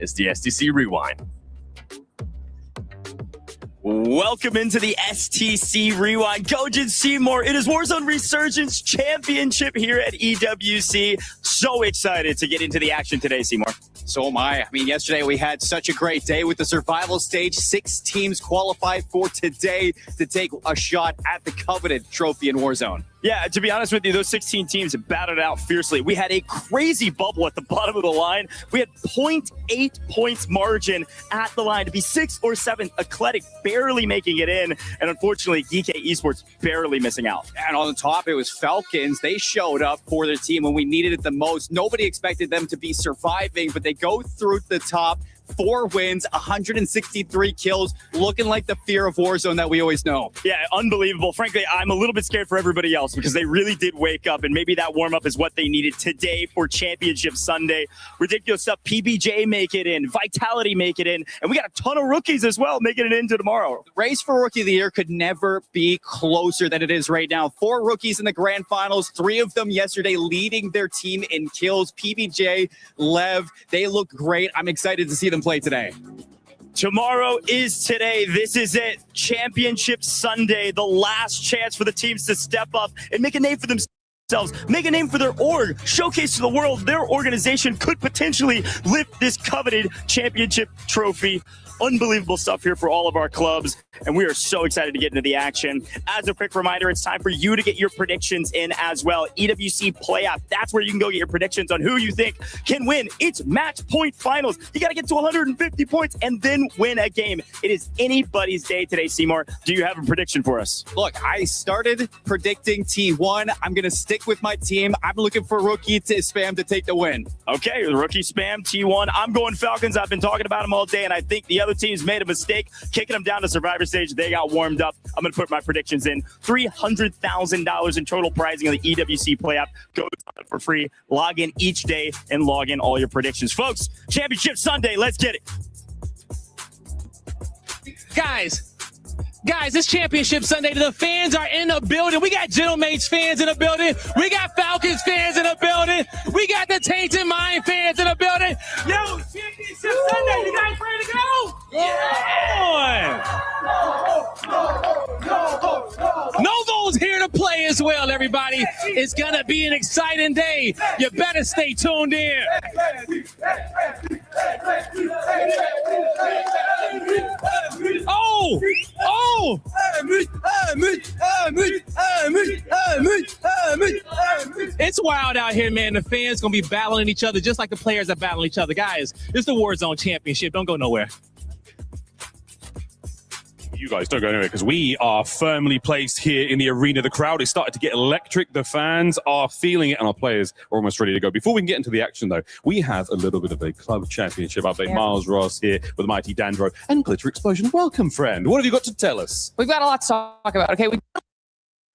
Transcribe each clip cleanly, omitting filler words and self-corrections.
is the STC Rewind. Welcome into the STC Rewind. Gojin Seymour, it is Warzone Resurgence Championship here at EWC. So excited to get into the action today, Seymour. So am I. I mean, yesterday we had such a great day with the survival stage. 6 teams qualified for today to take a shot at the coveted trophy in Warzone. Yeah, to be honest with you, those 16 teams battled it out fiercely. We had a crazy bubble at the bottom of the line. We had 0.8 points margin at the line to be 6 or 7. Eclectic barely making it in, and unfortunately, GK Esports barely missing out. And on the top, it was Falcons. They showed up for their team when we needed it the most. Nobody expected them to be surviving, but they go through the top. 4 wins, 163 kills, looking like the fear of Warzone that we always know. Yeah, unbelievable. Frankly, I'm a little bit scared for everybody else because they really did wake up, and maybe that warm-up is what they needed today for Championship Sunday. Ridiculous stuff. PBJ make it in, Vitality make it in, and we got a ton of rookies as well making it into tomorrow. The race for Rookie of the Year could never be closer than it is right now. 4 rookies in the grand finals, 3 of them yesterday leading their team in kills. PBJ, Lev, they look great. I'm excited to see them play today. Tomorrow is today. This is it. Championship Sunday, the last chance for the teams to step up and make a name for themselves, make a name for their org, showcase to the world their organization could potentially lift this coveted championship trophy. Unbelievable stuff here for all of our clubs, and we are so excited to get into the action. As a quick reminder, it's time for you to get your predictions in as well. EWC Play App, that's where you can go get your predictions on who you think can win. It's match point finals. You got to get to 150 points and then win a game. It is anybody's day today, Seymour. Do you have a prediction for us? Look, I started predicting T1. I'm going to stick with my team. I'm looking for Rookie to spam to take the win. Okay, the Rookie spam, T1. I'm going Falcons. I've been talking about them all day, and I think the other teams made a mistake kicking them down to Survivor Stage. They got warmed up. I'm going to put my predictions in. $300,000 in total prizing on the EWC Play App. Go for free. Log in each day and log in all your predictions. Folks, Championship Sunday. Let's get it. Guys, it's Championship Sunday. The fans are in the building. We got Gentleman's fans in the building. We got Falcons fans in the building. We got the Tainted Mind fans in the building. Yo, Championship Sunday, you guys ready to go? Yeah! Novo's here to play as well, everybody. It's going to be an exciting day. You better stay tuned in. It's wild out here, man. The fans gonna be battling each other just like the players are battling each other. Guys, it's the Warzone Championship. Don't go nowhere. You guys don't go anywhere because we are firmly placed here in the arena. The crowd is starting to get electric. The fans are feeling it, and our players are almost ready to go. Before we can get into the action, though, we have a little bit of a club championship update. Yeah. Miles Ross here with Mighty Dandro and Glitter Explosion. Welcome, friend. What have you got to tell us? We've got a lot to talk about. Okay, we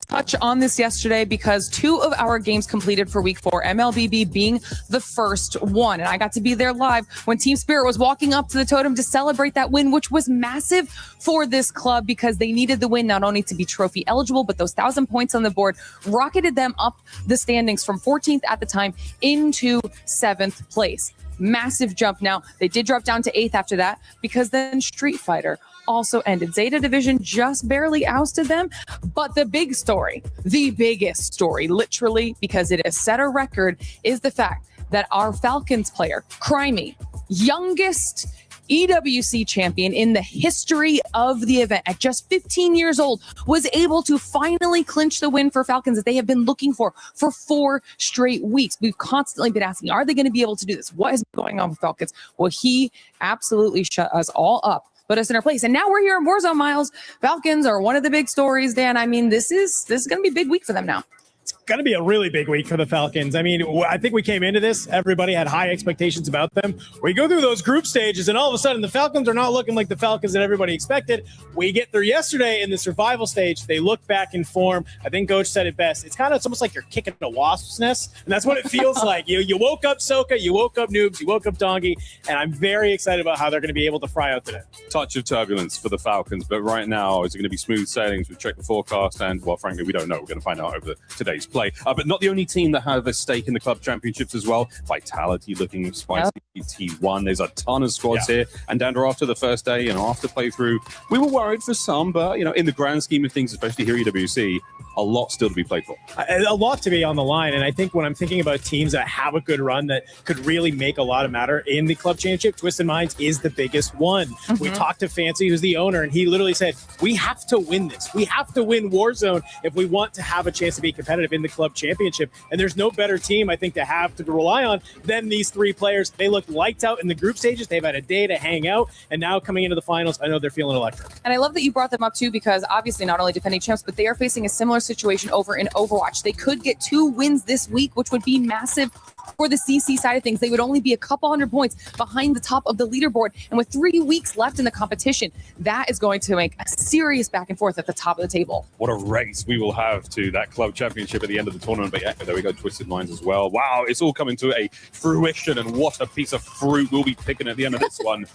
touch on this yesterday because 2 of our games completed for week 4, MLBB being the first one. And I got to be there live when Team Spirit was walking up to the totem to celebrate that win, which was massive for this club because they needed the win not only to be trophy eligible, but those 1,000 points on the board rocketed them up the standings from 14th at the time into 7th place. Massive jump. Now, they did drop down to 8th after that because then Street Fighter also ended. Zeta Division just barely ousted them. But the big story, the biggest story, literally, because it has set a record, is the fact that our Falcons player, Crimey, youngest EWC champion in the history of the event at just 15 years old, was able to finally clinch the win for Falcons that they have been looking for 4 straight weeks. We've constantly been asking, are they going to be able to do this? What is going on with Falcons? Well, he absolutely shut us all up, put us in our place. And now we're here in Warzone, Miles. Falcons are one of the big stories, Dan. I mean, this is going to be a big week for them now. It's going to be a really big week for the Falcons. I mean, I think we came into this, everybody had high expectations about them. We go through those group stages, and all of a sudden, the Falcons are not looking like the Falcons that everybody expected. We get through yesterday in the survival stage. They look back in form. I think Coach said it best. It's almost like you're kicking a wasp's nest, and that's what it feels like. You woke up Soka, you woke up Noobs, you woke up Donkey, and I'm very excited about how they're going to be able to fry out today. Touch of turbulence for the Falcons, but right now, is it going to be smooth sailing as we check the forecast? And, well, frankly, we don't know. We're going to find out over today's play. But not the only team that have a stake in the club championships as well. Vitality looking spicy. T1. There's a ton of squads here. And Dandra, after the first day, after playthrough, we were worried for some, but in the grand scheme of things, especially here at EWC, a lot still to be played for. A lot to be on the line. And I think when I'm thinking about teams that have a good run that could really make a lot of matter in the club championship, Twisted Minds is the biggest one. We talked to Fancy, who's the owner, and he literally said, we have to win this. We have to win Warzone if we want to have a chance to be competitive in the club championship. And there's no better team, I think, to have to rely on than these three players. They looked lights out in the group stages. They've had a day to hang out. And now coming into the finals, I know they're feeling electric. And I love that you brought them up too, because obviously not only defending champs, but they are facing a similar situation over in Overwatch. They could get 2 wins this week, which would be massive for the CC side of things. They would only be a couple hundred points behind the top of the leaderboard. And with 3 weeks left in the competition, that is going to make a serious back and forth at the top of the table. What a race we will have to that club championship at the end of the tournament. But yeah, there we go, Twisted Minds as well. Wow, it's all coming to a fruition, and what a piece of fruit we'll be picking at the end of this one.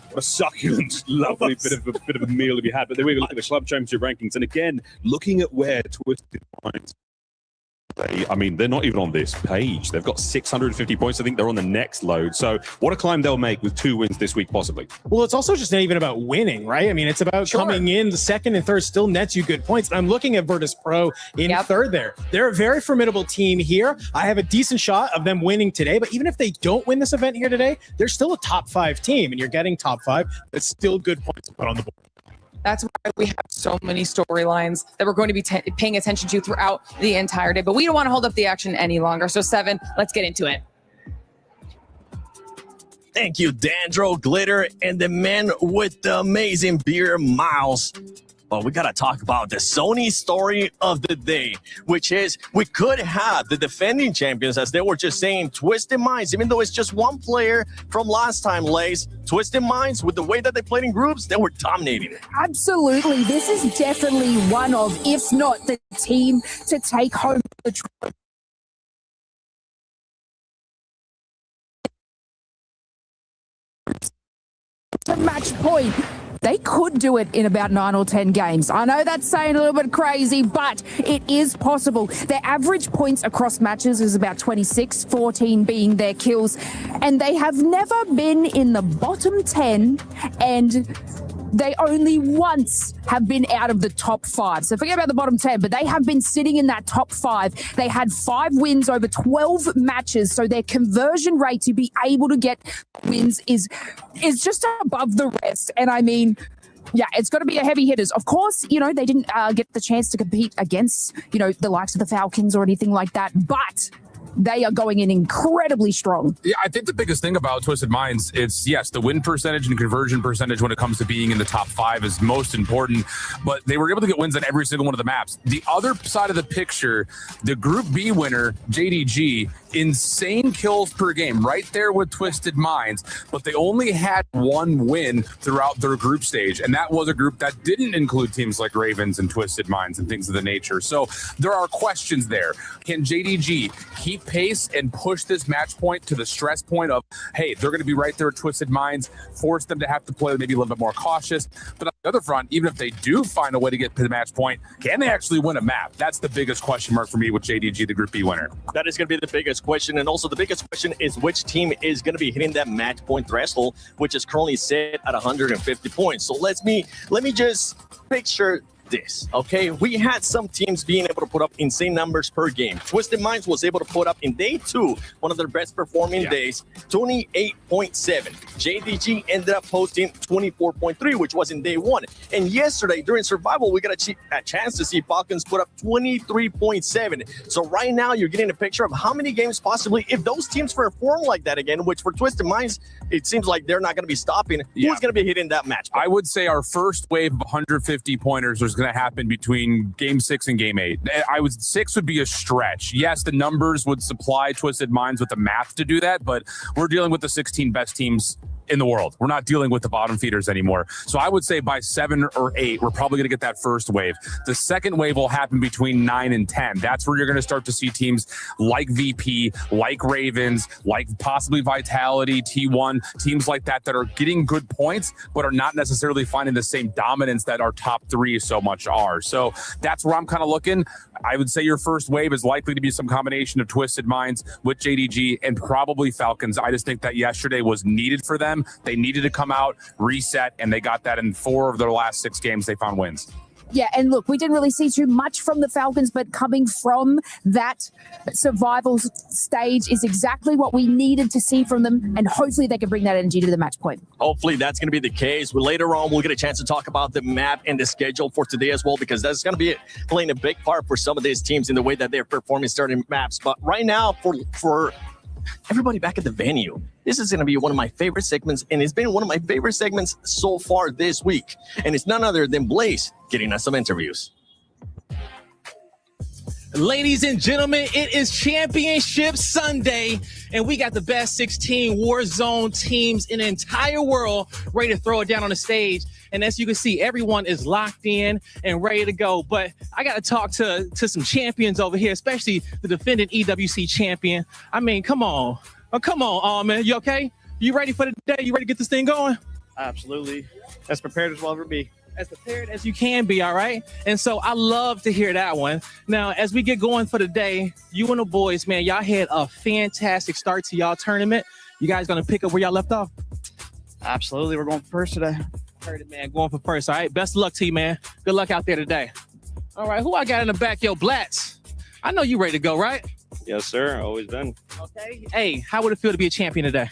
What a succulent, lovely bit of a meal to be had. But then we look at the club championship rankings, and again, looking at where Twisted Minds, they're not even on this page. They've got 650 points. I think they're on the next load. So what a climb they'll make with 2 wins this week, possibly. Well, it's also just not even about winning, right? I mean, it's about coming in the second and third still nets you good points. And I'm looking at Virtus Pro in third there. They're a very formidable team here. I have a decent shot of them winning today, but even if they don't win this event here today, they're still a top 5 team, and you're getting top 5. That's still good points to put on the board. That's why we have so many storylines that we're going to be paying attention to throughout the entire day. But we don't want to hold up the action any longer. So, Seven, let's get into it. Thank you, Dandro, Glitter, and the man with the amazing beer, Miles. But we got to talk about the Sony story of the day, which is we could have the defending champions, as they were just saying, Twisted Minds, even though it's just one player from last time, Lace. Twisted Minds, with the way that they played in groups, they were dominating it. Absolutely. This is definitely one of, if not the team to take home the trophy. Match point. They could do it in about 9 or 10 games. I know that's saying a little bit crazy, but it is possible. Their average points across matches is about 26, 14 being their kills, and they have never been in the bottom 10, and they only once have been out of the top 5. So forget about the bottom 10, but they have been sitting in that top 5. They had 5 wins over 12 matches. So their conversion rate to be able to get wins is just above the rest. And I mean, yeah, it's got to be a heavy hitters. Of course, they didn't get the chance to compete against, the likes of the Falcons or anything like that. But they are going in incredibly strong. Yeah, I think the biggest thing about Twisted Minds is, yes, the win percentage and conversion percentage when it comes to being in the top 5 is most important, but they were able to get wins on every single one of the maps. The other side of the picture, the Group B winner, JDG, insane kills per game, right there with Twisted Minds, but they only had 1 win throughout their group stage, and that was a group that didn't include teams like Ravens and Twisted Minds and things of the nature. So there are questions there. Can JDG keep pace and push this match point to the stress point of, hey, they're going to be right there at Twisted Minds, force them to have to play maybe a little bit more cautious? But on the other front, even if they do find a way to get to the match point, can they actually win a map? That's the biggest question mark for me with JDG, the Group B winner. That is going to be the biggest question. And also the biggest question is which team is going to be hitting that match point threshold, which is currently set at 150 points. So let me just picture this, okay? We had some teams being able to put up insane numbers per game. Twisted Minds was able to put up in day 2, one of their best performing days, 28.7. JDG ended up posting 24.3, which was in day 1. And yesterday during Survival, we got a chance to see Falcons put up 23.7. So right now you're getting a picture of how many games possibly, if those teams perform like that again, which for Twisted Minds, it seems like they're not going to be stopping, who's going to be hitting that match point? I would say our first wave of 150 pointers is going to happen between game 6 and game 8. 6 would be a stretch. Yes, the numbers would supply Twisted Minds with the math to do that, but we're dealing with the 16 best teams in the world. We're not dealing with the bottom feeders anymore. So I would say by 7 or 8, we're probably going to get that first wave. The second wave will happen between 9 and 10. That's where you're going to start to see teams like VP, like Ravens, like possibly Vitality, T1, teams like that are getting good points, but are not necessarily finding the same dominance that our top 3 so much are. So that's where I'm kind of looking. I would say your first wave is likely to be some combination of Twisted Minds with JDG and probably Falcons. I just think that yesterday was needed for them. They needed to come out, reset, and they got that in 4 of their last 6 games. They found wins. Yeah, and look, we didn't really see too much from the Falcons, but coming from that survival stage is exactly what we needed to see from them, and hopefully they can bring that energy to the match point. Hopefully that's going to be the case. Well, later on, we'll get a chance to talk about the map and the schedule for today as well, because that's going to be playing a big part for some of these teams in the way that they're performing certain maps. But right now, for everybody back at the venue, this is going to be one of my favorite segments, and it's been one of my favorite segments so far this week. And it's none other than Blaze getting us some interviews. Ladies and gentlemen, it is Championship Sunday, and we got the best 16 Warzone teams in the entire world ready to throw it down on the stage. And as you can see, everyone is locked in and ready to go. But I got to talk to some champions over here, especially the defending EWC champion. I mean, come on. Oh, come on, man. You okay? You ready for the day? You ready to get this thing going? Absolutely. As prepared as we'll ever be. As prepared as you can be, all right? And so I love to hear that one. Now, as we get going for the day, you and the boys, man, y'all had a fantastic start to y'all tournament. You guys going to pick up where y'all left off? Absolutely. We're going for first today. Heard it, man. Going for first, all right? Best of luck to you, man. Good luck out there today. All right, who I got in the back? Yo, Blatz. I know you ready to go, right? Yes, sir. Always been. Okay. Hey, how would it feel to be a champion today?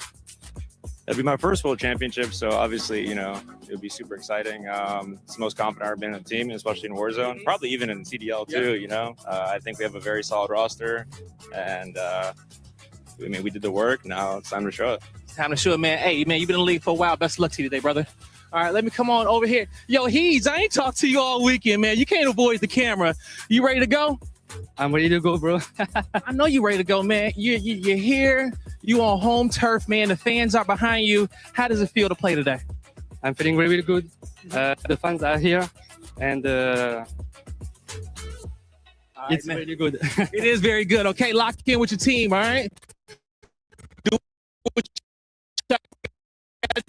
That'd be my first world championship, so obviously, it would be super exciting. It's the most confident I've been in the team, especially in Warzone, probably even in CDL too, I think we have a very solid roster, and we did the work. Now it's time to show it. Time to show it, man. Hey, man, you've been in the league for a while. Best of luck to you today, brother. All right, let me come on over here. Yo, Heeds, I ain't talked to you all weekend, man. You can't avoid the camera. You ready to go? I'm ready to go, bro. I know you're ready to go, man. You're here. You on home turf, man. The fans are behind you. How does it feel to play today? I'm feeling really, really good. The fans are here, and it's really good. It is very good. Okay, lock in with your team, all right? Do what you gotta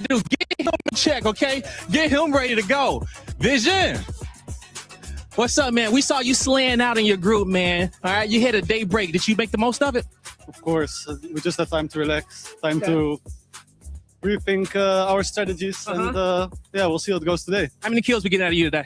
do. Get him a check, okay? Get him ready to go. Vision. What's up, man? We saw you slaying out in your group, man. All right, you hit a day break. Did you make the most of it? Of course. We just have time to relax, time to rethink our strategies, and we'll see how it goes today. How many kills we get out of you today?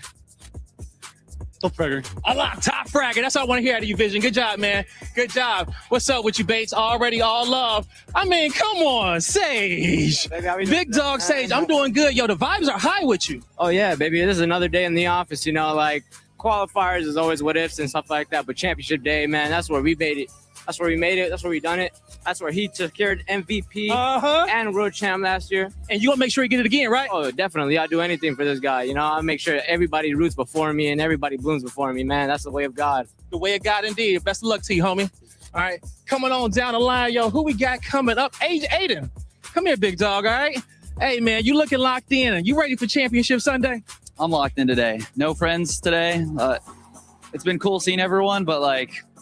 Top fragger. A lot, top fragger. That's all I want to hear out of you, Vision. Good job, man. Good job. What's up with you, Bates? Already all love. I mean, come on, Sage. Big dog Sage. I'm doing good. Yo, the vibes are high with you. Oh, yeah, baby. This is another day in the office, like qualifiers is always what ifs and stuff like that. But championship day, man, that's where we made it. That's where we made it. That's where we done it. That's where he secured MVP and world champ last year. And you gonna make sure you get it again, right? Oh, definitely. I'll do anything for this guy. I'll make sure everybody roots before me and everybody blooms before me, man. That's the way of God. The way of God, indeed. Best of luck to you, homie. All right, coming on down the line, yo. Who we got coming up? Aiden, come here, big dog. All right. Hey, man, you looking locked in? You ready for Championship Sunday? I'm locked in today. No friends today. It's been cool seeing everyone, but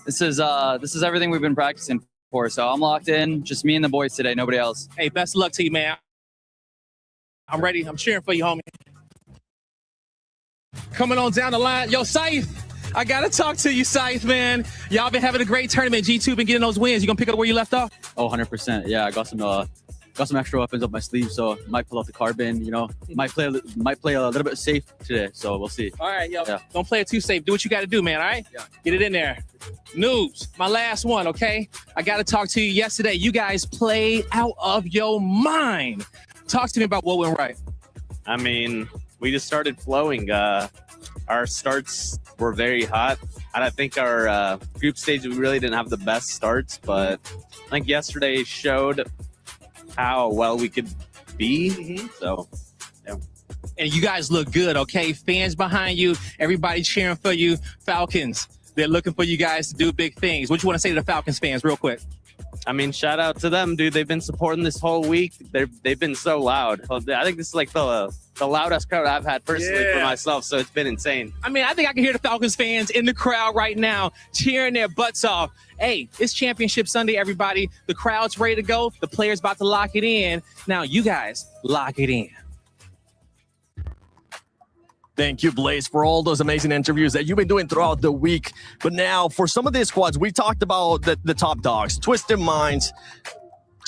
this is everything we've been practicing for. So I'm locked in. Just me and the boys today. Nobody else. Hey, best of luck to you, man. I'm ready. I'm cheering for you, homie. Coming on down the line, yo, Scythe. I gotta talk to you, Scythe, man. Y'all been having a great tournament. G2 been getting those wins. You gonna pick up where you left off? Oh, 100%. Yeah, I got some extra weapons up my sleeve, so might pull out the carbon. Might play a little bit safe today. So we'll see. All right, yo. Yeah. Don't play it too safe. Do what you got to do, man. All right. Yeah. Get it in there. Noobs, my last one. Okay. I got to talk to you yesterday. You guys played out of your mind. Talk to me about what went right. I mean, we just started flowing. Our starts were very hot. I think our group stage, we really didn't have the best starts, but I think yesterday showed how well we could be. So, yeah. And you guys look good, okay? Fans behind you, everybody cheering for you. Falcons, they're looking for you guys to do big things. What you want to say to the Falcons fans real quick? I mean, shout out to them, dude. They've been supporting this whole week. They've been so loud. I think this is like the loudest crowd I've had personally for myself, so it's been insane. I mean, I think I can hear the Falcons fans in the crowd right now cheering their butts off. Hey, it's Championship Sunday, everybody. The crowd's ready to go. The players about to lock it in. Now, you guys lock it in. Thank you, Blaze, for all those amazing interviews that you've been doing throughout the week. But now, for some of these squads, we talked about the top dogs, Twisted Minds,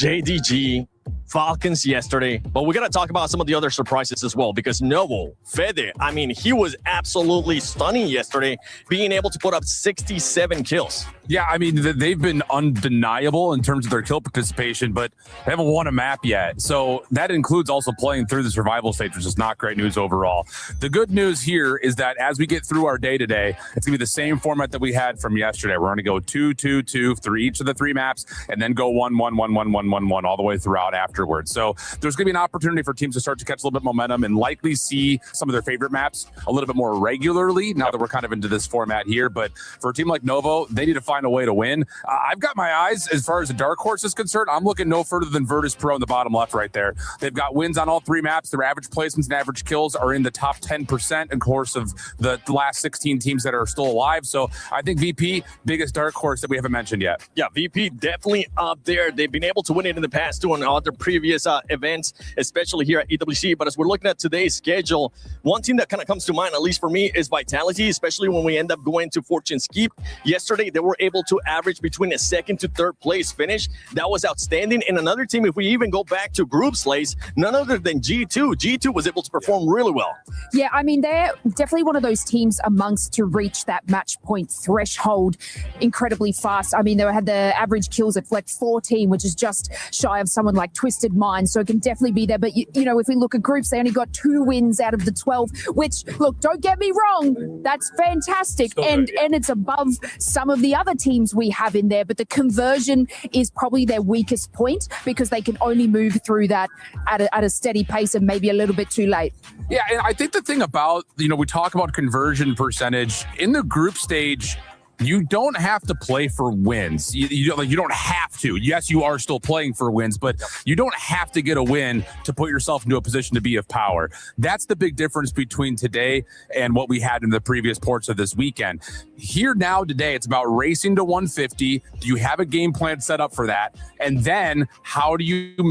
JDG, Falcons yesterday, but we got to talk about some of the other surprises as well, because Novo, Fede, I mean, he was absolutely stunning yesterday, being able to put up 67 kills. Yeah, I mean, they've been undeniable in terms of their kill participation, but they haven't won a map yet. So that includes also playing through the survival stage, which is not great news overall. The good news here is that as we get through our day today, it's going to be the same format that we had from yesterday. We're going to go 2-2-2 through each of the 3 maps, and then go 1-1-1-1-1-1-1 all the way throughout afterwards. So there's going to be an opportunity for teams to start to catch a little bit of momentum and likely see some of their favorite maps a little bit more regularly now that we're kind of into this format here. But for a team like Novo, they need to find a way to win. I've got my eyes, as far as the dark horse is concerned, I'm looking no further than Virtus Pro in the bottom left right there. They've got wins on all 3 maps. Their average placements and average kills are in the top 10% in course of the last 16 teams that are still alive. So I think VP, biggest dark horse that we haven't mentioned yet. Yeah, VP definitely up there. They've been able to win it in the past too on other previous events, especially here at EWC. But as we're looking at today's schedule, one team that kind of comes to mind, at least for me, is Vitality, especially when we end up going to Fortune's Keep. Yesterday, they were able to average between a 2nd to 3rd place finish. That was outstanding. And another team, if we even go back to group slates, none other than G2. G2 was able to perform really well. Yeah, I mean, they're definitely one of those teams amongst to reach that match point threshold incredibly fast. I mean, they had the average kills at like 14, which is just shy of someone like Twisted Minds, so it can definitely be there. But, you know, if we look at groups, they only got 2 wins out of the 12, which, look, don't get me wrong, that's fantastic. And it's above some of the other teams we have in there, but the conversion is probably their weakest point because they can only move through that at a steady pace and maybe a little bit too late. Yeah, and I think the thing about, you know, we talk about conversion percentage in the group stage, you don't have to play for wins. You don't have to. Yes, you are still playing for wins, but you don't have to get a win to put yourself into a position to be of power. That's the big difference between today and what we had in the previous ports of this weekend. Here now today, it's about racing to 150. Do you have a game plan set up for that? And then how do you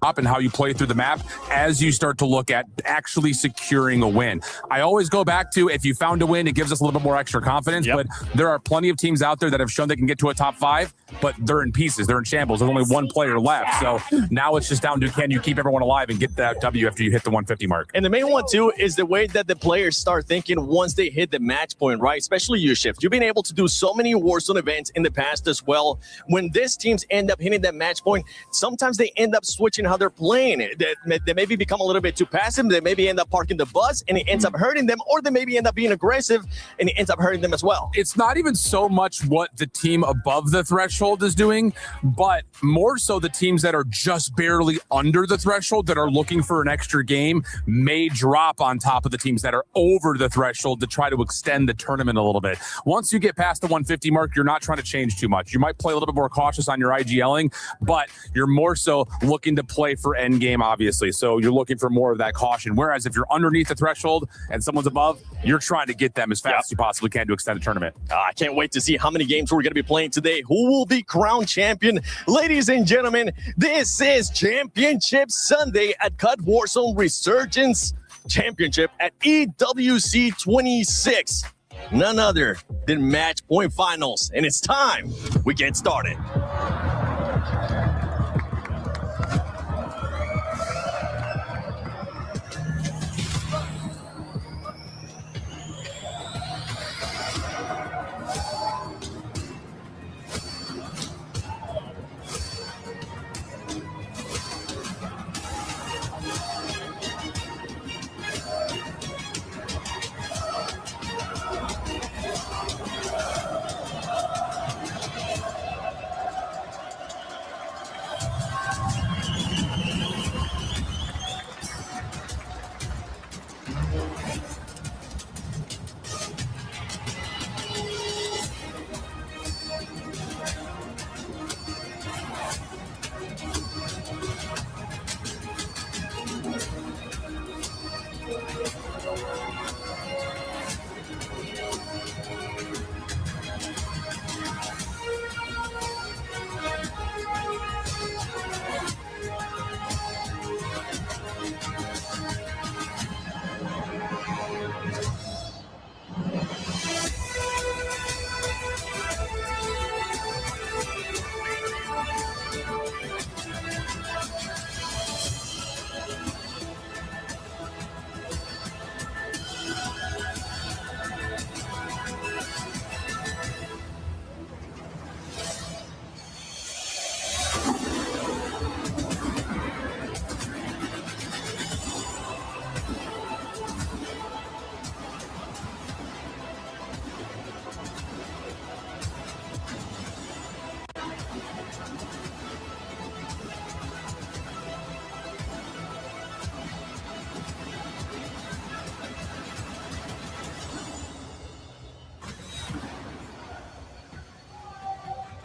drop and how you play through the map as you start to look at actually securing a win. I always go back to, if you found a win, it gives us a little bit more extra confidence, but there are plenty of teams out there that have shown they can get to a top 5, but they're in pieces, they're in shambles. There's only 1 player left. So now it's just down to, can you keep everyone alive and get that W after you hit the 150 mark? And the main one too is the way that the players start thinking once they hit the match point, right? Especially you, Shift. You've been able to do so many Warzone events in the past as well. When these teams end up hitting that match point, sometimes they end up switching how they're playing it. They maybe become a little bit too passive. They maybe end up parking the bus and it ends up hurting them, or they maybe end up being aggressive and it ends up hurting them as well. It's not even so much what the team above the threshold is doing, but more so the teams that are just barely under the threshold that are looking for an extra game may drop on top of the teams that are over the threshold to try to extend the tournament a little bit. Once you get past the 150 mark, you're not trying to change too much. You might play a little bit more cautious on your IGLing, but you're more so looking to play for end game, obviously. So you're looking for more of that caution. Whereas if you're underneath the threshold and someone's above, you're trying to get them as fast as you possibly can to extend a tournament. I can't wait to see how many games we're going to be playing today. Who will be crowned champion? Ladies and gentlemen, this is Championship Sunday at COD Warzone Resurgence Championship at EWC 26. None other than match point finals. And it's time we get started.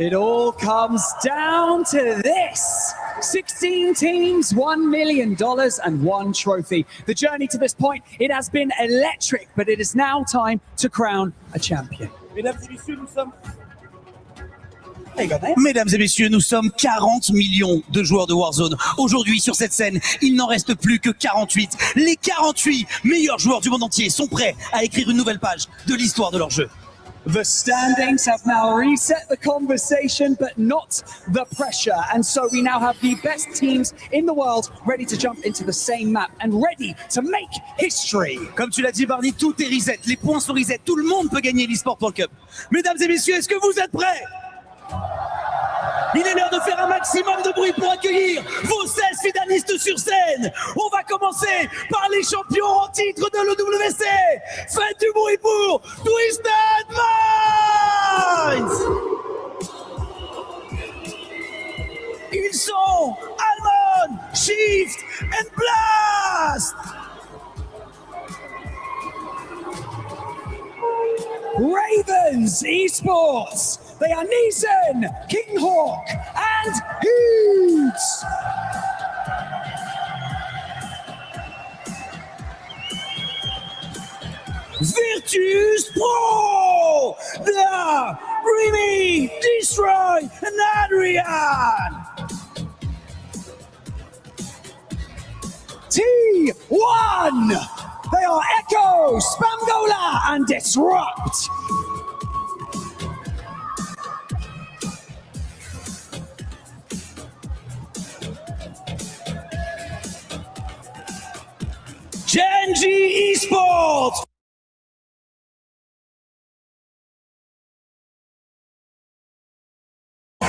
It all comes down to this. 16 teams, $1 million and 1 trophy. The journey to this point, it has been electric, but it is now time to crown a champion. Mesdames et messieurs, nous sommes 40 millions de joueurs de Warzone. Aujourd'hui, sur cette scène, il n'en reste plus que 48. Les 48 meilleurs joueurs du monde entier sont prêts à écrire une nouvelle page de l'histoire de leur jeu. The standings have now reset the conversation, but not the pressure. And so we now have the best teams in the world ready to jump into the same map and ready to make history. Comme tu l'as dit, Barney, tout est reset. Les points sont reset. Tout le monde peut gagner l'eSport World Cup. Mesdames et messieurs, est-ce que vous êtes prêts? Il est l'heure de faire un maximum de bruit pour accueillir vos 16 finalistes sur scène. On va commencer par les champions en titre de l'OWC. Faites du bruit pour Twisted Minds. Ils sont Almond, Shift and Blast. Ravens Esports. They are Neeson, Kinghawk, and Hoots. Virtus Pro! They are Remy, Destroy, and Adrian. T1. They are Echo, Spamgola, and Disrupt. Genji Esports!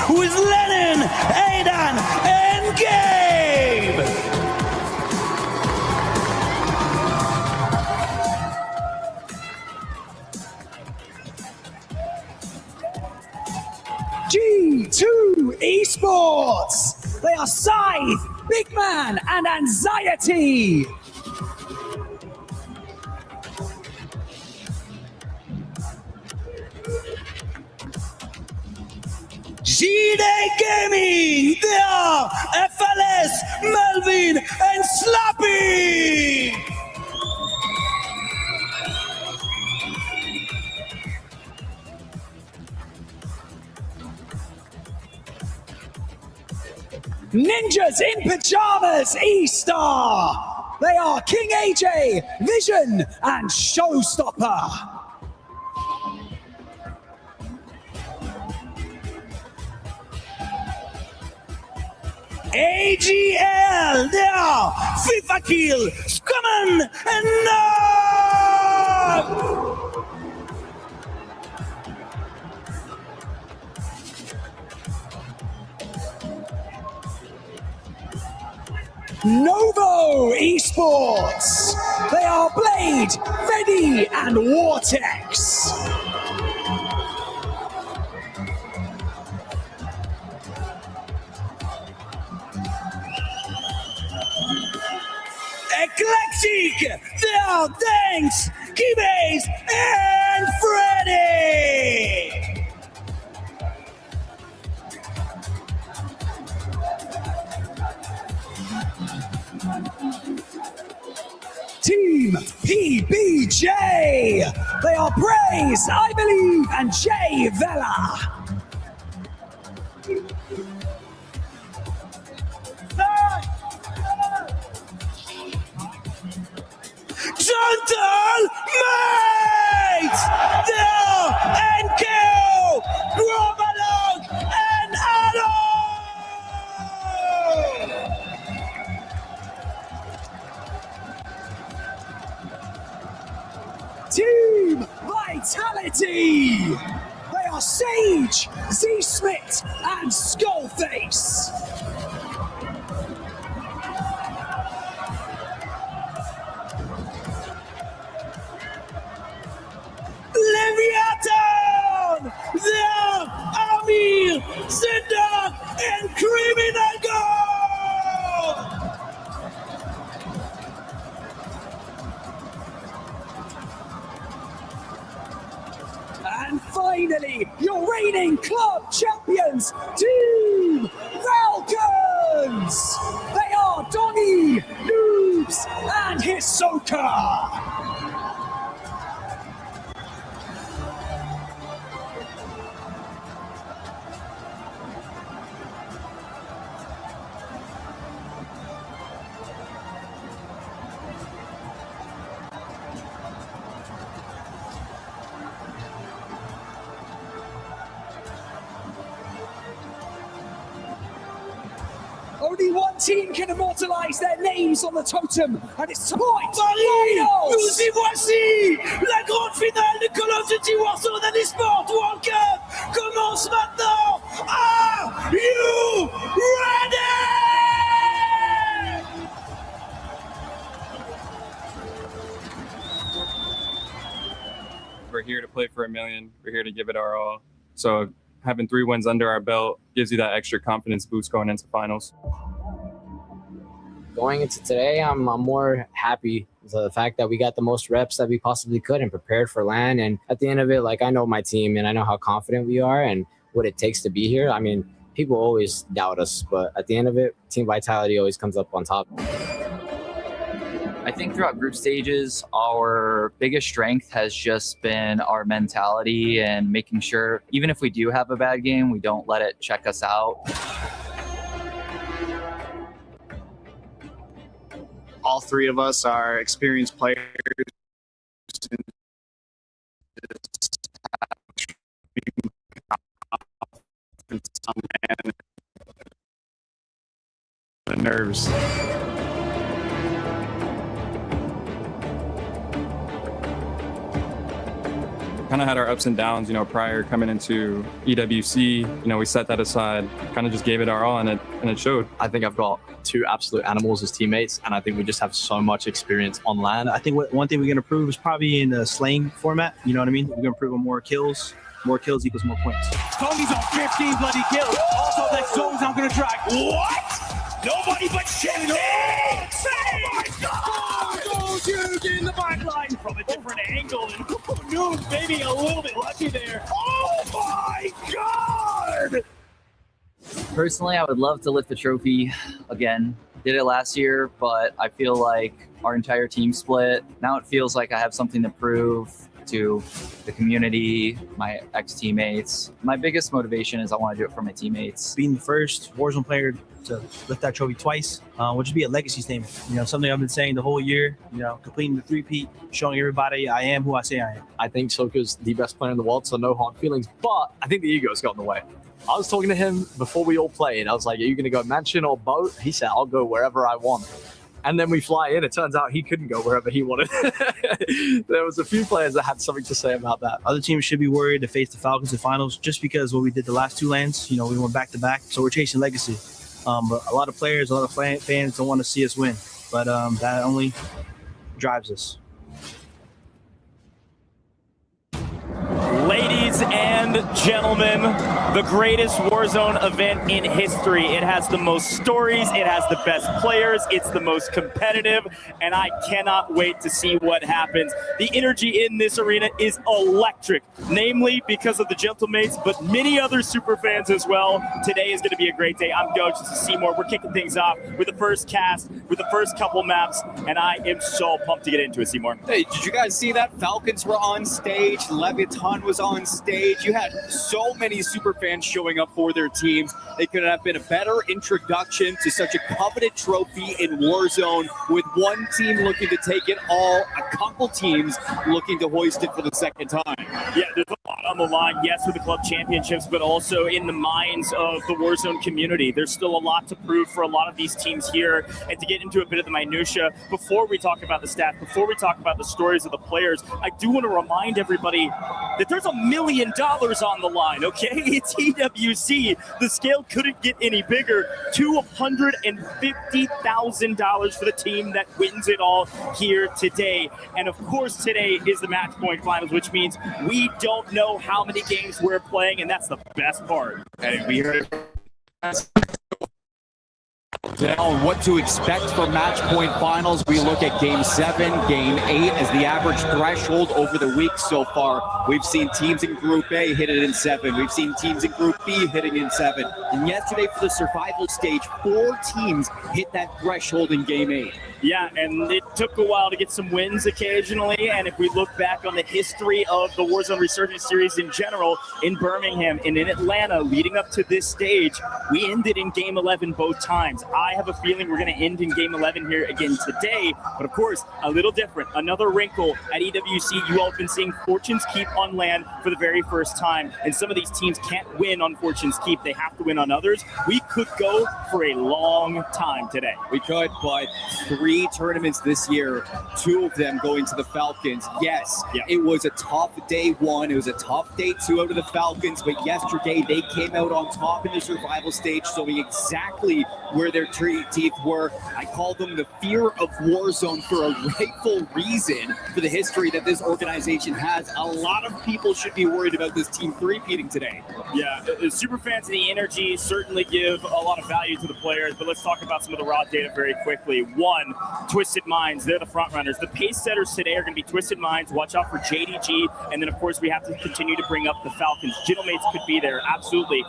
With Lennon, Aidan, and Gabe! G2 Esports. They are Scythe, Big Man, and Anxiety. GD Gaming! They are FLS, Melvin, and Slappy! Ninjas in Pajamas E-Star. They are King AJ, Vision, and Showstopper. AGL, they are FIFA Kill, Scumman, and Nog! Novo Esports. They are Blade, Freddy, and Vortex. Eclectic, they are Thanks, Keybase, and Freddy! Team PBJ. They are Praise, I Believe, and Jay Vela. Gentle Mates! They are NKO, Grobalon, and Ado! Team Vitality. They are Sage, Z-Smith, and Skullface. Leviathan! They are Amir, Zendar, and Criminal God! And finally, your reigning club champion, Hisoka. Only one team can immortalize their names on the totem, and it's Point Finals! Nous y voici! La grande finale de Call of Duty Warzone and Esports World Cup commence maintenant! Are you ready? We're here to play for $1 million. We're here to give it our all. So having 3 wins under our belt gives you that extra confidence boost going into finals. Going into today, I'm more happy with the fact that we got the most reps that we possibly could and prepared for LAN. And at the end of it, like, I know my team and I know how confident we are and what it takes to be here. I mean, people always doubt us, but at the end of it, team vitality always comes up on top. I think throughout group stages, our biggest strength has just been our mentality and making sure, even if we do have a bad game, we don't let it check us out. All 3 of us are experienced players. The nerves. Kind of had our ups and downs, prior coming into EWC. We set that aside, kind of just gave it our all, and it showed. I think I've got 2 absolute animals as teammates, and I think we just have so much experience on LAN. I think one thing we're going to prove is probably in the slaying format. You know what I mean? We're going to prove on more kills. More kills equals more points. Stoney's on 15 bloody kills. Also, that zone's not going to drag. What? Nobody but Shimmy! Oh my God! Goes huge in the back line from a different angle. And who knew? Maybe a little bit lucky there. Oh my God! Personally, I would love to lift the trophy again. Did it last year, but I feel like our entire team split. Now it feels like I have something to prove to the community, my ex-teammates. My biggest motivation is I want to do it for my teammates. Being the first Warzone player to lift that trophy twice would just be a legacy statement. Something I've been saying the whole year, completing the 3-peat, showing everybody I am who I say I am. I think Soka's the best player in the world, so no hard feelings, but I think the ego's got in the way. I was talking to him before we all played. I was like, are you going to go mansion or boat? He said, I'll go wherever I want. And then we fly in. It turns out he couldn't go wherever he wanted. There was a few players that had something to say about that. Other teams should be worried to face the Falcons in finals just because what we did the last 2 lands, we went back to back. So we're chasing legacy. But a lot of players, a lot of fans don't want to see us win. But that only drives us. Ladies and gentlemen, the greatest Warzone event in history. It has the most stories, it has the best players, it's the most competitive, and I cannot wait to see what happens. The energy in this arena is electric, namely because of the Gentlemates, but many other super fans as well. Today is going to be a great day. I'm Go to Seymour. We're kicking things off with the first cast, with the first couple maps, and I am so pumped to get into it, Seymour. Hey, did you guys see that? Falcons were on stage, Leviton was on stage. You had so many super fans showing up for their teams. They could have been a better introduction to such a coveted trophy in Warzone, with one team looking to take it all, a couple teams looking to hoist it for the second time. Yeah, there's a lot on the line, yes, for the club championships, but also in the minds of the Warzone community. There's still a lot to prove for a lot of these teams here. And to get into a bit of the minutia, before we talk about the stats, before we talk about the stories of the players, I do want to remind everybody that there's $1 million on the line, okay? It's EWC. The scale couldn't get any bigger. $250,000 for the team that wins it all here today. And of course, today is the match point finals, which means we don't know how many games we're playing, and that's the best part. And we heard on what to expect for match point finals. We look at game 7, game 8 as the average threshold over the week so far. We've seen teams in Group A hit it in 7. We've seen teams in Group B hitting in 7. And yesterday for the survival stage, 4 teams hit that threshold in game 8. Yeah, and it took a while to get some wins occasionally. And if we look back on the history of the Warzone Resurgence Series in general, in Birmingham and in Atlanta, leading up to this stage, we ended in Game 11 both times. I have a feeling we're going to end in Game 11 here again today. But of course, a little different. Another wrinkle at EWC. You all have been seeing Fortune's Keep on LAN for the very first time. And some of these teams can't win on Fortune's Keep. They have to win on others. We could go for a long time today. We could, but 3 tournaments this year, 2 of them going to the Falcons. Yes, it was a tough day 1. It was a tough day 2 out of the Falcons, but yesterday they came out on top in the survival stage, showing exactly where their teeth were. I call them the fear of Warzone for a rightful reason for the history that this organization has. A lot of people should be worried about this team three-peating today. Yeah, the super fans and the energy certainly give a lot of value to the players, but let's talk about some of the raw data very quickly. 1, Twisted Minds, they're the front runners. The pace setters today are going to be Twisted Minds. Watch out for JDG, and then of course we have to continue to bring up the Falcons. Gentleman's could be there, absolutely.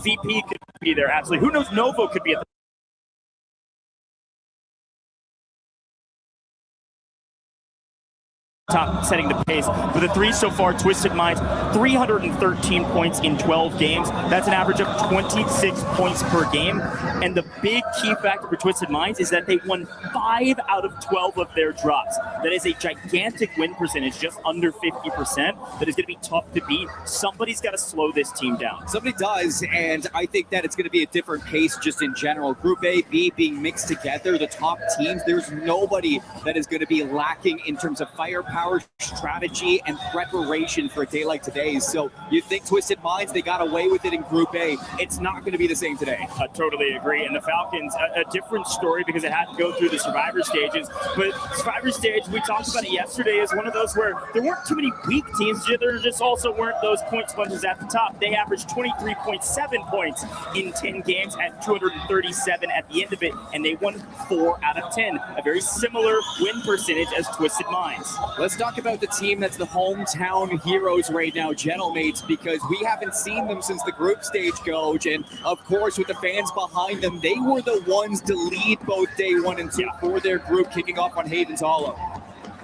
VP could be there, absolutely. Who knows, Novo could be at the top, setting the pace. For the 3 so far, Twisted Minds, 313 points in 12 games. That's an average of 26 points per game. And the big key factor for Twisted Minds is that they won 5 out of 12 of their drops. That is a gigantic win percentage, just under 50%. That is going to be tough to beat. Somebody's got to slow this team down. Somebody does, and I think that it's going to be a different pace just in general. Group A, B being mixed together, the top teams, there's nobody that is going to be lacking in terms of firepower, strategy, and preparation for a day like today's. So you think Twisted Minds, they got away with it in Group A. It's not going to be the same today. I totally agree. And the Falcons, a different story because it had to go through the Survivor stages. But Survivor stage, we talked about it yesterday, is one of those where there weren't too many weak teams. There just also weren't those point sponges at the top. They averaged 23.7 points in 10 games at 237 at the end of it, and they won 4 out of 10. A very similar win percentage as Twisted Minds. Let's talk about the team that's the hometown heroes right now, Gentlemates, because we haven't seen them since the group stage, Coach. And of course, with the fans behind them, they were the ones to lead both day 1 and 2 for their group, kicking off on Havens Hollow.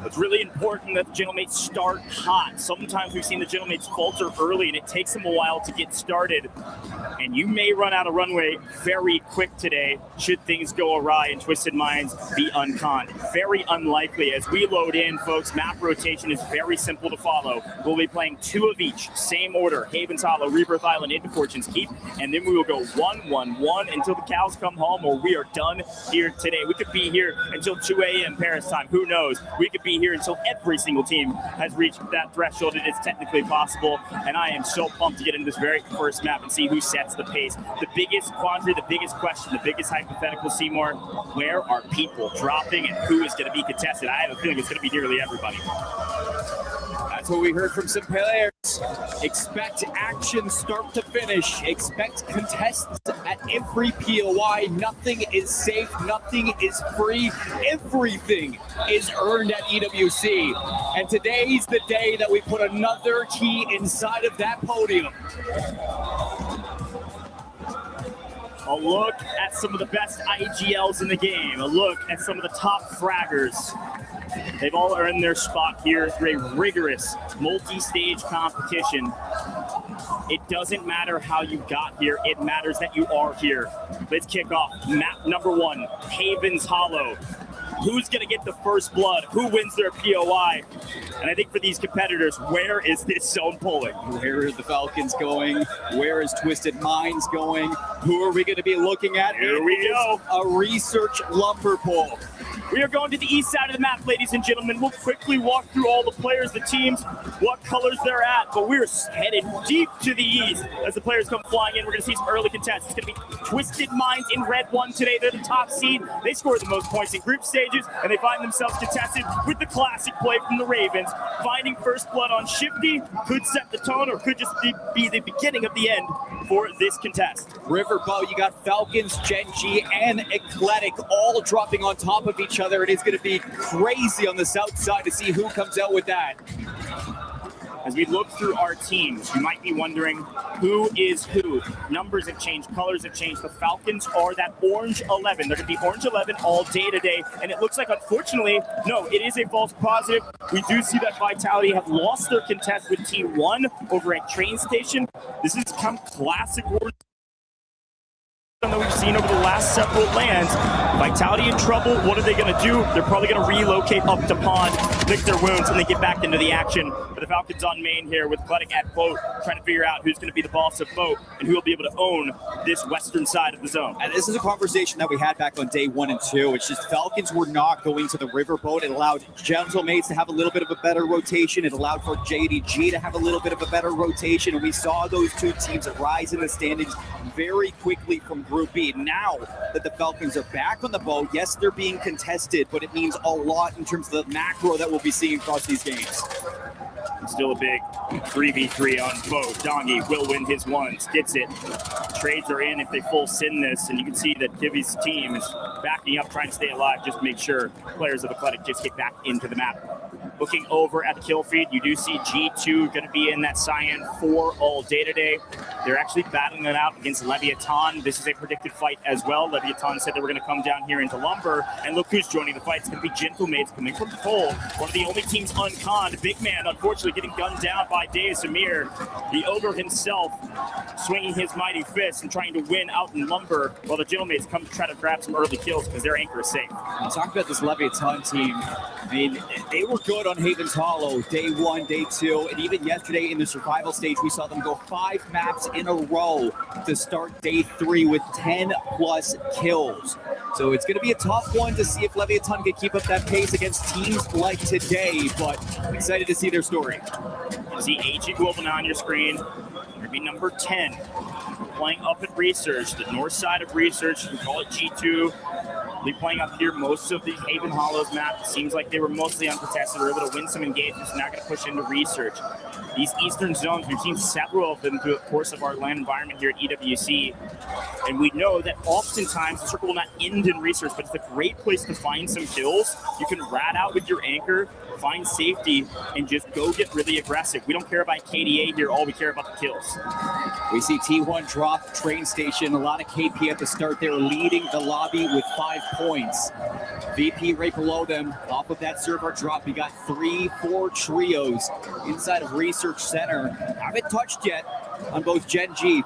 It's really important that the Gentlemates start hot. Sometimes we've seen the Gentlemates falter early, and it takes them a while to get started. And you may run out of runway very quick today should things go awry and Twisted Minds be unconned. Very unlikely. As we load in, folks, map rotation is very simple to follow. We'll be playing 2 of each, same order, Havens Hollow, Rebirth Island, into Fortune's Keep, and then we will go 1-1-1 until the cows come home, or we are done here today. We could be here until 2 a.m. Paris time. Who knows? We could be here until every single team has reached that threshold. It is technically possible, and I am so pumped to get into this very first map and see who sets the pace. The biggest quandary, the biggest question, the biggest hypothetical, Seymour, where are people dropping and who is going to be contested? I have a feeling it's going to be nearly everybody. That's what we heard from some players. Expect action start to finish. Expect contests at every POI. Nothing is safe. Nothing is free. Everything is earned at EWC. And today's the day that we put another key inside of that podium. A look at some of the best IGLs in the game. A look at some of the top fraggers. They've all earned their spot here through a rigorous multi-stage competition. It doesn't matter how you got here. It matters that you are here. Let's kick off map number 1, Havens Hollow. Who's going to get the first blood? Who wins their POI? And I think for these competitors, where is this zone pulling? Where are the Falcons going? Where is Twisted Minds going? Who are we going to be looking at? Here we go. A research lumber pull. We are going to the east side of the map, ladies and gentlemen. We'll quickly walk through all the players, the teams, what colors they're at, but we're headed deep to the east as the players come flying in. We're going to see some early contests. It's going to be Twisted Minds in red 1 today. They're the top seed. They scored the most points in group stages, and they find themselves contested with the classic play from the Ravens. Finding first blood on Shifty could set the tone or could just be the beginning of the end for this contest. Riverboat, you got Falcons, Gen G, and Eclectic all dropping on top of each other. It is going to be crazy on the south side to see who comes out with that. As we look through our teams, you might be wondering who is who. Numbers have changed, colors have changed. The Falcons are that orange 11. They're going to be orange 11 all day today. And it looks like, unfortunately, no, it is a false positive. We do see that Vitality have lost their contest with T1 over at Train Station. This has become classic orange that we've seen over the last several lands. Vitality in trouble. What are they going to do? They're probably going to relocate up to Pond, lick their wounds, and then get back into the action. But the Falcons on main here with Kletic at boat, trying to figure out who's going to be the boss of boat and who will be able to own this western side of the zone. And this is a conversation that we had back on day 1 and 2. It's just Falcons were not going to the riverboat. It allowed Gentlemates to have a little bit of a better rotation. It allowed for JDG to have a little bit of a better rotation. And we saw those two teams rise in the standings very quickly from Group B. Now that the Falcons are back on the boat, yes, they're being contested, but it means a lot in terms of the macro that we'll be seeing across these games. Still a big 3v3 on boat. Dongi will win his ones, gets it. Trades are in if they full send this, and you can see that Kivi's team is backing up, trying to stay alive, just to make sure players of Athletic just get back into the map. Looking over at the kill feed, you do see G2 going to be in that Cyan 4 all day today. They're actually battling it out against Leviathan. This is a predicted fight as well. Leviathan said they were going to come down here into Lumber, and look who's joining the fight. It's going to be Gentlemates coming from Cole, one of the only teams unconned. Big man, unfortunately, getting gunned down by Deus Amir. The Ogre himself swinging his mighty fist and trying to win out in Lumber, while the Gentlemates come to try to grab some early kills because their anchor is safe. Talk about this Leviathan team. I mean, they were good on Haven's Hollow, day 1, day 2, and even yesterday in the survival stage, we saw them go 5 maps in a row to start day 3 with 10+ kills. So it's going to be a tough one to see if Leviathan can keep up that pace against teams like today, but I'm excited to see their story. You see Agent Wolven on your screen. Going to be number 10. Playing up at Research, the north side of Research. We call it G2. They're playing up here most of the Haven Hollows map. It seems like they were mostly uncontested. They were able to win some engagements. Now going to push into Research. These eastern zones, we've seen several of them through the course of our land environment here at EWC. And we know that oftentimes the circle will not end in Research, but it's a great place to find some kills. You can rat out with your anchor, find safety, and just go get really aggressive. We don't care about KDA here. All we care about the kills. We see T1 drop Train Station. A lot of KP at the start. They're leading the lobby with 5 points. VP right below them. Off of that server drop, we got 3-4 trios inside of Research Center. Haven't touched yet on both Gen G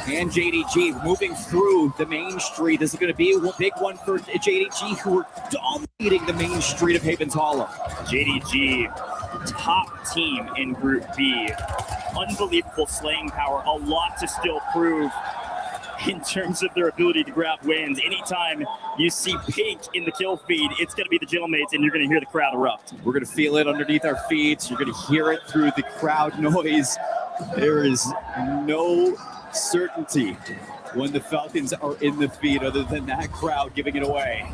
and JDG. Moving through the main street. This is going to be a big one for JDG, who are dominating the main street of Haven's Hollow. JDG, top team in Group B. Unbelievable slaying power. A lot to still prove in terms of their ability to grab wins. Anytime you see pink in the kill feed, it's going to be the Gentlemates, and you're going to hear the crowd erupt. We're going to feel it underneath our feet. You're going to hear it through the crowd noise. There is no certainty when the Falcons are in the feed other than that crowd giving it away.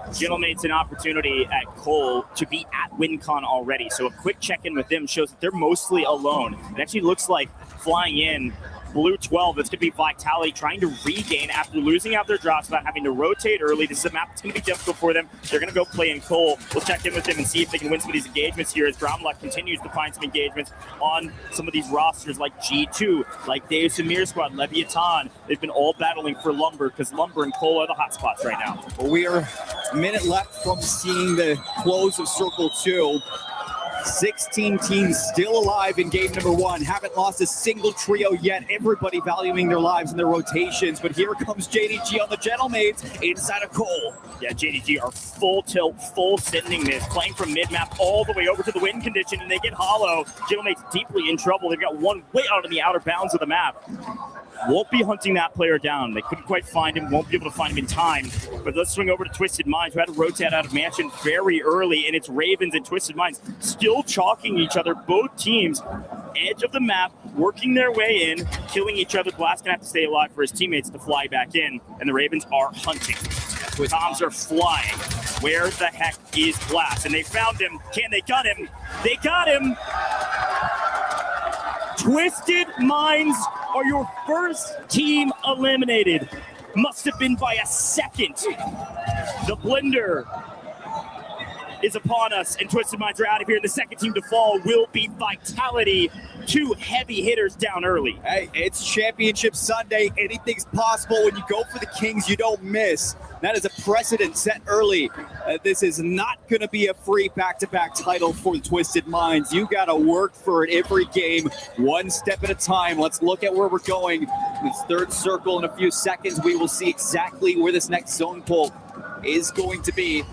Gentlemates an opportunity at Cole to be at WinCon already. So a quick check-in with them shows that they're mostly alone. It actually looks like flying in Blue 12, it's going to be Vitality trying to regain after losing out their drops without having to rotate early. This is a map that's going to be difficult for them. They're going to go play in Cole. We'll check in with them and see if they can win some of these engagements here as Gromluck continues to find some engagements on some of these rosters like G2, like Deus Amir Squad, Leviathan. They've been all battling for Lumber because Lumber and Cole are the hot spots right now. Well, we are a minute left from seeing the close of Circle 2. 16 teams still alive in game number 1. Haven't lost a single trio yet. Everybody valuing their lives and their rotations. But here comes JDG on the Gentlemates inside of Cole. Yeah, JDG are full tilt, full sending this, playing from mid-map all the way over to the win condition, and they get hollow. Gentlemates deeply in trouble. They've got one way out of the outer bounds of the map. Won't be hunting that player down. They couldn't quite find him, won't be able to find him in time. But let's swing over to Twisted Minds, who had to rotate out of Mansion very early, and it's Ravens and Twisted Minds still chalking each other. Both teams, edge of the map, working their way in, killing each other. Blast gonna have to stay alive for his teammates to fly back in, and the Ravens are hunting. Toms are flying. Where the heck is Blast? And they found him. Can they gun him? They got him! Twisted Minds are your first team eliminated. Must have been by a second. The Blender is upon us, and Twisted Minds are out of here. The second team to fall will be Vitality. 2 heavy hitters down early. Hey, it's Championship Sunday. Anything's possible. When you go for the Kings, you don't miss. That is a precedent set early. This is not going to be a free back-to-back title for the Twisted Minds. You got to work for it every game, one step at a time. Let's look at where we're going. This third circle in a few seconds, we will see exactly where this next zone pull is going to be.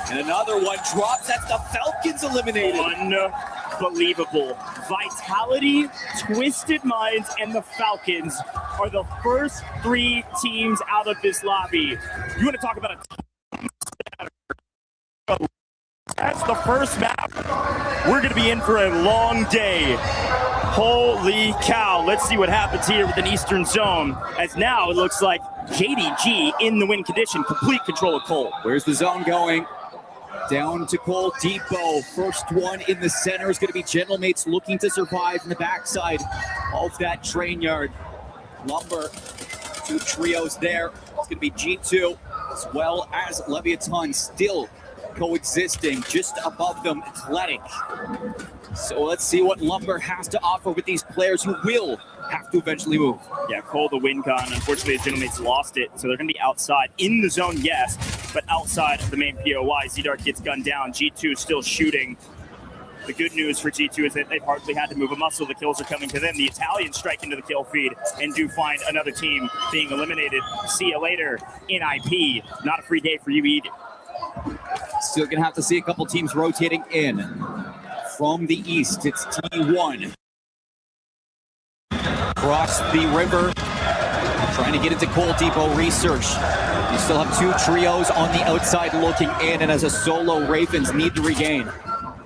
And another one drops. That's the Falcons eliminated. Unbelievable. Vitality, Twisted Minds, and the Falcons are the first 3 teams out of this lobby. You want to talk about that's the first map. We're going to be in for a long day. Holy cow. Let's see what happens here with an Eastern Zone, as now it looks like JDG in the win condition, complete control of Cole. Where's the zone going? Down to Gold Depot. First one in the center is going to be Gentlemates looking to survive in the backside of that train yard. Lumber, 2 trios there. It's going to be G2 as well as Leviathan still coexisting just above them. Athletic. So let's see what Lumber has to offer with these players who will have to eventually move. Yeah, Cole the win con. Unfortunately, the Gentlemates lost it, so they're going to be outside. In the zone, yes, but outside of the main POI. Z-Dark gets gunned down. G2 still shooting. The good news for G2 is that they've hardly had to move a muscle. The kills are coming to them. The Italians strike into the kill feed and do find another team being eliminated. See you later, NIP. Not a free day for you either. Still going to have to see a couple teams rotating in. From the east, it's T1. Across the river, trying to get into Gold Depot Research. You still have 2 trios on the outside looking in, and as a solo, Ravens need to regain.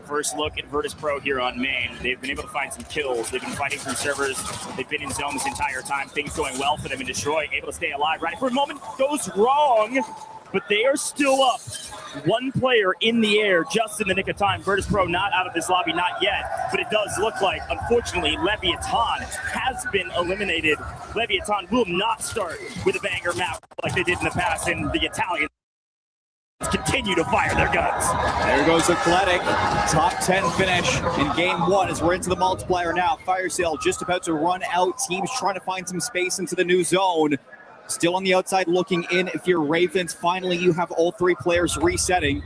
First look at Virtus Pro here on main. They've been able to find some kills. They've been fighting through servers. They've been in zone this entire time. Things going well for them in destroying, able to stay alive. Right for a moment goes wrong, but they are still up. 1 player in the air just in the nick of time. Virtus Pro not out of this lobby, not yet, but it does look like, unfortunately, Leviathan has been eliminated. Leviathan will not start with a banger map like they did in the past, and the Italians continue to fire their guns. There goes Athletic. Top 10 finish in game 1 as we're into the multiplier now. Fire sale just about to run out. Teams trying to find some space into the new zone. Still on the outside looking in. If you're Ravens, finally you have all 3 players resetting.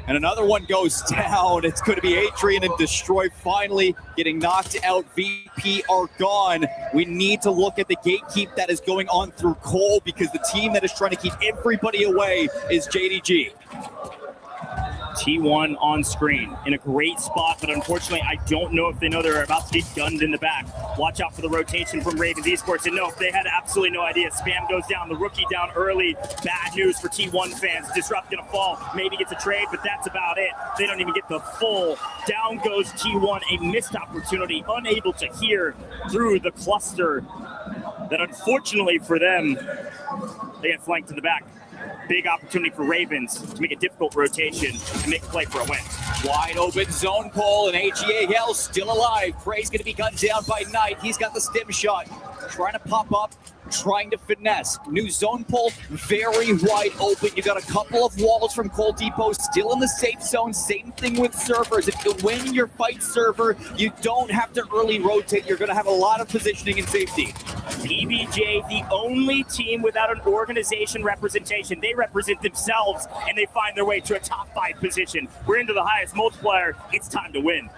And another one goes down. It's going to be Adrian and Destroy finally getting knocked out. VP are gone. We need to look at the gatekeep that is going on through Cole, because the team that is trying to keep everybody away is JDG. T1 on screen in a great spot, but unfortunately, I don't know if they know they're about to get gunned in the back. Watch out for the rotation from Ravens Esports. And no, they had absolutely no idea. Spam goes down, the rookie down early. Bad news for T1 fans. Disrupt gonna fall, maybe gets a trade, but that's about it. They don't even get the full. Down goes T1, a missed opportunity, unable to hear through the cluster that unfortunately for them, they get flanked in the back. Big opportunity for Ravens to make a difficult rotation and make a play for a win. Wide open zone pull, and AGAL still alive. Prey's going to be gunned down by Knight. He's got the stim shot. Trying to pop up, trying to finesse. New zone pull, very wide open. You got a couple of walls from Gold Depot still in the safe zone. Same thing with servers. If you win your fight server, you don't have to early rotate. You're going to have a lot of positioning and safety. PBJ, the only team without an organization representation. They represent themselves, and they find their way to a top 5 position. We're into the highest multiplier. It's time to win.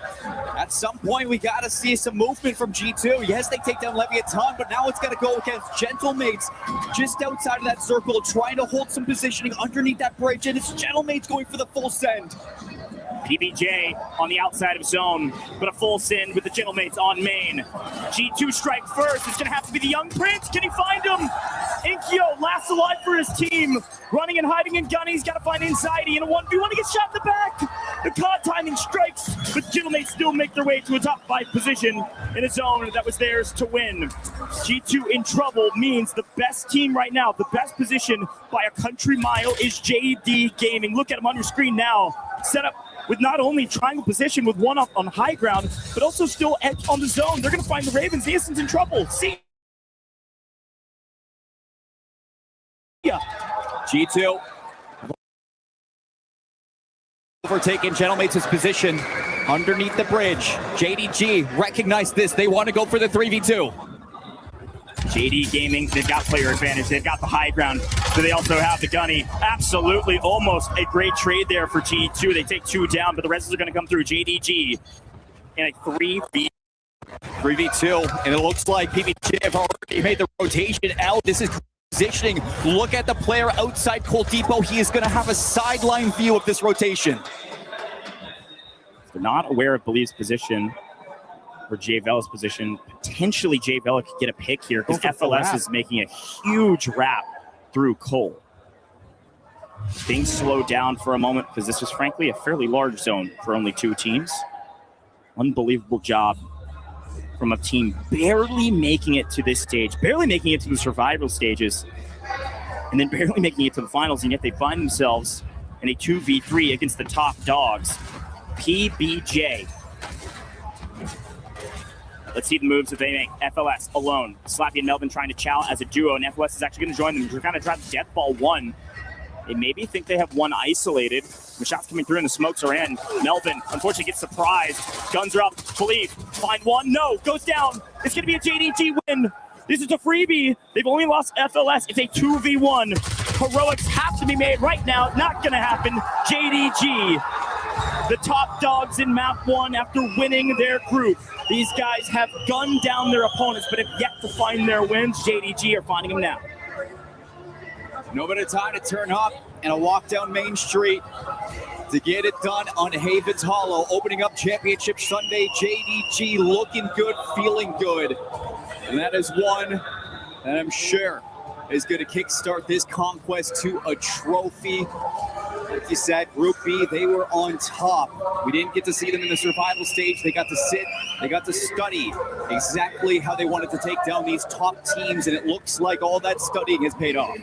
At some point, we got to see some movement from G2. Yes, they take down Leviathan, but now it's got to go against Gentlemates just outside of that circle, trying to hold some positioning underneath that bridge, and it's Gentlemates going for the full send. PBJ on the outside of zone, but a full send with the Gentlemates on main. G2 strike first. It's going to have to be the Young Prince. Can he find him? Inkyo last alive for his team. Running and hiding in gun. He's got to find Anxiety in a 1v1. He gets shot in the back. The COD timing strikes, but Gentlemates still make their way to a top 5 position in a zone that was theirs to win. G2 in trouble means the best team right now, the best position by a country mile is JD Gaming. Look at him on your screen now. Set up with not only triangle position with one up on high ground, but also still edge on the zone. They're going to find the Ravens. Easton's in trouble. See ya. G2 Overtaking Gentlemates' position underneath the bridge. JDG recognized this. They want to go for the 3v2. JD Gaming, they've got player advantage. They've got the high ground. So they also have the gunny. Absolutely, almost a great trade there for G2. They take 2 down, but the rest are going to come through. JDG in a 3v2, and it looks like PBJ have already made the rotation out. This is positioning. Look at the player outside Cold Depot. He is going to have a sideline view of this rotation. They're not aware of Believe's position, or Jay Vella's position. Potentially Jay Vella could get a pick here because FLS is making a huge wrap through Cole. Things slow down for a moment because this was frankly a fairly large zone for only 2 teams. Unbelievable job from a team barely making it to this stage, barely making it to the survival stages, and then barely making it to the finals, and yet they find themselves in a 2v3 against the top dogs. PBJ. Let's see the moves that they make. FLS alone. Slappy and Melvin trying to chow as a duo, and FLS is actually going to join them. They're kind of trying to death ball one. They maybe think they have one isolated. The shots coming through and the smokes are in. Melvin, unfortunately, gets surprised. Guns are up. Believe. Find one. No. Goes down. It's going to be a JDG win. This is a freebie. They've only lost FLS. It's a 2v1. Heroics have to be made right now. Not going to happen. JDG, the top dogs in map 1 after winning their group. These guys have gunned down their opponents, but have yet to find their wins. JDG are finding them now. No better time to turn up and a walk down Main Street to get it done on Havens Hollow. Opening up Championship Sunday, JDG looking good, feeling good. And that is one that I'm sure is going to kickstart this conquest to a trophy. Like you said, Group B, they were on top. We didn't get to see them in the survival stage. They got to sit, they got to study exactly how they wanted to take down these top teams, and it looks like all that studying has paid off.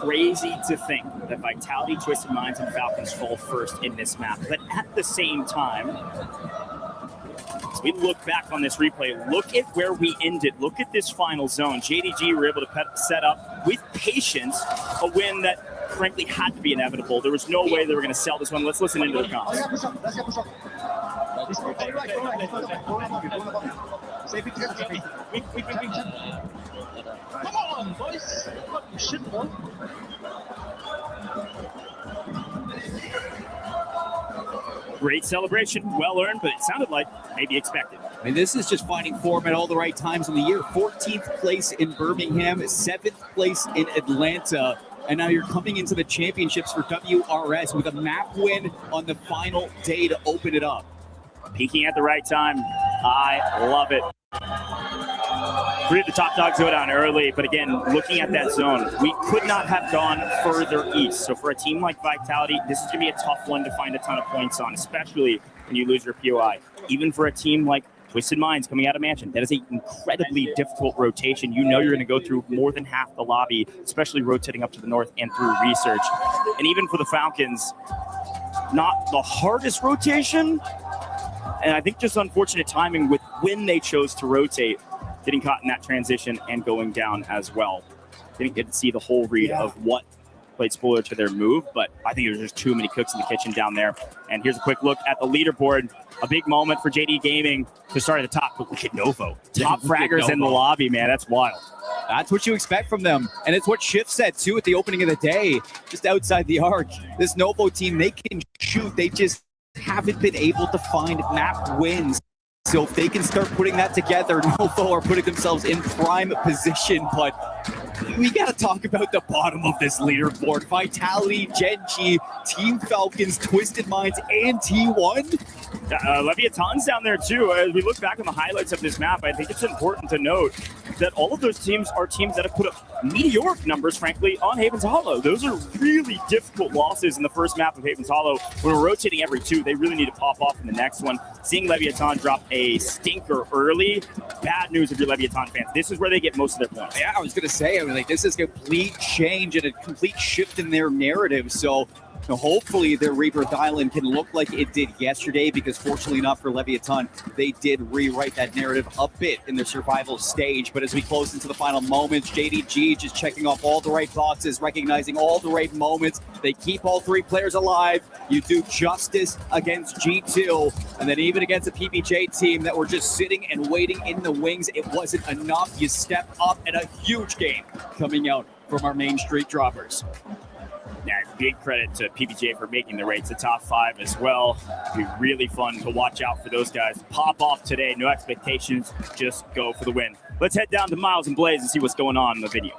Crazy to think that Vitality, Twisted Minds, and Falcons fall first in this map. But at the same time, as we look back on this replay, look at where we ended. Look at this final zone. JDG were able to set up with patience a win that frankly had to be inevitable. There was no way they were going to sell this one. Let's listen into the comms. Come on, boys! You should want. Great celebration, well earned, but it sounded like maybe expected. I mean, this is just finding form at all the right times of the year. 14th place in Birmingham, 7th place in Atlanta, and now you're coming into the championships for WRS with a map win on the final day to open it up. Peaking at the right time. I love it. 3 of the top dogs go down early, but again, looking at that zone, we could not have gone further east. So for a team like Vitality, this is going to be a tough one to find a ton of points on, especially when you lose your POI. Even for a team like Twisted Minds coming out of Mansion, that is an incredibly difficult rotation. You know you're going to go through more than half the lobby, especially rotating up to the north and through research. And even for the Falcons, not the hardest rotation, and I think just unfortunate timing with when they chose to rotate, getting caught in that transition and going down as well. Didn't get to see the whole read of what played spoiler to their move, but I think there's just too many cooks in the kitchen down there. And here's a quick look at the leaderboard. A big moment for JD Gaming to start at the top. Look at Novo. Top fraggers in the lobby, man. That's wild. That's what you expect from them. And it's what Shift said, too, at the opening of the day, just outside the arc. This Novo team, they can shoot. They just haven't been able to find map wins. So if they can start putting that together, Novo are putting themselves in prime position. But we got to talk about the bottom of this leaderboard. Vitality, Gen.G, Team Falcons, Twisted Minds, and T1. Leviathan's down there too. As we look back on the highlights of this map, I think it's important to note that all of those teams are teams that have put up meteoric numbers, frankly, on Havens Hollow. Those are really difficult losses in the first map of Havens Hollow. When we're rotating every 2, they really need to pop off in the next one. Seeing Leviathan drop a stinker early, bad news if you're Leviathan fans. This is where they get most of their points. Yeah, I was going to say, I mean, like, this is a complete change and a complete shift in their narrative. So Now, hopefully their Rebirth Island can look like it did yesterday, because fortunately enough for Leviathan, they did rewrite that narrative a bit in their survival stage. But as we close into the final moments, JDG just checking off all the right boxes, recognizing all the right moments. They keep all three players alive. You do justice against G2, and then even against a PBJ team that were just sitting and waiting in the wings, it wasn't enough. You step up, and a huge game coming out from our Main Street Droppers. Yeah, big credit to PBJ for making the race to top 5 as well. It'll be really fun to watch out for those guys. Pop off today, no expectations, just go for the win. Let's head down to Miles and Blaze and see what's going on in the video.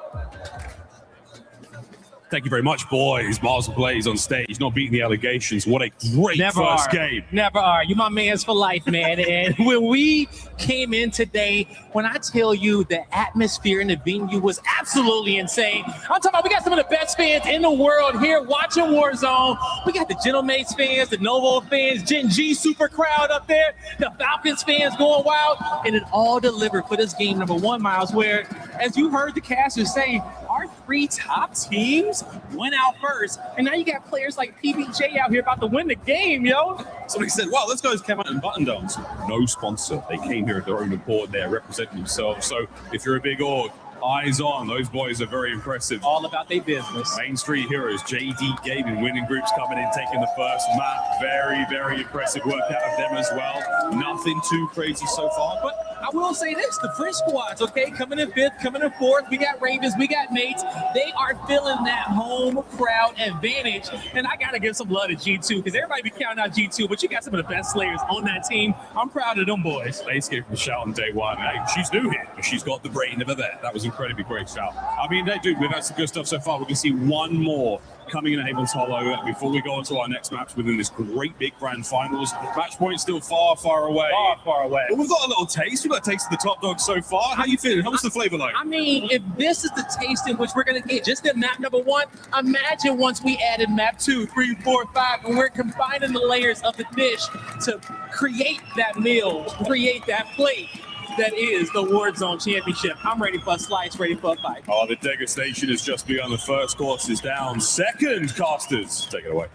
Thank you very much, boys. Miles and Blaze on stage, not beating the allegations. What a great first game. Never are. You my man's for life, man. And when we came in today, when I tell you the atmosphere in the venue was absolutely insane. I'm talking about we got some of the best fans in the world here watching Warzone. We got the Gentlemates fans, the Novo fans, Gen G super crowd up there, the Falcons fans going wild, and it all delivered for this game number 1, Miles, where, as you heard the casters say, our 3 top teams went out first, and now you got players like PBJ out here about to win the game, yo. Somebody said, wow, those guys came out in button downs. No sponsor. They came here at their own accord. They're representing themselves. So if you're a big org, eyes on. Those boys are very impressive. All about their business. Main Street Heroes, JD Gaming, winning groups coming in, taking the first map. Very, very impressive work out of them as well. Nothing too crazy so far, but I will say this, the French squads, okay, coming in 5th, coming in 4th, we got Ravens, we got Mates, they are feeling that home crowd advantage, and I gotta give some love to G2, because everybody be counting out G2, but you got some of the best slayers on that team. I'm proud of them boys. Blaze gave him a shout on day 1. Hey, she's new here, but she's got the brain of a vet. That was incredibly great shout. I mean, dude, we've had some good stuff so far. We can see one more coming in at Havens Hollow before we go on to our next match within this great big grand finals. Match point still far, far away. Far away. But we've got a little taste. We've got a taste of the top dog so far. How you feeling? What's the flavor like? I mean, if this is the taste in which we're going to get just in map number 1, imagine once we added map 2, 3, 4, 5, and we're combining the layers of the dish to create that meal, create that plate that is the Warzone Championship. I'm ready for a slice, ready for a fight. Oh, the degustation has just begun. The first course is down. Second, casters, take it away.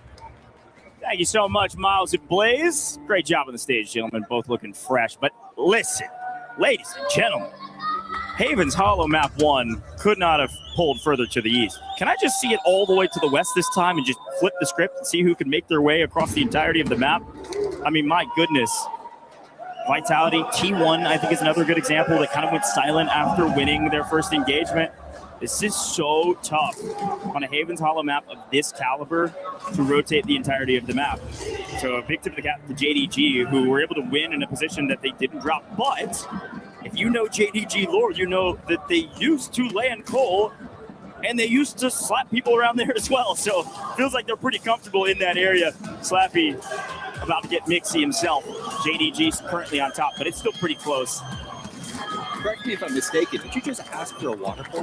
Thank you so much, Miles and Blaze. Great job on the stage, gentlemen, both looking fresh. But listen, ladies and gentlemen, Havens Hollow map 1 could not have pulled further to the east. Can I just see it all the way to the west this time and just flip the script and see who can make their way across the entirety of the map? I mean, my goodness. Vitality, T1, I think, is another good example that kind of went silent after winning their first engagement. This is so tough on a Havens Hollow map of this caliber to rotate the entirety of the map. So a big tip of the cap to JDG, who were able to win in a position that they didn't drop. But if you know JDG lore, you know that they used to land coal and they used to slap people around there as well. So feels like they're pretty comfortable in that area. Slappy about to get Mixie himself. JDG's currently on top, but it's still pretty close. Correct me if I'm mistaken, did you just ask for a waterfall?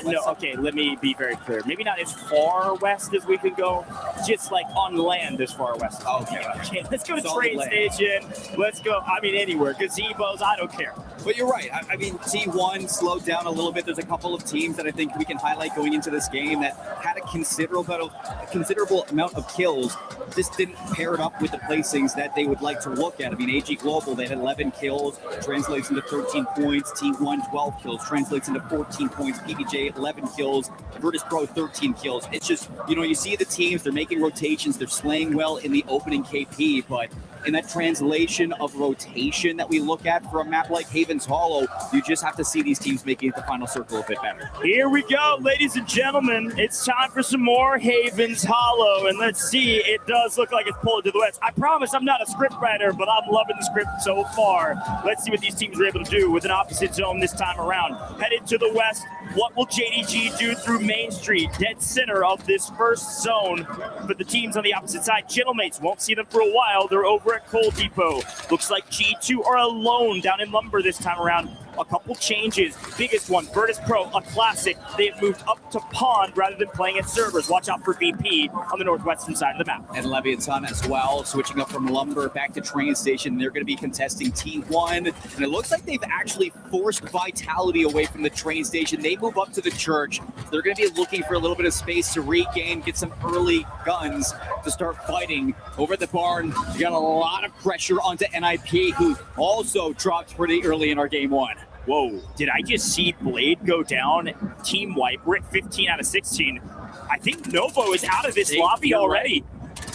No, okay, let me be very clear. Maybe not as far west as we can go, just like on land as far west. Okay, let's go to train station. Let's go, I mean, anywhere. Gazebos, I don't care. But you're right. I mean, T1 slowed down a little bit. There's a couple of teams that I think we can highlight going into this game that had a considerable amount of kills. Just didn't pair it up with the placings that they would like to look at. I mean, AG Global, they had 11 kills, translates into 13 points. T1, 12 kills, translates into 14 points. PBJ, 11 kills. Virtus Pro, 13 kills. It's just, you know, you see the teams, they're making rotations, they're slaying well in the opening KP, but in that translation of rotation that we look at for a map like Havens Hollow, you just have to see these teams making it the final circle a bit better. Here we go, ladies and gentlemen. It's time for some more Havens Hollow, and let's see, it does look like it's pulled to the west. I promise I'm not a script writer, but I'm loving the script so far. Let's see what these teams are able to do with an opposite zone this time around. Headed to the west, what will JDG do through Main Street, dead center of this first zone for the teams on the opposite side? Gentlemates, won't see them for a while. They're over at Coal Depot. Looks like G2 are alone down in Lumber this time around. a couple changes. Biggest one, Virtus Pro, a classic. They've moved up to Pond rather than playing at servers. Watch out for VP on the northwestern side of the map. And Leviathan as well, switching up from Lumber back to Train Station. They're going to be contesting T1, and it looks like they've actually forced Vitality away from the Train Station. They move up to the Church. So they're going to be looking for a little bit of space to regain, get some early guns to start fighting over the barn. You got a lot of pressure onto NIP, who also dropped pretty early in our game one. Whoa, did I just see Blade go down? Team wipe. We're at 15 out of 16. I think Novo is out of this lobby already.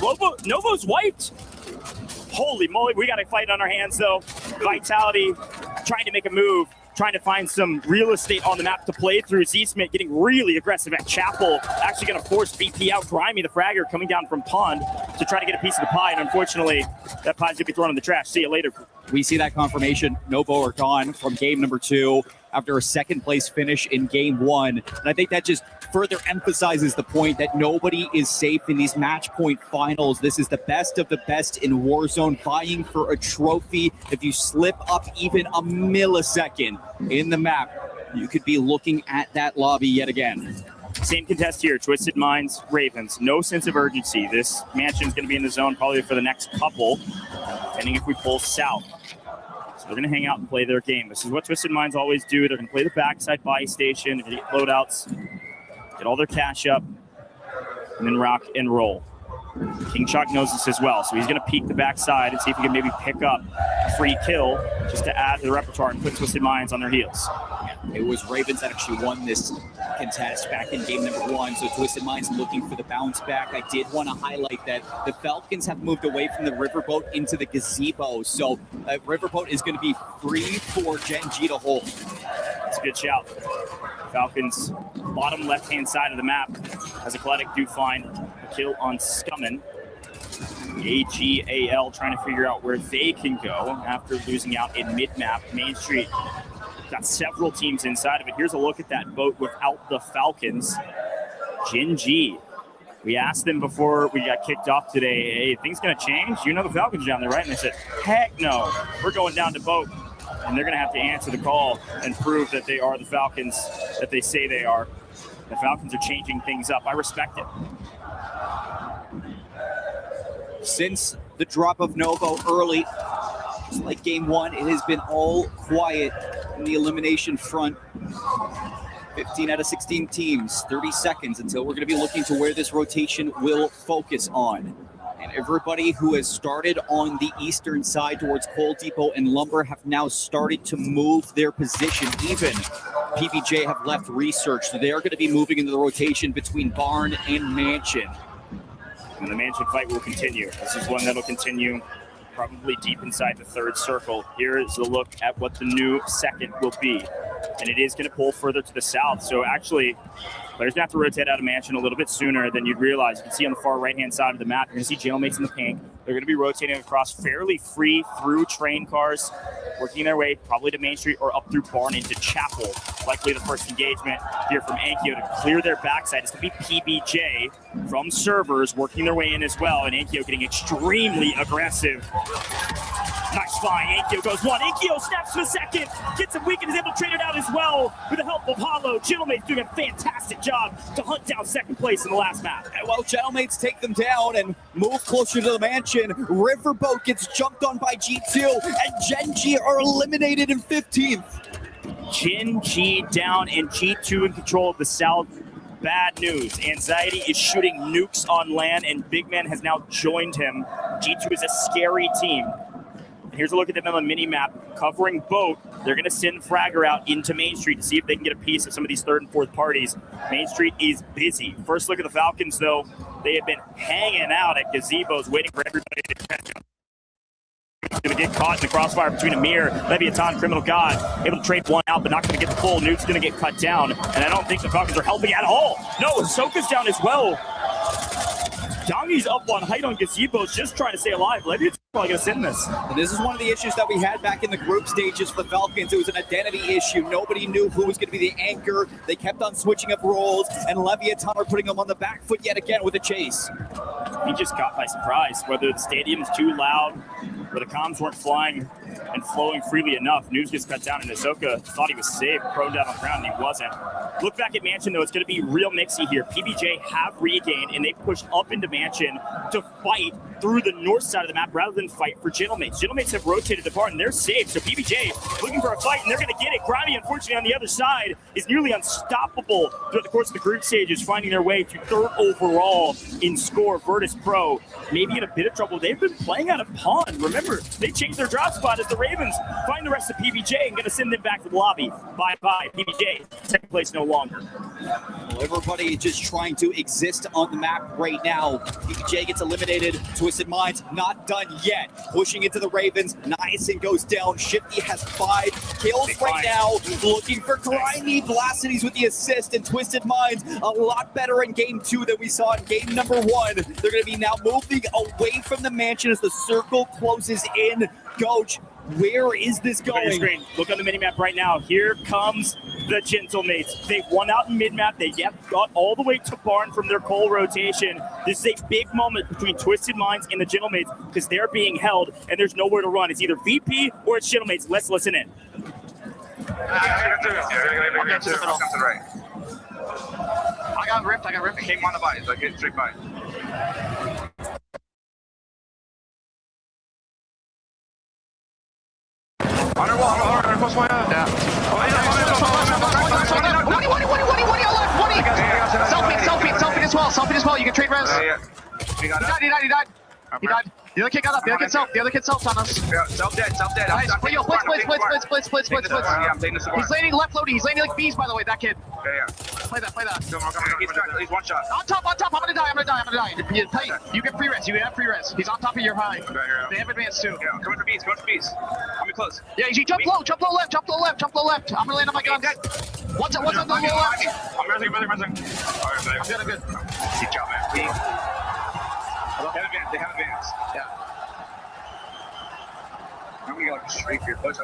Novo's wiped. Holy moly, we got a fight on our hands though. Vitality trying to make a move, trying to find some real estate on the map to play through. Z-Smith getting really aggressive at Chapel, actually going to force VP out. Grimy, the fragger, coming down from Pond to try to get a piece of the pie, and unfortunately, that pie's going to be thrown in the trash. See you later. We see that confirmation. Novo are gone from game number 2 after a second place finish in game 1. And I think that just further emphasizes the point that nobody is safe in these match point finals. This is the best of the best in Warzone, vying for a trophy. If you slip up even a millisecond in the map, you could be looking at that lobby yet again. Same contest here, Twisted Minds, Ravens. No sense of urgency. This mansion's going to be in the zone probably for the next couple, depending if we pull south. So they're going to hang out and play their game. This is what Twisted Minds always do. They're going to play the backside buy station, get loadouts, get all their cash up, and then rock and roll. King Chalk knows this as well, so he's going to peek the backside and see if he can maybe pick up a free kill just to add to the repertoire and put Twisted Minds on their heels. It was Ravens that actually won this contest back in game number 1, so Twisted Minds looking for the bounce back. I did want to highlight that the Falcons have moved away from the Riverboat into the Gazebo, so Riverboat is going to be free for Gen G to hold. That's a good shout. Falcons, bottom left-hand side of the map, as Athletic do find a kill on Scummin. AGAL trying to figure out where they can go after losing out in mid-map. Main Street got several teams inside of it. Here's a look at that boat without the Falcons. Gen G. We asked them before we got kicked off today, hey, things gonna change? You know the Falcons are down there, right? And they said, heck no, we're going down to boat. And they're gonna have to answer the call and prove that they are the Falcons that they say they are. The Falcons are changing things up. I respect it. Since the drop of Novo early, just like game 1, it has been all quiet in the elimination front. 15 out of 16 teams, 30 seconds until we're going to be looking to where this rotation will focus on. And everybody who has started on the eastern side towards Coal Depot and Lumber have now started to move their position. Even PBJ have left Research, so they are going to be moving into the rotation between Barn and Mansion. And the Mansion fight will continue. This is one that'll continue probably deep inside the third circle. Here is a look at what the new second will be. And it is going to pull further to the south. So actually, players going to have to rotate out of Mansion a little bit sooner than you'd realize. You can see on the far right-hand side of the map, you're going to see Jailmates in the pink. They're going to be rotating across fairly free through train cars, working their way probably to Main Street or up through Barn into Chapel. Likely the first engagement here from Ankyo to clear their backside. It's going to be PBJ from servers working their way in as well, and Ankyo getting extremely aggressive. Nice find. Ankyo goes one. Ankyo snaps for a second, gets him weak and is able to trade it out as well with the help of Hollow. Gentleman's doing a fantastic job to hunt down second place in the last map. And while Gentleman's take them down and move closer to the Mansion, Riverboat gets jumped on by G2, and Gen G are eliminated in 15th. Gen G down and G2 in control of the south. Bad news. Anxiety is shooting nukes on land, and Big Man has now joined him. G2 is a scary team. Here's a look at them on the mini-map, covering boat. They're going to send Fragger out into Main Street to see if they can get a piece of some of these third and fourth parties. Main Street is busy. First look at the Falcons, though. They have been hanging out at gazebos, waiting for everybody to catch up. Going to get caught in the crossfire between Amir, Leviathan, Criminal God. Able to trade one out, but not going to get the full. Nuke's going to get cut down, and I don't think the Falcons are helping at all. No, Ahsoka's down as well. Dongi's up on height on gazebos, just trying to stay alive. Leviathan Probably gonna sit in this. And this is one of the issues that we had back in the group stages for the Falcons. It was an identity issue. Nobody knew who was going to be the anchor. They kept on switching up roles, and Leviathan are putting them on the back foot yet again with a chase. He just got by surprise, whether the stadium's too loud, or the comms weren't flying and flowing freely enough. News gets cut down, and Ahsoka thought he was safe, prone down on the ground, and he wasn't. Look back at Mansion, though. It's going to be real mixy here. PBJ have regained, and they pushed up into Mansion to fight through the north side of the map rather than fight for Gentlemates. Gentlemates have rotated apart, and they're safe. So PBJ looking for a fight, and they're going to get it. Grimy, unfortunately, on the other side, is nearly unstoppable throughout the course of the group stages, finding their way to third overall in score. Virtus Pro maybe in a bit of trouble. They've been playing out of pawn. Remember, they changed their drop spot as the Ravens find the rest of PBJ and going to send them back to the lobby. Bye-bye, PBJ. Second place no longer. Well, everybody just trying to exist on the map right now. PBJ gets eliminated. Twisted Minds not done yet. Pushing into the Ravens. Niacin goes down. Shifty has 5 kills right now. Looking for Grimy. Blastides with the assist, and Twisted Minds a lot better in game 2 than we saw in game number 1. They're going to be now moving away from the mansion as the circle closes in. Coach, where is this going? Look on the minimap right now. Here comes the Gentlemates. They won out in mid-map. They got all the way to barn from their coal rotation. This is a big moment between Twisted Minds and the Gentlemates because they're being held and there's nowhere to run. It's either VP or it's Gentlemates. Let's listen in. I got ripped. It came on the bodies. Like, hit straight by. Underwater, close my eye. Yeah. Selfie as well. You can trade res. Yeah. He died. The other kid got up. The other kid selfed on us. Yeah, self dead. Nice. Blitz. He's landing left loading. He's landing like bees, by the way, that kid. Yeah. Play that. He's one shot. On top. I'm gonna die. You get free res. You have free res. He's on top of your high. They have advanced too. Yeah, coming for bees. Coming close. Yeah, you jump low left. I'm gonna land on my gun. What's on the low left? I'm resing. I'm good. Good job, man. They have advanced. Yeah. I'm gonna go like straight for your push.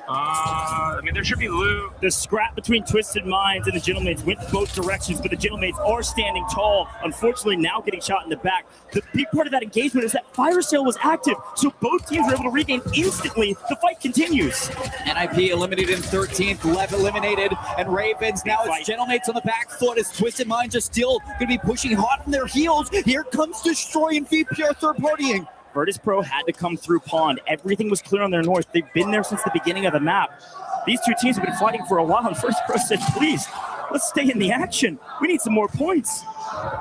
I mean, there should be loot. The scrap between Twisted Minds and the Gentlemates went both directions, but the Gentlemates are standing tall. Unfortunately, now getting shot in the back. The big part of that engagement is that fire sale was active, so both teams were able to regain instantly. The fight continues. NIP eliminated in 13th, Lev eliminated, and Ravens. Now it's Gentlemates on the back foot as Twisted Minds are still going to be pushing hot on their heels. Here comes Destroy and VPR third partying. Virtus Pro had to come through pond. Everything was clear on their north. They've been there since the beginning of the map. These two teams have been fighting for a while, and Virtus Pro said, please, let's stay in the action. We need some more points.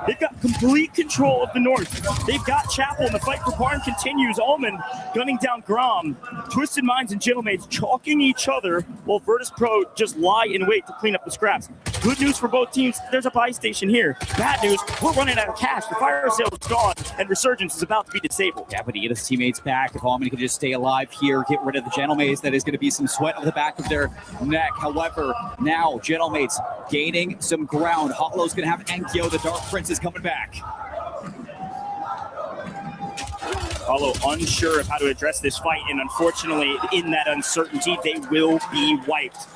They've got complete control of the north. They've got Chapel, and the fight for Barn continues. Almond gunning down Grom. Twisted Minds and Gentlemates chalking each other while Virtus Pro just lie in wait to clean up the scraps. Good news for both teams, there's a buy station here. Bad news, we're running out of cash. The fire sale is gone, and Resurgence is about to be disabled. Yeah, but he get his teammates back. If Almond can just stay alive here, get rid of the Gentlemates, that is going to be some sweat on the back of their neck. However, now Gentlemates gaining some ground. Hollow's going to have Enkyo, the Dark Prince is coming back. Hollow unsure of how to address this fight, and unfortunately, in that uncertainty, they will be wiped.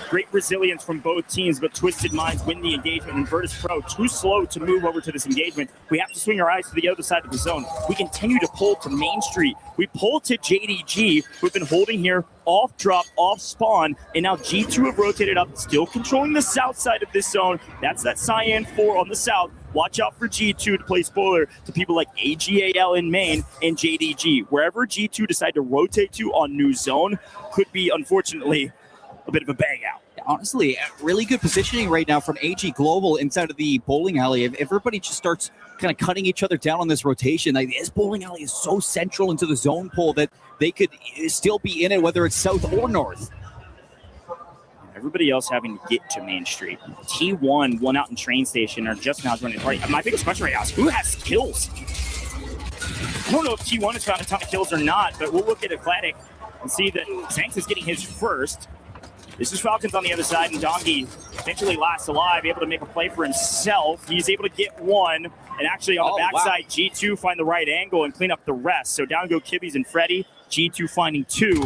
Great resilience from both teams, but Twisted Minds win the engagement, and Virtus Pro too slow to move over to this engagement. We have to swing our eyes to the other side of the zone. We continue to pull to Main Street. We pull to JDG, who've been holding here off drop, off spawn, and now G2 have rotated up, still controlling the south side of this zone. That's that Cyan 4 on the south. Watch out for G2 to play spoiler to people like AGAL in main and JDG. Wherever G2 decide to rotate to on new zone could be, unfortunately, a bit of a bang out. Honestly, really good positioning right now from AG Global inside of the bowling alley. If everybody just starts kind of cutting each other down on this rotation, like this bowling alley is so central into the zone pool that they could still be in it, whether it's south or north. Everybody else having to get to Main Street. T1 won out in train station are just now joining the party. My biggest question right now is who has kills? I don't know if T1 has found a ton of kills or not, but we'll look at Eclatic and see that Zanx is getting his first. This is Falcons on the other side, and Dongi eventually last alive, able to make a play for himself. He's able to get one. And actually on the backside, G2 find the right angle and clean up the rest. So down go Kibbies and Freddy. G2 finding 2.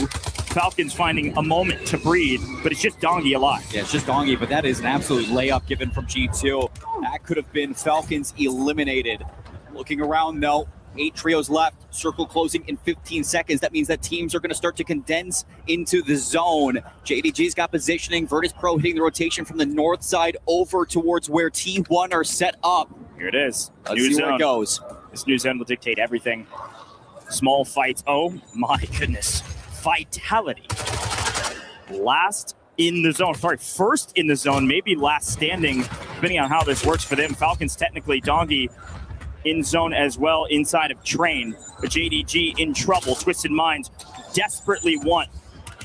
Falcons finding a moment to breathe, but it's just Dongi alive. Yeah, it's just Dongi, but that is an absolute layup given from G2. That could have been Falcons eliminated. Looking around, no. 8 trios left, circle closing in 15 seconds. That means that teams are going to start to condense into the zone. JDG's got positioning. Virtus Pro hitting the rotation from the north side over towards where T1 are set up. Here it is. Let's see where it goes. This new zone will dictate everything. Small fights. Oh my goodness. Vitality. Last in the zone. Sorry, first in the zone, maybe last standing, depending on how this works for them. Falcons technically, Dongi in zone as well inside of Train. But JDG in trouble. Twisted Minds desperately want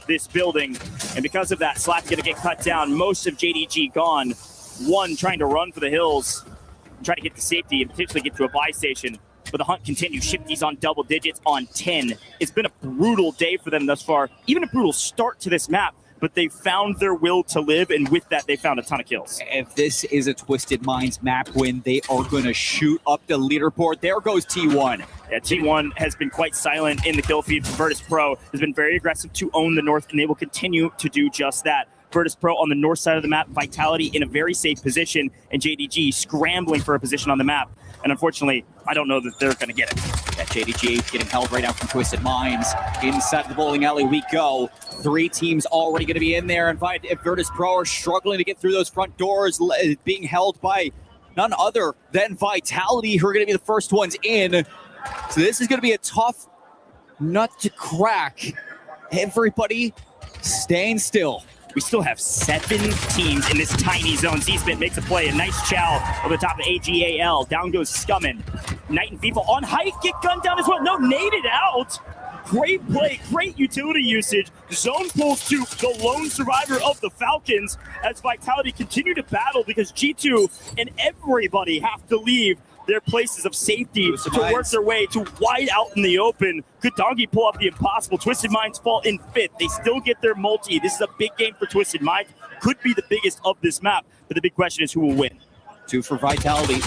this building. And because of that, Slack's going to get cut down. Most of JDG gone. One trying to run for the hills, try to get to safety and potentially get to a buy station. But the hunt continues. Shifty's on double digits on 10. It's been a brutal day for them thus far. Even a brutal start to this map. But they found their will to live, and with that, they found a ton of kills. If this is a Twisted Minds map win, they are going to shoot up the leaderboard. There goes T1. Yeah, T1 has been quite silent in the kill feed. Virtus Pro has been very aggressive to own the north, and they will continue to do just that. Virtus Pro on the north side of the map, Vitality in a very safe position, and JDG scrambling for a position on the map. And unfortunately, I don't know that they're going to get it. That JDG getting held right now from Twisted Minds. Inside the bowling alley we go. 3 teams already going to be in there. And if Virtus Pro are struggling to get through those front doors, being held by none other than Vitality, who are going to be the first ones in. So this is going to be a tough nut to crack. Everybody staying still. We still have 7 teams in this tiny zone. Z-Spit makes a play. A nice chow over the top of AGAL. Down goes Scummin. Knight and FIFA on height. Get gunned down as well. No, naded out. Great play. Great utility usage. Zone pulls to the lone survivor of the Falcons as Vitality continue to battle because G2 and everybody have to leave their places of safety to work their way to wide out in the open. Could Dongi pull off the impossible? Twisted Minds fall in 5th. They still get their multi. This is a big game for Twisted Minds. Could be the biggest of this map, but the big question is who will win. 2 for Vitality,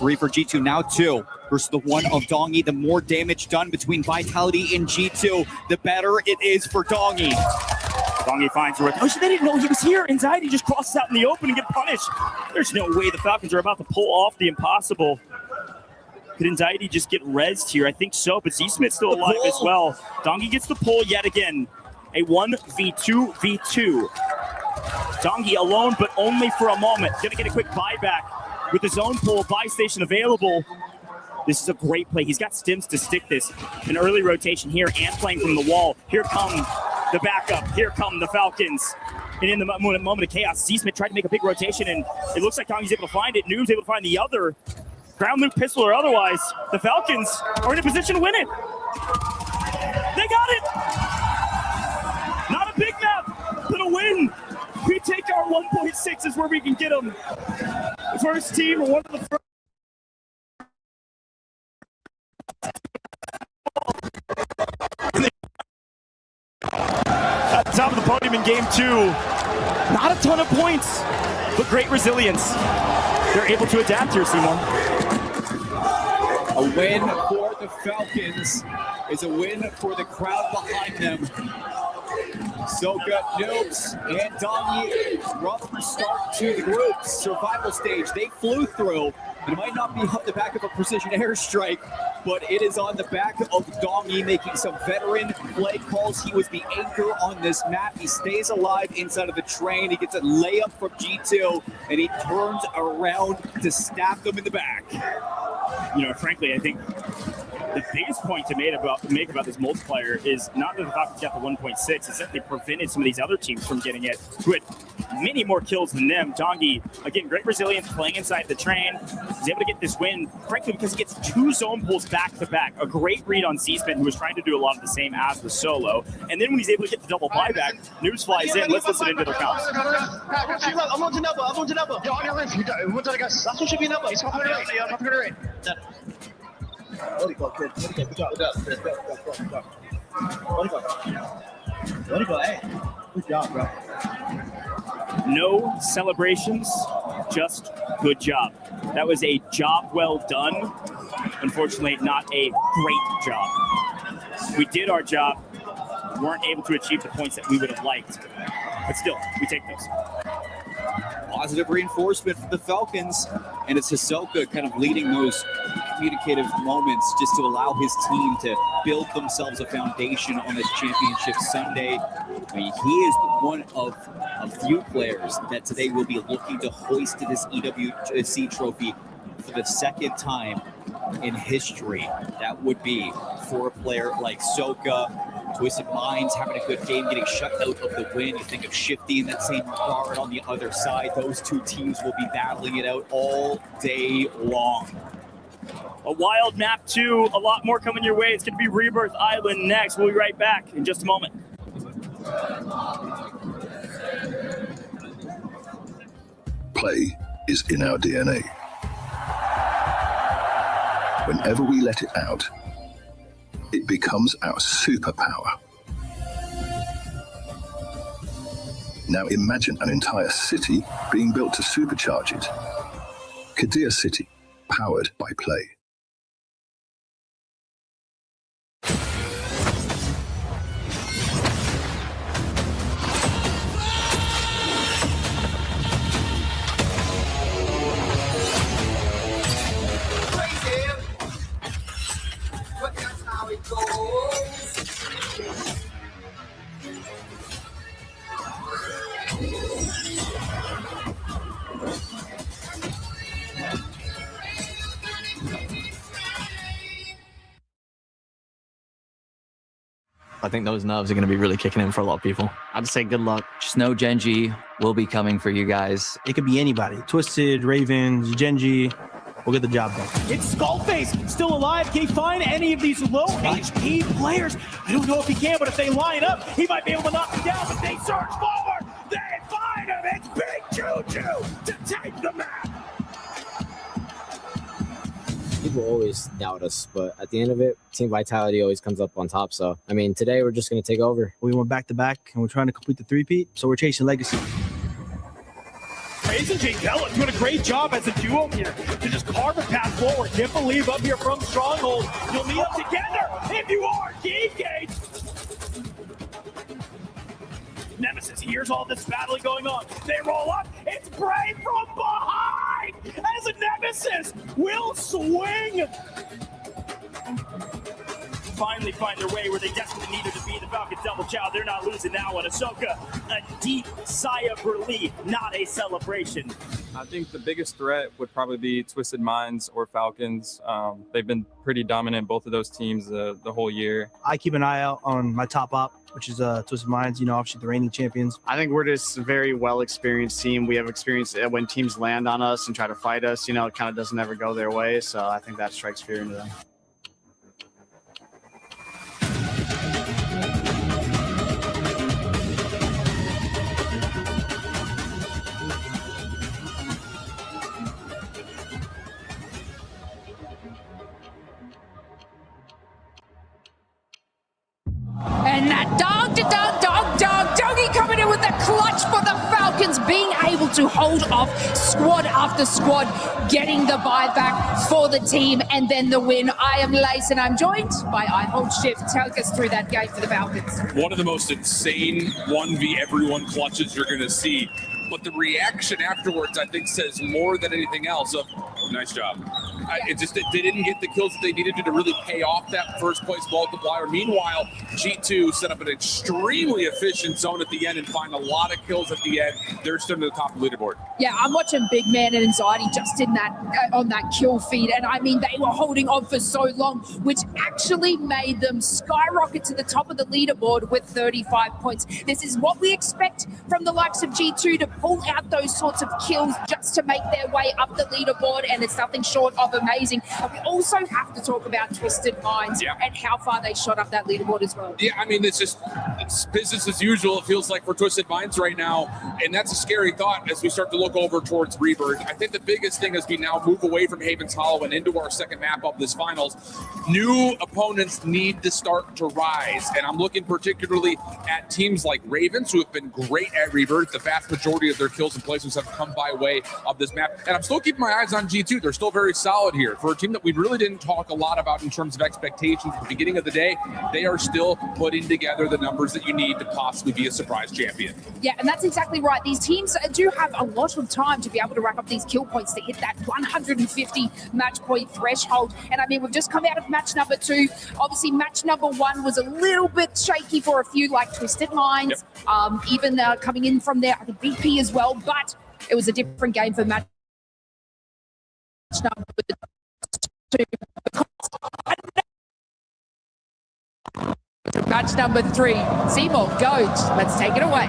3 for G2, now 2 versus the 1 of Dongi. The more damage done between Vitality and G2, the better it is for Dongi. Dongi finds Rick. Oh, they didn't know he was here. Anxiety just crosses out in the open and get punished. There's no way the Falcons are about to pull off the impossible. Could Anxiety just get rezzed here? I think so, but Z-Smith's still alive as well. Dongi gets the pull yet again. A 1v2v2. Dongi alone, but only for a moment. Gonna get a quick buyback with his own pull, buy station available. This is a great play. He's got stims to stick this. An early rotation here and playing from the wall. Here come the backup. Here come the Falcons. And in the moment of chaos, Z-Smith tried to make a big rotation, and it looks like Dongi's able to find it. Noob's able to find the other. Ground loop pistol or otherwise, the Falcons are in a position to win it. They got it. Not a big map, but a win. We take our 1.6 is where we can get them. The first team or one of the first. At the top of the podium in game 2. Not a ton of points, but great resilience. They're able to adapt here, Simon. A win for the Falcons is a win for the crowd behind them. So good, Noobs and Dongi, rough start to the group's survival stage. They flew through. It might not be off the back of a precision airstrike, but it is on the back of Dongi making some veteran play calls. He was the anchor on this map. He stays alive inside of the train. He gets a layup from G2, and he turns around to stab them in the back. You know, frankly, I think the biggest point to make about this multiplier is not that the Falcons got the 1.6, it's that they prevented some of these other teams from getting it, who had many more kills than them. Dongi, again, great resilience playing inside the train. He's able to get this win, frankly, because he gets 2 zone pulls back-to-back. A great read on Z-Spin, who was trying to do a lot of the same as the solo. And then when he's able to get the double buyback, News flies in. Let's listen into their counts. No celebrations just good job. That was a job well done. Unfortunately, not a great job. We did our job, weren't able to achieve the points that we would have liked. But still, we take those. Positive reinforcement for the Falcons, and it's Hisoka kind of leading those communicative moments just to allow his team to build themselves a foundation on this championship Sunday. I mean, he is one of a few players that today will be looking to hoist this EWC trophy for the second time in history. That would be for a player like Soka. Twisted Minds having a good game, getting shut out of the win. You think of Shifty in that same regard on the other side. Those two teams will be battling it out all day long. A wild map too, a lot more coming your way. It's going to be Rebirth Island next. We'll be right back in just a moment. Play is in our DNA. Whenever we let it out, it becomes our superpower. Now imagine an entire city being built to supercharge it. Kadir City, powered by Play. I think those nerves are going to be really kicking in for a lot of people. I'd say good luck. Just know Genji will be coming for you guys. It could be anybody. Twisted, Ravens, Genji. We'll get the job done. It's Skullface still alive. Can he find any of these low HP players? I don't know if he can, but if they line up, he might be able to knock them down. But they search forward. They find him. It's Big Juju to take the map. People always doubt us, but at the end of it, team vitality always comes up on top. So, I mean, today we're just going to take over. We went back-to-back, and we're trying to complete the three-peat, so we're chasing legacy. Raze and Jake Bella doing a great job as a duo here to just carve a path forward. Can't believe up here from Stronghold. You'll meet up together if you are Game Gate. Nemesis hears all this battling going on. They roll up. It's Brave from behind as a Nemesis will swing. Finally find their way where they desperately needed to be. The Falcons double chow. They're not losing now on Ahsoka. A deep sigh of relief, not a celebration. I think the biggest threat would probably be Twisted Minds or Falcons. They've been pretty dominant, both of those teams, the whole year. I keep an eye out on my top op, which is Twisted Minds, obviously the reigning champions. I think we're just a very well-experienced team. We have experience when teams land on us and try to fight us, it kind of doesn't ever go their way. So I think that strikes fear into them. And that doggy coming in with the clutch for the Falcons, being able to hold off squad after squad, getting the buyback for the team and then the win. I am Lace and I'm joined by I Hold Shift. Take us through that game for the Falcons. One of the most insane 1v everyone clutches you're going to see. But the reaction afterwards, I think, says more than anything else of, nice job. They didn't get the kills that they needed to really pay off that first place multiplier. Meanwhile, G2 set up an extremely efficient zone at the end and find a lot of kills at the end. They're still to the top of the leaderboard. Yeah, I'm watching Big Man and Anxiety just in that on that kill feed, and I mean, they were holding on for so long, which actually made them skyrocket to the top of the leaderboard with 35 points. This is what we expect from the likes of G2 to pull out those sorts of kills just to make their way up the leaderboard, and and it's nothing short of amazing. And we also have to talk about Twisted Minds and how far they shot up that leaderboard as well. Yeah, I mean, it's business as usual, it feels like, for Twisted Minds right now, and that's a scary thought as we start to look over towards Rebirth. I think the biggest thing as we now move away from Haven's Hollow and into our second map of this finals, new opponents need to start to rise, and I'm looking particularly at teams like Ravens, who have been great at Rebirth. The vast majority of their kills and placements have come by way of this map, and I'm still keeping my eyes on G2. They're still very solid here. For a team that we really didn't talk a lot about in terms of expectations at the beginning of the day, they are still putting together the numbers that you need to possibly be a surprise champion. Yeah, and that's exactly right. These teams do have a lot of time to be able to rack up these kill points to hit that 150 match point threshold. And I mean, we've just come out of match number 2. Obviously, match number 1 was a little bit shaky for a few, like Twisted Minds, even coming in from there, I think BP as well, but it was a different game for match number 2. Match number 3, Seymour, Goat, let's take it away.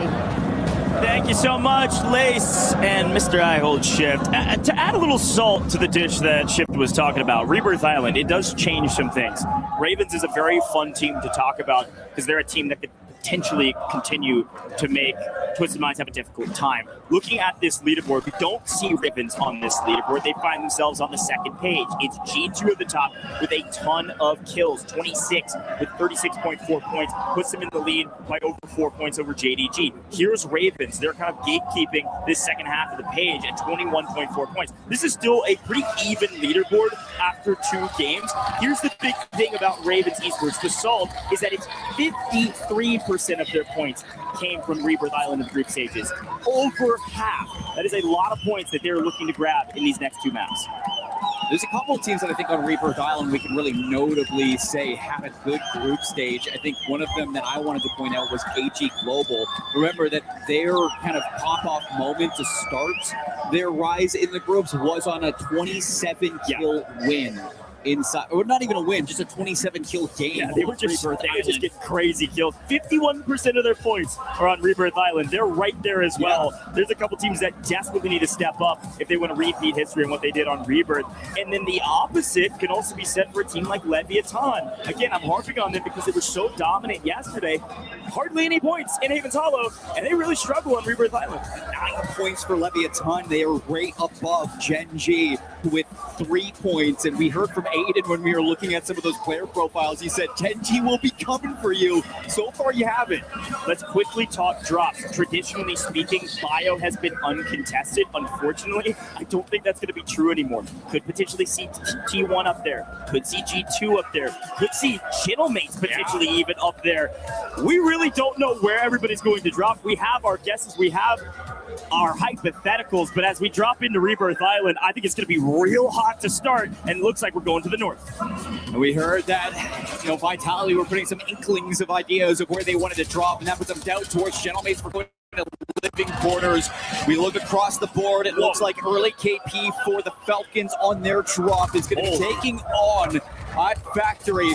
Thank you so much, Lace and Mr. I Hold Shift. To add a little salt to the dish that Shift was talking about, Rebirth Island, it does change some things. Ravens is a very fun team to talk about because they're a team that could potentially continue to make Twisted Minds have a difficult time. Looking at this leaderboard, we don't see Ravens on this leaderboard. They find themselves on the second page. It's G2 at the top with a ton of kills, 26 with 36.4 points, puts them in the lead by over 4 points over JDG. Here's Ravens. They're kind of gatekeeping this second half of the page at 21.4 points. This is still a pretty even leaderboard after 2 games. Here's the big thing about Ravens Esports. The salt is that it's 53% of their points came from Rebirth Island in the group stages. Over half. That is a lot of points that they're looking to grab in these next 2 maps. There's a couple of teams that I think on Rebirth Island we can really notably say have a good group stage. I think one of them that I wanted to point out was AG Global. Remember that their kind of pop-off moment to start their rise in the groups was on a 27-kill win. Inside, or not even a win, just a 27-kill game. Yeah, they were just get crazy kills. 51% of their points are on Rebirth Island. They're right there as well. There's a couple teams that desperately need to step up if they want to repeat history and what they did on Rebirth. And then the opposite can also be said for a team like Leviathan. Again, I'm harping on them because they were so dominant yesterday. Hardly any points in Haven's Hollow, and they really struggle on Rebirth Island. 9 points for Leviathan. They are right above Gen G with 3 points. And we heard from Aiden when we were looking at some of those player profiles. He said, Gen G will be coming for you. So far, you haven't. Let's quickly talk drops. Traditionally speaking, Bio has been uncontested. Unfortunately, I don't think that's going to be true anymore. Could potentially see T1 up there. Could see G2 up there. Could see Channelmates potentially even up there. We really don't know where everybody's going to drop. We have our guesses. We have our hypotheticals, but as we drop into Rebirth Island, I think it's going to be real hot to start, and it looks like we're going to the north. And we heard that, Vitality were putting some inklings of ideas of where they wanted to drop, and that put some doubt towards Channelmates for going to living quarters. We look across the board. It looks like early KP for the Falcons on their drop is going to be taking on at Factory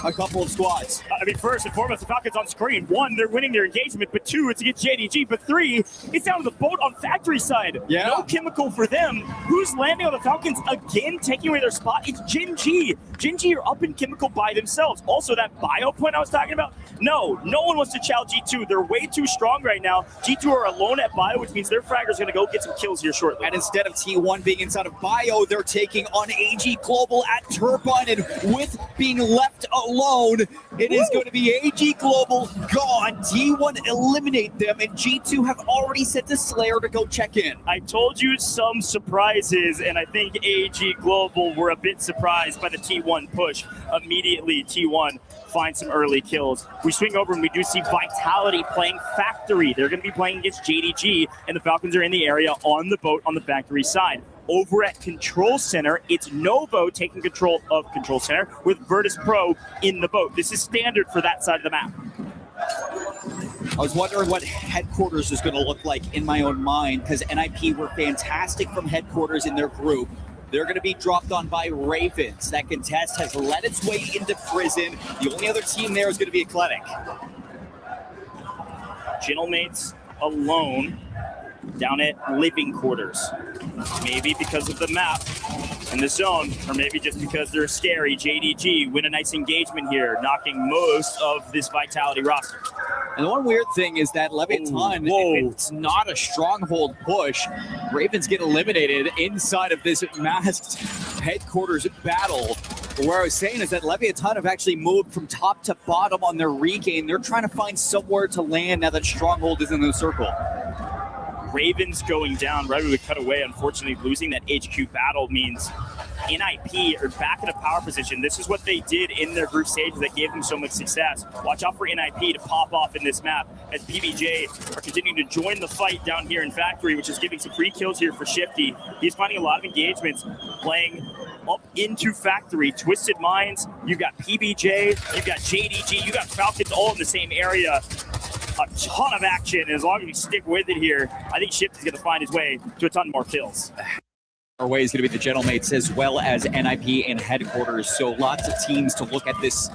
a couple of squads. I mean, first and foremost, the Falcons on screen. 1, they're winning their engagement, but 2, it's against JDG, but 3, it's down to the boat on Factory side. Yeah. No chemical for them. Who's landing on the Falcons again, taking away their spot? It's Gen G. Gen G are up in chemical by themselves. Also, that bio point I was talking about, no one wants to chow G2. They're way too strong right now. G2 are alone at bio, which means their fragger's going to go get some kills here shortly. And instead of T1 being inside of bio, they're taking on AG Global at Turbine, and with being left alone, it is going to be AG Global gone. T1 eliminate them, and G2 have already sent the Slayer to go check in. I told you some surprises, and I think AG Global were a bit surprised by the T1 push. Immediately, T1 finds some early kills. We swing over and we do see Vitality playing Factory. They're going to be playing against JDG, and the Falcons are in the area on the boat on the Factory side. Over at Control Center, it's Novo taking control of Control Center with Virtus Pro in the boat. This is standard for that side of the map. I was wondering what Headquarters is going to look like in my own mind, because NIP were fantastic from Headquarters in their group. They're going to be dropped on by Ravens. That contest has led its way into prison. The only other team there is going to be Eclectic. Channelmates alone down at living quarters. Maybe because of the map and the zone, or maybe just because they're scary. JDG win a nice engagement here, knocking most of this Vitality roster. And the one weird thing is that Leviathan, if it's not a stronghold push, Ravens get eliminated inside of this masked headquarters battle. But where I was saying is that Leviathan have actually moved from top to bottom on their regain. They're trying to find somewhere to land now that stronghold is in the circle. Ravens going down right when we cut away. Unfortunately, losing that HQ battle means NIP are back in a power position. This is what they did in their group stage that gave them so much success. Watch out for NIP to pop off in this map as PBJ are continuing to join the fight down here in Factory, which is giving some free kills here for Shifty. He's finding a lot of engagements playing up into Factory. Twisted Minds, you've got PBJ, you've got JDG, you got Falcons all in the same area. A ton of action, and as long as we stick with it here, I think Shifty's going to find his way to a ton more kills. Our way is going to be the Gentlemates as well as NIP and headquarters, so lots of teams to look at this.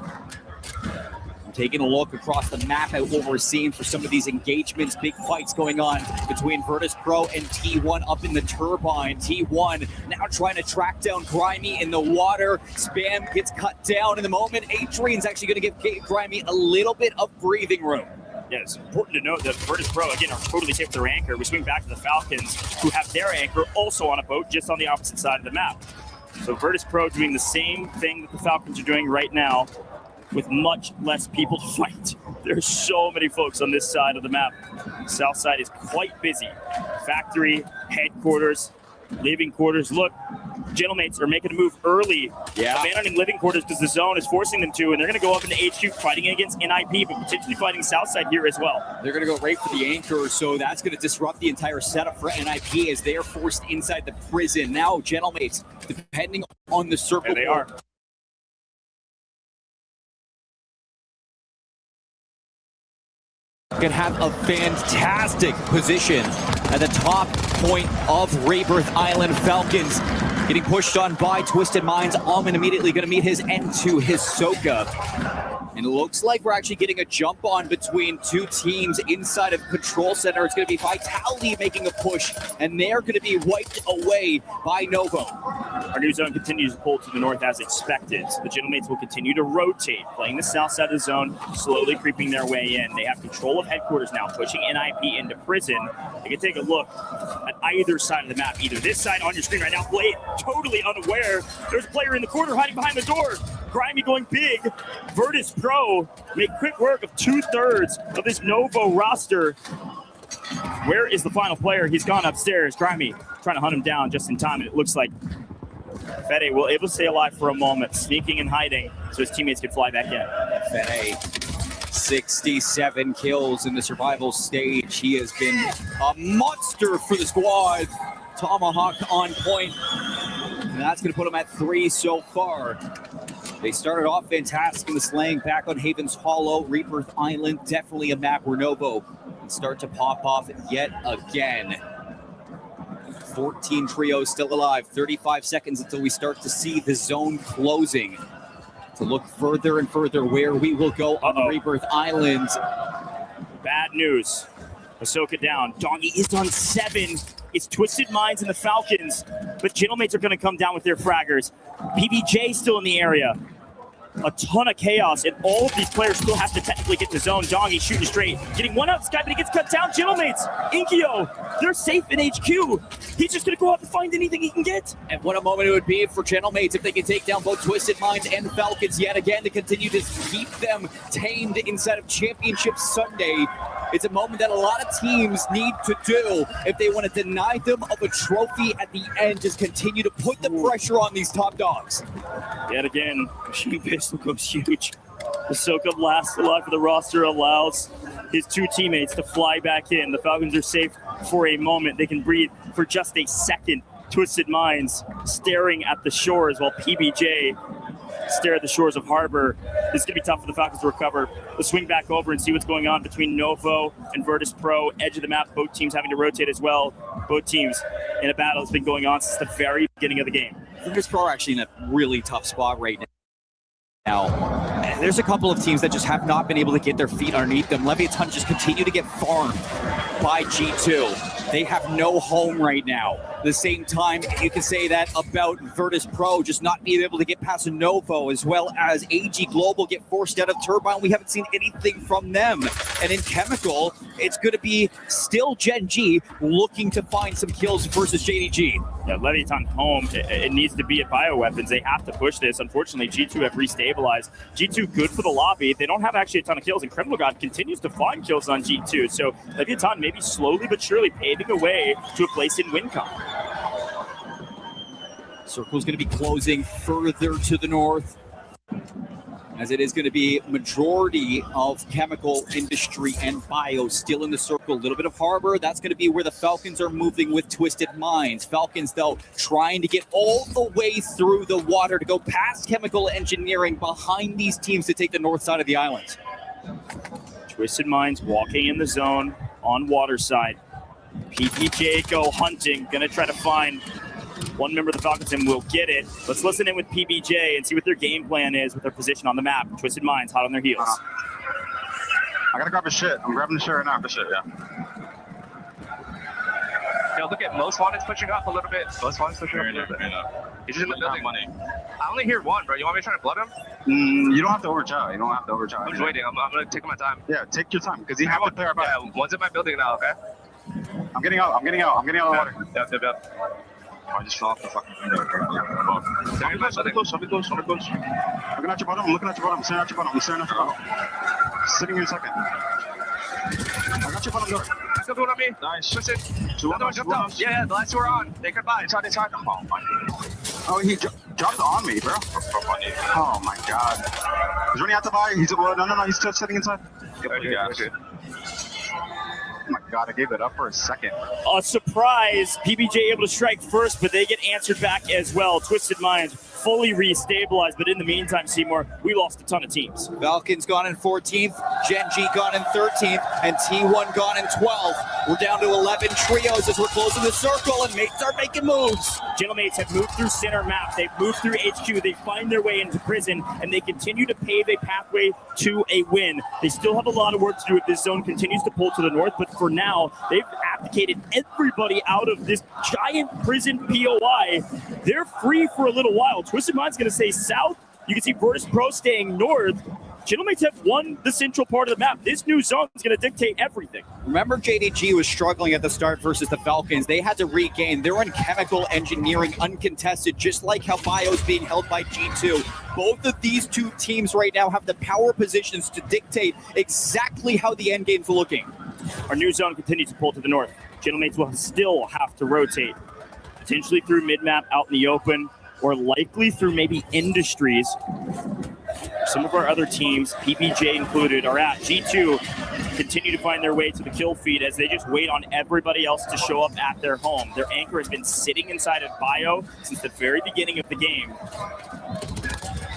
I'm taking a look across the map at what we're seeing for some of these engagements, big fights going on between Virtus Pro and T1 up in the turbine. T1 now trying to track down Grimy in the water. Spam gets cut down in the moment. Adrian's actually going to give Grimy a little bit of breathing room. Yeah, it's important to note that Virtus Pro, again, are totally safe with their anchor. We swing back to the Falcons, who have their anchor also on a boat just on the opposite side of the map. So Virtus Pro doing the same thing that the Falcons are doing right now with much less people to fight. There's so many folks on this side of the map. South side is quite busy. Factory, headquarters, living quarters. Look, Gentlemates are making a move early. Yeah. Abandoning living quarters because the zone is forcing them to, and they're going to go up into HQ fighting against NIP, but potentially fighting Southside here as well. They're going to go right for the anchor, so that's going to disrupt the entire setup for NIP as they are forced inside the prison. Now, Gentlemates, depending on the circle. There they are. Can have a fantastic position at the top point of Rebirth Island. Falcons getting pushed on by Twisted Minds. Almond immediately going to meet his end to Hisoka. And it looks like we're actually getting a jump on between two teams inside of Control Center. It's going to be Vitality making a push, and they're going to be wiped away by Novo. Our new zone continues to pull to the north as expected. The Gentlemates will continue to rotate, playing the south side of the zone, slowly creeping their way in. They have control of headquarters now, pushing NIP into prison. They can take a look at either side of the map, either this side on your screen right now. Blade totally unaware. There's a player in the corner hiding behind the door. Grimy going big. Virtus Pro make quick work of 2/3 of this Novo roster. Where is the final player? He's gone upstairs. Grimy trying to hunt him down just in time, and it looks like Fede will able to stay alive for a moment, sneaking and hiding so his teammates can fly back in. Fede, 67 kills in the survival stage. He has been a monster for the squad. Tomahawk on point, and that's going to put him at 3 so far. They started off fantastic in the slaying back on Haven's Hollow. Rebirth Island, definitely a map where Novo can start to pop off yet again. 14 trios still alive. 35 seconds until we start to see the zone closing. To look further and further where we will go on Rebirth Island. Bad news. Hisoka down. Dongi is on 7. It's Twisted Minds and the Falcons, but Gentlemates are going to come down with their fraggers. PBJ still in the area. A ton of chaos, and all of these players still have to technically get to zone. Dongi shooting straight, getting one out Sky, but he gets cut down. Gentlemates, Inkyo, they're safe in HQ. He's just going to go out and find anything he can get. And what a moment it would be for Gentlemates if they can take down both Twisted Minds and Falcons yet again to continue to keep them tamed inside of Championship Sunday. It's a moment that a lot of teams need to do if they want to deny them of a trophy at the end. Just continue to put the pressure on these top dogs. Yet again, shooting pistol goes huge. Hisoka last alive for the roster, allows his two teammates to fly back in. The Falcons are safe for a moment. They can breathe for just a second. Twisted Minds staring at the shores while PBJ stare at the shores of Harbor. This is going to be tough for the Falcons to recover. Let's swing back over and see what's going on between Novo and Virtus Pro. Edge of the map, both teams having to rotate as well. Both teams in a battle that's been going on since the very beginning of the game. Virtus Pro are actually in a really tough spot right now. There's a couple of teams that just have not been able to get their feet underneath them. Leviathan just continue to get farmed by G2. They have no home right now. At the same time, you can say that about Virtus Pro just not being able to get past Novo, as well as AG Global get forced out of Turbine. We haven't seen anything from them. And in Chemical, it's going to be still Gen G looking to find some kills versus JDG. Yeah, Leviathan home. It needs to be at Bioweapons. They have to push this. Unfortunately, G2 have restabilized. G2 good for the lobby. They don't have actually a ton of kills, and Criminal God continues to find kills on G2. So Leviathan maybe slowly but surely paving a way to a place in WinCon. Circle's going to be closing further to the north, as it is going to be majority of chemical industry and bio still in the circle. A little bit of harbor. That's going to be where the Falcons are moving with Twisted Minds. Falcons, though, trying to get all the way through the water to go past chemical engineering behind these teams to take the north side of the island. Twisted Minds walking in the zone on water side. PPJ go hunting. Going to try to find one member of the Falcons and will get it. Let's listen in with PBJ and see what their game plan is with their position on the map. Twisted Minds hot on their heels. I gotta grab his shit. I'm grabbing the shit right now. The shit, yeah. Yo, look at Most Wanted's pushing up a little bit. Most Wanted's pushing up a little bit. He's just in the building. Money. I only hear one, bro. You want me to try to blood him? You don't have to overcharge. You don't have to overcharge. I'm just waiting. I'm gonna take my time. Yeah, take your time because you have to clear our back. Yeah, one's in my building now. Okay. I'm getting out. I'm getting out. I'm getting out of the water. Yep. I just fell off the fucking window. Show me close. Show me close. Looking at your bottom. I'm looking at your bottom. I'm staring at your bottom. I'm staring at your bottom. Sitting here a second. I got your bottom door. Still doing on me. Nice. Push it. Jump down. Yeah, the lights were on. They could buy. Inside. Oh, he jumped on me, bro. Oh my god. He's running out to buy. No. He's still sitting inside. Okay. Oh my god, I gave it up for a second. A surprise. PBJ able to strike first, but they get answered back as well. Twisted Minds fully restabilized, but in the meantime, Seymour, we lost a ton of teams. Falcons gone in 14th, Gen G gone in 13th, and T1 gone in 12th. We're down to 11 trios as we're closing the circle, and mates are making moves. Gentlemates have moved through center map. They've moved through HQ. They find their way into prison, and they continue to pave a pathway to a win. They still have a lot of work to do if this zone continues to pull to the north, but for now, they've abdicated everybody out of this giant prison POI. They're free for a little while. Twisted Mind's going to stay south. You can see Virtus Pro staying north. Gentlemates have won the central part of the map. This new zone is going to dictate everything. Remember, JDG was struggling at the start versus the Falcons. They had to regain. They're in chemical engineering uncontested, just like how Bio's being held by G2. Both of these two teams right now have the power positions to dictate exactly how the end game's looking. Our new zone continues to pull to the north. Gentlemates will still have to rotate, potentially through mid-map out in the open, or likely through maybe industries. Some of our other teams, PPJ included, are at G2, continue to find their way to the kill feed as they just wait on everybody else to show up at their home. Their anchor has been sitting inside of Bio since the very beginning of the game.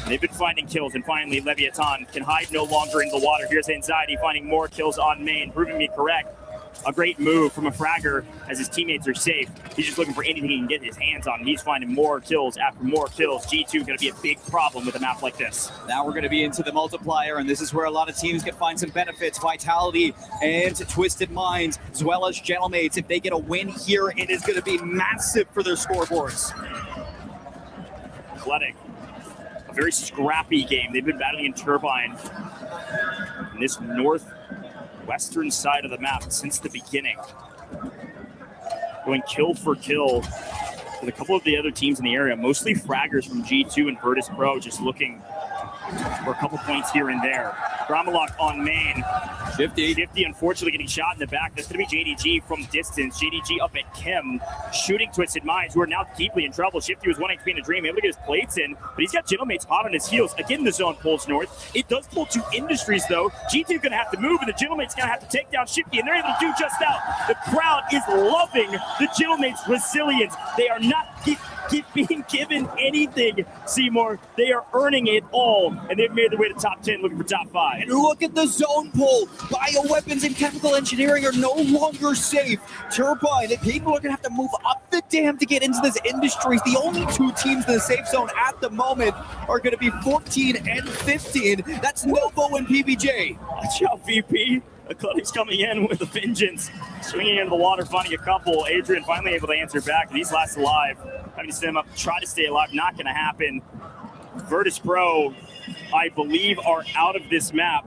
They've been finding kills, and finally Leviathan can hide no longer in the water. Here's Anxiety finding more kills on main, proving me correct. A great move from a fragger as his teammates are safe. He's just looking for anything he can get his hands on. He's finding more kills after more kills. G2 going to be a big problem with a map like this. Now we're going to be into the multiplier, and this is where a lot of teams can find some benefits. Vitality and Twisted Minds, as well as Gentlemates. If they get a win here, it is going to be massive for their scoreboards. Athletic. A very scrappy game. They've been battling in Turbine in this northwestern side of the map since the beginning. Going kill for kill with a couple of the other teams in the area, mostly fraggers from G2 and Virtus Pro, just looking for a couple points here and there. Gramalok on main. 50 unfortunately getting shot in the back. That's going to be JDG from distance. JDG up at Chem, shooting Twisted Minds, who are now deeply in trouble. Shifty was 1 HP in a dream, able to get his plates in, but he's got Gentlemates hot on his heels. Again, the zone pulls north. It does pull to industries, though. G2 going to have to move, and the Gentlemates going to have to take down Shifty, and they're able to do just that. The crowd is loving the Gentlemates' resilience. They are not being given anything, Seymour. They are earning it all, and they've made their way to top 10, looking for top 5. And look at the zone pull. Bioweapons and chemical engineering are no longer safe. Turbine, people are going to have to move up the dam to get into this industry. The only two teams in the safe zone at the moment are going to be 14 and 15. That's Novo and PBJ. Watch out, VP. Eclectic's coming in with a vengeance, swinging into the water, finding a couple. Adrian finally able to answer back, and he's last alive. Having to stand up, try to stay alive, not going to happen. Virtus Pro, I believe, are out of this map.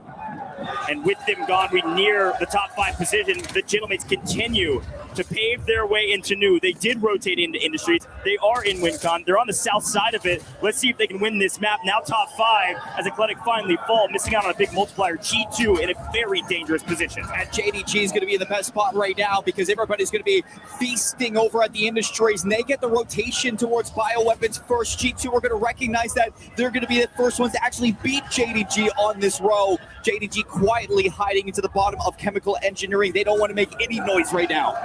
And with them gone, we near the top 5 position. The Gentlemates continue to pave their way into new. They did rotate into Industries. They are in WinCon. They're on the south side of it. Let's see if they can win this map. Now top 5 as Eclectic finally fall, missing out on a big multiplier. G2 in a very dangerous position. And JDG is going to be in the best spot right now because everybody's going to be feasting over at the Industries, and they get the rotation towards bioweapons first. G2 are going to recognize that they're going to be the first ones to actually beat JDG on this row. JDG quietly hiding into the bottom of chemical engineering. They don't want to make any noise right now.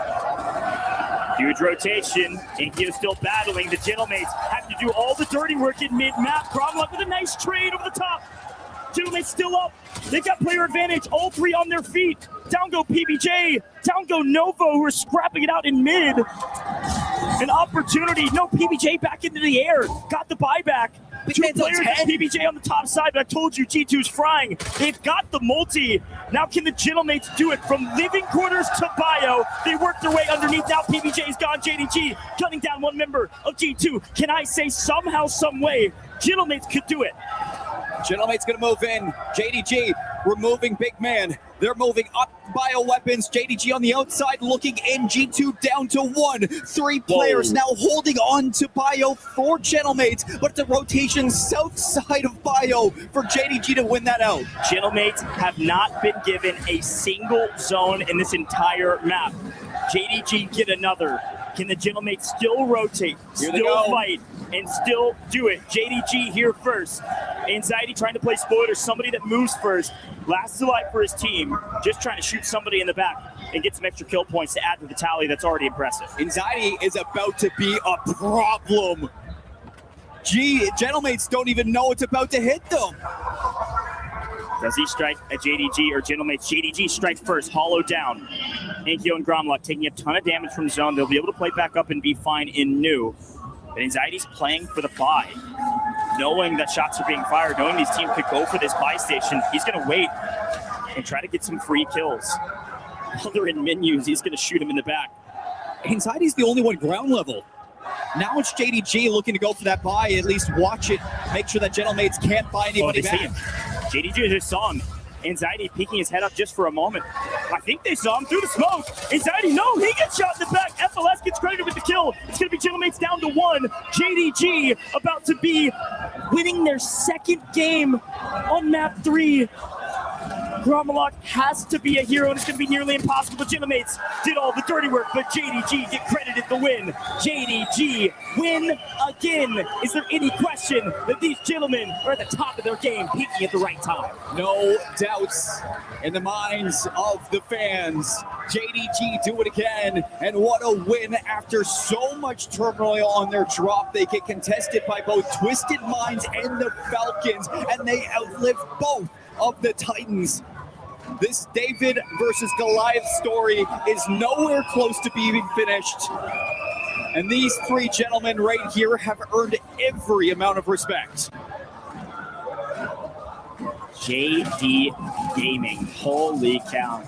Huge rotation. Inkyo still battling. The Gentlemates have to do all the dirty work in mid-map. Gromlock with a nice trade over the top. Gentlemates still up. They got player advantage. All 3 on their feet. Down go PBJ. Down go Novo, who are scrapping it out in mid. An opportunity. No, PBJ back into the air. Got the buyback. 2 players and PBJ on the top side, but I told you G2's frying. They've got the multi. Now can the Gentlemates do it from living quarters to bio? They work their way underneath. Now PBJ's gone. JDG cutting down one member of G2. Can I say somehow, some way, Gentlemates could do it? Gentlemate's going to move in. JDG removing big man. They're moving up bioweapons. JDG on the outside looking in. G2 down to 1. 3 players now holding on to bio for Gentlemates, but it's a rotation south side of bio for JDG to win that out. Gentlemates have not been given a single zone in this entire map. JDG get another. Can the Gentlemates still rotate, still fight, and still do it? JDG here first. Anxiety trying to play spoiler, somebody that moves first. Last alive for his team, just trying to shoot somebody in the back and get some extra kill points to add to the tally that's already impressive. Anxiety is about to be a problem. Gentlemates don't even know it's about to hit them. Does he strike at JDG or Gentlemates? JDG strikes first, hollow down. Inkyo and Gromlock taking a ton of damage from zone. They'll be able to play back up and be fine in new. But Anxiety's playing for the buy. Knowing that shots are being fired, knowing these teams could go for this buy station, he's going to wait and try to get some free kills. While they're in menus, he's going to shoot him in the back. Anxiety's the only one ground level. Now it's JDG looking to go for that buy, at least watch it, make sure that Gentlemates can't buy anybody back. JDG just saw him. Anxiety peeking his head up just for a moment. I think they saw him through the smoke. Anxiety, no, he gets shot in the back. FLS gets credited with the kill. It's going to be Gentlemates down to 1. JDG about to be winning their 2nd game on map 3. Gromlock has to be a hero, and it's going to be nearly impossible. The Gentlemates did all the dirty work, but JDG get credited the win. JDG win again. Is there any question that these gentlemen are at the top of their game, peaking at the right time? No doubts in the minds of the fans. JDG do it again, and what a win after so much turmoil on their drop. They get contested by both Twisted Minds and the Falcons, and they outlive both of the Titans. This David versus Goliath story is nowhere close to being finished. And these 3 gentlemen right here have earned every amount of respect. JD Gaming, holy cow.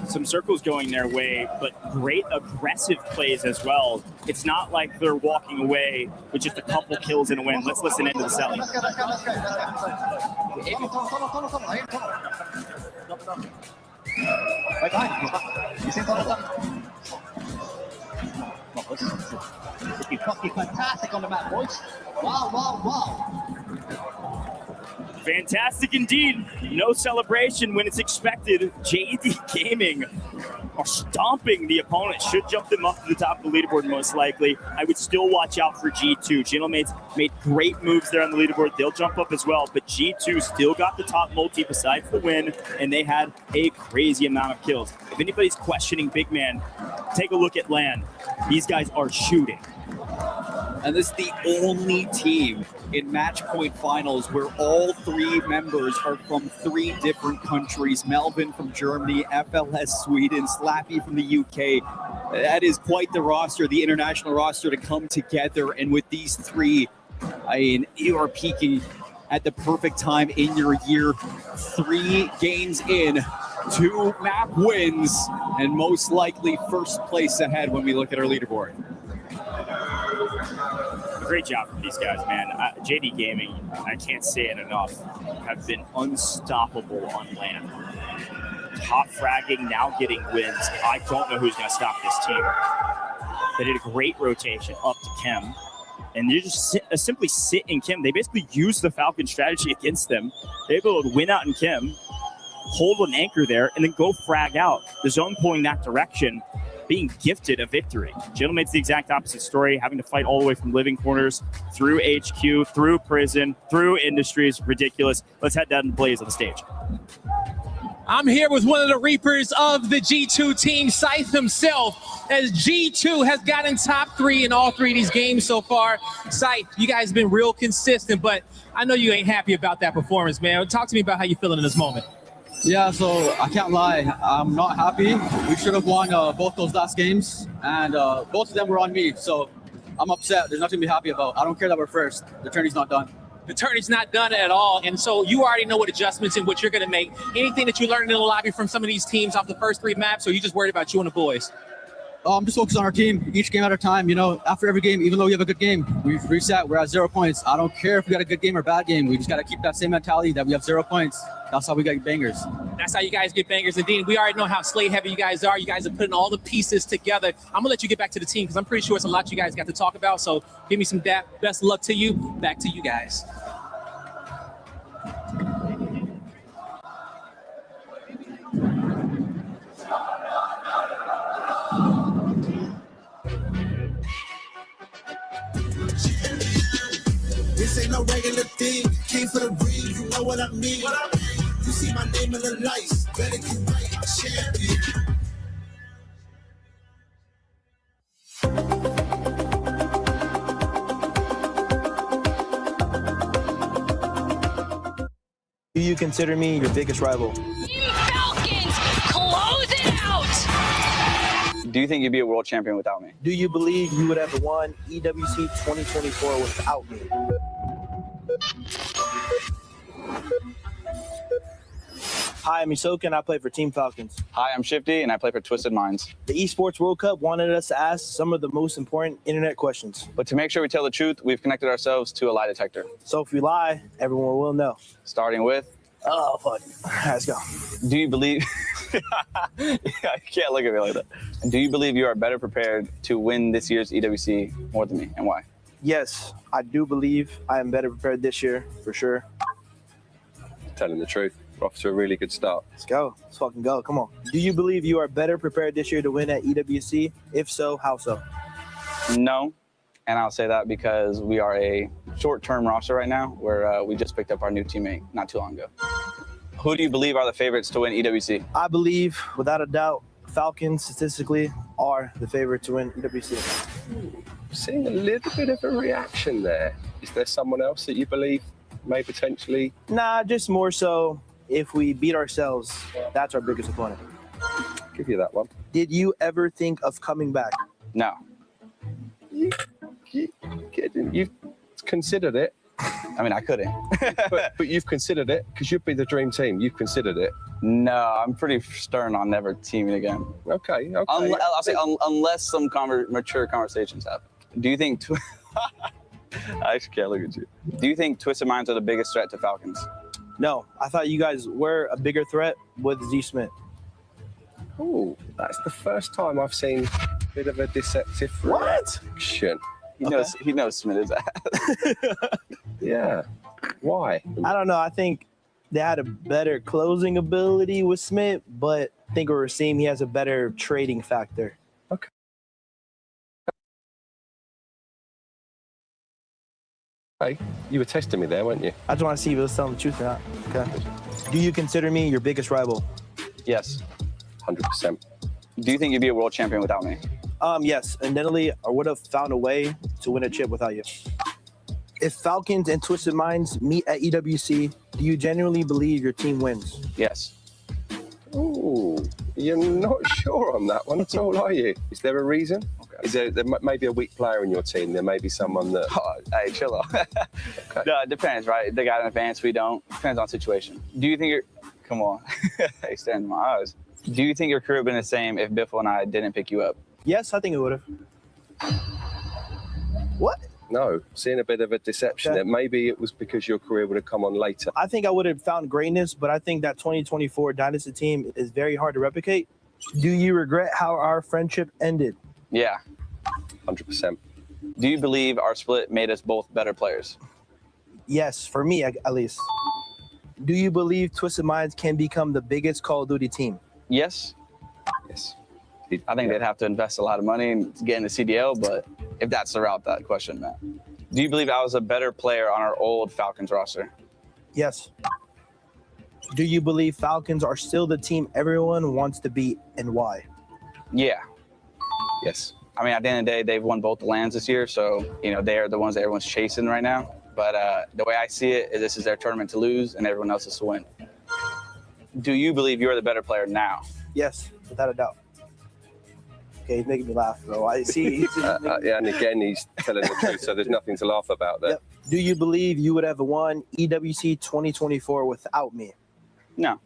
Some circles going their way, but great aggressive plays as well. It's not like they're walking away with just a couple kills and a win. Let's listen into the selling. Fucking fantastic on the map, boys. Wow, wow, wow. Fantastic indeed. No celebration when it's expected. JD Gaming are stomping the opponent. Should jump them up to the top of the leaderboard most likely. I would still watch out for G2. Gentlemates made great moves there on the leaderboard. They'll jump up as well, but G2 still got the top multi besides the win, and they had a crazy amount of kills. If anybody's questioning Big Man, take a look at LAN. These guys are shooting. And this is the only team in match point finals where all 3 members are from 3 different countries. Melvin from Germany, FLS Sweden, Slappy from the UK. That is quite the roster, the international roster to come together. And with these 3, I mean, you are peaking at the perfect time in your year. 3 games in, 2 map wins, and most likely first place ahead when we look at our leaderboard. Great job from these guys, man. JD Gaming, I can't say it enough, have been unstoppable on land. Top fragging, now getting wins. I don't know who's going to stop this team. They did a great rotation up to Chem, and they just simply sit in Chem. They basically use the Falcon strategy against them. They're able to win out in Chem, hold an anchor there, and then go frag out. The zone pulling that direction, being gifted a victory. Gentleman's the exact opposite story, having to fight all the way from living quarters, through HQ, through prison, through industries. Ridiculous. Let's head down to Blaze on the stage. I'm here with one of the Reapers of the G2 team, Scythe himself, as G2 has gotten top 3 in all 3 of these games so far. Scythe, you guys have been real consistent, but I know you ain't happy about that performance, man. Talk to me about how you're feeling in this moment. Yeah, so I can't lie, I'm not happy. We should have won both those last games, and both of them were on me, so I'm upset. There's nothing to be happy about. I don't care that we're first. The tourney's not done. The tourney's not done at all, and so you already know what adjustments and what you're going to make. Anything that you learned in the lobby from some of these teams off the first 3 maps, or you just worried about you and the boys? I'm just focused on our team, each game at a time. You know, after every game, even though we have a good game, we've reset, we're at 0 points. I don't care if we got a good game or bad game. We just got to keep that same mentality that we have 0 points. That's how we get bangers. That's how you guys get bangers. Indeed, we already know how slate heavy you guys are. You guys are putting all the pieces together. I'm going to let you get back to the team because I'm pretty sure it's a lot you guys got to talk about. So give me some best luck to you. Back to you guys. This ain't no regular thing. Came for the ring, you know what I mean. You see my name in the lights. Better get right, champion. Do you consider me your biggest rival? Falcons, close it out! Do you think you'd be a world champion without me? Do you believe you would have won EWC 2024 without me? Hi, I'm Isoka and I play for Team Falcons. Hi, I'm Shifty and I play for Twisted Minds. The Esports World Cup wanted us to ask some of the most important internet questions. But to make sure we tell the truth, we've connected ourselves to a lie detector. So if we lie, everyone will know. Starting with... Oh, fuck. Let's go. Do you believe... You can't look at me like that. Do you believe you are better prepared to win this year's EWC more than me, and why? Yes, I do believe I am better prepared this year, for sure. Telling the truth. We're off to a really good start. Let's go. Let's fucking go. Come on. Do you believe you are better prepared this year to win at EWC? If so, how so? No, and I'll say that because we are a short-term roster right now where we just picked up our new teammate not too long ago. Who do you believe are the favorites to win EWC? I believe, without a doubt, Falcons statistically are the favorite to win EWC. Seeing a little bit of a reaction there. Is there someone else that you believe may potentially? Nah, just more so if we beat ourselves, that's our biggest opponent. I'll give you that one. Did you ever think of coming back? No. You've considered it. I mean, I couldn't. but you've considered it because you'd be the dream team. You've considered it. No, I'm pretty stern on never teaming again. Okay. I'll say unless some mature conversations happen. Do you think... I actually can't look at you. Do you think Twisted Minds are the biggest threat to Falcons? No, I thought you guys were a bigger threat with Z Smith. Oh, that's the first time I've seen a bit of a deceptive reaction. He knows Smith is that. Yeah. Why? I don't know. I think they had a better closing ability with Smith, but I think we're seeing he has a better trading factor. Okay. Hey, you were testing me there, weren't you? I just want to see if it was telling the truth or not. Okay. Do you consider me your biggest rival? Yes. 100%. Do you think you'd be a world champion without me? Yes. Indefinitely, I would have found a way to win a chip without you. If Falcons and Twisted Minds meet at EWC, do you genuinely believe your team wins? Yes. Ooh, you're not sure on that one at all, are you? Is there a reason? Okay. Is there may be a weak player in your team? There may be someone that... Oh, hey, chill out. Okay. No, it depends, right? They got an advance, we don't. Depends on situation. Do you think you're... Come on. Hey, stand in my eyes. Do you think your career would have been the same if Biffle and I didn't pick you up? Yes, I think it would have. What? No, seeing a bit of a deception that maybe it was because your career would have come on later. I think I would have found greatness, but I think that 2024 Dynasty team is very hard to replicate. Do you regret how our friendship ended? Yeah. 100%. Do you believe our split made us both better players? Yes, for me at least. Do you believe Twisted Minds can become the biggest Call of Duty team? Yes. Yes. I think they'd have to invest a lot of money in getting the CDL, but if that's the route that question, Matt. Do you believe I was a better player on our old Falcons roster? Yes. Do you believe Falcons are still the team everyone wants to beat, and why? Yeah. Yes. I mean, at the end of the day, they've won both the lands this year, so, you know, they're the ones that everyone's chasing right now. But the way I see it is this is their tournament to lose and everyone else's to win. Do you believe you're the better player now? Yes, without a doubt. Okay, he's making me laugh, bro. I see. Yeah, and again, he's telling the truth, so there's nothing to laugh about there. Yep. Do you believe you would have won EWC 2024 without me? No.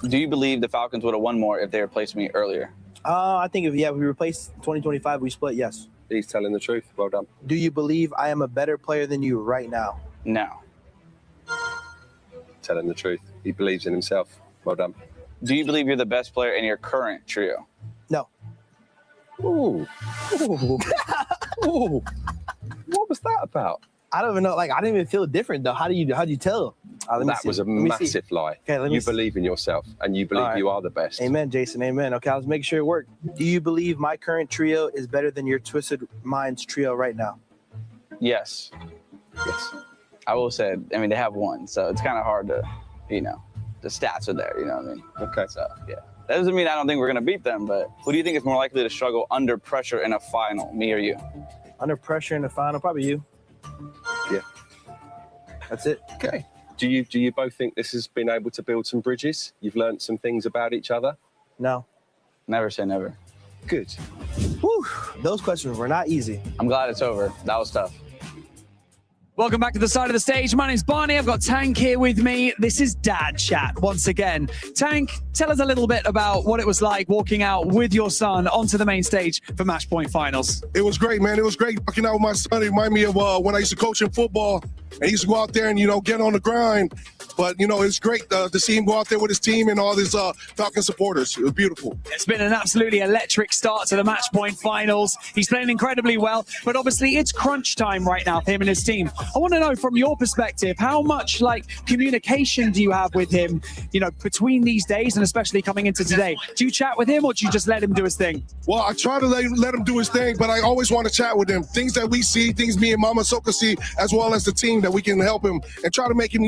Do you believe the Falcons would have won more if they replaced me earlier? I think if we replaced 2025, we split, yes. He's telling the truth. Well done. Do you believe I am a better player than you right now? No. Telling the truth. He believes in himself. Well done. Do you believe you're the best player in your current trio? No. Ooh. Ooh. Ooh. What was that about? I don't even know. Like, I didn't even feel different, though. How do you tell? That was a massive lie. Okay, you believe in yourself, and you believe you are the best. Amen, Jason. Amen. Okay, I was making sure it worked. Do you believe my current trio is better than your Twisted Minds trio right now? Yes. Yes. I will say, I mean, they have won, so it's kind of hard to, you know, the stats are there, you know what I mean? Okay. So, yeah. That doesn't mean I don't think we're going to beat them, but who do you think is more likely to struggle under pressure in a final, me or you? Under pressure in the final, probably you. Yeah. That's it. Okay. Do you both think this has been able to build some bridges? You've learned some things about each other? No. Never say never. Good. Whew, those questions were not easy. I'm glad it's over. That was tough. Welcome back to the side of the stage. My name's Barney. I've got Tank here with me. This is Dad Chat once again. Tank, tell us a little bit about what it was like walking out with your son onto the main stage for Match Point Finals. It was great, man. It was great walking out with my son. It reminded me of when I used to coach in football. And he used to go out there and, get on the grind. But, it's great to see him go out there with his team and all his Falcon supporters. It was beautiful. It's been an absolutely electric start to the Match Point Finals. He's playing incredibly well, but obviously it's crunch time right now for him and his team. I want to know from your perspective, how much communication do you have with him, between these days and especially coming into today? Do you chat with him or do you just let him do his thing? Well, I try to let him do his thing, but I always want to chat with him. Things that we see, things me and Mama Soka see, as well as the team, that we can help him and try to make him,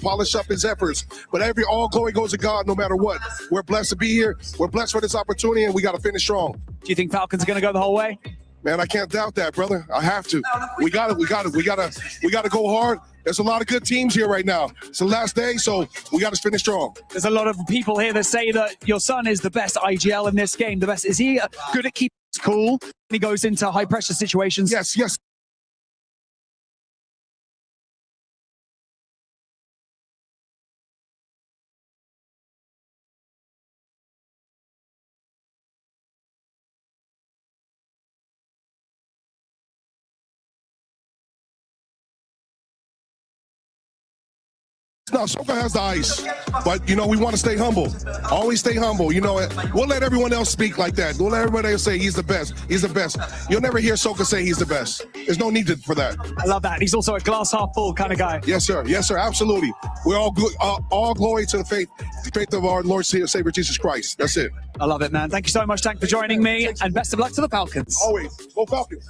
polish up his efforts. But all glory goes to God no matter what. We're blessed to be here. We're blessed for this opportunity, and we got to finish strong. Do you think Falcons are going to go the whole way? Man, I can't doubt that, brother. I have to. We got to go hard. There's a lot of good teams here right now. It's the last day, so we got to finish strong. There's a lot of people here that say that your son is the best IGL in this game. The best. Is he good at keeping cool when he goes into high pressure situations? Yes. No, Soka has the ice, but we want to stay humble. Always stay humble. We'll let everyone else speak like that. We'll let everybody else say he's the best. He's the best. You'll never hear Soka say he's the best. There's no need for that. I love that. He's also a glass half full kind of guy. Yes, sir. Yes, sir. Absolutely. We're all good. All glory to the faith of our Lord and Savior Jesus Christ. That's it. I love it, man. Thank you so much, Tank, for joining me, and best of luck to the Falcons. Always. Go Falcons.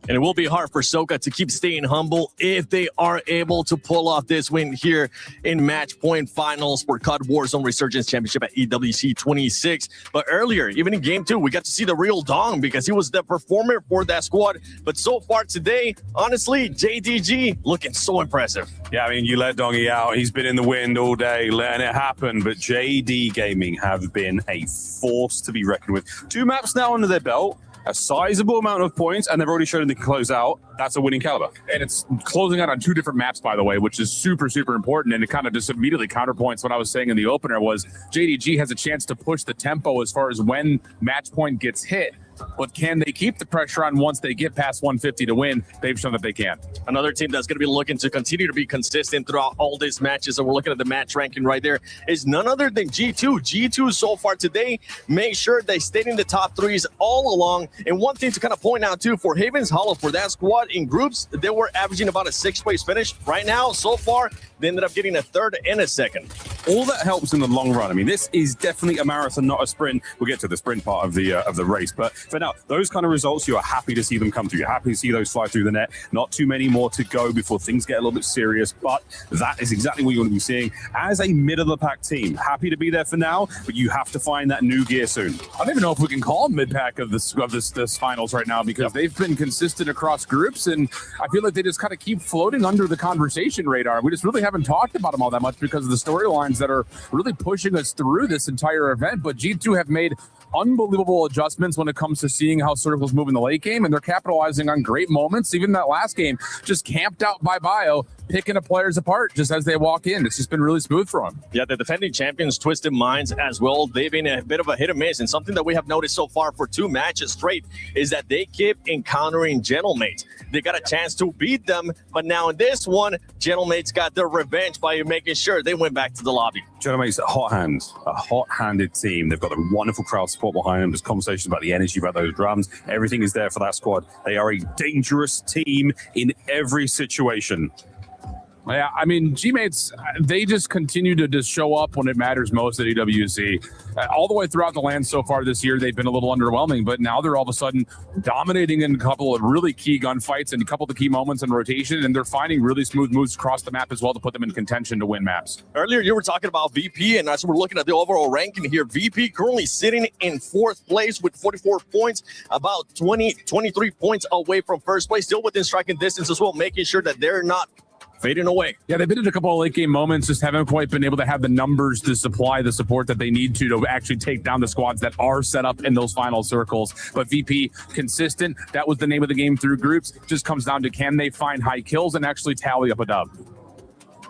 And it will be hard for Soka to keep staying humble if they are able to pull off this win here in Match Point Finals for COD Warzone Resurgence Championship at EWC 26. But earlier, even in Game 2, we got to see the real Dong because he was the performer for that squad. But so far today, honestly, JDG looking so impressive. Yeah, I mean, you let Dongy out. He's been in the wind all day, letting it happen. But JD Gaming have been a force to be reckoned with. 2 maps now under their belt. a sizable amount of points, and they've already shown they can close out. That's a winning caliber. And it's closing out on 2 different maps, by the way, which is super, super important. And it kind of just immediately counterpoints what I was saying in the opener was JDG has a chance to push the tempo as far as when match point gets hit. But can they keep the pressure on once they get past 150 to win? They've shown that they can. Another team that's going to be looking to continue to be consistent throughout all these matches, and we're looking at the match ranking right there, is none other than G2. G2 so far today, make sure they stayed in the top 3s all along. And one thing to kind of point out too, for Havens Hollow, for that squad in groups, they were averaging about a 6th place finish. Right now, so far, they ended up getting a 3rd and a 2nd. All that helps in the long run. I mean, this is definitely a marathon, not a sprint. We'll get to the sprint part of the race, but for now, those kind of results, you are happy to see them come through. You're happy to see those fly through the net. Not too many more to go before things get a little bit serious, but that is exactly what you want to be seeing as a mid-of-the-pack team. Happy to be there for now, but you have to find that new gear soon. I don't even know if we can call them mid-pack of this finals right now, because they've been consistent across groups, and I feel like they just kind of keep floating under the conversation radar. We just really haven't talked about them all that much because of the storylines that are really pushing us through this entire event, but G2 have made unbelievable adjustments when it comes to seeing how circles move in the late game, and they're capitalizing on great moments. Even that last game, just camped out by Bio, picking the players apart just as they walk in. It's just been really smooth for them. Yeah, the defending champions, Twisted Minds, as well, they've been a bit of a hit or miss, and something that we have noticed so far for 2 matches straight is that they keep encountering Gentlemates. They got a chance to beat them, but now in this one, Gentlemates got their revenge by making sure they went back to the lobby. Gentlemates, hot hands, a hot-handed team. They've got a wonderful crowd support behind them. There's conversations about the energy, about those drums. Everything is there for that squad. They are a dangerous team in every situation. Yeah, I mean, G-Mates, they just continue to just show up when it matters most at EWC. All the way throughout the land so far this year, they've been a little underwhelming, but now they're all of a sudden dominating in a couple of really key gunfights and a couple of the key moments in rotation, and they're finding really smooth moves across the map as well to put them in contention to win maps. Earlier, you were talking about VP, and as we're looking at the overall ranking here, VP currently sitting in 4th place with 44 points, about 23 points away from 1st place, still within striking distance as well, making sure that they're not fading away. Yeah, they've been in a couple of late game moments, just haven't quite been able to have the numbers to supply the support that they need to actually take down the squads that are set up in those final circles. But VP, consistent. That was the name of the game through groups. Just comes down to, can they find high kills and actually tally up a dub?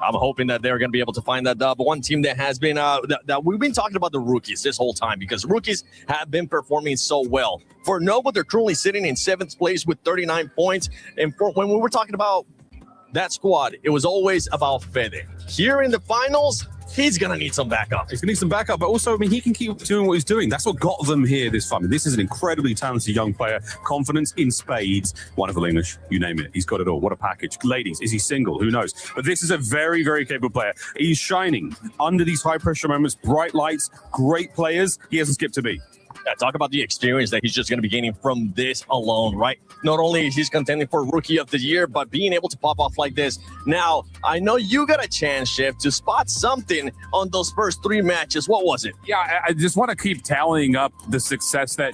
I'm hoping that they're going to be able to find that dub. One team that has been, that we've been talking about the rookies this whole time, because rookies have been performing so well. For Nova, they're currently sitting in 7th place with 39 points. And for when we were talking about that squad, it was always about Fede. Here in the finals, he's going to need some backup. He's going to need some backup, but also, I mean, he can keep doing what he's doing. That's what got them here this time. This is an incredibly talented young player. Confidence in spades. Wonderful English, you name it. He's got it all. What a package. Ladies, is he single? Who knows? But this is a very, very capable player. He's shining under these high-pressure moments, bright lights, great players. He hasn't skipped a beat. Yeah, talk about the experience that he's just going to be gaining from this alone, right? Not only is he contending for Rookie of the Year, but being able to pop off like this. Now, I know you got a chance, Chef, to spot something on those first 3 matches. What was it? Yeah, I just want to keep tallying up the success that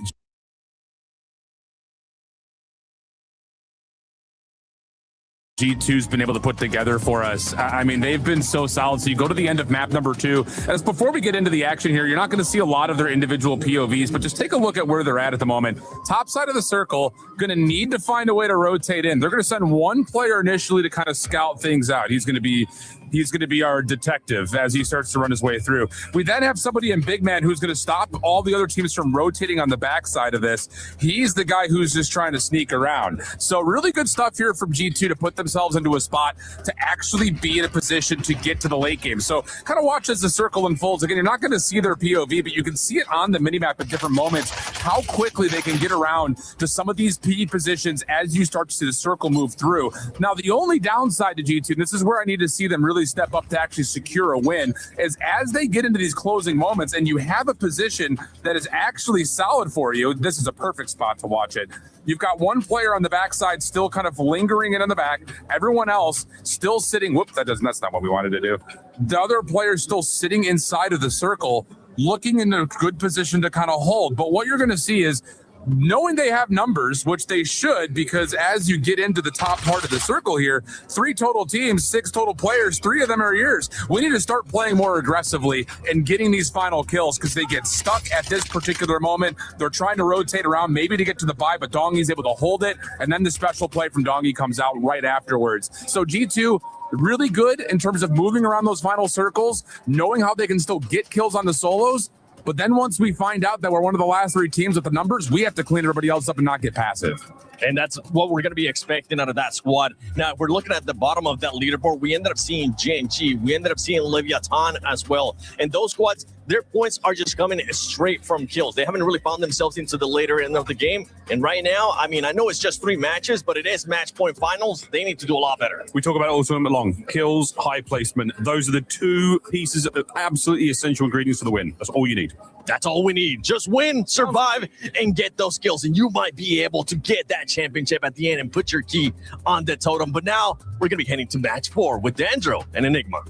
G2's been able to put together for us. I mean, they've been so solid. So you go to the end of map number 2. As before we get into the action here, you're not going to see a lot of their individual POVs, but just take a look at where they're at the moment. Top side of the circle, going to need to find a way to rotate in. They're going to send one player initially to kind of scout things out. He's going to be our detective as he starts to run his way through. We then have somebody in Big Man who's going to stop all the other teams from rotating on the backside of this. He's the guy who's just trying to sneak around. So really good stuff here from G2 to put themselves into a spot to actually be in a position to get to the late game. So kind of watch as the circle unfolds. Again, you're not going to see their POV, but you can see it on the minimap at different moments, how quickly they can get around to some of these key positions as you start to see the circle move through. Now, the only downside to G2, and this is where I need to see them really step up to actually secure a win, is as they get into these closing moments and you have a position that is actually solid for you, this is a perfect spot to watch it. You've got one player on the backside still kind of lingering in on the back. Everyone else still sitting. Whoops, that's not what we wanted to do. The other player still sitting inside of the circle, looking in a good position to kind of hold. But what you're going to see is knowing they have numbers, which they should, because as you get into the top part of the circle here, 3 total teams, 6 total players, 3 of them are yours. We need to start playing more aggressively and getting these final kills because they get stuck at this particular moment. They're trying to rotate around, maybe to get to the buy, but Dongi's able to hold it, and then the special play from Dongi comes out right afterwards. So G2, really good in terms of moving around those final circles, knowing how they can still get kills on the solos. But then once we find out that we're one of the last 3 teams with the numbers, we have to clean everybody else up and not get passive. And that's what we're going to be expecting out of that squad. Now, if we're looking at the bottom of that leaderboard, we ended up seeing GNG. We ended up seeing Leviathan as well. And those squads, their points are just coming straight from kills. They haven't really found themselves into the later end of the game. And right now, I mean, I know it's just 3 matches, but it is match point finals. They need to do a lot better. We talk about it all tournament long. Kills, high placement. Those are the 2 pieces of absolutely essential ingredients for the win. That's all you need. That's all we need. Just win, survive, and get those kills. And you might be able to get that championship at the end and put your key on the totem. But now we're going to be heading to match 4 with Dandro and Enigma.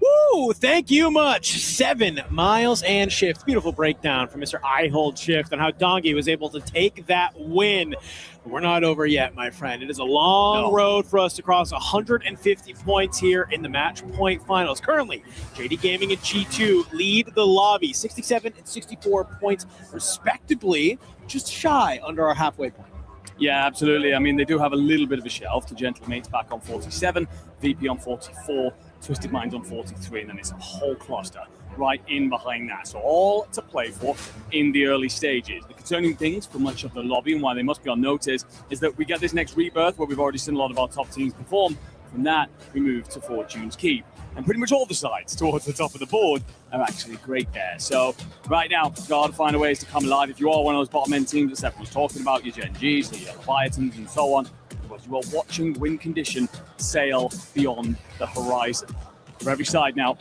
Woo! Thank you much. 7 miles and Shift. Beautiful breakdown from Mr. I Hold Shift on how Dongi was able to take that win. But we're not over yet, my friend. It is a long road for us to cross 150 points here in the match point finals. Currently, JD Gaming and G2 lead the lobby, 67 and 64 points respectively, just shy under our halfway point. Yeah, absolutely. I mean, they do have a little bit of a shelf. The Gentlemates back on 47, VP on 44, Twisted Minds on 43, and then it's a whole cluster right in behind that. So all to play for in the early stages. The concerning things for much of the lobby and why they must be on notice is that we get this next rebirth where we've already seen a lot of our top teams perform. From that, we move to Fortune's Keep. And pretty much all the sides towards the top of the board are actually great there. So right now, got to find a ways to come alive. If you are one of those bottom end teams that Steph was talking about, your Gen Gs, your Leviathans and so on, because you are watching win condition sail beyond the horizon. For every side now,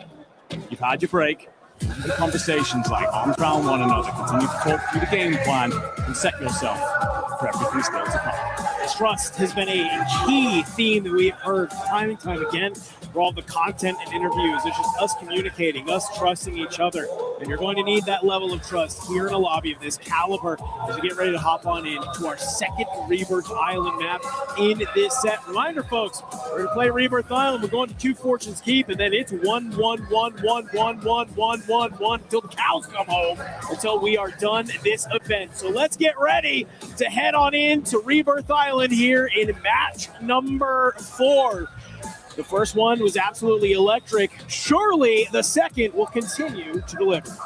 you've had your break. The conversations like arms around one another, continue to talk through the game plan and set yourself for everything still to come. Trust has been a key theme that we've heard time and time again for all the content and interviews. It's just us communicating, us trusting each other. And you're going to need that level of trust here in a lobby of this caliber as we get ready to hop on in to our second Rebirth Island map in this set. Reminder, folks, we're going to play Rebirth Island. We're going to 2 Fortunes Keep, and then it's 1, 1, 1, 1, 1, 1, 1, 1, 1 until the cows come home, until we are done this event. So let's get ready to head on in to Rebirth Island here in match number 4. The first one was absolutely electric. Surely the second will continue to deliver.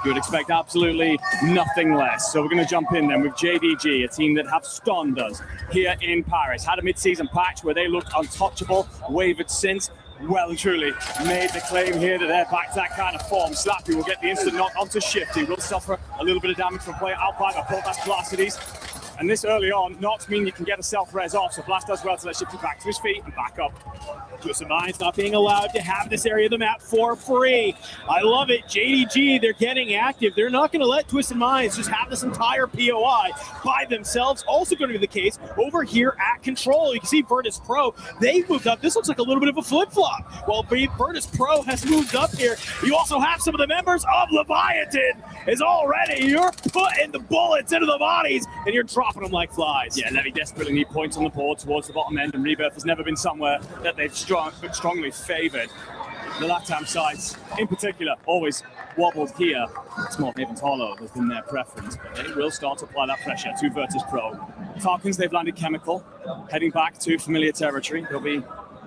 You would expect absolutely nothing less. So we're going to jump in then with JDG, a team that have stunned us here in Paris. Had a mid-season patch where they looked untouchable, wavered since. Well and truly made the claim here that they're back to that kind of form. Slappy will get the instant knock onto Shifty. Will suffer a little bit of damage from player out by Portas Placides. And this early on, knocks mean you can get a self-res off, so Blast does well to let Shifty back to his feet and back up. Twisted Minds not being allowed to have this area of the map for free. I love it. JDG, they're getting active. They're not going to let Twisted Minds just have this entire POI by themselves. Also going to be the case over here at Control. You can see Virtus Pro, they've moved up. This looks like a little bit of a flip-flop. While Virtus Pro has moved up here, you also have some of the members of Leviathan is already, you're putting the bullets into the bodies and you're dropping them like flies. Yeah, Levy desperately need points on the board towards the bottom end, and Rebirth has never been somewhere that they've strongly favoured. The left-hand sides, in particular, always wobbled here. Small Haven's Hollow has been their preference, but they will start to apply that pressure to Virtus Pro. Falcons, they've landed Chemical, heading back to familiar territory. They'll be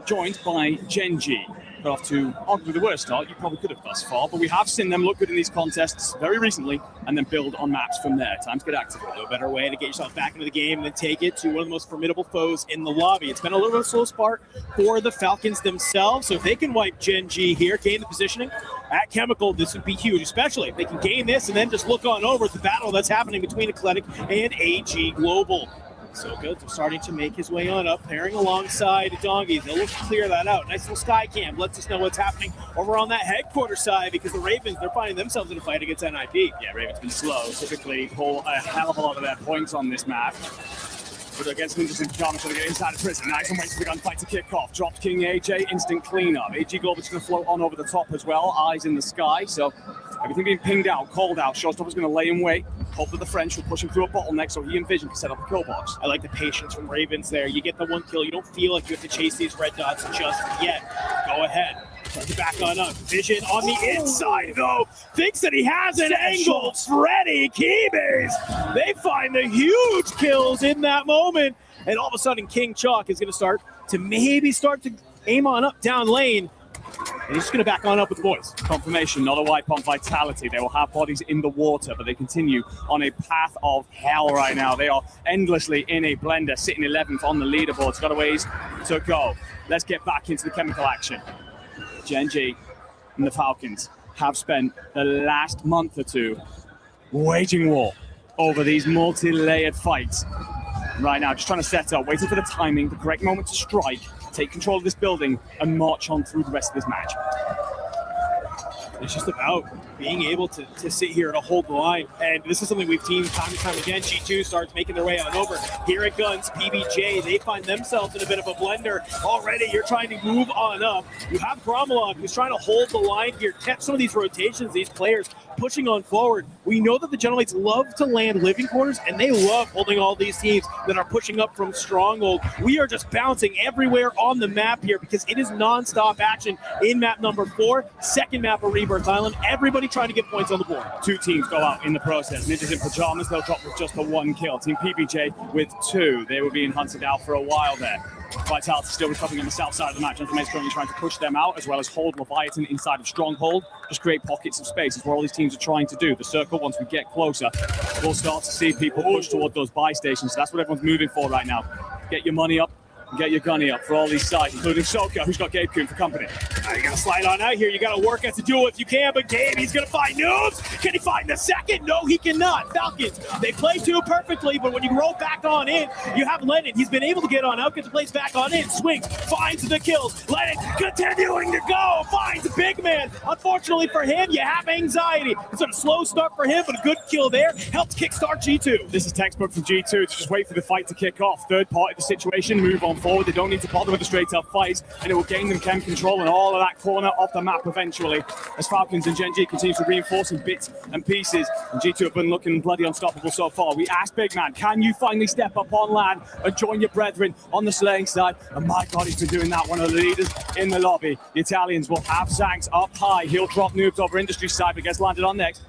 joined by Gen G. Got off to arguably the worst start you probably could have thus far, but we have seen them look good in these contests very recently and then build on maps from there. Time to get active. No better way to get yourself back into the game than take it to one of the most formidable foes in the lobby. It's been a little bit of a slow start for the Falcons themselves, so if they can wipe Gen G here, gain the positioning at Chemical, this would be huge, especially if they can gain this and then just look on over at the battle that's happening between Eclectic and AG Global. So good, starting to make his way on up, pairing alongside Dongi. They'll look to clear that out. Nice little sky cam lets us know what's happening over on that headquarters side, because the Ravens, they're finding themselves in a fight against NIP. Yeah, Ravens been slow. Typically pull a hell of a lot of their points on this map. But against Ninjas and Pajamas trying to get inside the prison. Nice and waits for the gunfight to kick off. Drops King AJ, instant cleanup. AG Global's going to float on over the top as well. Eyes in the sky. So Everything being pinged out, called out. Showstopper's going to lay in wait. Hope that the French will push him through a bottleneck so he and Vision can set up a kill box. I like the patience from Ravens there. You get the one kill. You don't feel like you have to chase these red dots just yet. Go ahead. Start to back on up. Vision on the inside, though. Thinks that he has an angle. Freddy Keybase. They find the huge kills in that moment. And all of a sudden, King Chalk is going to start to aim on up down lane. And he's just going to back on up with the boys. Confirmation, not a wipe on Vitality. They will have bodies in the water, but they continue on a path of hell right now. They are endlessly in a blender, sitting 11th on the leaderboard. It's got a ways to go. Let's get back into the chemical action. Gen G and the Falcons have spent the last month or two waging war over these multi-layered fights. Right now, just trying to set up, waiting for the timing, the correct moment to strike, take control of this building, and march on through the rest of this match. It's just about being able to sit here and hold the line. And this is something we've seen time and time again. G2 starts making their way on over. Here it guns, PBJ, they find themselves in a bit of a blender. Already, you're trying to move on up. You have Gromalog, who's trying to hold the line here, catch some of these rotations, these players pushing on forward. We know that the Gentlemates love to land living quarters, and they love holding all these teams that are pushing up from Stronghold. We are just bouncing everywhere on the map here because it is non-stop action in map number 4, second map of Rebirth Island. Everybody trying to get points on the board. Two teams go out in the process. Ninjas in pajamas, they'll drop with just the one kill. Team PBJ with 2. They were being hunted out for a while there. Vitality still recovering on the south side of the match. Gentlemates currently trying to push them out, as well as hold Leviathan inside of Stronghold. Just create pockets of space is what all these teams are trying to do. The circle, once we get closer, we'll start to see people push toward those buy stations. So that's what everyone's moving for right now. Get your money up. Get your gunny up for all these sides, including Soka, who's got Gabe Kuhn for company. Now you got to slide on out here. You got to work at the duel if you can, but Gabe, he's going to find noobs. Can he find the second? No, he cannot. Falcons, they play 2 perfectly, but when you roll back on in, you have Lennon. He's been able to get on out, gets the place back on in, swings, finds the kills. Lennon continuing to go, finds Big Man. Unfortunately for him, you have Anxiety. It's a slow start for him, but a good kill there. Helps kickstart G2. This is textbook from G2 to just wait for the fight to kick off. Third part of the situation, move on forward. They don't need to bother with a straight-up fight, and it will gain them chem control and all of that corner off the map eventually, as Falcons and Gen G continue to reinforce in bits and pieces. And G2 have been looking bloody unstoppable so far. We asked Big Man, can you finally step up on land and join your brethren on the slaying side? And my God, he's been doing that. One of the leaders in the lobby. The Italians will have Zanks up high. He'll drop noobs over industry side, but gets landed on next.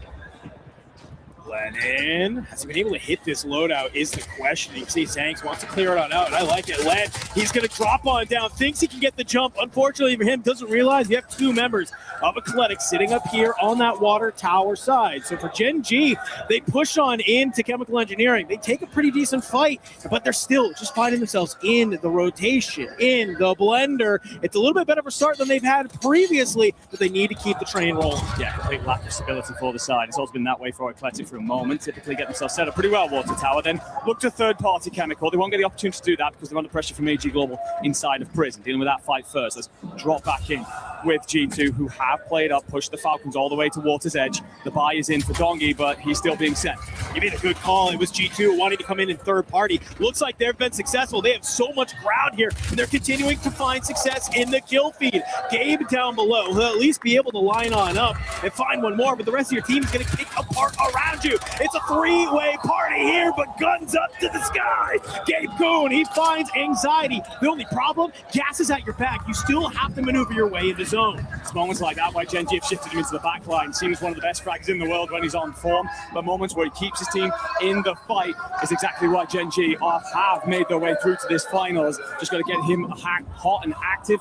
Lennon, has he been able to hit this loadout is the question. You can see Zanks wants to clear it on out, and I like it. Len, he's going to drop on down, thinks he can get the jump. Unfortunately for him, doesn't realize you have 2 members of Eclectic sitting up here on that water tower side. So for Gen G, they push on into Chemical Engineering. They take a pretty decent fight, but they're still just finding themselves in the rotation, in the blender. It's a little bit better of a start than they've had previously, but they need to keep the train rolling. Yeah, complete lack of stability for the side. It's always been that way for Eclectic for a moment. Typically get themselves set up pretty well, Water Tower, then look to third-party Chemical. They won't get the opportunity to do that because they're under pressure from AG Global inside of prison, dealing with that fight first. Let's drop back in with G2, who have played up, pushed the Falcons all the way to Water's Edge. The buy is in for Dongi, but he's still being sent. You made a good call. It was G2 wanting to come in third party. Looks like they've been successful. They have so much ground here, and they're continuing to find success in the kill feed. Gabe down below, he'll at least be able to line on up and find one more, but the rest of your team is going to kick apart around you. It's a 3-way party here, but guns up to the sky. Gabe Kuhn, he finds Anxiety. The only problem, gas is at your back. You still have to maneuver your way in the zone. It's moments like that why Gen G have shifted him into the back line. Seems one of the best frags in the world when he's on form, but moments where he keeps his team in the fight is exactly why Gen G have made their way through to this finals. Just got to get him hot and active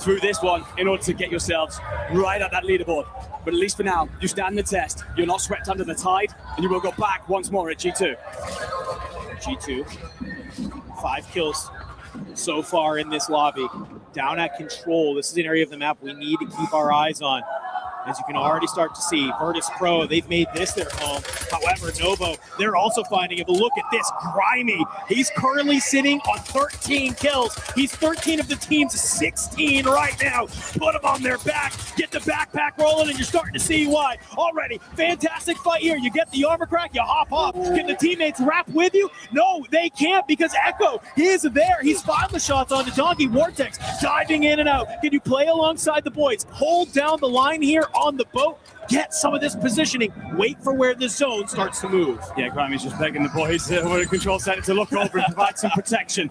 through this one in order to get yourselves right at that leaderboard. But at least for now, you stand the test. You're not swept under the tide, and you will go back once more at G2. G2, 5 kills so far in this lobby. Down at control. This is an area of the map we need to keep our eyes on. As you can already start to see, Virtus Pro, they've made this their home. However, Novo, they're also finding it. But look at this, Grimy. He's currently sitting on 13 kills. He's 13 of the team's 16 right now. Put them on their back, get the backpack rolling, and you're starting to see why. Already, fantastic fight here. You get the armor crack, you hop off. Can the teammates wrap with you? No, they can't because Echo, he is there. He's found the shots on the Donkey Vortex, diving in and out. Can you play alongside the boys? Hold down the line here on the boat, get some of this positioning, wait for where the zone starts to move. Yeah, Grammy's just begging the boys over the control center to look over and provide some protection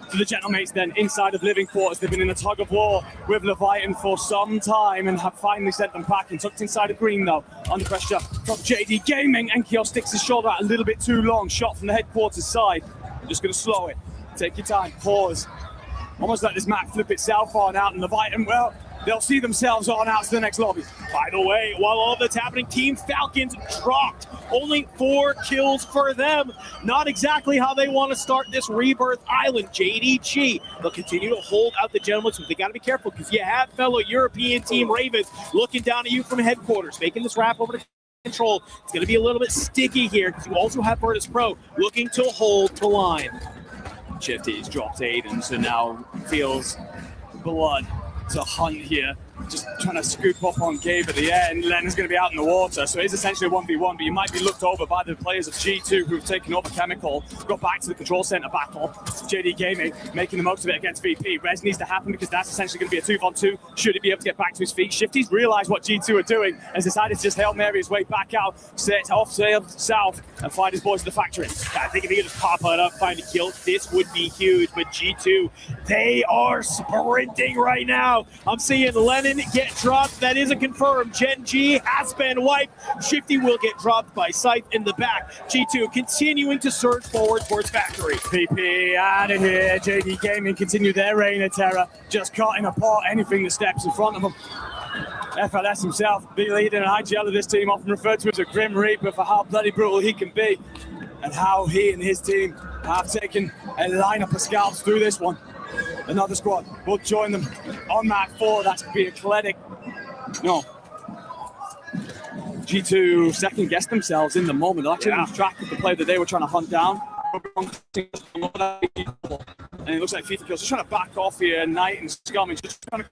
to the Gentlemates then inside of living quarters. They've been in a tug of war with Leviathan for some time and have finally sent them packing. Tucked inside of green though, under pressure from JD Gaming, and Kyo sticks his shoulder out a little bit too long. Shot from the headquarters side. I'm just going to slow it. Take your time, pause. Almost let this map flip itself on out, and Leviathan, well, they'll see themselves on out to the next lobby. By the way, while all that's happening, Team Falcons dropped. Only 4 kills for them. Not exactly how they want to start this Rebirth Island. JDG, they'll continue to hold out the gentlemen, so they got to be careful because you have fellow European Team Ravens looking down at you from headquarters, making this wrap over to control. It's going to be a little bit sticky here because you also have Virtus Pro looking to hold the line. Shifty's dropped Aiden, so now feels blood to hunt here. Just trying to scoop up on Gabe at the end. Len's going to be out in the water, so it's essentially a 1v1, but you might be looked over by the players of G2 who've taken over Chemical, got back to the control center battle. JD Gaming making the most of it against VP. Res needs to happen because that's essentially going to be a 2v2. Should he be able to get back to his feet? Shifty's realized what G2 are doing, has decided to just Hail Mary his way back out, set off south, and find his boys at the factory. I think if he could just pop it up, find a kill, this would be huge, but G2, they are sprinting right now. I'm seeing Lennon get dropped. That isn't confirmed. Gen G has been wiped. Shifty will get dropped by Scythe in the back. G2 continuing to surge forward towards factory. PP out of here. JD Gaming continue their reign of terror, just cutting apart anything that steps in front of them. FLS himself, big leader and IGL of this team, often referred to as a Grim Reaper for how bloody brutal he can be and how he and his team have taken a lineup of scouts through this one. Another squad will join them on map 4. That's going to be Eclectic. No. G2 second guessed themselves in the moment. They actually lost track of the player that they were trying to hunt down. And it looks like FIFA Kills just trying to back off here. Knight and Scum is just trying to.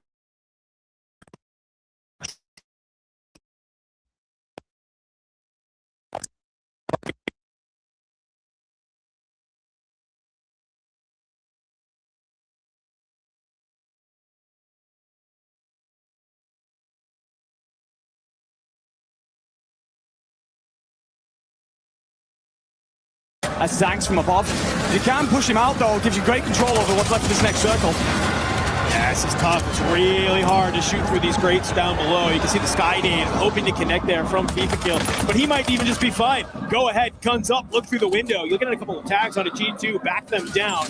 As Zanks from above. You can push him out though, it gives you great control over what's left of this next circle. Yeah, this is tough. It's really hard to shoot through these grates down below. You can see the Skydane hoping to connect there from FIFA Kill, but he might even just be fine. Go ahead, guns up, look through the window. You're looking at a couple of tags on a G2, back them down.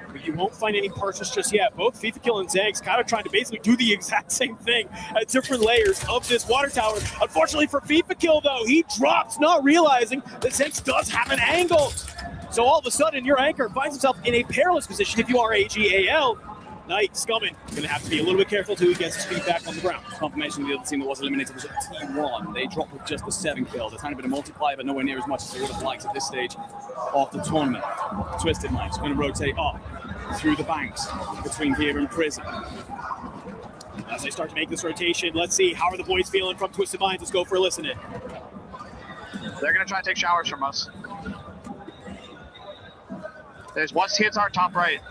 But you won't find any purchase just yet. Both FIFA Kill and Zanks kind of trying to basically do the exact same thing at different layers of this water tower. Unfortunately for FIFA Kill though, he drops, not realizing that Zanks does have an angle. So all of a sudden your anchor finds himself in a perilous position if you are AGAL. Knight, Scumming, going to have to be a little bit careful till he gets his feet back on the ground. Confirmation of the other team that was eliminated was at T1. They dropped with just the 7 kills. A tiny bit of multiplier, but nowhere near as much as they would have liked at this stage of the tournament. Twisted Minds going to rotate up through the banks between here and Prison. As they start to make this rotation, let's see, how are the boys feeling from Twisted Minds? Let's go for a listen in. They're going to try to take showers from us. There's one hits our top right.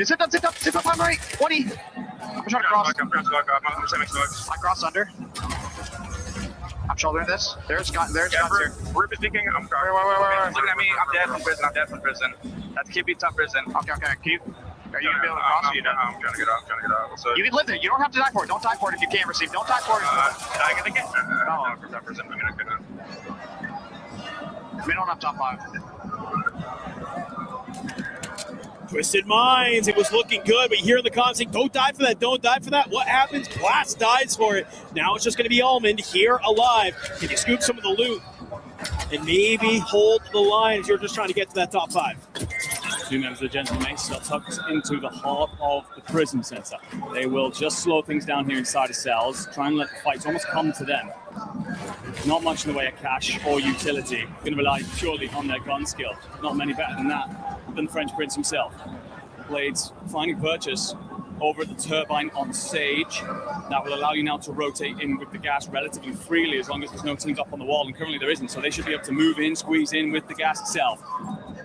Zip up on right. 20. I'm trying to cross. I cross under. I'm shouldering this. There's guns here. Rip is thinking. I'm sorry. Looking at me. I'm dead from prison. That's keep top prison. Okay. Keep. Are you gonna be able to cross? I'm trying to get out. You can live there. You don't have to die for it. Don't die for it if you can't receive. Don't die for it. I can get. No. From top prison. I mean, I couldn't. We don't have top 5. Twisted Minds, it was looking good, but here in the comms saying, don't die for that, don't die for that. What happens? Blast dies for it. Now it's just going to be Almond here alive. Can you scoop some of the loot and maybe hold the line as you're just trying to get to that top 5? 2 members of the Gentlemen still tucked into the heart of the prison center. They will just slow things down here inside of cells, try and let the fights almost come to them. Not much in the way of cash or utility. Going to rely purely on their gun skill. Not many better than that than French Prince himself. Blades finding purchase over at the turbine on Sage. That will allow you now to rotate in with the gas relatively freely as long as there's no teams up on the wall, and currently there isn't, so they should be able to move in, squeeze in with the gas itself.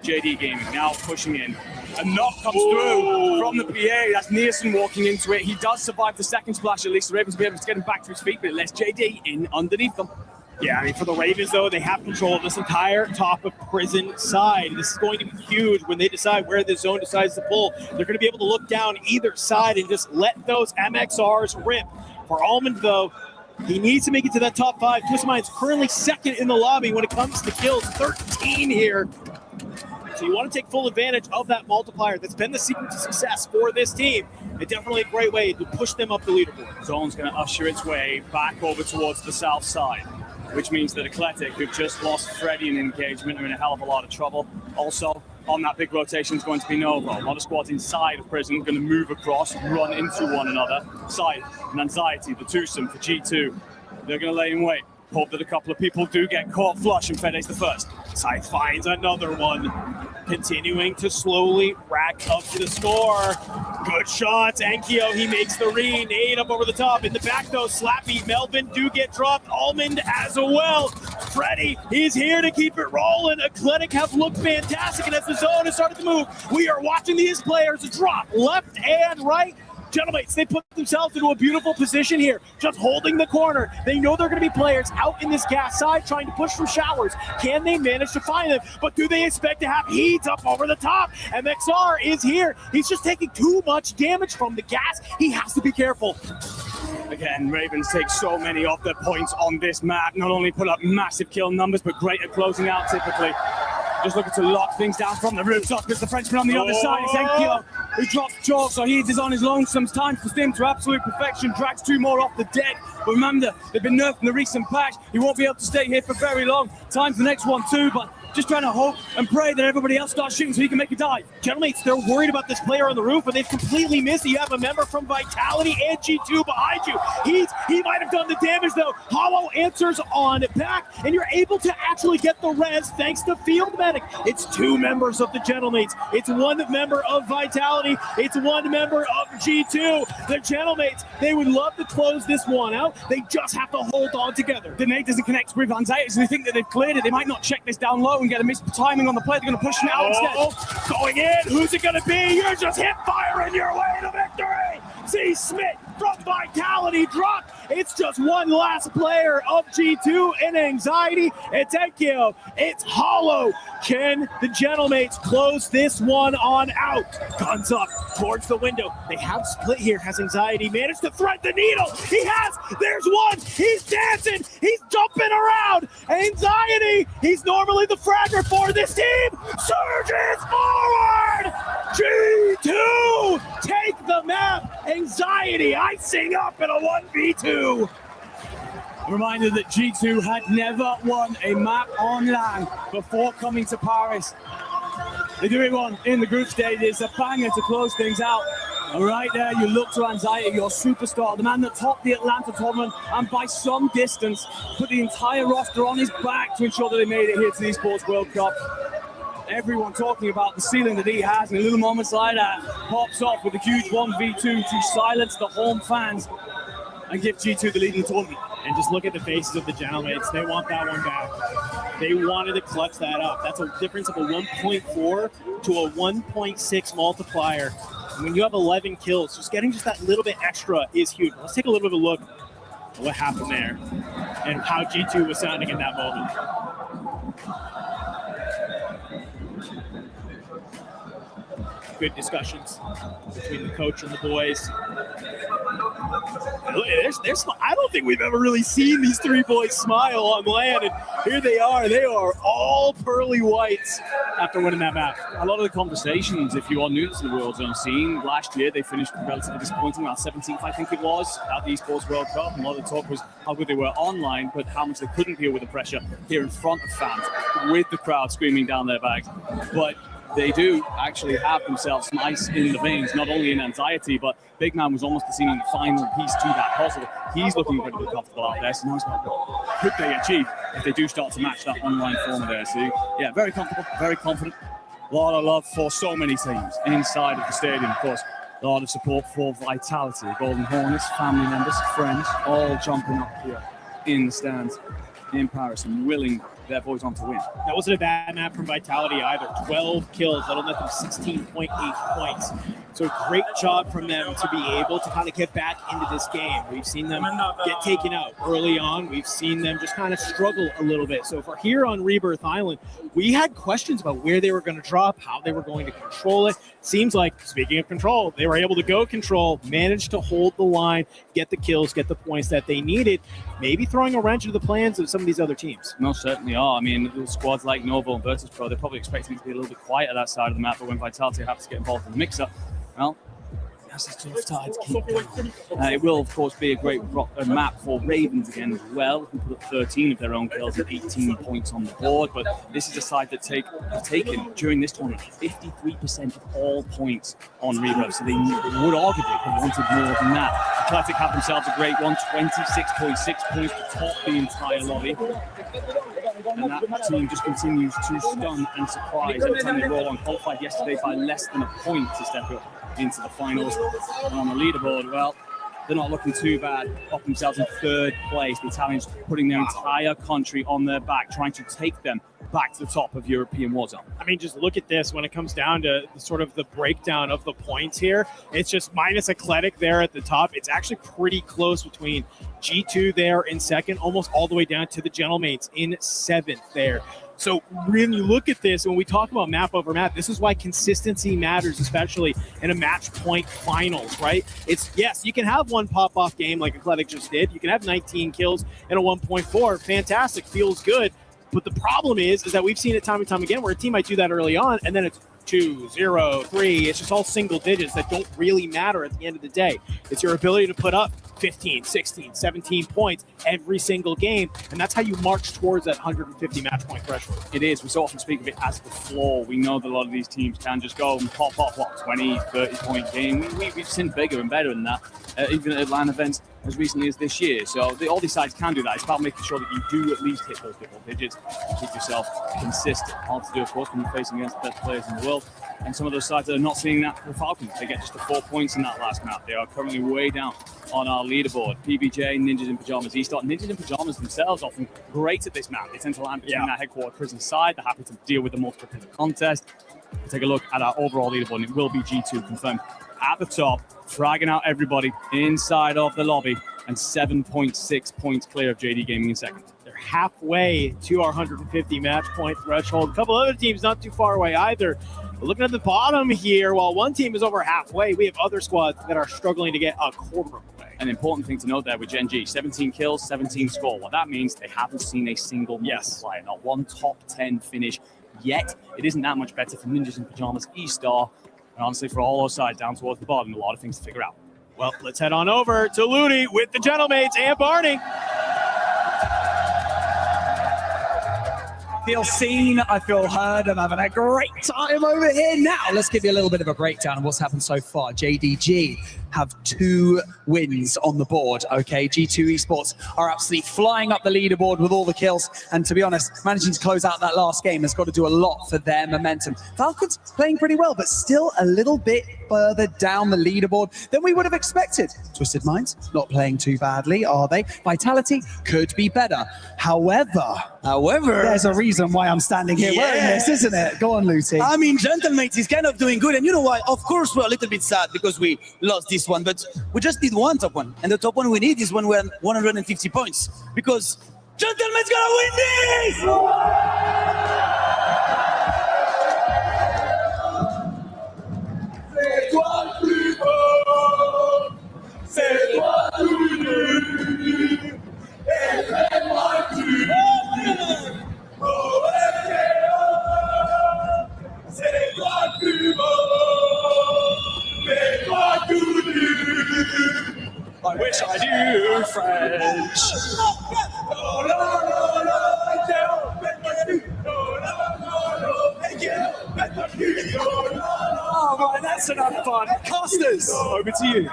JD Gaming now pushing in A knock comes through from the PA. That's Nielsen walking into it. He does survive the second splash, at least. The Ravens will be able to get him back to his feet, but it lets JD in underneath them. Yeah, I mean, for the Ravens, though, they have control of this entire top of prison side. This is going to be huge when they decide where the zone decides to pull. They're going to be able to look down either side and just let those MXRs rip. For Almond, though, he needs to make it to that top 5. Twisted Mind's currently second in the lobby when it comes to kills, 13 here. So you want to take full advantage of that multiplier. That's been the secret to success for this team. It's definitely a great way to push them up the leaderboard. Zone's going to usher its way back over towards the south side, which means that Eclectic, who've just lost Freddy in engagement, are in a hell of a lot of trouble. Also, on that big rotation is going to be Nova. A lot of squads inside of prison going to move across, run into one another. Scythe and Anxiety, the twosome for G2. They're going to lay in wait. Hope that a couple of people do get caught flush, and Fede's the first. Scythe finds another one, continuing to slowly rack up to the score. Good shots. Enkyo, he makes the read. Nade up over the top. In the back, though, Slappy, Melvin do get dropped. Almond as well. Freddy, he's here to keep it rolling. Eclectic have looked fantastic, and as the zone has started to move, we are watching these players drop left and right. Gentlemen, they put themselves into a beautiful position here, just holding the corner. They know they're going to be players out in this gas side trying to push from showers. Can they manage to find them? But do they expect to have heat up over the top? MXR is here. He's just taking too much damage from the gas. He has to be careful. Again, Ravens take so many of their points on this map. Not only put up massive kill numbers, but great at closing out typically. Just looking to lock things down from the rooftop because the Frenchman on the other side is Enkyo, who drops Jaw, so he is on his lonesome. Time for Stim to absolute perfection, drags 2 more off the deck. But remember, they've been nerfed in the recent patch. He won't be able to stay here for very long. Time for the next one too, but just trying to hope and pray that everybody else starts shooting so he can make a dive. Gentlemen, they're worried about this player on the roof, but they've completely missed it. You have a member from Vitality and G2 behind you. He might have done the damage, though. Hollow answers on back, and you're able to actually get the res thanks to Field Medic. It's 2 members of the Gentlemates. It's 1 member of Vitality. It's 1 member of G2. The Gentlemates, they would love to close this one out. They just have to hold on together. The nade doesn't connect with Anxiety, so they think that they've cleared it. They might not check this down low and get a missed timing on the play. They're going to push now instead. Going in. Who's it going to be? You're just hip firing your way to victory. See Smith from Vitality drop. It's just one last player of G2 and Anxiety. It's Enkyo. It's Hollow. Can the Gentlemates close this one on out? Guns up towards the window. They have split here. Has Anxiety managed to thread the needle? He has. There's one. He's dancing. He's jumping around. Anxiety. He's normally the fragger for this team. Surges forward. G2 take the map. Anxiety icing up in a 1v2. A reminder that G2 had never won a map on LAN before coming to Paris. They do it one in the group stage. It's a banger to close things out. And right there, you look to Anxiety, your superstar, the man that topped the Atlanta tournament, and by some distance, put the entire roster on his back to ensure that they made it here to the Esports World Cup. Everyone talking about the ceiling that he has, and little moments like that pops off with a huge 1v2 to silence the home fans and give G2 the lead in the tournament. And just look at the faces of the Gentlemates. They want that one back. They wanted to clutch that up. That's a difference of a 1.4 to a 1.6 multiplier. And when you have 11 kills, just getting just that little bit extra is huge. Let's take a little bit of a look at what happened there and how G2 was sounding in that moment. Good discussions between the coach and the boys. I don't think we've ever really seen these 3 boys smile on LAN, and here they are. They are all pearly whites after winning that map. A lot of the conversations, if you are new to the World Zone scene, last year they finished relatively disappointing, around 17th, I think it was, at the Esports World Cup. And a lot of the talk was how good they were online, but how much they couldn't deal with the pressure here in front of fans, with the crowd screaming down their backs. But they do actually have themselves some ice in the veins, not only in Anxiety, but Big Man was almost the seeming final piece to that puzzle. He's looking incredibly comfortable out there, so now it's like, what could they achieve if they do start to match that online form there? So, yeah, very comfortable, very confident. A lot of love for so many teams inside of the stadium, of course. A lot of support for Vitality, Golden Hornets, family members, friends, all jumping up here in the stands in Paris and willing their boys on to win. That wasn't a bad map from Vitality either. 12 kills, that'll net them 16.8 points. So great job from them to be able to kind of get back into this game. We've seen them get taken out early on. We've seen them just kind of struggle a little bit. So for here on Rebirth Island, we had questions about where they were going to drop, how they were going to control it. Seems like, speaking of control, they were able to go control, manage to hold the line, get the kills, get the points that they needed, maybe throwing a wrench into the plans of some of these other teams. Most certainly are. I mean, the squads like Novo and Virtus Pro, they're probably expecting it to be a little bit quiet at that side of the map, but when Vitality have to get involved in the mix-up, well, that's a tough tide to keep going. It will, of course, be a great map for Ravens again as well, who put up 13 of their own kills and 18 points on the board. But this is a side that have taken, during this tournament, 53% of all points on Rebirth. So they would arguably have wanted more than that. Athletic have themselves a great one, 26.6 points to top the entire lobby. And that team just continues to stun and surprise every time they roll on. Qualified yesterday by less than a point to step up into the finals. And on the leaderboard, well, they're not looking too bad. Up themselves in third place. The Italians putting their entire country on their back, trying to take them back to the top of European Warzone. I mean, just look at this when it comes down to sort of the breakdown of the points here. It's just minus Athletic there at the top. It's actually pretty close between G2 there in second, almost all the way down to the Gentlemates in seventh there. So when you look at this, when we talk about map over map, this is why consistency matters, especially in a match point finals, right? It's, yes, you can have one pop-off game like Athletic just did. You can have 19 kills and a 1.4. Fantastic, feels good. But the problem is that we've seen it time and time again where a team might do that early on, and then it's 2, 0, 3. It's just all single digits that don't really matter at the end of the day. It's your ability to put up 15, 16, 17 points every single game, and that's how you march towards that 150 match point threshold. It is. We so often speak of it as the floor. We know that a lot of these teams can just go and pop, 20, 30 point game. We've seen bigger and better than that, even at LAN events as recently as this year. So all these sides can do that. It's about making sure that you do at least hit those double digits and keep yourself consistent. Hard to do, of course, when you're facing against the best players in the world. And some of those sides that are not seeing that for the Falcons, they get just the 4 points in that last map. They are currently way down on our leaderboard. PBJ, Ninjas in Pajamas, E-Star. Ninjas in Pajamas themselves often great at this map. They tend to land between that headquarter prison side. They're happy to deal with the multiple prison contest. We'll take a look at our overall leaderboard, and it will be G2 confirmed at the top, fragging out everybody inside of the lobby, and 7.6 points clear of JD Gaming in second. They're halfway to our 150 match point threshold. A couple other teams not too far away either. But looking at the bottom here, while one team is over halfway, we have other squads that are struggling to get a quarter away. An important thing to note there with Gen G, 17 kills, 17 score. What that means, they haven't seen a single multiplier, not one top 10 finish yet. It isn't that much better for Ninjas in Pajamas, E-Star, and honestly for all those sides down towards the bottom, a lot of things to figure out. Well, let's head on over to Ludi with the Gentlemates and Barney. I feel seen, I feel heard, I'm having a great time over here. Now, let's give you a little bit of a breakdown of what's happened so far. JDG have 2 wins on the board, okay? G2 Esports are absolutely flying up the leaderboard with all the kills, and to be honest, managing to close out that last game has got to do a lot for their momentum. Falcons playing pretty well, but still a little bit further down the leaderboard than we would have expected. Twisted Minds not playing too badly, are they? Vitality could be better. However, there's a reason why I'm standing here wearing this, isn't it? Go on, Lucy. I mean, Gentlemates is kind of doing good, and you know why? Of course, we're a little bit sad because we lost this one, but we just need one top one, and the top one we need is when we're at 150 points, because Gentlemates gonna win this! C'est toi le plus beau, c'est toi tout nu, et fais-moi tu oh, c'est toi le plus beau, mais toi tout nu. I wish I knew French. Oh, right, that's enough fun. Casters, over to you.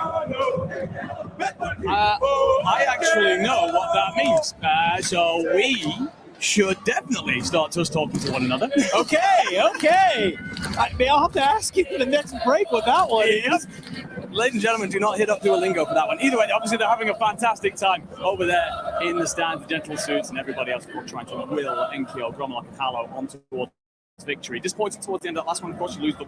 I actually know what that means. So we should definitely start just talking to one another. Okay. I'll have to ask you for the next break what that one is. ladies and gentlemen, do not hit up Duolingo for that one. Either way, obviously they're having a fantastic time over there in the stands, the Gentle Suits and everybody else trying to will Enkyo, Gromlock and Hallow on towards victory. Disappointing towards the end of that last one, of course, you lose the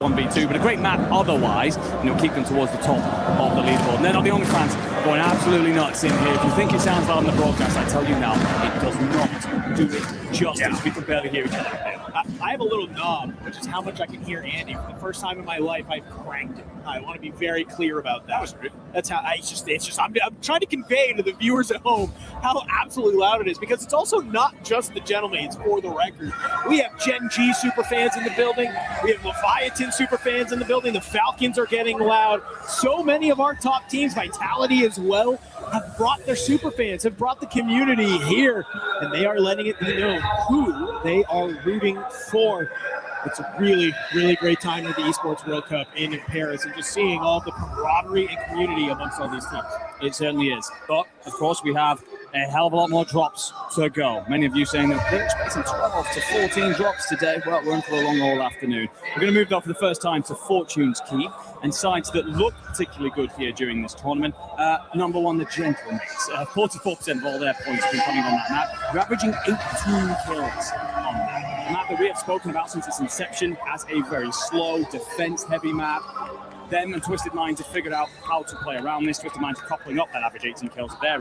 1v2, but a great map otherwise, keep them towards the top of the leaderboard. And they're not the only fans going absolutely nuts in here. If you think it sounds loud on the broadcast, I tell you now, it does not do it justice. We can barely hear each other. I have a little knob, which is how much I can hear Andy. For the first time in my life, I've cranked it. I want to be very clear about that. That's how I'm trying to convey to the viewers at home how absolutely loud it is, because it's also not just the gentlemen. It's for the record. We have Gen G super fans in the building. We have Leviathan super fans in the building. The Falcons are getting loud. So many of our top teams, Vitality as well, have brought their super fans, have brought the community here, and they are letting it be known who they are rooting for. It's a really, really great time at the Esports World Cup in Paris, and just seeing all the camaraderie and community amongst all these teams. It certainly is. But, of course, we have a hell of a lot more drops to go. Many of you saying that they're expecting 12 to 14 drops today. Well, we're in for a long all afternoon. We're going to move on for the first time to Fortune's Keep, and sides that look particularly good here during this tournament. Number one, the Gentlemen. 44% of all their points have been coming on that map. They're averaging 18 kills on that. A map that we have spoken about since its inception as a very slow, defense-heavy map. Them and Twisted Minds have figured out how to play around this. Twisted Minds coupling up that average 18 kills there.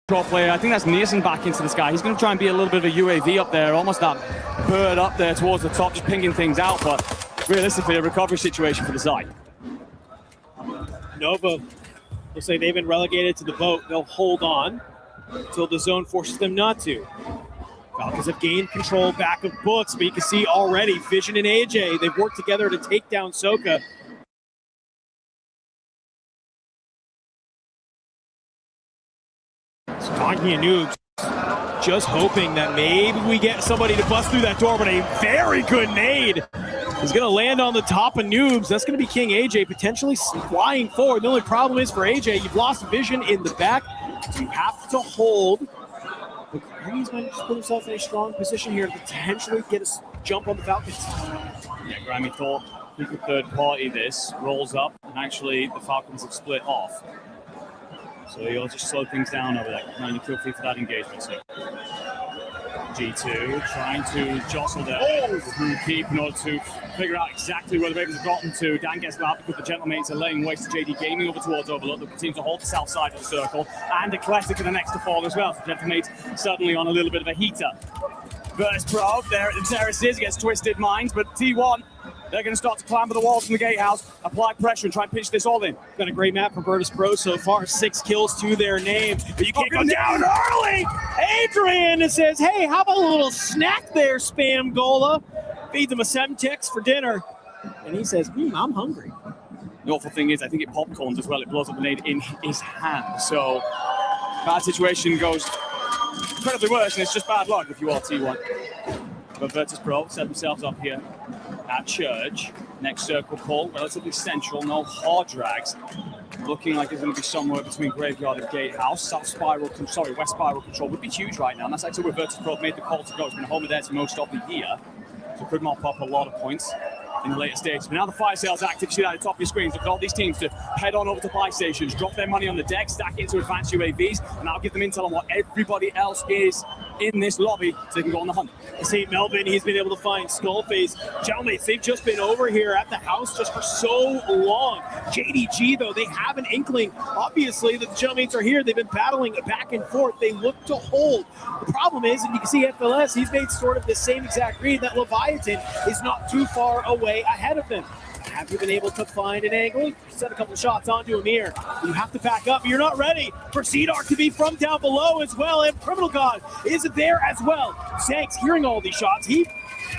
Pro player. I think that's Nielsen back into the sky. He's going to try and be a little bit of a UAV up there, almost that bird up there towards the top, just pinging things out, but realistically a recovery situation for the side. Nova looks like they've been relegated to the boat. They'll hold on until the zone forces them not to. Falcons have gained control back of Books, but you can see already Vision and AJ, they've worked together to take down Soka. Donkey and Noobs just hoping that maybe we get somebody to bust through that door, but a very good nade is going to land on the top of Noobs. That's going to be King AJ potentially flying forward. The only problem is for AJ, you've lost Vision in the back, so you have to hold. But Grammy's managed to put himself in a strong position here to potentially get a jump on the Falcons. Yeah, Grammy thought he could third party this, rolls up, and actually the Falcons have split off. So he'll just slow things down over there. 90 kill feed for that engagement. So G2 trying to jostle there through keep in order to figure out exactly where the Ravens have gotten to. Dan gets back because the Gentlemates are laying waste to JD Gaming over towards Overlook. They continue to hold the south side of the circle, and Eclectic are the next to fall as well. So Gentlemates suddenly on a little bit of a heater. Virtus Pro there at the terraces against Twisted Minds, but T1, they're going to start to climb the walls from the gatehouse, apply pressure, and try and pinch this all in. Got a great map for Virtus Pro so far. 6 kills to their name. But you can't go down early. Adrian says, hey, how about a little snack there, Spam Gola? Feeds him a Semtex for dinner. And he says, I'm hungry. The awful thing is, I think it popcorns as well. It blows up the nade in his hand. So bad situation goes incredibly worse, and it's just bad luck if you are T1. But Virtus Pro set themselves up here at Church. Next circle pull, relatively central, no hard drags. Looking like there's going to be somewhere between Graveyard and Gatehouse. West Spiral control would be huge right now, and that's actually where Virtus Pro made the call to go. It's been a home of theirs for most of the year, so could mop up a lot of points in the later stages. But now the fire sale's active. You see that at the top of your screens. Look at all these teams to head on over to buy stations, drop their money on the deck, stack it into advanced UAVs, and that'll give them intel on what everybody else is in this lobby so they can go on the hunt. St. Melvin, he's been able to find Skullface. Gentlemen, they've just been over here at the house just for so long. JDG, though, they have an inkling, obviously, that the Gentlemen are here. They've been battling back and forth. They look to hold. The problem is, and you can see FLS, he's made sort of the same exact read that Leviathan is not too far away ahead of them. Have you been able to find an angle? Set a couple of shots onto Amir. You have to back up. You're not ready for Cedar to be from down below as well. And Criminal God is there as well. Zanks hearing all these shots. He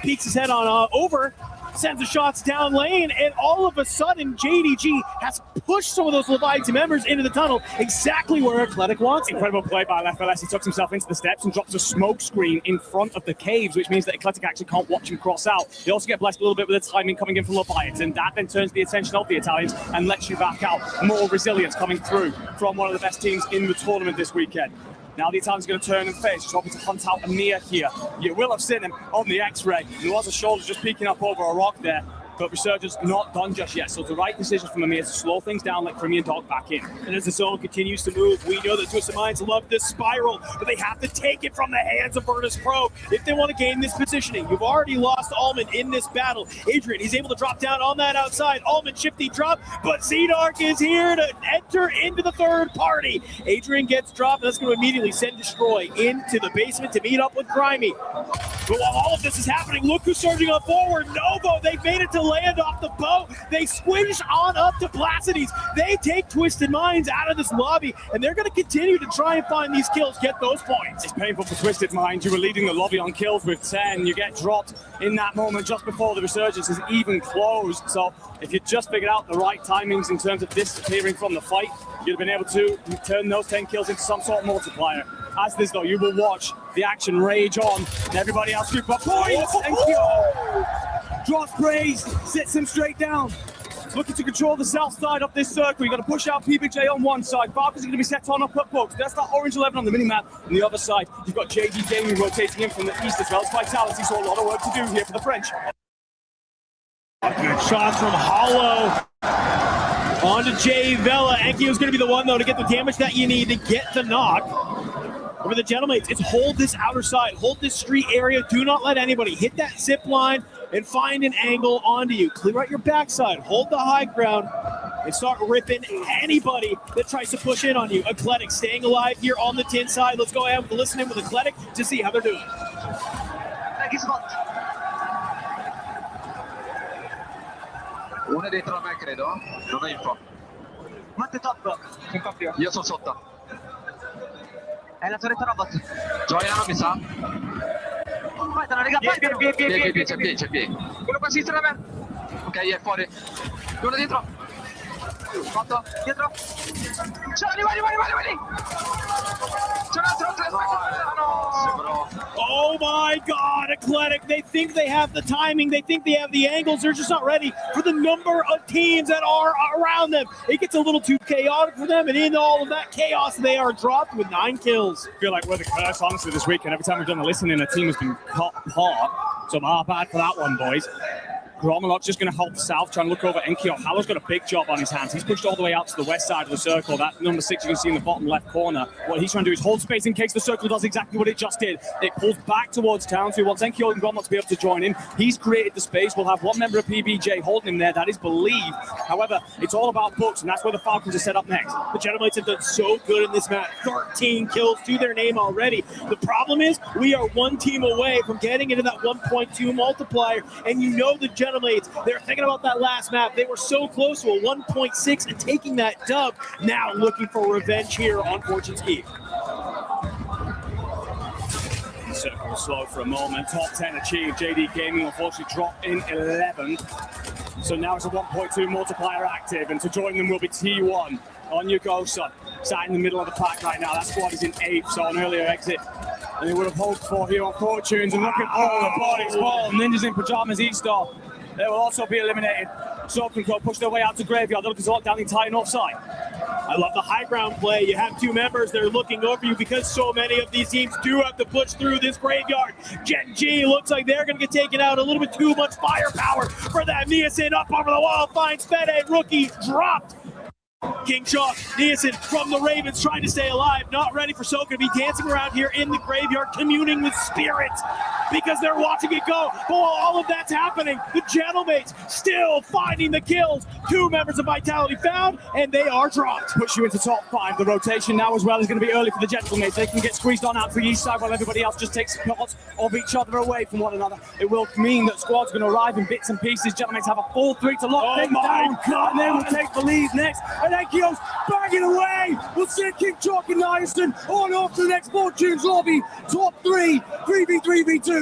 peeks his head on over, sends the shots down lane, and all of a sudden JDG has pushed some of those Leviathan members into the tunnel exactly where Eclectic wants them. Incredible play by FLS. He tucks himself into the steps and drops a smoke screen in front of the caves, which means that Eclectic actually can't watch him cross out. They also get blessed a little bit with the timing coming in from Leviathan. That then turns the attention of the Italians and lets you back out. More resilience coming through from one of the best teams in the tournament this weekend. Now the Italian's going to turn and face, just hoping to hunt out Amir here. You will have seen him on the X-ray. There was a shoulder just peeking up over a rock there, but Resurgence not done just yet. So the right decision from Amir to slow things down, let Crimean Dog back in. And as the zone continues to move, we know that Twisted Minds love this spiral, but they have to take it from the hands of Virtus Pro if they want to gain this positioning. You've already lost Almond in this battle. Adrian, he's able to drop down on that outside. Almond shifty drop, but Z-Dark is here to enter into the third party. Adrian gets dropped, and that's going to immediately send Destroy into the basement to meet up with Grimy. But while all of this is happening, look who's surging up forward. Novo, they've made it to land off the boat. They squish on up to Placides. They take Twisted Minds out of this lobby, and they're going to continue to try and find these kills, get those points. It's painful for Twisted Minds. You were leading the lobby on kills with 10. You get dropped in that moment just before the Resurgence is even closed. So if you just figured out the right timings in terms of disappearing from the fight, you'd have been able to turn those 10 kills into some sort of multiplier. As this, though, you will watch the action rage on. Everybody else group up points and kill. Drops praise, sits him straight down. Looking to control the south side of this circle. You've got to push out PBJ on one side. Falcons are going to be set on up at Bugs. That's that orange 11 on the minimap. On the other side, you've got JD Gaming rotating in from the east as well as Vitality, so a lot of work to do here for the French. Good shots from Hollow. On to Jay Vela. Enki is going to be the one, though, to get the damage that you need to get the knock. Over the Gentlemen, it's hold this outer side, hold this street area. Do not let anybody hit that zip line and find an angle onto you. Clear out your backside, hold the high ground, and start ripping anybody that tries to push in on you. Eclectic staying alive here on the tin side. Let's go ahead and listen in with Eclectic to see how they're doing. Uno è dietro a me, credo. Non ho info. Matte top. Io sono sotto. È la torretta robot. Gioia non mi sa. Fightano, raga, fightano. C'è P. Uno qua a sinistra da me. Ok, è fuori. Uno dietro. Fatto. Dietro. C'è, vai. C'è un altro, Oh my God, Eclectic. They think they have the timing. They think they have the angles. They're just not ready for the number of teams that are around them. It gets a little too chaotic for them, and in all of that chaos, they are dropped with 9 kills. I feel like we're the curse, honestly, this weekend. Every time we've done the listening, a team has been caught apart. So my bad for that one, boys. Gromelot's just going to help the south, trying to look over Enkyo. Hallow's got a big job on his hands. He's pushed all the way out to the west side of the circle. That number 6 you can see in the bottom left corner. What he's trying to do is hold space in case the circle does exactly what it just did. It pulls back towards town, so he wants Enkyo and Gromelot to be able to join in. He's created the space. We'll have one member of PBJ holding him there. That is believed. However, it's all about books, and that's where the Falcons are set up next. The Gentleblades have done so good in this match. 13 kills to their name already. The problem is we are one team away from getting into that 1.2 multiplier, and you know the Gentleblades, they're thinking about that last map. They were so close to a 1.6 and taking that dub. Now looking for revenge here on Fortune's Key. Circle slow for a moment. Top 10 achieved. JD Gaming unfortunately dropped in 11th. So now it's a 1.2 multiplier active, and to join them will be T1. On you go, son. Sat in the middle of the pack right now. That squad is in 8th, so an earlier exit. And they would have hoped for here on Fortunes. And look at all the bodies fall. Ninjas in pajamas, E-Star. They will also be eliminated. So can go push their way out to Graveyard. They're looking to lock down the entire north side. I love the high ground play. You have 2 members. They're looking over you because so many of these teams do have to push through this Graveyard. Gen G looks like they're going to get taken out. A little bit too much firepower for that. Niasen up over the wall. Finds Fede. Rookie dropped. King Chalk, Niasen from the Ravens trying to stay alive, not ready for Soka to be dancing around here in the Graveyard, communing with spirits because they're watching it go. But while all of that's happening, the Gentleblades still finding the kills. 2 members of Vitality found, and they are dropped. Push you into top 5. The rotation now as well is going to be early for the Gentleblades. They can get squeezed on out to the east side while everybody else just takes shots of each other away from one another. It will mean that squads are going to arrive in bits and pieces. Gentleblades have a full 3 to lock things down. God. And they will take the lead next. And Enkyo's bagging away. We'll send King Chalk and Niasen on off to the next Fortunes lobby. Top 3, 3v3v2.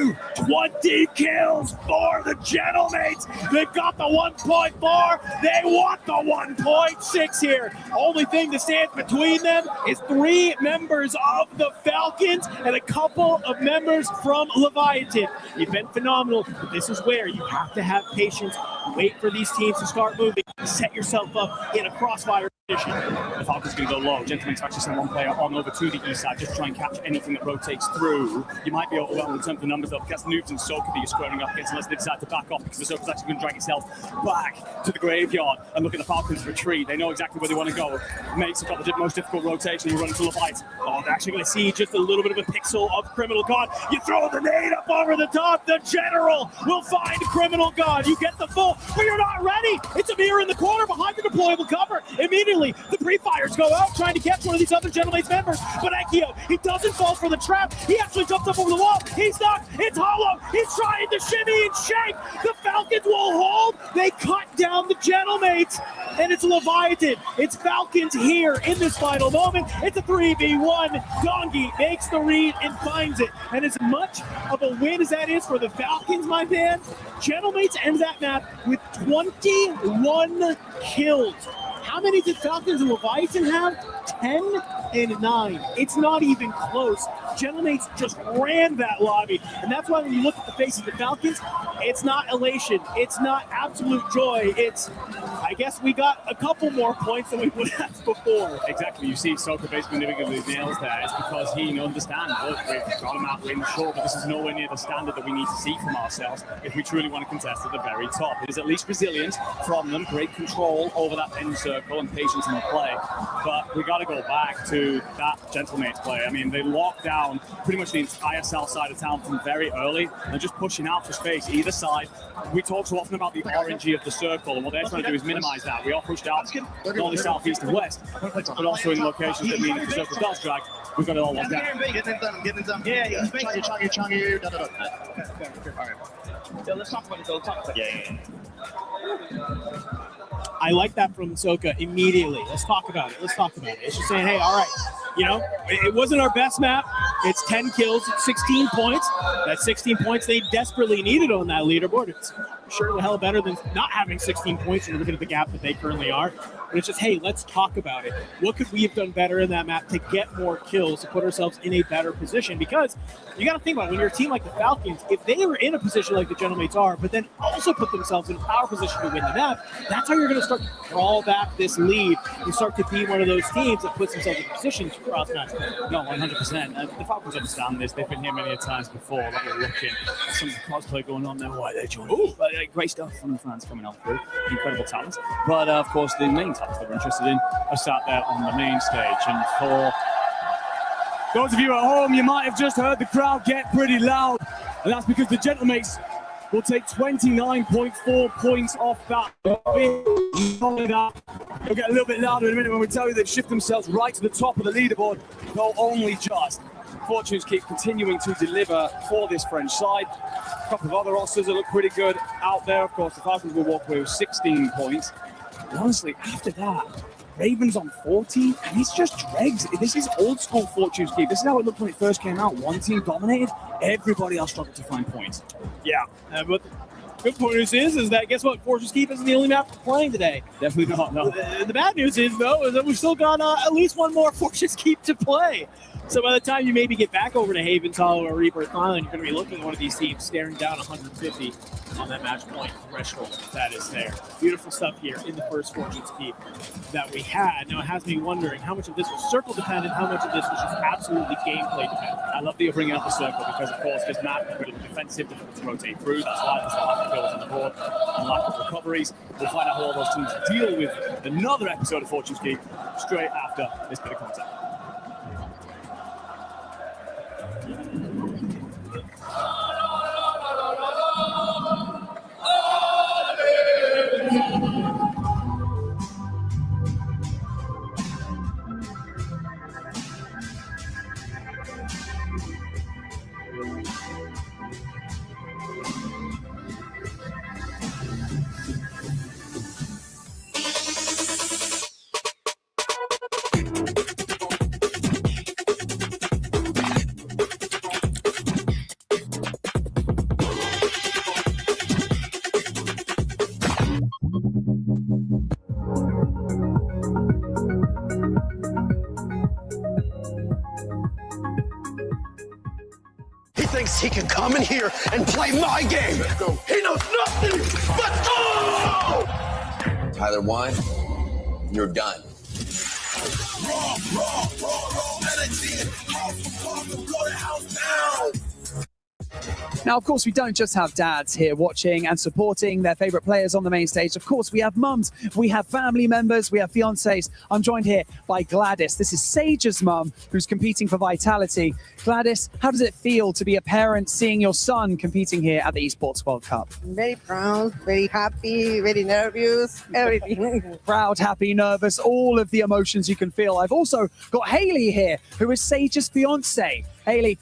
20 kills for the Gentleblades. They've got the 1.4. They want the 1.6 here. Only thing that stands between them is 3 members of the Falcons and a couple of members from Leviathan. You've been phenomenal, but this is where you have to have patience. Wait for these teams to start moving. Set yourself up in a crossfire position. The Falcons going to go low. Gentlemen's actually send one player on over to the east side just to try and catch anything that rotates through. You might be overwhelmed in terms of numbers though, because Noobs and Soka that you're squaring up against unless they decide to back off, because the Soka's actually going to drag itself back to the Graveyard. And look at the Falcons retreat. They know exactly where they want to go. Makes it got the most difficult rotation. You run into Levites. Oh, they're actually going to see just a little bit of a pixel of Criminal God. You throw a grenade up over the top. The General will find Criminal God. You get the full, but you're not ready. It's a mirror in the corner behind the deployable cover. Immediately, the pre-fires go out trying to catch one of these other Gentleblades members. But Enkyo, he doesn't fall for the trap. He actually jumps up over the wall. He's knocked. It's hollow. He's trying to shimmy and shake. The Falcons will hold. They cut down the Gentleblades. And it's Leviathan. It's Falcons here in this final moment. It's a 3v1. Dongi makes the read and finds it. And as much of a win as that is for the Falcons, my man, Gentleblades ends that map with 21 kills. How many did Falcons and Leviathan have? 10 and 9. It's not even close. Gentleblades just ran that lobby. And that's why when you look at the faces of the Falcons, it's not elation. It's not absolute joy. It's, I guess we got a couple more points than we would have before. Exactly. You see Soka basically nibbling with his nails there. It's because he understands, look, we've got him out in the short, but this is nowhere near the standard that we need to see from ourselves if we truly want to contest at the very top. It is at least resilience from them, great control over that end circle and patience in the play. But we got to go back to that Gentleman's play. I mean, they locked out down pretty much the entire south side of town from very early and just pushing out for space either side. We talk so often about the orangey of the circle, and what they're trying to do is minimize that. We are pushed out not only south, east, and west, but also in locations that mean if the circle does drag, we've got it all locked down. Getting them. Yeah, chungy. All right. So let's talk about it. Yeah. I like that from Soka immediately. Let's talk about it. It's just saying, hey, all right, it wasn't our best map. It's 10 kills, 16 points. That's 16 points they desperately needed on that leaderboard. It's sure the hell better than not having 16 points and looking at the gap that they currently are. But it's just, hey, let's talk about it. What could we have done better in that map to get more kills, to put ourselves in a better position? Because you got to think about it, when you're a team like the Falcons, if they were in a position like the Gentlemates are, but then also put themselves in a power position to win the map, that's how you're going to start to crawl back this lead and start to be one of those teams that puts themselves in position to cross match. No, 100%. The Falcons understand this. They've been here many times before. Like we're looking at some cosplay going on there. Why they joined? Great stuff from the fans coming on through. Incredible talent. But of course, the main talents that we're interested in are sat there on the main stage. And for those of you at home, you might have just heard the crowd get pretty loud. And that's because the Gentlemates will take 29.4 points off that. They'll get a little bit louder in a minute when we tell you they've shifted themselves right to the top of the leaderboard, though only just. Fortunes keep continuing to deliver for this French side. A couple of other rosters that look pretty good out there. Of course, the Falcons will walk away with 16 points. And honestly, after that, Ravens on 14, and it's just dregs. This is old school Fortunes Keep. This is how it looked when it first came out. One team dominated, everybody else struggled to find points. Yeah, but the good news is that guess what? Fortunes Keep isn't the only map we're playing today. Definitely not, no. The bad news is, though, is that we've still got at least one more Fortunes Keep to play. So by the time you maybe get back over to Havens Hollow or Rebirth Island, you're going to be looking at one of these teams staring down 150 on that match point threshold that is there. Beautiful stuff here in the first Fortunes Keep that we had. Now it has me wondering how much of this was circle dependent, how much of this was just absolutely gameplay dependent. I love that you're bringing up the circle because, of course, this map is pretty defensive, difficult to rotate through. That's why there's a lot of kills on the board and lack of recoveries. We'll find out how all those teams deal with another episode of Fortunes Keep straight after this bit of content. He can come in here and play my game. He knows nothing but go! Tyler 1, you're done. Now, of course, we don't just have dads here watching and supporting their favorite players on the main stage. Of course, we have mums, we have family members, we have fiancés. I'm joined here by Gladys. This is Sage's mum, who's competing for Vitality. Gladys, how does it feel to be a parent seeing your son competing here at the Esports World Cup? Very proud, very happy, very nervous, everything. Proud, happy, nervous, all of the emotions you can feel. I've also got Haley here, who is Sage's fiancé. Haley,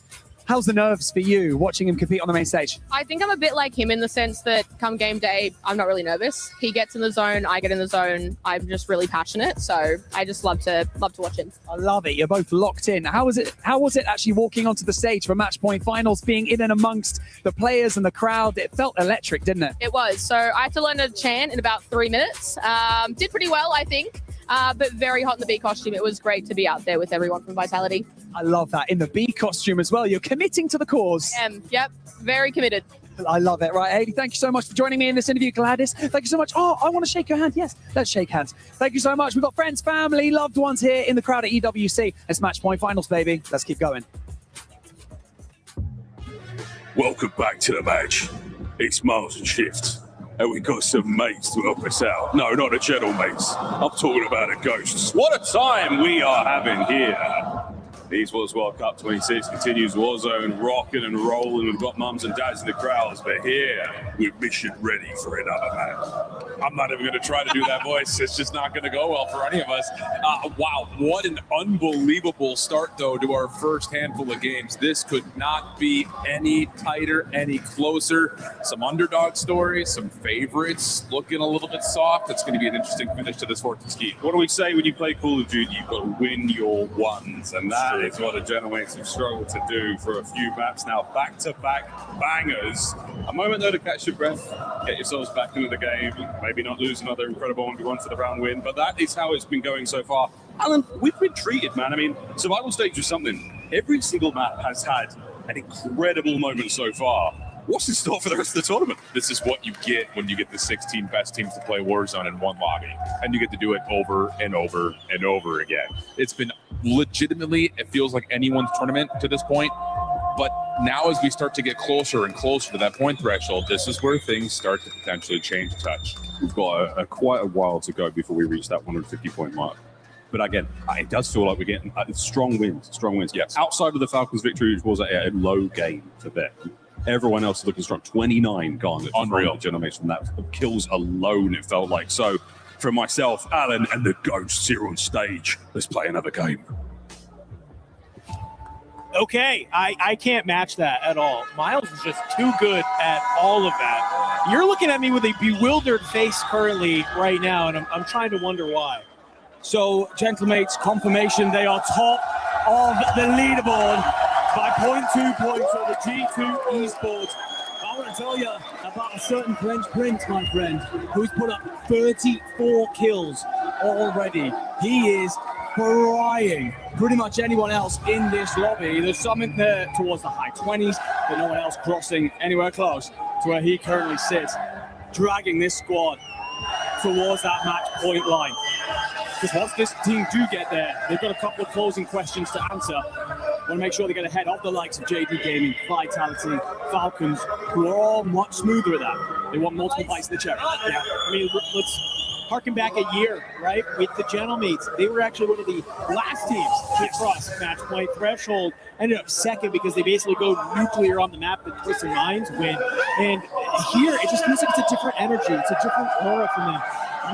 how's the nerves for you watching him compete on the main stage? I think I'm a bit like him in the sense that come game day, I'm not really nervous. He gets in the zone, I get in the zone. I'm just really passionate, so I just love to watch him. I love it. You're both locked in. How was it actually walking onto the stage for Match Point Finals, being in and amongst the players and the crowd? It felt electric, didn't it? It was. So I had to learn to chant in about 3 minutes. Did pretty well, I think, but very hot in the B costume. It was great to be out there with everyone from Vitality. I love that. In the B costume as well. You're committing to the cause. Yep, very committed. I love it. Right, Haley, thank you so much for joining me in this interview. Gladys, thank you so much. Oh, I want to shake your hand. Yes, let's shake hands. Thank you so much. We've got friends, family, loved ones here in the crowd at EWC. It's Match Point Finals, baby. Let's keep going. Welcome back to the match. It's Mars and Shift, and we got some mates to help us out. No, not the gentle mates. I'm talking about the ghosts. What a time we are having here. Esports World Cup 26 continues. Warzone rocking and rolling. We've got mums and dads in the crowds, but here we're mission ready for another match. I'm not even going to try to do that voice. It's just not going to go well for any of us. Wow, what an unbelievable start, though, to our first handful of games. This could not be any tighter, any closer. Some underdog stories, some favorites looking a little bit soft. It's going to be an interesting finish to this 14 ski. What do we say when you play Call of Duty? You've got to win your ones, and that is what the Gentlemates have struggled to do for a few maps now. Back-to-back bangers. A moment, though, to catch your breath, get yourselves back into the game, maybe not lose another incredible 1v1 for the round win, but that is how it's been going so far. Alan, we've been treated, man. I mean, survival stage is something. Every single map has had an incredible moment so far. What's in store for the rest of the tournament? This is what you get when you get the 16 best teams to play Warzone in one lobby, and you get to do it over and over and over again. It's been legitimately, it feels like anyone's tournament to this point, but now as we start to get closer and closer to that point threshold, this is where things start to potentially change a touch. We've got quite a while to go before we reach that 150-point mark. But again, it does feel like we're getting strong wins. Yes. Outside of the Falcons' victory, which was a low game for them, everyone else is looking strong. 29 garnets. Unreal. Gentlemates from that kills alone, it felt like. So, for myself, Alan, and the ghosts here on stage, let's play another game. Okay, I can't match that at all. Miles is just too good at all of that. You're looking at me with a bewildered face currently right now, and I'm trying to wonder why. So, Gentlemates, confirmation they are top of the leaderboard by 0.2 points over G2 Esports. I want to tell you about a certain French prince, my friend, who's put up 34 kills already. He is frying pretty much anyone else in this lobby. There's some in there towards the high 20s, but no one else crossing anywhere close to where he currently sits, dragging this squad towards that match point line. Because once this team do get there, they've got a couple of closing questions to answer. Want to make sure they get ahead of the likes of JD Gaming, Vitality, Falcons, who are all much smoother at that. They want multiple bites of the cherry. Yeah, I mean, let's harken back a year, right? With the Gentlemates, they were actually one of the last teams to cross match point threshold. Ended up second because they basically go nuclear on the map that Twisted Minds win. And here, it just feels like it's a different energy. It's a different aura from them.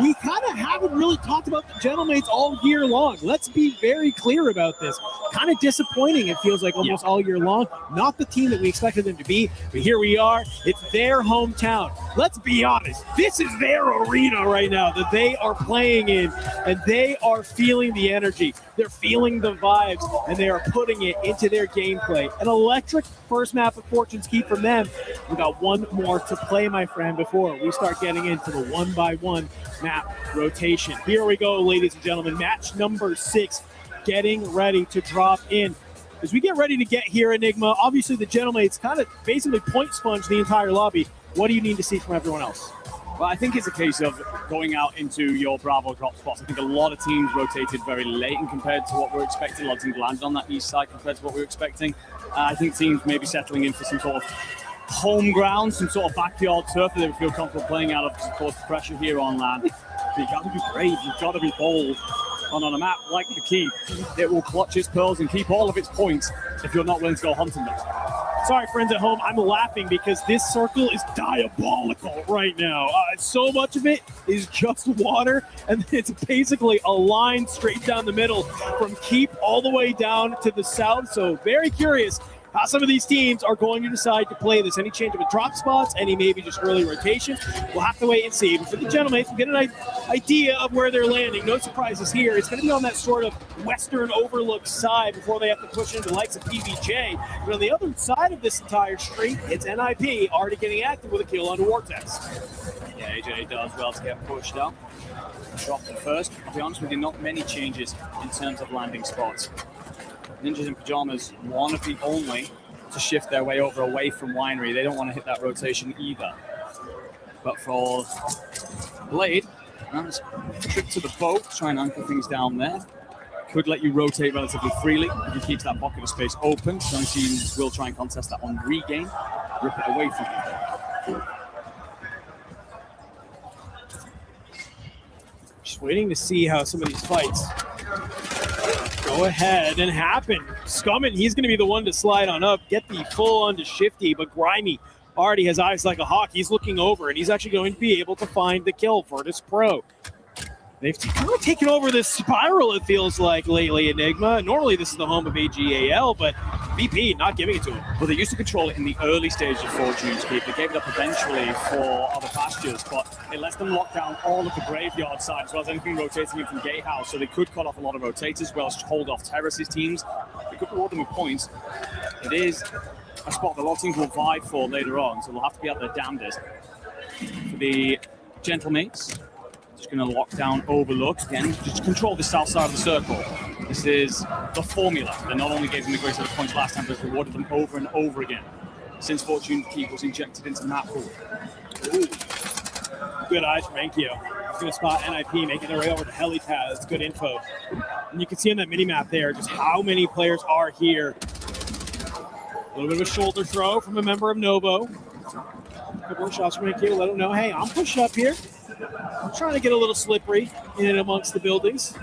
We kind of haven't really talked about the Gentlemates all year long. Let's be very clear about this. Kind of disappointing, it feels like, almost all year long. Not the team that we expected them to be, but here we are. It's their hometown. Let's be honest. This is their arena right now that they are playing in, and they are feeling the energy. They're feeling the vibes, and they are putting it into their gameplay. An electric first map of Fortune's Keep from them. We got one more to play, my friend, before we start getting into the one-by-one map rotation. Here we go, ladies and gentlemen. Match number 6 getting ready to drop in. As we get ready to get here, Enigma, obviously the Gentlemates kind of basically point sponge the entire lobby. What do you need to see from everyone else? Well, I think it's a case of going out into your Bravo drop spots. I think a lot of teams rotated very late and compared to what we were expecting. A lot of teams landed on that east side compared to what we were expecting. I think teams may be settling in for some sort of home ground, some sort of backyard turf that they would feel comfortable playing out of to support the pressure here on land. But you've got to be brave, you've got to be bold. And on a map like the Keep, it will clutch its pearls and keep all of its points if you're not willing to go hunting them. Sorry, friends at home, I'm laughing because this circle is diabolical right now. So much of it is just water, and it's basically a line straight down the middle from Keep all the way down to the south. So very curious how some of these teams are going to decide to play this. Any change of drop spots, any maybe just early rotations. We'll have to wait and see. But for the Gentlemates, we'll get an idea of where they're landing. No surprises here. It's going to be on that sort of western overlook side before they have to push into the likes of PBJ. But on the other side of this entire street, it's NIP already getting active with a kill on Vortex. Yeah, AJ does well to get pushed up. Drop the first. I'll be honest with you, not many changes in terms of landing spots. Ninjas in Pajamas want to be only to shift their way over away from Winery. They don't want to hit that rotation either. But for Blade, that's a trip to the boat, try and anchor things down there. Could let you rotate relatively freely if he keeps that pocket of space open. Some teams will try and contest that on regain, rip it away from him. Just waiting to see how some of these fights go ahead and happen. Scumming, he's going to be the one to slide on up, get the full on to Shifty, but Grimy already has eyes like a hawk. He's looking over, and he's actually going to be able to find the kill. Virtus Pro. They've kind of taken over this spiral, it feels like, lately, Enigma. Normally, this is the home of AGAL, but VP not giving it to him. Well, they used to control it in the early stages of Fortune's Keep. They gave it up eventually for other pastures, but it lets them lock down all of the graveyard side, as well as anything rotating in from Gatehouse, so they could cut off a lot of rotators, as well as hold off Terrace's teams. They could reward them with points. It is a spot that a lot of teams will vie for later on, so they'll have to be at their damnedest. For the Gentlemates, just going to lock down Overlook. Again, just control the south side of the circle. This is the formula that not only gave them the great set of points last time, but has rewarded them over and over again since Fortune Keep was injected into map pool. Ooh. Good eyes from Enkyo. He's going to spot NIP, making their way over to Helipads. Good info. And you can see on that mini-map there just how many players are here. A little bit of a shoulder throw from a member of Novo. A couple of shots from Enkyo, let him know, hey, I'm pushed up here. I'm trying to get a little slippery in and amongst the buildings.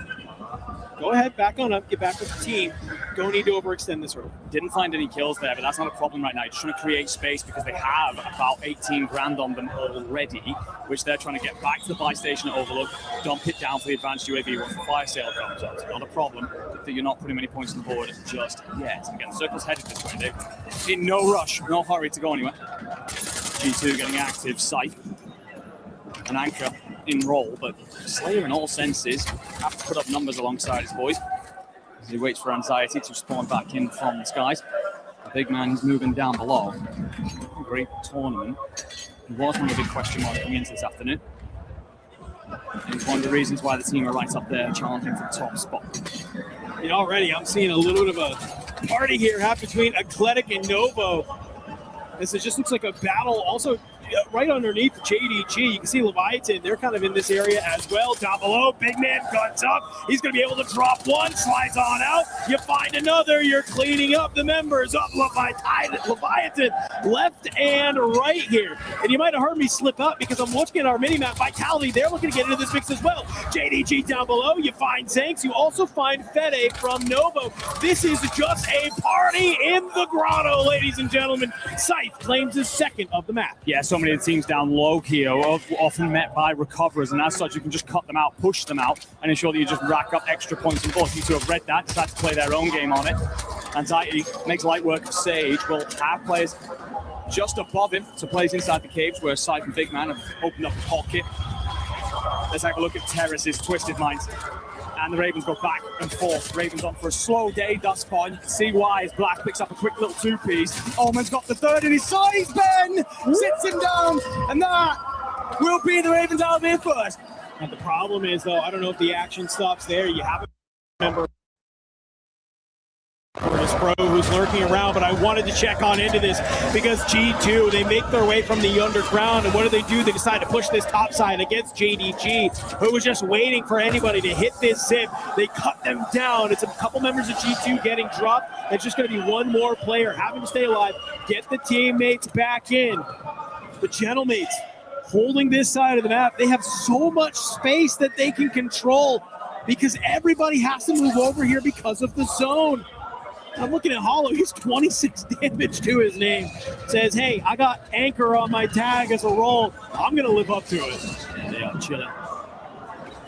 Go ahead, back on up, get back with the team. Don't need to overextend this road. Didn't find any kills there, but that's not a problem right now. Just trying to create space because they have about 18 grand on them already, which they're trying to get back to the buy station at Overlook, dump it down for the advanced UAV once the fire sale comes up. It's not a problem that you're not putting many points on the board just yet. Again, the circle's headed this way, Dave. In no rush, no hurry to go anywhere. G2 getting active, Scythe. An anchor in roll, but Slayer in all senses have to put up numbers alongside his boys as he waits for Anxiety to spawn back in from the skies. The big man's moving down below. Great tournament. He was one of the big question marks coming into this afternoon. And it's one of the reasons why the team are right up there challenging for the top spot. You know, already I'm seeing a little bit of a party here happen between Eclectic and Novo. This just looks like a battle. Also, right underneath the JDG, you can see Leviathan. They're kind of in this area as well. Down below, big man guns up. He's going to be able to drop one, slides on out. You find another. You're cleaning up the members up. Leviathan left and right here. And you might have heard me slip up because I'm looking at our mini-map. Vitality, they're looking to get into this mix as well. JDG down below. You find Zanks. You also find Fede from Novo. This is just a party in the grotto, ladies and gentlemen. Scythe claims his second of the map. Yeah, so many of the teams down low here are often met by recoverers, and as such, you can just cut them out, push them out, and ensure that you just rack up extra points and balls. You two have read that, decide to play their own game on it. Anxiety makes light work of Sage. Will have players just above him, so plays inside the caves where Scythe and Big Man have opened up a pocket. Let's have a look at Terrace's Twisted Minds. And the Ravens go back and forth. Ravens on for a slow day thus far. And you can see why as Black picks up a quick little two-piece. Omen's got the third in his size. Ben sits him down. And that will be the Ravens out of here first. And the problem is, though, I don't know if the action stops there. You have a member Pro who's lurking around, but I wanted to check on into this because G2, they make their way from the underground, and what do? They decide to push this top side against JDG, who was just waiting for anybody to hit this zip. They cut them down. It's a couple members of G2 getting dropped. It's just going to be one more player having to stay alive, get the teammates back in. The Gentlemates holding this side of the map. They have so much space that they can control because everybody has to move over here because of the zone. I'm looking at Hollow. He's 26 damage to his name. Says, hey, I got Anchor on my tag as a roll. I'm going to live up to it. And they are chilling.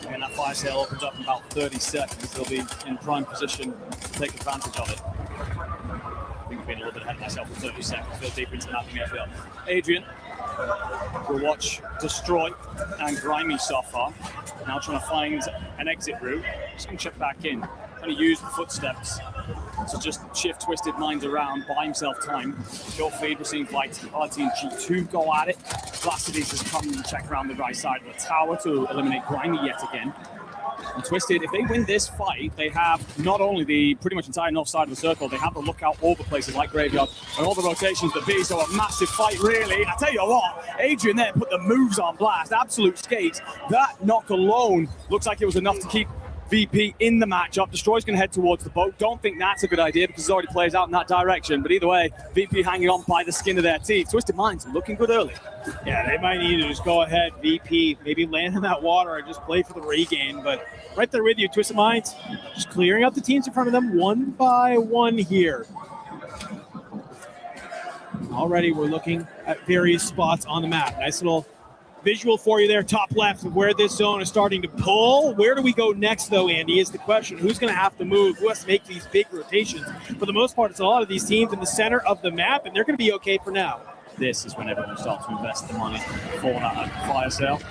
And that fire sale opens up in about 30 seconds. They'll be in prime position to take advantage of it. I think I've been a little bit ahead of myself for 30 seconds. Feel deeper into the mapping area. Adrian will watch Destroy and Grimy so far. Now trying to find an exit route. Just going to check back in. Trying to use the footsteps to just shift Twisted Minds around, buy himself time. Short feed, we're seeing Vitality and G2 go at it. Blastides has come and check around the right side of the tower to eliminate Grimy yet again. And Twisted, if they win this fight, they have not only the pretty much entire north side of the circle, they have the lookout over places like Graveyard and all the rotations that be, so a massive fight really. I tell you what, Adrian there put the moves on blast, absolute skates. That knock alone looks like it was enough to keep VP in the matchup. Destroy's going to head towards the boat. Don't think that's a good idea because it already plays out in that direction. But either way, VP hanging on by the skin of their teeth. Twisted Minds looking good early. Yeah, they might need to just go ahead, VP, maybe land in that water and just play for the regain. But right there with you, Twisted Minds, just clearing up the teams in front of them one by one here. Already we're looking at various spots on the map. Nice little visual for you there, top left, of where this zone is starting to pull. Where do we go next, though, Andy, is the question. Who's going to have to move? Who has to make these big rotations? For the most part, it's a lot of these teams in the center of the map, and they're going to be okay for now. This is when everyone starts to invest the money for that fire sale.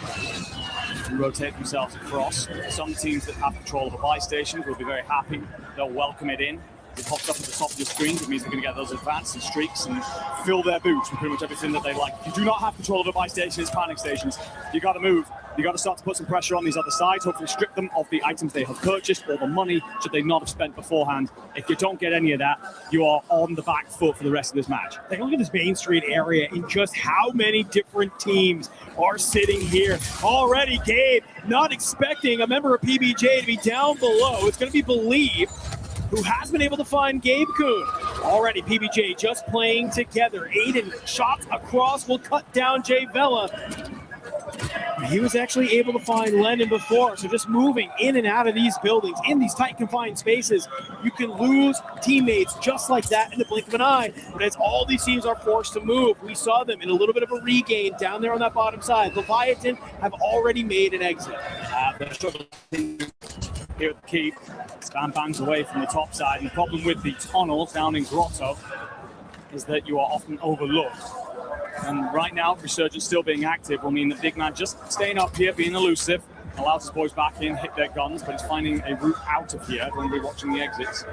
To rotate themselves across. Some teams that have control of the buy stations will be very happy. They'll welcome it in. It pops up at the top of your screen. It means they're going to get those advances and streaks and fill their boots with pretty much everything that they like. If you do not have control of the buy stations, panic stations, you got to move. You got to start to put some pressure on these other sides, hopefully strip them of the items they have purchased or the money should they not have spent beforehand. If you don't get any of that, you are on the back foot for the rest of this match. Take a look at this Main Street area and just how many different teams are sitting here. Already, Gabe, not expecting a member of PBJ to be down below. It's going to be Believe, who has been able to find Gabe Kuhn. Already, PBJ just playing together. Aiden, shots across, will cut down Jay Vela. He was actually able to find Lennon before, so just moving in and out of these buildings, in these tight confined spaces, you can lose teammates just like that in the blink of an eye. But as all these teams are forced to move, we saw them in a little bit of a regain down there on that bottom side. Leviathan have already made an exit. They're struggling here at the keep. Span bangs away from the top side, and the problem with the tunnels down in Grotto is that you are often overlooked. And right now, Resurgence still being active will mean that Big Man just staying up here, being elusive, allows his boys back in, hit their guns, but he's finding a route out of here when we're watching the exits.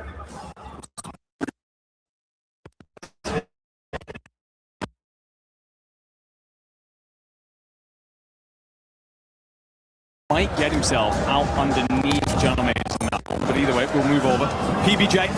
Might get himself out underneath Gentleman in that one, but either way, we'll move over. PBJ,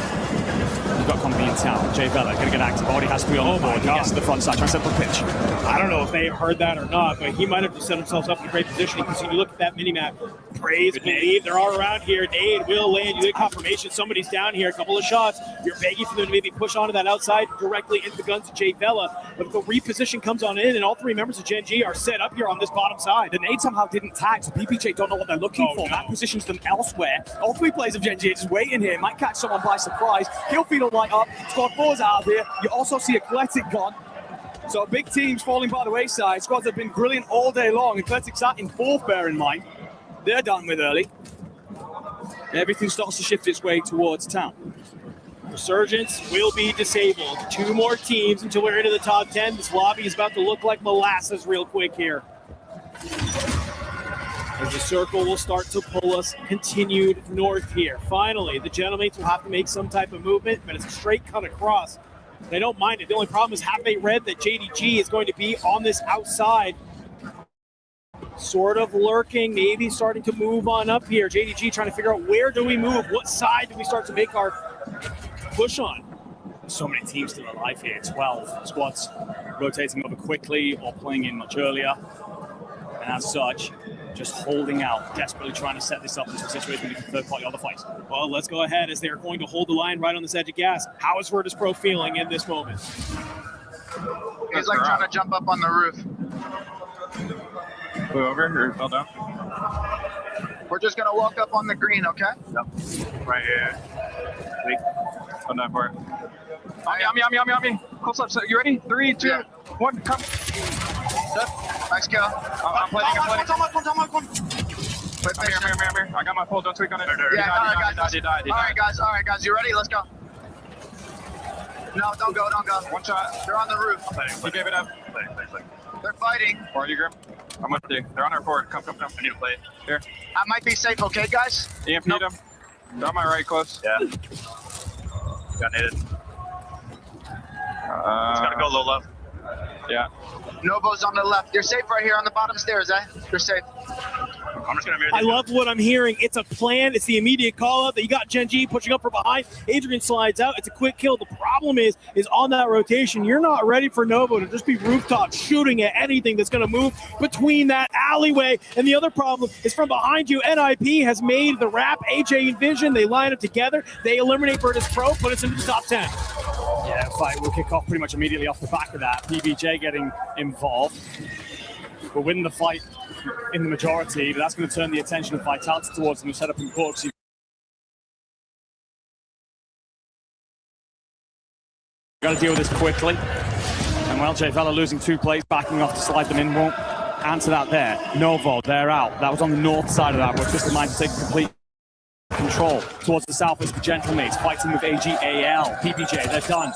he's got company in town. Jay Vela going to get active. Already has to be on the board. He gets to the front side, trying to set up the pitch. I don't know if they heard that or not, but he might have just set himself up in a great position because you look at that mini-map. Praise, Believe, they're all around here. Nade will land. You get confirmation. Somebody's down here. A couple of shots. You're begging for them to maybe push onto that outside directly into the guns of Jay Vela. But if the reposition comes on in and all three members of Gen G are set up here on this bottom side, the nade somehow didn't tag, so PPJ don't know what they're looking for. No. That positions them elsewhere. All three players of Gen G are just waiting here. Might catch someone by surprise. He'll feed a light up. Squad 4's out of here. You also see Eclectic gone. So big teams falling by the wayside. Squads have been brilliant all day long. Eclectic sat in fourth, bear in mind. They're done with early. Everything starts to shift its way towards town. Resurgence will be disabled. Two more teams until we're into the top 10. This lobby is about to look like molasses real quick here. As the circle will start to pull us continued north here. Finally, the Gentlemates will have to make some type of movement, but it's a straight cut across. They don't mind it. The only problem is, have they read that JDG is going to be on this outside? Sort of lurking, maybe starting to move on up here. JDG trying to figure out, where do we move? What side do we start to make our push on? So many teams still alive here. 12 squads rotating over quickly or playing in much earlier. And as such, just holding out, desperately trying to set this up into a situation where we can third-party other fights. Well, let's go ahead as they are going to hold the line right on this edge of gas. How is Virtus Pro feeling in this moment? He's like trying to jump up on the roof. Go over or fell down? We're just gonna walk up on the green, okay? Yep. Right here. Wait. On that part. On me. Close up. So you ready? 3, 2, 1, come. Nice kill. I'm playing. Come here. I got my pole. Don't tweak on it. He died. All right, guys. You ready? Let's go. No, don't go. One shot. They're on the roof. He gave it up. They're fighting. Or you, Grim? I'm with you. They're on our board. Come. I need to play it. Here. I might be safe, okay, guys? EMP'd him. They're on my right close. Yeah. Got naded. It's gotta go low left. Yeah. Novo's on the left. You're safe right here on the bottom stairs, eh? You're safe. I'm just gonna mirror I love what I'm hearing. It's a plan. It's the immediate call out that you got Gen G pushing up from behind. Adrian slides out. It's a quick kill. The problem is on that rotation, you're not ready for Novo to just be rooftop shooting at anything that's going to move between that alleyway. And the other problem is from behind you. NIP has made the wrap. AJ and Vision, they line up together. They eliminate Virtus Pro, put us into the top 10. Yeah, fight will kick off pretty much immediately off the back of that. PBJ getting involved. We'll win the fight in the majority, but that's going to turn the attention of Vitality towards them, set up in books. You've got to deal with this quickly. And well, J-Vela losing 2 plays, backing off to slide them in, won't answer that there. Novo, they're out. That was on the north side of that, where Twisted Mind to take complete control. Towards the south is the Gentlemates, fighting with AGAL. PBJ, they're done.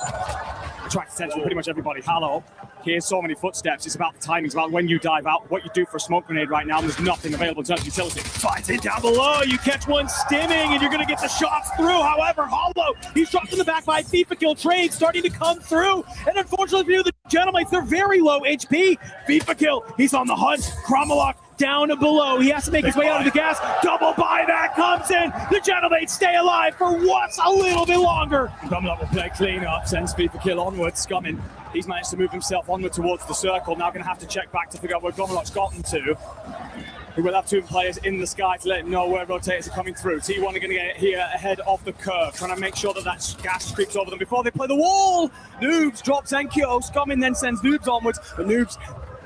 Attract attention pretty much everybody. Hello. Here's so many footsteps. It's about the timing. It's about when you dive out, what you do for a smoke grenade right now. And there's nothing available in terms of utility. Fighting down below. You catch one stimming, and you're going to get the shots through. However, Hollow, he's dropped in the back by FIFA Kill Trade, starting to come through. And unfortunately for you, the Gentlemen, they're very low HP. FIFA Kill, he's on the hunt. Chromalok down below. He has to make his way out of the gas. Double buyback comes in. The Gentlemen stay alive for what's a little bit longer. Chromalok will play clean up, sends FIFA Kill onwards. Scumming. He's managed to move himself onward towards the circle. Now going to have to check back to figure out where Chromalok's gotten to. He will have 2 players in the sky to let him know where rotators are coming through. T1 are going to get here ahead of the curve, trying to make sure that that gas creeps over them before they play the wall. Noobs drops Enkyo. Scumming then sends Noobs onwards, but Noobs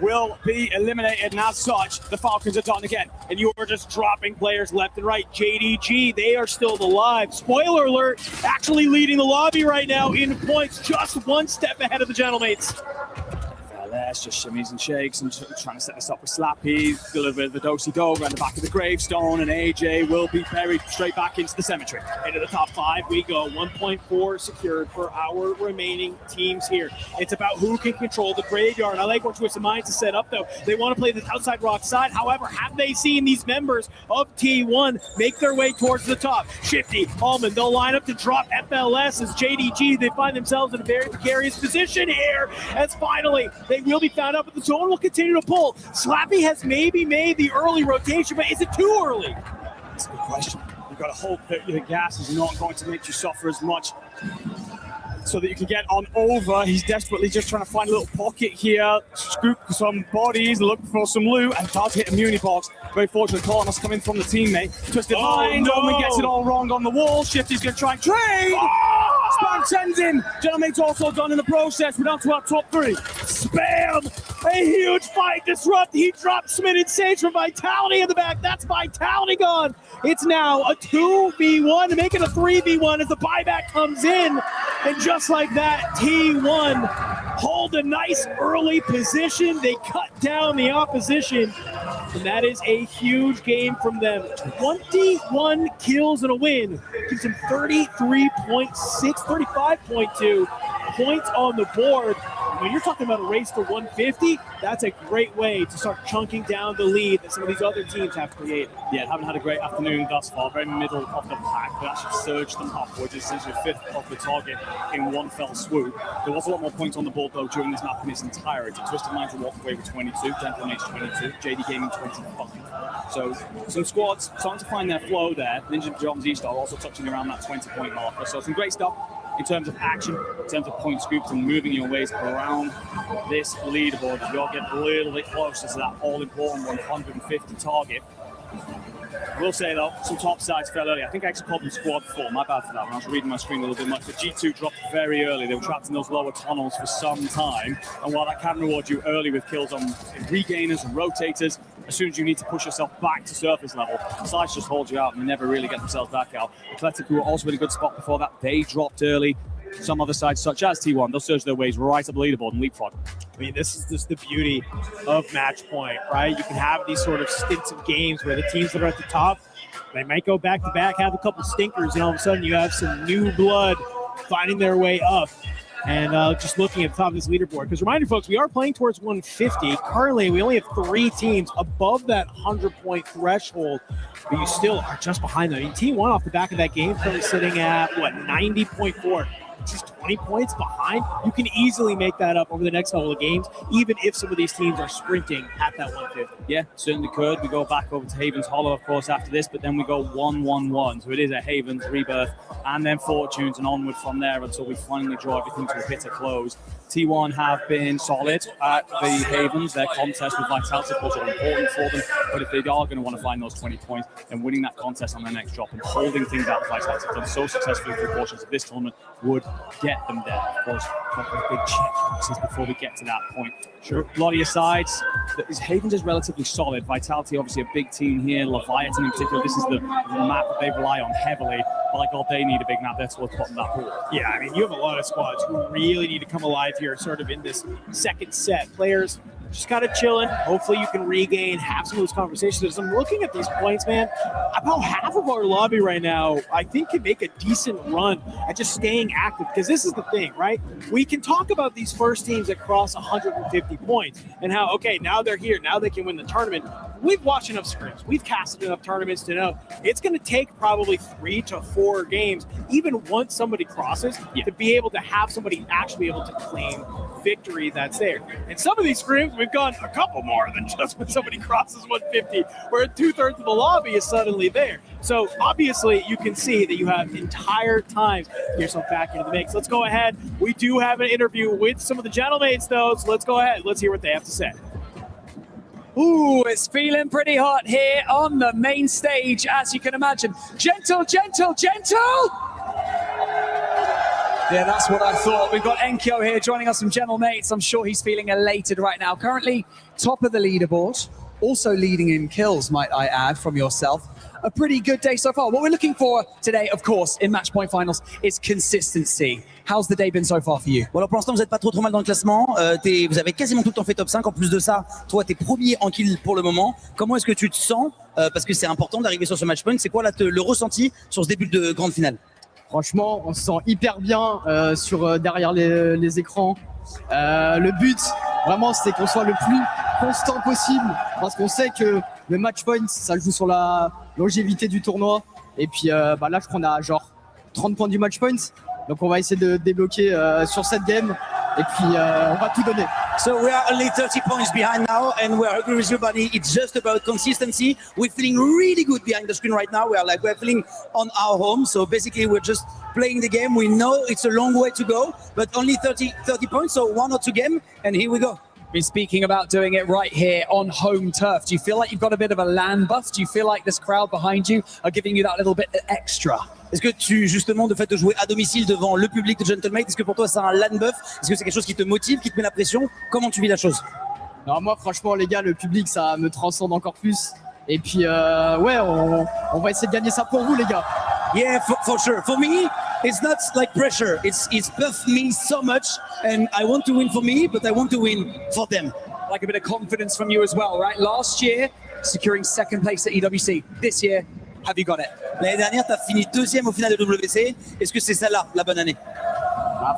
will be eliminated, and as such, the Falcons are done again. And you are just dropping players left and right. JDG, they are still alive. Spoiler alert, actually leading the lobby right now in points, just 1 step ahead of the Gentlemates. LS just shimmies and shakes and trying to set this up with Slappy. A little bit of the do-si-do around the back of the gravestone, and AJ will be buried straight back into the cemetery. Into the top 5 we go. 1.4 secured for our remaining teams here. It's about who can control the graveyard. I like what Twisted Minds is set up, though. They want to play this outside rock side. However, have they seen these members of T1 make their way towards the top? Shifty, Allman, they'll line up to drop FLS as JDG. They find themselves in a very precarious position here, as finally they will be found out, but the zone will continue to pull. Slappy has maybe made the early rotation, but is it too early? That's a good question. You've got to hope that the gas is not going to make you suffer as much so that you can get on over. He's desperately just trying to find a little pocket here, scoop some bodies, look for some loot, and does hit a muni box. Very fortunate call must come in from the teammate. Twisted Mind, Omen gets it all wrong on the wall. Shifty's going to try and trade. Spam sends in. Gentleman's also done in the process. We're down to our top 3. Spam! A huge fight disrupt. He dropped Smith and Sage from Vitality in the back. That's Vitality gone. It's now a 2v1 to make it a 3v1 as the buyback comes in. And just like that, T1 hold a nice early position. They cut down the opposition. And that is a huge game from them. 21 kills and a win. Gives them 33.6, 35.2 points on the board. When you're talking about a race to 150, that's a great way to start chunking down the lead that some of these other teams have created. Yeah, haven't had a great afternoon thus far. Very middle of the pack, but that should surge them upwards. Essentially 5th of the target in one fell swoop. There was a lot more points on the board, though, during this map in its entirety. Twisted Minds will walk away with 22, Gentleman's 22, JD Gaming 25. So some squads starting to find their flow there. Ninja Jones E-Star also touching around that 20-point marker. So some great stuff in terms of action, in terms of point scoops and moving your ways around this leaderboard. You'll get a little bit closer to that all-important 150 target. I will say, though, some top sides fell early. I think I actually called them squad 4. My bad for that one. I was reading my screen a little bit much. But G2 dropped very early. They were trapped in those lower tunnels for some time. And while that can reward you early with kills on regainers and rotators, as soon as you need to push yourself back to surface level, sides just hold you out and never really get themselves back out. Athletic, who were also in a good spot before that, they dropped early. Some other sides, such as T1, they'll surge their ways right up the leaderboard and leapfrog. I mean, this is just the beauty of Match Point, right? You can have these sort of stints of games where the teams that are at the top, they might go back-to-back, have a couple stinkers, and all of a sudden you have some new blood finding their way up. And just looking at the top of this leaderboard, because reminder, folks, we are playing towards 150. Currently, we only have 3 teams above that 100-point threshold, but you still are just behind them. I mean, T1 off the back of that game, currently sitting at, 90.4. just 20 points behind, you can easily make that up over the next couple of games, even if some of these teams are sprinting at that 150. Yeah, certainly could. We go back over to Haven's Hollow, of course, after this, but then we go 1-1-1. So it is a Haven's Rebirth and then Fortunes and onward from there until we finally draw everything to a bitter close. T1 have been solid at the Havens. Their contest with Vitality pulls are important for them, but if they are going to want to find those 20 points, then winning that contest on their next drop and holding things out with Vitality done so successfully through portions of this tournament would get them there. Of course, a big check boxes before we get to that point. Sure, a lot of your sides. Havens is relatively solid. Vitality, obviously a big team here. Leviathan in particular, this is the map that they rely on heavily. By God, they need a big map. That's what's bottom that pool. Yeah, I mean, you have a lot of squads who really need to come alive here, sort of in this second set. Players just kind of chilling. Hopefully you can regain, have some of those conversations. As I'm looking at these points, man, about half of our lobby right now, I think, can make a decent run at just staying active. Because this is the thing, right? We can talk about these first teams that cross 150 points and how, okay, now they're here. Now they can win the tournament. We've watched enough scrims. We've casted enough tournaments to know it's going to take probably 3 to 4 games, even once somebody crosses, to be able to have somebody actually be able to claim victory that's there. And some of these scrims, we've gone a couple more than just when somebody crosses 150, where 2/3 of the lobby is suddenly there. So obviously you can see that you have entire times to get yourself back into the mix. Let's go ahead. We do have an interview with some of the gentlemen, though, so let's go ahead. Let's hear what they have to say. Ooh, it's feeling pretty hot here on the main stage, as you can imagine. Gentle, gentle, gentle! Yeah, that's what I thought. We've got Enkyo here joining us from Gentle Mates. I'm sure he's feeling elated right now. Currently top of the leaderboard, also leading in kills, might I add, from yourself. A pretty good day so far. What we're looking for today, of course, in Match Point Finals is consistency. How's the day been so far for you? Bon, alors pour l'instant, vous n'êtes pas trop mal dans le classement. Vous avez quasiment tout le temps fait top 5. En plus de ça, toi, tu es premier en kill pour le moment. Comment est-ce que tu te sens? Parce que c'est important d'arriver sur ce match point. C'est quoi là, le ressenti sur ce début de grande finale? Franchement, on se sent hyper bien derrière les écrans. Le but, vraiment, c'est qu'on soit le plus constant possible parce qu'on sait que le match point, ça joue sur la longévité du tournoi. Et puis là, je crois qu'on a genre 30 points du match point. Donc on va essayer de débloquer sur cette game. Et puis on va tout donner. So we are only 30 points behind now, and we are agree with you, buddy. It's just about consistency. We're feeling really good behind the screen right now. We're feeling on our home. So basically, we're just playing the game. We know it's a long way to go, but only 30 points. So 1 or 2 games, and here we go. We're speaking about doing it right here on home turf. Do you feel like you've got a bit of a LAN buff? Do you feel like this crowd behind you are giving you that little bit extra? Est-ce que justement, de fait de jouer à domicile devant le public de Gentleman, est-ce que pour toi c'est un LAN buff? Est-ce que c'est quelque chose qui te motive, qui te met la pression? Comment tu vis la chose? Alors moi, franchement, les gars, le public, ça me transcende encore plus. Et puis, ouais, on va essayer de gagner ça pour vous, les gars. Yeah, for sure. For me, it's not like pressure. It's buffed me so much, and I want to win for me, but I want to win for them. Like a bit of confidence from you as well, right? Last year, securing second place at EWC. This year, have you got it? L'année dernière, tu as fini 2e au final de WC. Est-ce que c'est celle-là, la bonne année?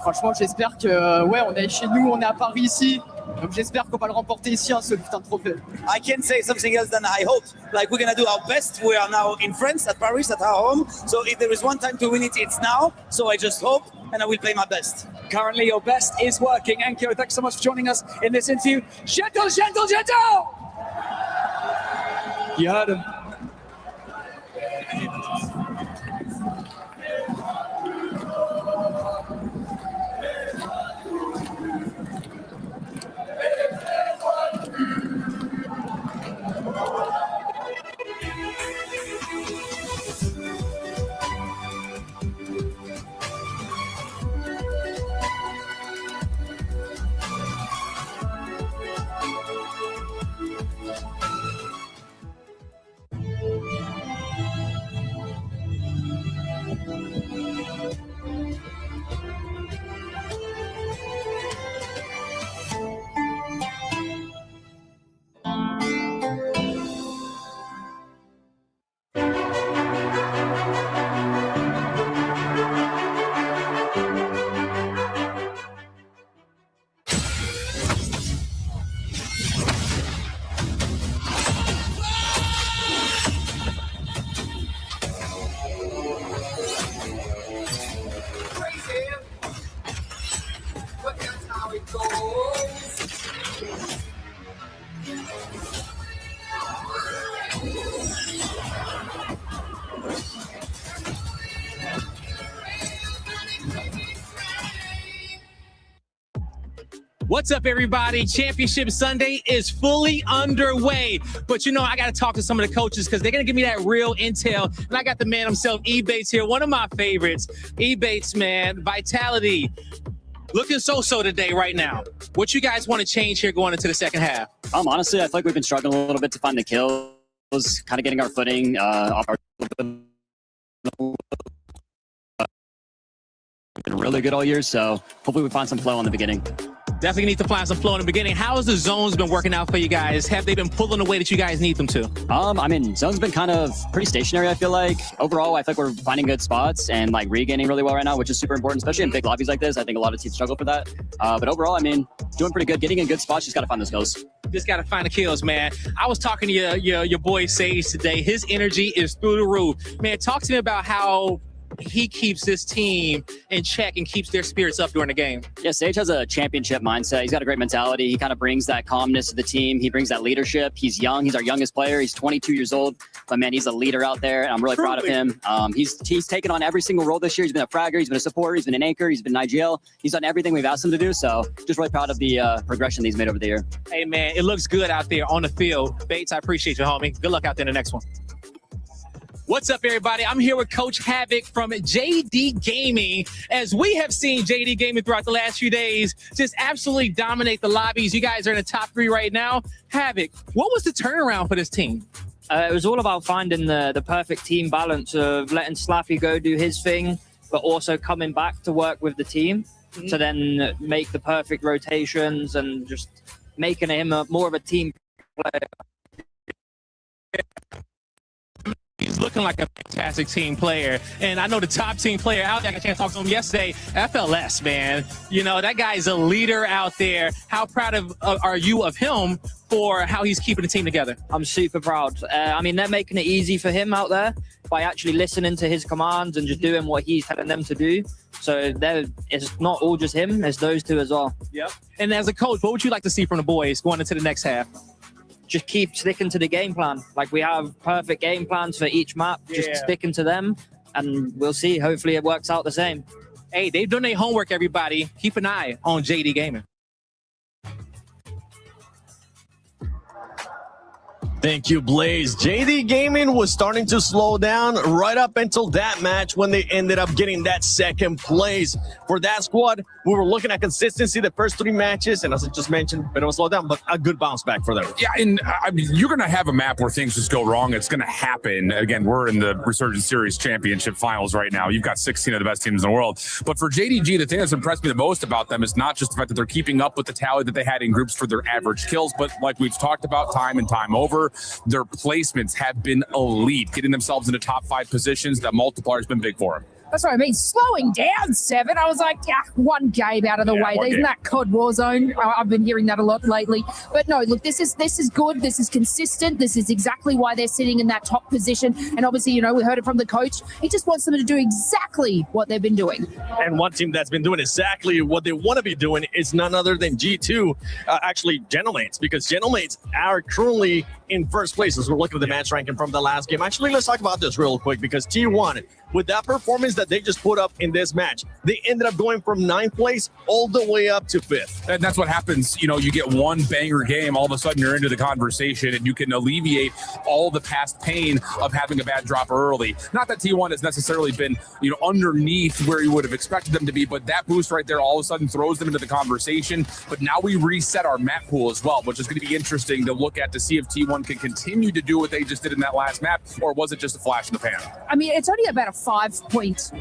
Franchement, j'espère que, ouais, on est chez nous, on est à Paris ici. Donc j'espère qu'on va le remporter ici, ce putain de trophée. I can't say something else than I hope. Like, we're gonna do our best. We are now in France, at Paris, at our home. So if there is one time to win it, it's now. So I just hope, and I will play my best. Currently, your best is working. Enkyo, thanks so much for joining us in this interview. Gentle, gentle, gentle! You heard him. What's up, everybody? Championship Sunday is fully underway. But you know, I got to talk to some of the coaches because they're going to give me that real intel. And I got the man himself, E-Bates, here, one of my favorites. E-Bates, man, Vitality. Looking so-so today right now. What you guys want to change here going into the second half? Honestly, I feel like we've been struggling a little bit to find the kills, kind of getting our footing off our... Been really good all year, so hopefully we find some flow in the beginning. Definitely need to find some flow in the beginning. How has the zones been working out for you guys? Have they been pulling the way that you guys need them to? I mean, zone's been kind of pretty stationary, I feel like. Overall, I feel like we're finding good spots and like regaining really well right now, which is super important, especially in big lobbies like this. I think a lot of teams struggle for that. But overall, I mean, doing pretty good. Getting in good spots, just got to find those kills. Just got to find the kills, man. I was talking to your boy Sage today. His energy is through the roof. Man, talk to me about how he keeps this team in check and keeps their spirits up during the game. Yeah, Sage has a championship mindset. He's got a great mentality. He kind of brings that calmness to the team. He brings that leadership. He's young. He's our youngest player. He's 22 years old. But man, he's a leader out there, and I'm really proud of him. He's taken on every single role this year. He's been a fragger. He's been a supporter. He's been an anchor. He's been an IGL. He's done everything we've asked him to do. So just really proud of the progression that he's made over the year. Hey, man, it looks good out there on the field. Bates, I appreciate you, homie. Good luck out there in the next one. What's up, everybody? I'm here with Coach Havoc from JD Gaming. As we have seen JD Gaming throughout the last few days just absolutely dominate the lobbies. You guys are in the top 3 right now. Havoc, what was the turnaround for this team? It was all about finding the perfect team balance of letting Slappy go do his thing, but also coming back to work with the team to then make the perfect rotations and just making him more of a team player. He's looking like a fantastic team player. And I know the top team player out there, I got a chance to talk to him yesterday, FLS, man. You know, that guy's a leader out there. How proud are you of him for how he's keeping the team together? I'm super proud. I mean, they're making it easy for him out there by actually listening to his commands and just doing what he's telling them to do. So it's not all just him, it's those two as well. Yep. And as a coach, what would you like to see from the boys going into the next half? Just keep sticking to the game plan. Like, we have perfect game plans for each map. Just sticking to them, and we'll see. Hopefully it works out the same. Hey, they've done their homework, everybody. Keep an eye on JD Gaming. Thank you, Blaze. JD Gaming was starting to slow down right up until that match when they ended up getting that second place. For that squad, we were looking at consistency the first 3 matches, and as I just mentioned, a bit of a slowdown, but a good bounce back for them. Yeah, and I mean, you're going to have a map where things just go wrong. It's going to happen. Again, we're in the Resurgence Series Championship Finals right now. You've got 16 of the best teams in the world. But for JDG, the thing that's impressed me the most about them is not just the fact that they're keeping up with the tally that they had in groups for their average kills, but like we've talked about time and time over, their placements have been elite, getting themselves into top 5 positions. That multiplier has been big for them. That's what I mean. Slowing down 7. I was like, yeah, one game out of the way. Isn't that COD Warzone? I've been hearing that a lot lately. But no, look, this is good. This is consistent. This is exactly why they're sitting in that top position. And obviously, you know, we heard it from the coach. He just wants them to do exactly what they've been doing. And one team that's been doing exactly what they want to be doing is none other than G2, actually Gentlemates, because Gentlemates are currently in first place as we're looking at the match ranking from the last game. Actually, let's talk about this real quick, because T1, with that performance that they just put up in this match, they ended up going from 9th place all the way up to 5th. And that's what happens. You know, you get one banger game, all of a sudden you're into the conversation, and you can alleviate all the past pain of having a bad drop early. Not that T1 has necessarily been, you know, underneath where you would have expected them to be, but that boost right there all of a sudden throws them into the conversation. But now we reset our map pool as well, which is going to be interesting to look at to see if T1 can continue to do what they just did in that last map, or was it just a flash in the pan? I mean, it's only about a 5-point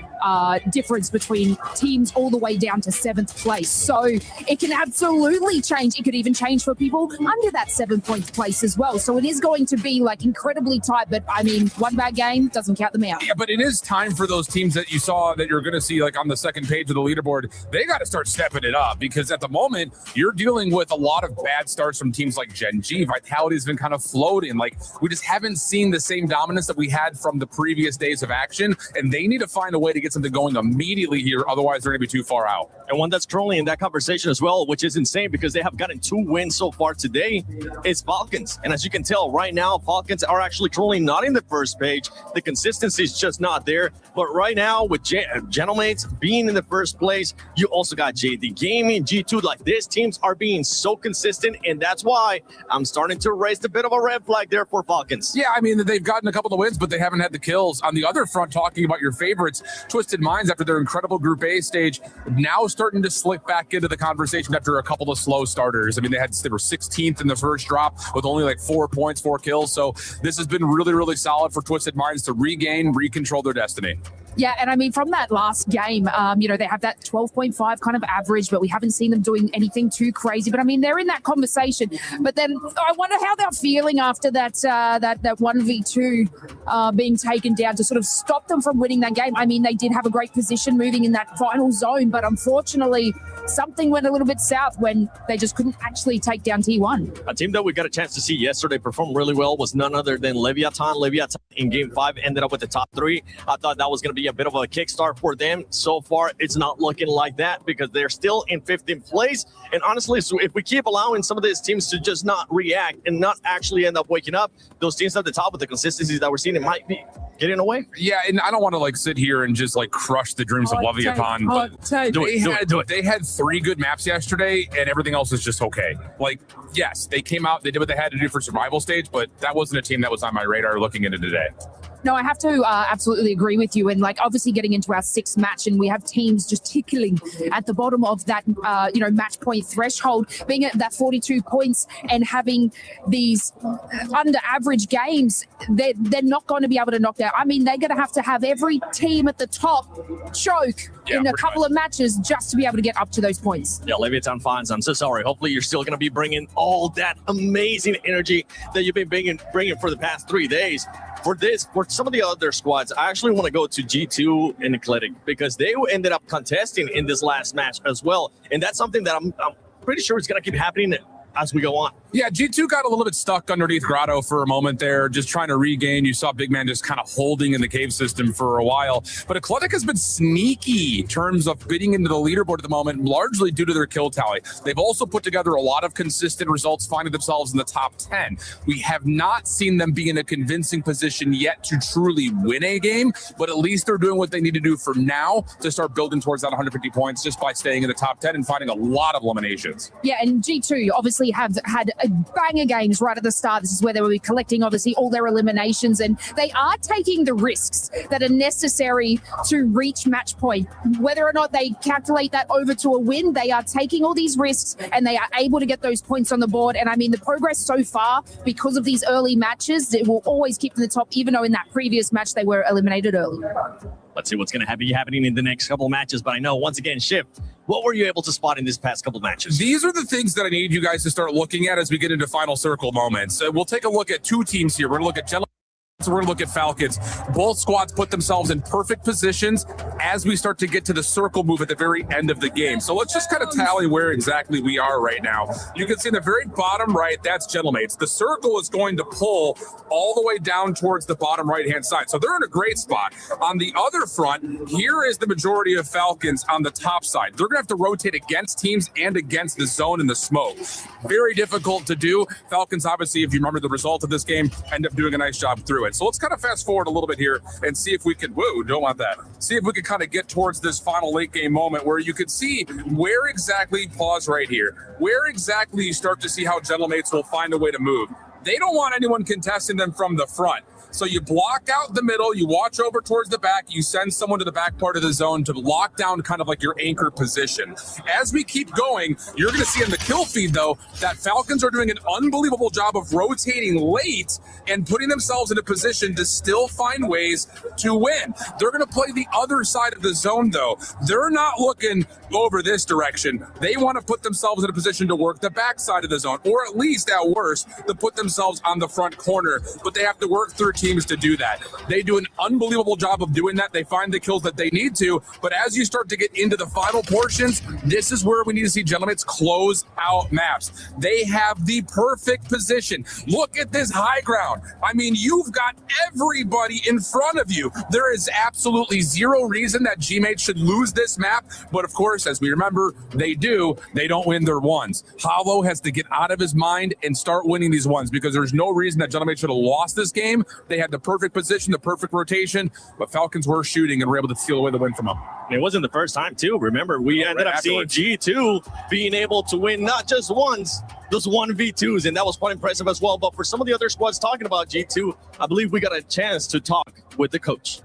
difference between teams all the way down to 7th place. So it can absolutely change. It could even change for people under that 7th place as well. So it is going to be like incredibly tight. But I mean, one bad game doesn't count them out. Yeah, but it is time for those teams that you saw that you're going to see like on the second page of the leaderboard. They got to start stepping it up, because at the moment you're dealing with a lot of bad starts from teams like Gen G. Vitality's been kind of floating. Like, we just haven't seen the same dominance that we had from the previous days of action, and they need to find a a way to get something going immediately here. Otherwise, they're going to be too far out. And one that's currently in that conversation as well, which is insane because they have gotten 2 wins so far today, is Falcons. And as you can tell right now, Falcons are actually currently not in the first page. The consistency is just not there. But right now, with Gentlemates being in the first place, you also got JD Gaming, G2. Like, these teams are being so consistent, and that's why I'm starting to raise a bit of a red flag there for Falcons. Yeah, I mean, they've gotten a couple of wins, but they haven't had the kills. On the other front, talking about your favorites, Twisted Minds, after their incredible Group A stage, now starting to slip back into the conversation after a couple of slow starters. I mean, they were 16th in the first drop with only like 4 points, 4 kills. So this has been really, really solid for Twisted Minds to recontrol their destiny. Yeah, and I mean, from that last game, they have that 12.5 kind of average, but we haven't seen them doing anything too crazy. But I mean, they're in that conversation. But then I wonder how they're feeling after that 1v2 being taken down to sort of stop them from winning that game. I mean, they did have a great position moving in that final zone, but unfortunately, something went a little bit south when they just couldn't actually take down T1. A team that we got a chance to see yesterday perform really well was none other than Leviathan. Leviathan in Game 5 ended up with the top 3. I thought that was going to be a bit of a kickstart for them. So far, it's not looking like that because they're still in 15th place. And honestly, so if we keep allowing some of these teams to just not react and not actually end up waking up, those teams at the top with the consistency that we're seeing, it might be getting away. Yeah, and I don't want to sit here and just crush the dreams of Leviathan, but they had 3 good maps yesterday, and everything else is just okay. Yes, they came out, they did what they had to do for survival stage, but that wasn't a team that was on my radar looking into today. No, I have to absolutely agree with you. And obviously getting into our 6th match, and we have teams just tickling at the bottom of that, match point threshold, being at that 42 points and having these under average games, they're not going to be able to knock that. I mean, they're going to have every team at the top choke in a couple of matches just to be able to get up to those points. Yeah, Leviathan Fines, I'm so sorry. Hopefully you're still going to be bringing all that amazing energy that you've been bringing for the past 3 days. For some of the other squads, I actually want to go to G2 and Eclectic because they ended up contesting in this last match as well. And that's something that I'm pretty sure is going to keep happening as we go on. Yeah, G2 got a little bit stuck underneath Grotto for a moment there, just trying to regain. You saw Big Man just kind of holding in the cave system for a while. But Eclectic has been sneaky in terms of getting into the leaderboard at the moment, largely due to their kill tally. They've also put together a lot of consistent results, finding themselves in the top 10. We have not seen them be in a convincing position yet to truly win a game, but at least they're doing what they need to do for now to start building towards that 150 points just by staying in the top 10 and finding a lot of eliminations. Yeah, and G2 obviously have had banger games right at the start. This is where they will be collecting obviously all their eliminations, and they are taking the risks that are necessary to reach match point. Whether or not they calculate that over to a win, they are taking all these risks and they are able to get those points on the board. And I mean, the progress so far because of these early matches, it will always keep in the top, even though in that previous match they were eliminated early. Let's see what's going to be happening in the next couple of matches. But I know, once again, Shiv, what were you able to spot in this past couple of matches? These are the things that I need you guys to start looking at as we get into final circle moments. We'll take a look at 2 teams here. We're going to look at Gentlemen. So we're going to look at Falcons. Both squads put themselves in perfect positions as we start to get to the circle move at the very end of the game. So let's just kind of tally where exactly we are right now. You can see in the very bottom right, that's Gentlemates. The circle is going to pull all the way down towards the bottom right-hand side. So they're in a great spot. On the other front, here is the majority of Falcons on the top side. They're going to have to rotate against teams and against the zone and the smoke. Very difficult to do. Falcons, obviously, if you remember the result of this game, end up doing a nice job through it. So let's kind of fast forward a little bit here and see if we can, whoa, don't want that. See if we can kind of get towards this final late game moment where you can see where exactly, pause right here, where exactly you start to see how Gentlemates will find a way to move. They don't want anyone contesting them from the front. So you block out the middle, you watch over towards the back, you send someone to the back part of the zone to lock down kind of like your anchor position. As we keep going, you're going to see in the kill feed, though, that Falcons are doing an unbelievable job of rotating late and putting themselves in a position to still find ways to win. They're going to play the other side of the zone, though. They're not looking over this direction. They want to put themselves in a position to work the back side of the zone, or at least, at worst, to put themselves themselves on the front corner, but they have to work through teams to do that. They do an unbelievable job of doing that. They find the kills that they need to, but as you start to get into the final portions, this is where we need to see Gentlemates close out maps. They have the perfect position. Look at this high ground. I mean, you've got everybody in front of you. There is absolutely zero reason that G-Mates should lose this map, but of course, as we remember, they do. They don't win their ones. Hollow has to get out of his mind and start winning these ones, because there's no reason that Gentlemates should have lost this game. They had the perfect position, the perfect rotation, but Falcons were shooting and were able to steal away the win from them. It wasn't the first time, too. Remember, we ended up seeing G2 being able to win not just once, those 1v2s, and that was quite impressive as well. But for some of the other squads talking about G2, I believe we got a chance to talk with the coach.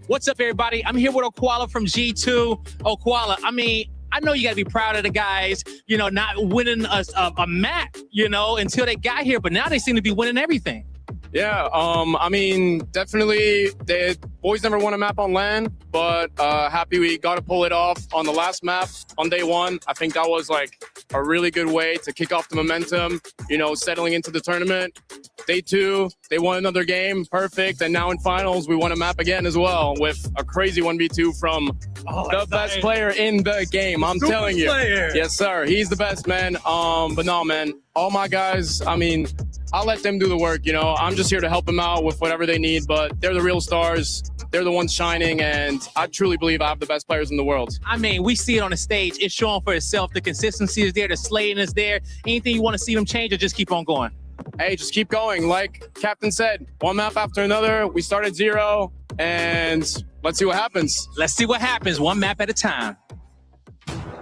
What's up, everybody? I'm here with Okwala from G2. Okwala, I mean, I know you got to be proud of the guys, you know, not winning a map, you know, until they got here, but now they seem to be winning everything. Yeah, I mean, definitely the boys never won a map on LAN, but happy we got to pull it off on the last map on day one. I think that was like a really good way to kick off the momentum, you know, settling into the tournament. Day two, they won another game, perfect, and now in finals, we won a map again as well with a crazy 1v2 from the best player in the game, I'm telling you. Yes, sir, he's the best, man. But no, man, all my guys, I mean, I'll let them do the work, you know. I'm just here to help them out with whatever they need, but they're the real stars. They're the ones shining, and I truly believe I have the best players in the world. I mean, we see it on the stage. It's showing for itself. The consistency is there. The slaying is there. Anything you want to see them change, or just keep on going? Hey, just keep going. Like Captain said, one map after another. We start at 0, and let's see what happens. Let's see what happens, one map at a time.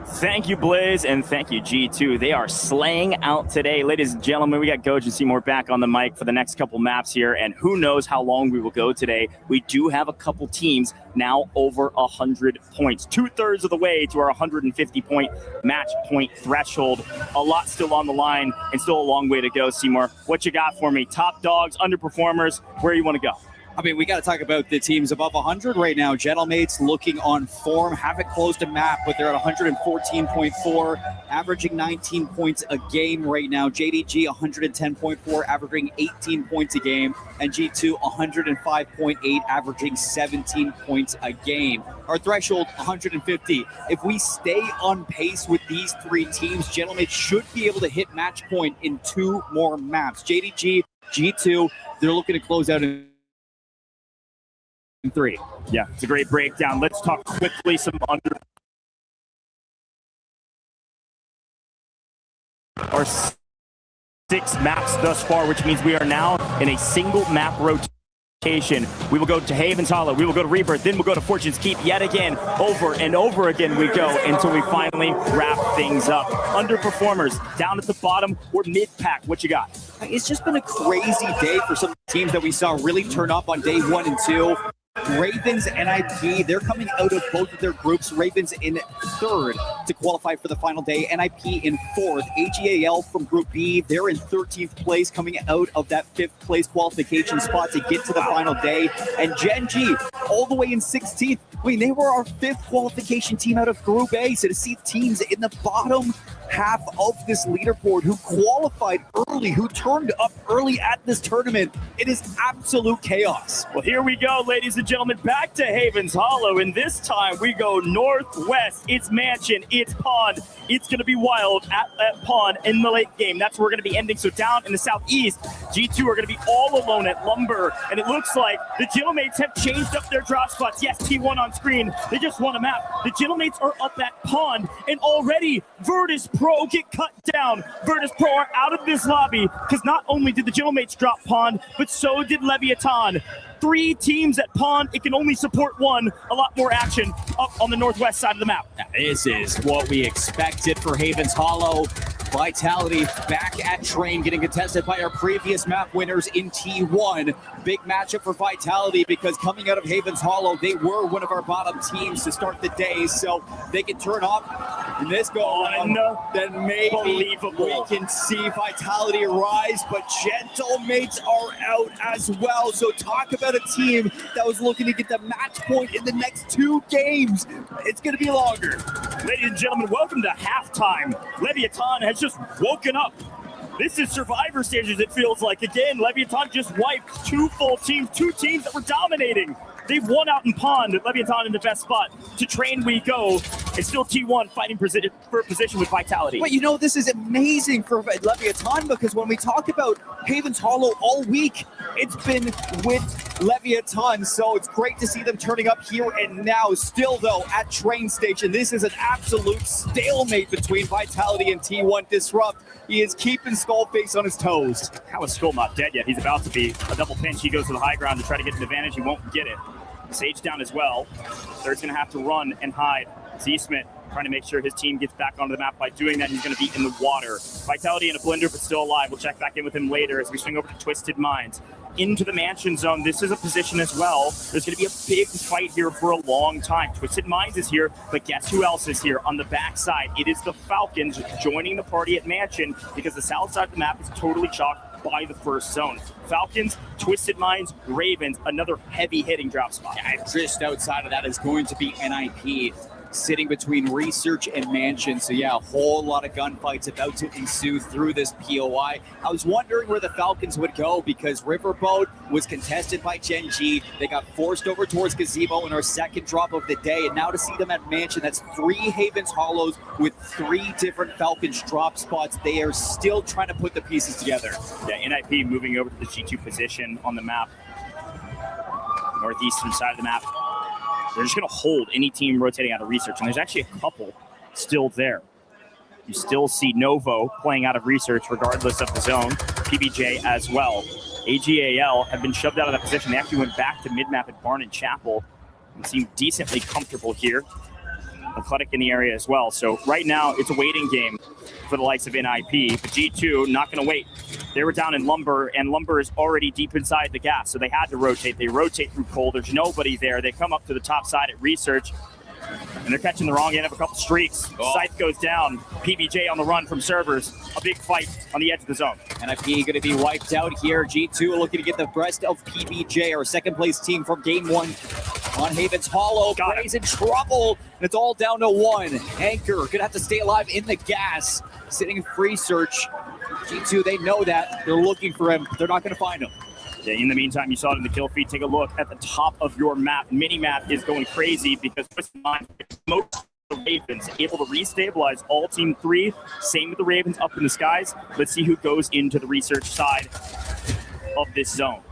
Thank you, Blaze, and thank you, G2. They are slaying out today. Ladies and gentlemen, we got Goj and Seymour back on the mic for the next couple maps here, and who knows how long we will go today. We do have a couple teams now over 100 points. 2/3 of the way to our 150-point match point threshold. A lot still on the line and still a long way to go, Seymour. What you got for me? Top dogs, underperformers, where you want to go? I mean, we got to talk about the teams above 100 right now. Gentlemates looking on form, haven't closed a map, but they're at 114.4, averaging 19 points a game right now. JDG 110.4, averaging 18 points a game, and G2 105.8, averaging 17 points a game. Our threshold 150. If we stay on pace with these three teams, Gentlemates should be able to hit match point in 2 more maps. JDG, G2, they're looking to close out in 3. Yeah, it's a great breakdown. Let's talk quickly some under our 6 maps thus far, which means we are now in a single map rotation. We will go to Haven's Hollow, we will go to Rebirth, then we'll go to Fortune's Keep yet again. Over and over again we go until we finally wrap things up. Underperformers down at the bottom or mid-pack, what you got? It's just been a crazy day for some teams that we saw really turn up on day 1 and 2. Ravens and NIP, they're coming out of both of their groups. Ravens in 3rd to qualify for the final day. NIP in 4th. AGAL from Group B, they're in 13th place, coming out of that 5th place qualification spot to get to the final day. And Gen G, all the way in 16th. I mean, they were our 5th qualification team out of Group A. So to see teams in the bottom half of this leaderboard who qualified early, who turned up early at this tournament, it is absolute chaos. Well, here we go, ladies and gentlemen, back to Haven's Hollow, and this time we go northwest. It's Mansion, it's Pond. It's going to be wild at Pond in the late game. That's where we're going to be ending. So down in the southeast, G2 are going to be all alone at Lumber, and it looks like the Gentlemates have changed up their drop spots. Yes, T1 on screen. They just won a map. The Gentlemates are up at Pond, and already Virtus Pro get cut down. Virtus Pro are out of this lobby because not only did the Gentlemates drop Pond, but so did Leviathan. 3 teams at Pond. It can only support 1. A lot more action up on the northwest side of the map. This is what we expected for Haven's Hollow. Vitality back at Train, getting contested by our previous map winners in T1. Big matchup for Vitality because coming out of Haven's Hollow, they were one of our bottom teams to start the day, so they can turn up and this go on, then maybe we can see Vitality rise, but Gentlemates are out as well. So talk about a team that was looking to get the match point in the next 2 games. It's going to be longer. Ladies and gentlemen, welcome to halftime. Leviathan has just woken up This is Survivor stages, it feels like. Again, Leviathan just wiped 2 full teams, 2 teams that were dominating. They've won out in Pond. Leviathan in the best spot. To train we go. It's still T1 fighting for position with Vitality. But you know, this is amazing for Leviathan, because when we talk about Havens Hollow all week, it's been with Leviathan. So it's great to see them turning up here and now. Still, though, at train station, this is an absolute stalemate between Vitality and T1 Disrupt. He is keeping Skullface on his toes. How is Skull not dead yet? He's about to be. A double pinch. He goes to the high ground to try to get an advantage. He won't get it. Sage down as well. Third's going to have to run and hide. Z-Smith trying to make sure his team gets back onto the map. By doing that, he's going to be in the water. Vitality in a blender, but still alive. We'll check back in with him later as we swing over to Twisted Minds. Into the mansion zone. This is a position as well. There's going to be a big fight here for a long time. Twisted Minds is here, but guess who else is here on the backside? It is the Falcons joining the party at mansion because the south side of the map is totally chalked by the first zone. Falcons, Twisted Minds, Ravens, another heavy hitting drop spot. Yeah, just outside of that is going to be NIP, sitting between Research and Mansion. So yeah, a whole lot of gunfights about to ensue through this POI. I was wondering where the Falcons would go because Riverboat was contested by Gen G. They got forced over towards Gazebo in our second drop of the day. And now to see them at Mansion, that's 3 Havens Hollows with 3 different Falcons drop spots. They are still trying to put the pieces together. Yeah, NIP moving over to the G2 position on the map. Northeastern side of the map. They're just going to hold any team rotating out of Research, and there's actually a couple still there. You still see Novo playing out of Research regardless of the zone, PBJ as well. AGAL have been shoved out of that position. They actually went back to mid-map at Barn and Chapel and seem decently comfortable here. Athletic in the area as well. So right now, it's a waiting game for the likes of NIP. But G2 not going to wait. They were down in Lumber, and Lumber is already deep inside the gas, so they had to rotate. They rotate through Cold. There's nobody there. They come up to the top side at Research, and they're catching the wrong end of a couple streaks. Scythe goes down. PBJ on the run from servers. A big fight on the edge of the zone. NIP going to be wiped out here. G2 looking to get the rest of PBJ, our second place team from game 1 on Havens Hollow. Gray's in trouble, and it's all down to 1. Anchor going to have to stay alive in the gas. Sitting in free search. G2, they know that. They're looking for him. They're not going to find him. Yeah, in the meantime, you saw it in the kill feed. Take a look at the top of your map. Mini-map is going crazy because most of the Ravens able to restabilize all Team 3. Same with the Ravens up in the skies. Let's see who goes into the Research side of this zone.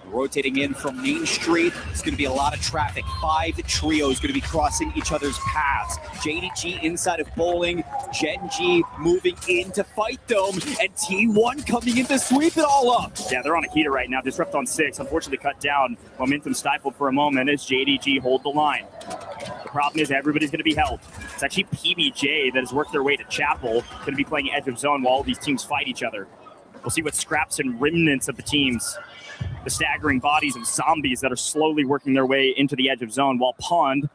Rotating in from Main Street. It's going to be a lot of traffic. 5 trios going to be crossing each other's paths. JDG inside of Bowling. Gen G moving into Fight Dome. And T1 coming in to sweep it all up. Yeah, they're on a heater right now. Disrupt on 6. Unfortunately cut down. Momentum stifled for a moment as JDG hold the line. The problem is everybody's going to be held. It's actually PBJ that has worked their way to Chapel. Going to be playing edge of zone while all these teams fight each other. We'll see what scraps and remnants of the teams. The staggering bodies of zombies that are slowly working their way into the edge of zone, while Pond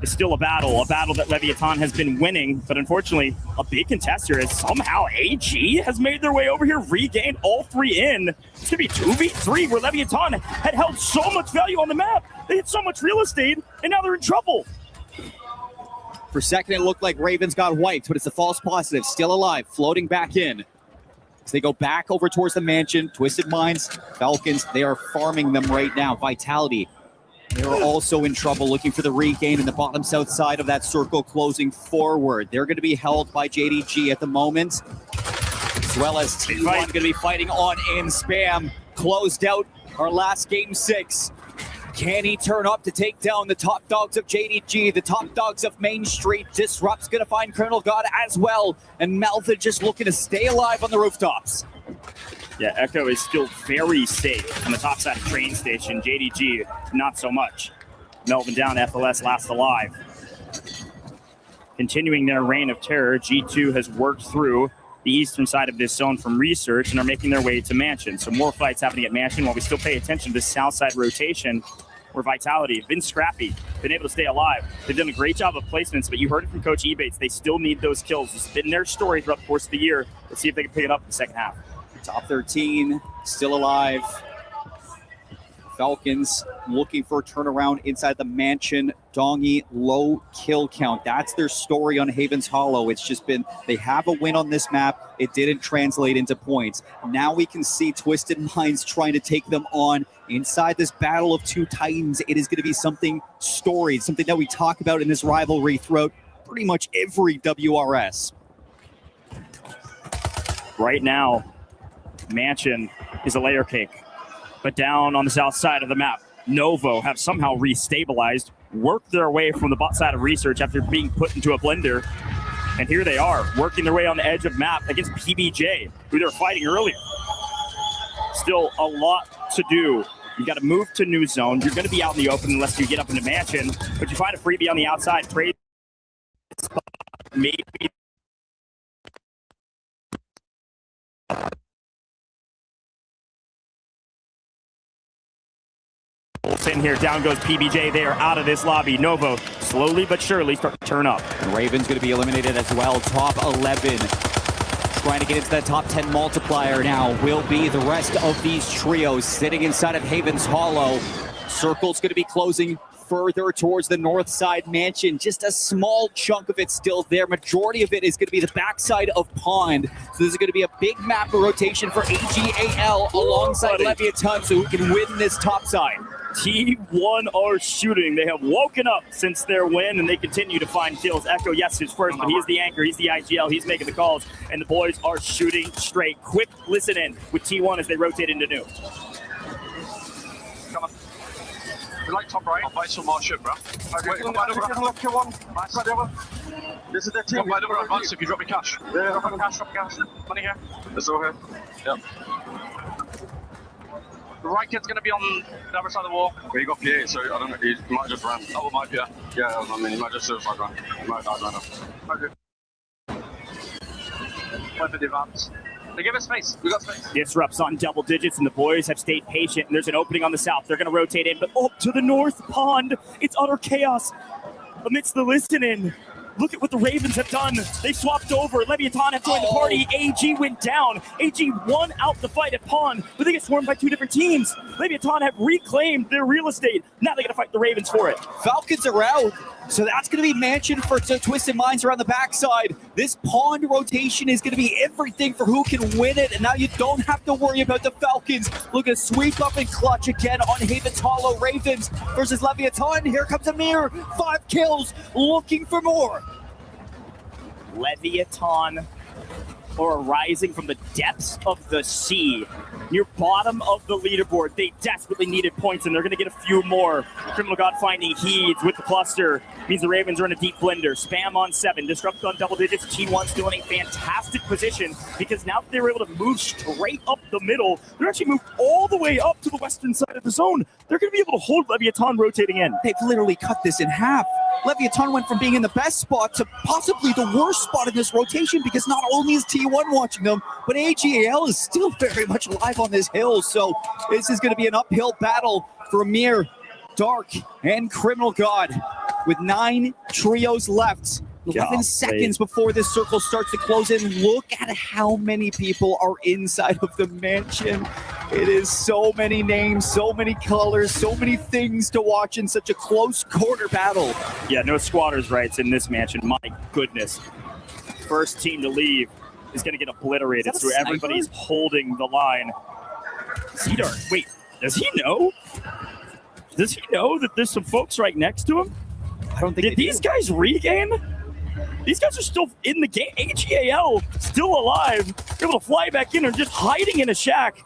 is still a battle that Leviathan has been winning, but unfortunately, a big contest here is somehow AG has made their way over here, regained all 3 in. It's going to be 2v3, where Leviathan had held so much value on the map. They had so much real estate, and now they're in trouble. For a second, it looked like Ravens got wiped, but it's a false positive, still alive, floating back in. As they go back over towards the mansion, Twisted Minds, Falcons, they are farming them right now. Vitality, they are also in trouble, looking for the regain in the bottom south side of that circle, closing forward. They're going to be held by JDG at the moment, as well as T1 going to be fighting on in spam. Closed out our last game 6. Can he turn up to take down the top dogs of JDG, the top dogs of Main Street? Disrupt's going to find Colonel God as well. And Malthus just looking to stay alive on the rooftops. Yeah, Echo is still very safe on the top side of train station. JDG, not so much. Melvin down, FLS last alive. Continuing their reign of terror, G2 has worked through the eastern side of this zone from Research and are making their way to Mansion. So more fights happening at Mansion while we still pay attention to this south side rotation where Vitality have been scrappy, been able to stay alive. They've done a great job of placements, but you heard it from Coach Ebates. They still need those kills. It's been their story throughout the course of the year. Let's see if they can pick it up in the second half. Top 13, still alive. Falcons looking for a turnaround inside the mansion. Dongy, low kill count. That's their story on Havens Hollow. It's just been, they have a win on this map. It didn't translate into points. Now we can see Twisted Minds trying to take them on inside this battle of two titans. It is going to be something storied, something that we talk about in this rivalry throughout pretty much every WRS. Right now, Mansion is a layer cake, but down on the south side of the map, Novo have somehow restabilized, worked their way from the bot side of Research after being put into a blender, and here they are, working their way on the edge of map against PBJ, who they were fighting earlier. Still a lot to do. You got to move to new zone. You're going to be out in the open unless you get up into Mansion, but you find a freebie on the outside, trade spot, maybe in here. Down goes PBJ. They are out of this lobby. Novo slowly but surely start to turn up. And Raven's going to be eliminated as well. Top 11. Trying to get into that top 10 multiplier now will be the rest of these trios sitting inside of Havens Hollow. Circle's going to be closing further towards the north side mansion. Just a small chunk of it still there. Majority of it is going to be the backside of Pond. So this is going to be a big map rotation for AGAL alongside Leviathan, so who can win this top side. T1 are shooting. They have woken up since their win, and they continue to find kills. Echo, yes, is first, but he is the anchor. He's the IGL. He's making the calls, and the boys are shooting straight. Quick listen in with T1 as they rotate into new. Come on. We like top right. I'll buy some more shit, bro. Okay, wait, look, kill one. This is their team. I'll buy double advance if you drop me cash. Yeah, drop me cash. Money here. It's over here. Yep. The right kid's going to be on the other side of the wall. Well, he got P8, so I don't know. He might just run. Oh, might be, yeah. Yeah, I mean, he might just suicide run. He might die right now. Okay. Wait for the advance. They give us space. We got space. Disrupts on double digits, and the boys have stayed patient. And there's an opening on the south. They're going to rotate in, but up to the north pond. It's utter chaos amidst the listen-in. Look at what the Ravens have done. They swapped over. Leviathan have joined the party. AG went down. AG won out the fight at Pond, but they get swarmed by two different teams. Leviathan have reclaimed their real estate. Now they got to fight the Ravens for it. Falcons are out. So that's going to be Mansion for Twisted Minds around the backside. This Pond rotation is going to be everything for who can win it. And now you don't have to worry about the Falcons. Look at sweep up and clutch again on Havens Hollow. Ravens versus Leviathan. Here comes Amir. 5 kills, looking for more. Leviathan are rising from the depths of the sea. Near bottom of the leaderboard, they desperately needed points, and they're going to get a few more. Criminal God finding Heeds with the cluster means the Ravens are in a deep blender. Spam on 7, disrupt on double digits. T1's still in a fantastic position because now that they were able to move straight up the middle, they're actually moved all the way up to the western side of the zone. They're going to be able to hold Leviathan rotating in. They've literally cut this in half. Leviathan went from being in the best spot to possibly the worst spot in this rotation because not only is T1 watching them, but AGAL is still very much alive on this hill. So this is going to be an uphill battle for Amir, Dark, and Criminal God with 9 trios left. 11 seconds before this circle starts to close in. Look at how many people are inside of the mansion. It is so many names, so many colors, so many things to watch in such a close quarter battle. Yeah, no squatters' rights in this mansion. My goodness. First team to leave is going to get obliterated, so everybody's holding the line. Cedar, wait, does he know? Does he know that there's some folks right next to him? I don't think Did these guys regain? These guys are still in the game. AGAL still alive. They're able to fly back in and just hiding in a shack.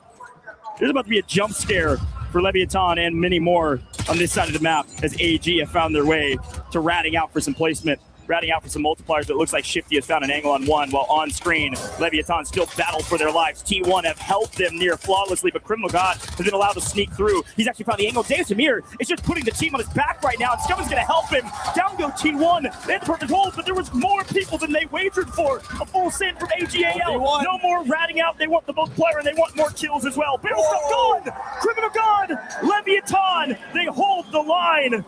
There's about to be a jump scare for Leviathan and many more on this side of the map as AG have found their way to ratting out for some placement. Ratting out for some multipliers. It looks like Shifty has found an angle on one, while on screen, Leviathan still battle for their lives. T1 have helped them near flawlessly, but Criminal God has been allowed to sneak through. He's actually found the angle. Deus Amir is just putting the team on his back right now, and Scum is going to help him. Down go T1. They had perfect hold, but there was more people than they wagered for. A full send from AGAL. No more ratting out. They want the multiplier, and they want more kills as well. Barrel stuff gone. Criminal God, Leviathan, they hold the line.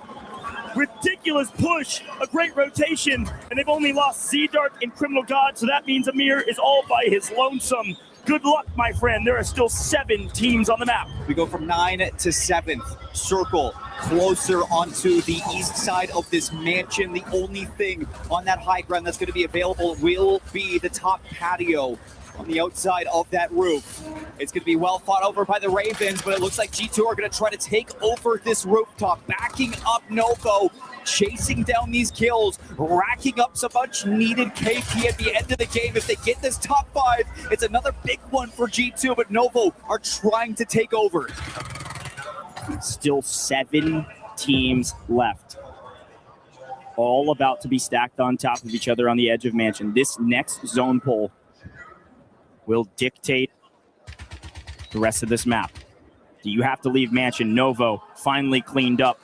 Ridiculous push, a great rotation, and they've only lost Z-Dark and Criminal God, so that means Amir is all by his lonesome. Good luck, my friend. There are still 7 teams on the map. We go from 9 to 7th. Circle closer onto the east side of this mansion. The only thing on that high ground that's going to be available will be the top patio on the outside of that roof. It's going to be well fought over by the Ravens, but it looks like G2 are going to try to take over this rooftop, backing up Novo, chasing down these kills, racking up some much needed KP at the end of the game. If they get this top 5, it's another big one for G2, but Novo are trying to take over. Still 7 teams left. All about to be stacked on top of each other on the edge of Mansion. This next zone pull will dictate the rest of this map. Do you have to leave Mansion? Novo finally cleaned up.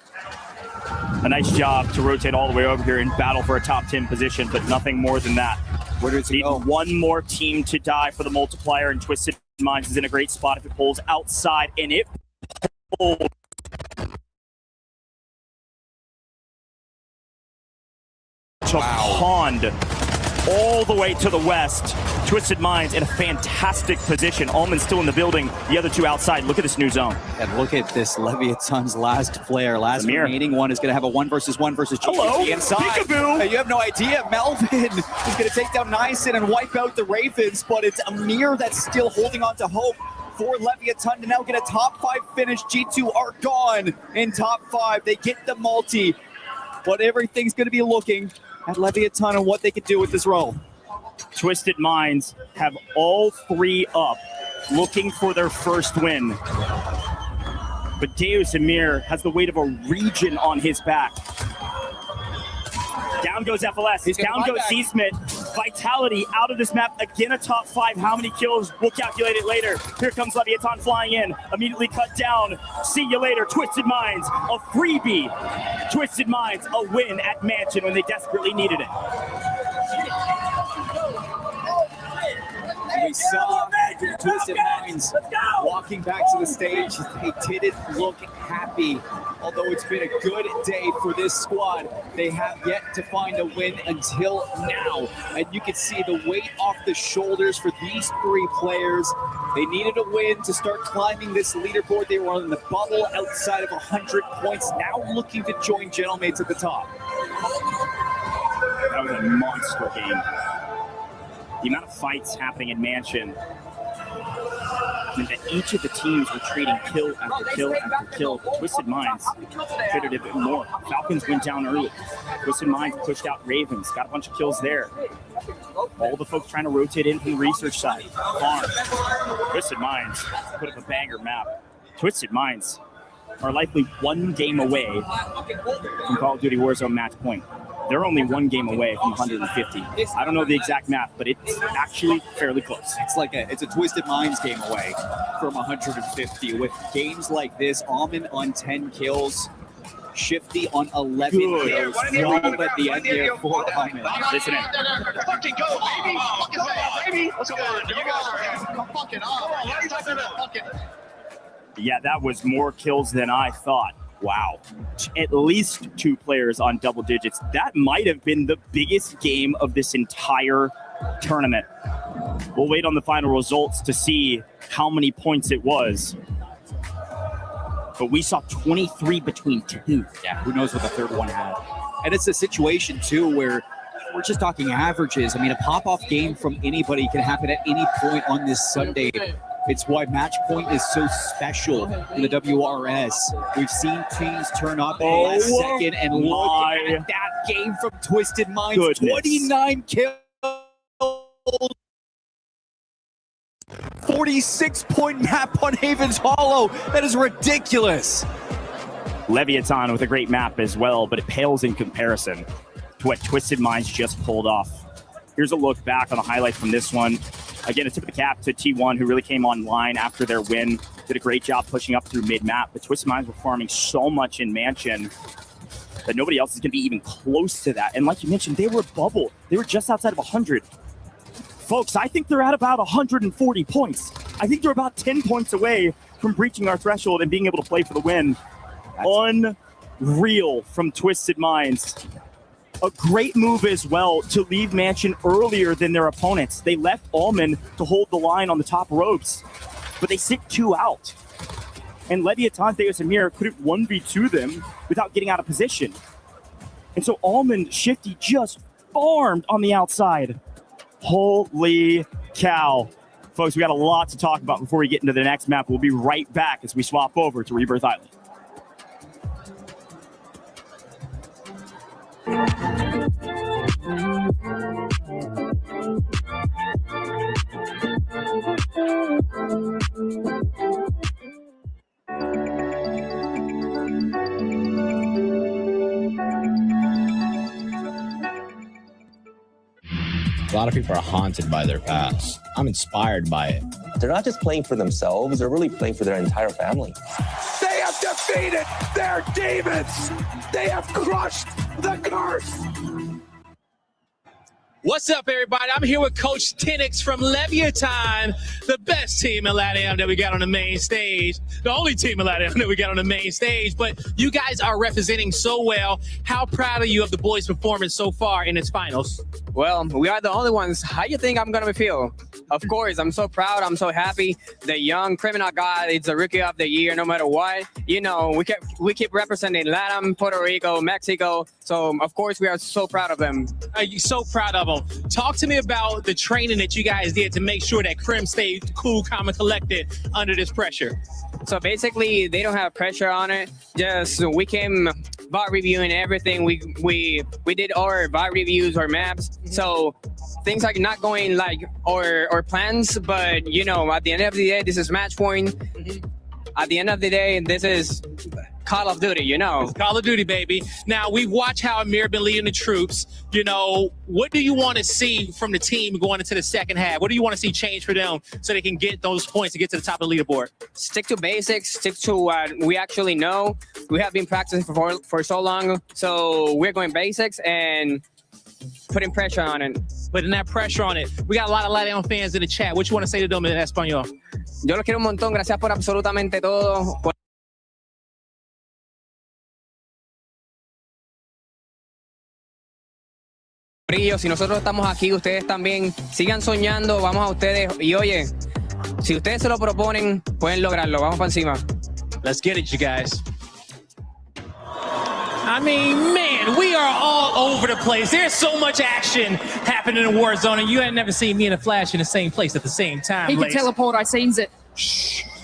A nice job to rotate all the way over here and battle for a top 10 position, but nothing more than that. Where does it Need go? one more team to die for the multiplier, and Twisted Minds is in a great spot if it pulls outside, and it pulls. To Pond, all the way to the west. Twisted Minds in a fantastic position. Almond's still in the building. The other 2 outside. Look at this new zone. And look at this Leviathan's last player. Last Amir. remaining one is going to have a 1 versus 1 versus Hello, GT inside. peekaboo. You have no idea. Melvin is going to take down Nyson and wipe out the Ravens, but it's Amir that's still holding on to hope for Leviathan to now get a top 5 finish. G2 are gone in top 5. They get the multi, but everything's going to be looking at Leviathan and what they can do with this role. Twisted Minds have all 3 up, looking for their first win. But Deus Amir has the weight of a region on his back. Down goes FLS, down goes Z-Smith. Vitality out of this map, again a top 5. How many kills? We'll calculate it later. Here comes Leviathan flying in, immediately cut down. See you later, Twisted Minds, a freebie. Twisted Minds, a win at Mansion when they desperately needed it. We saw Twisted Minds walking back to the stage. They didn't look happy. Although it's been a good day for this squad, they have yet to find a win until now. And you can see the weight off the shoulders for these 3 players. They needed a win to start climbing this leaderboard. They were on the bubble outside of 100 points, now looking to join Gentlemates at the top. That was a monster game. The amount of fights happening in Mansion, and that each of the teams were trading kill after kill after kill. Twisted Minds traded a bit more. Falcons went down early. Twisted Minds pushed out Ravens, got a bunch of kills there. All the folks trying to rotate in from the research side. Farm. Twisted Minds put up a banger map. Twisted Minds are likely 1 game away from Call of Duty Warzone match point. They're only 1 game away from 150. I don't know the exact map, but it's actually fairly close. It's a Twisted Minds game away from 150. With games like this, Almond on 10 kills, Shifty on 11 kills. All at the end here for Almond. Listen in. Fucking go, baby! Fucking say, baby! What's going on? You guys are fucking up. Yeah, that was more kills than I thought. Wow. At least 2 players on double digits. That might have been the biggest game of this entire tournament. We'll wait on the final results to see how many points it was. But we saw 23 between 2. Yeah, who knows what the third one had. And it's a situation, too, where we're just talking averages. I mean, a pop-off game from anybody can happen at any point on this Sunday. It's why Match Point is so special in the WRS. We've seen teams turn up in the last second, and look at that game from Twisted Minds. Goodness. 29 kills. 46-point map on Haven's Hollow. That is ridiculous. Leviathan with a great map as well, but it pales in comparison to what Twisted Minds just pulled off. Here's a look back on the highlight from this one. Again, a tip of the cap to T1, who really came online after their win. Did a great job pushing up through mid-map. But Twisted Minds were farming so much in Mansion that nobody else is going to be even close to that. And like you mentioned, they were bubble. They were just outside of 100. Folks, I think they're at about 140 points. I think they're about 10 points away from breaching our threshold and being able to play for the win. Unreal from Twisted Minds. a great move as well to leave Mansion earlier than their opponents. They left Allman to hold the line on the top ropes, but they sit 2 out. And Leviathan, Deus and Mir couldn't 1v2 them without getting out of position. And so Allman Shifty just farmed on the outside. Holy cow. Folks, we got a lot to talk about before we get into the next map. We'll be right back as we swap over to Rebirth Island. A lot of people are haunted by their past. I'm inspired by it. They're not just playing for themselves, they're really playing for their entire family. They have defeated their demons. They have crushed the curse. What's up, everybody? I'm here with Coach Tenix from Leviathan, the best team in LATAM that we got on the main stage. The only team in LATAM that we got on the main stage. But you guys are representing so well. How proud are you of the boys' performance so far in its finals? Well, we are the only ones. How you think I'm going to feel? Of course, I'm so proud. I'm so happy. The young criminal guy is the rookie of the year, no matter what. You know, we keep representing LATAM, Puerto Rico, Mexico. So, of course, we are so proud of them. Are you so proud of them? Talk to me about the training that you guys did to make sure that Crim stayed cool, calm, and collected under this pressure. So basically, they don't have pressure on it. Just we came VOD reviewing everything. We did our VOD reviews, our maps. So things are not going like our plans. But you know, at the end of the day, this is match point. At the end of the day, this is Call of Duty, you know. It's Call of Duty, baby. Now, we've watched how Amir been leading the troops. You know, what do you want to see from the team going into the second half? What do you want to see change for them so they can get those points to get to the top of the leaderboard? Stick to basics. Stick to what we actually know. We have been practicing for so long, so we're going basics and putting pressure on it. Putting that pressure on it. We got a lot of LATAM fans in the chat. What you want to say to them in español? Yo los quiero un montón. Gracias por absolutamente todo. Si nosotros estamos aquí, ustedes también sigan soñando, vamos a ustedes. Y oye, si ustedes se lo proponen, pueden lograrlo. Vamos para encima. Let's get it, you guys. I mean, man, we are all over the place. There's so much action happening in Warzone, and you had never seen me and a Flash in the same place at the same time. He can teleport, I seen it.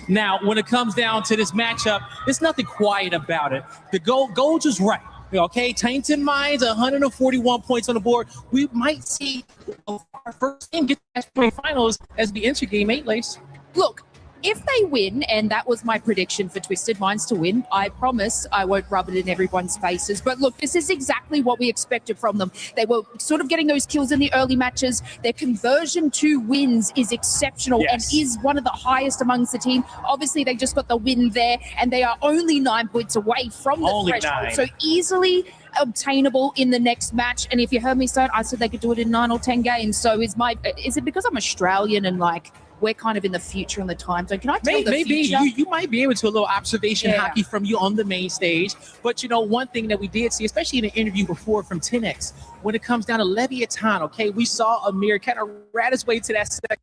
Now, when it comes down to this matchup, there's nothing quiet about it. The Gold was right. Okay, Tainted Minds, 141 points on the board. We might see our first game get to the finals as the enter game 8, Lace. Look, if they win, and that was my prediction for Twisted Minds to win, I promise I won't rub it in everyone's faces. But look, this is exactly what we expected from them. They were sort of getting those kills in the early matches. Their conversion to wins is exceptional and is one of the highest amongst the team. Obviously, they just got the win there, and they are only 9 points away from the threshold. 9. So easily obtainable in the next match. And if you heard me say it, I said they could do it in 9 or 10 games. So is it because I'm Australian and like we're kind of in the future in the time zone? Can I tell the future? You might be able to a little observation hockey from you on the main stage. But you know, one thing that we did see, especially in the interview before from 10X, when it comes down to Leviathan, okay, we saw Amir kind of rat his way to that second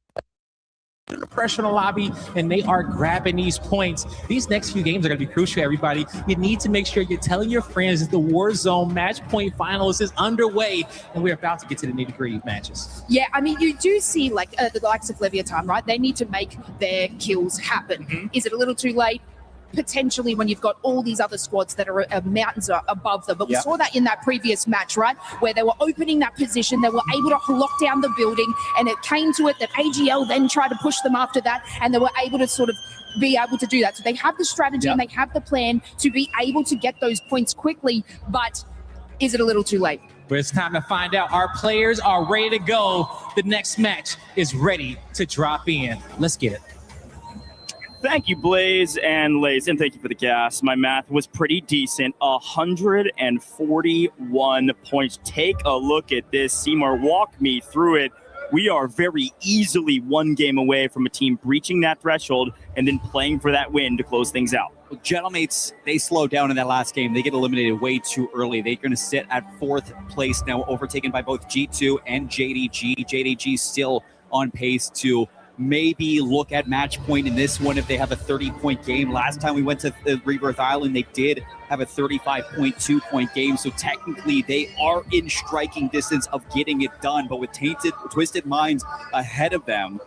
pressure in the lobby, and they are grabbing these points. These next few games are going to be crucial, everybody. You need to make sure you're telling your friends that the Warzone match point finals is underway, and we're about to get to the nitty-gritty matches. Yeah, I mean, you do see like the likes of Leviathan, right? They need to make their kills happen. Is it a little too late? Potentially, when you've got all these other squads that are mountains above them. But we saw that in that previous match, right? Where they were opening that position, they were able to lock down the building, and it came to it that AGL then tried to push them after that, and they were able to sort of be able to do that. So they have the strategy and they have the plan to be able to get those points quickly, but is it a little too late? But it's time to find out. Our players are ready to go. The next match is ready to drop in. Let's get it. Thank you, Blaze and Lace, and thank you for the gas. My math was pretty decent. 141 points. Take a look at this. Seymour, walk me through it. We are very easily one game away from a team breaching that threshold and then playing for that win to close things out. Gentlemates, they slowed down in that last game. They get eliminated way too early. They're going to sit at 4th place now, overtaken by both G2 and JDG. JDG still on pace to maybe look at match point in this one if they have a 30-point game. Last time we went to Rebirth Island, they did have a 35.2-point game, so technically they are in striking distance of getting it done, but with Twisted Minds ahead of them,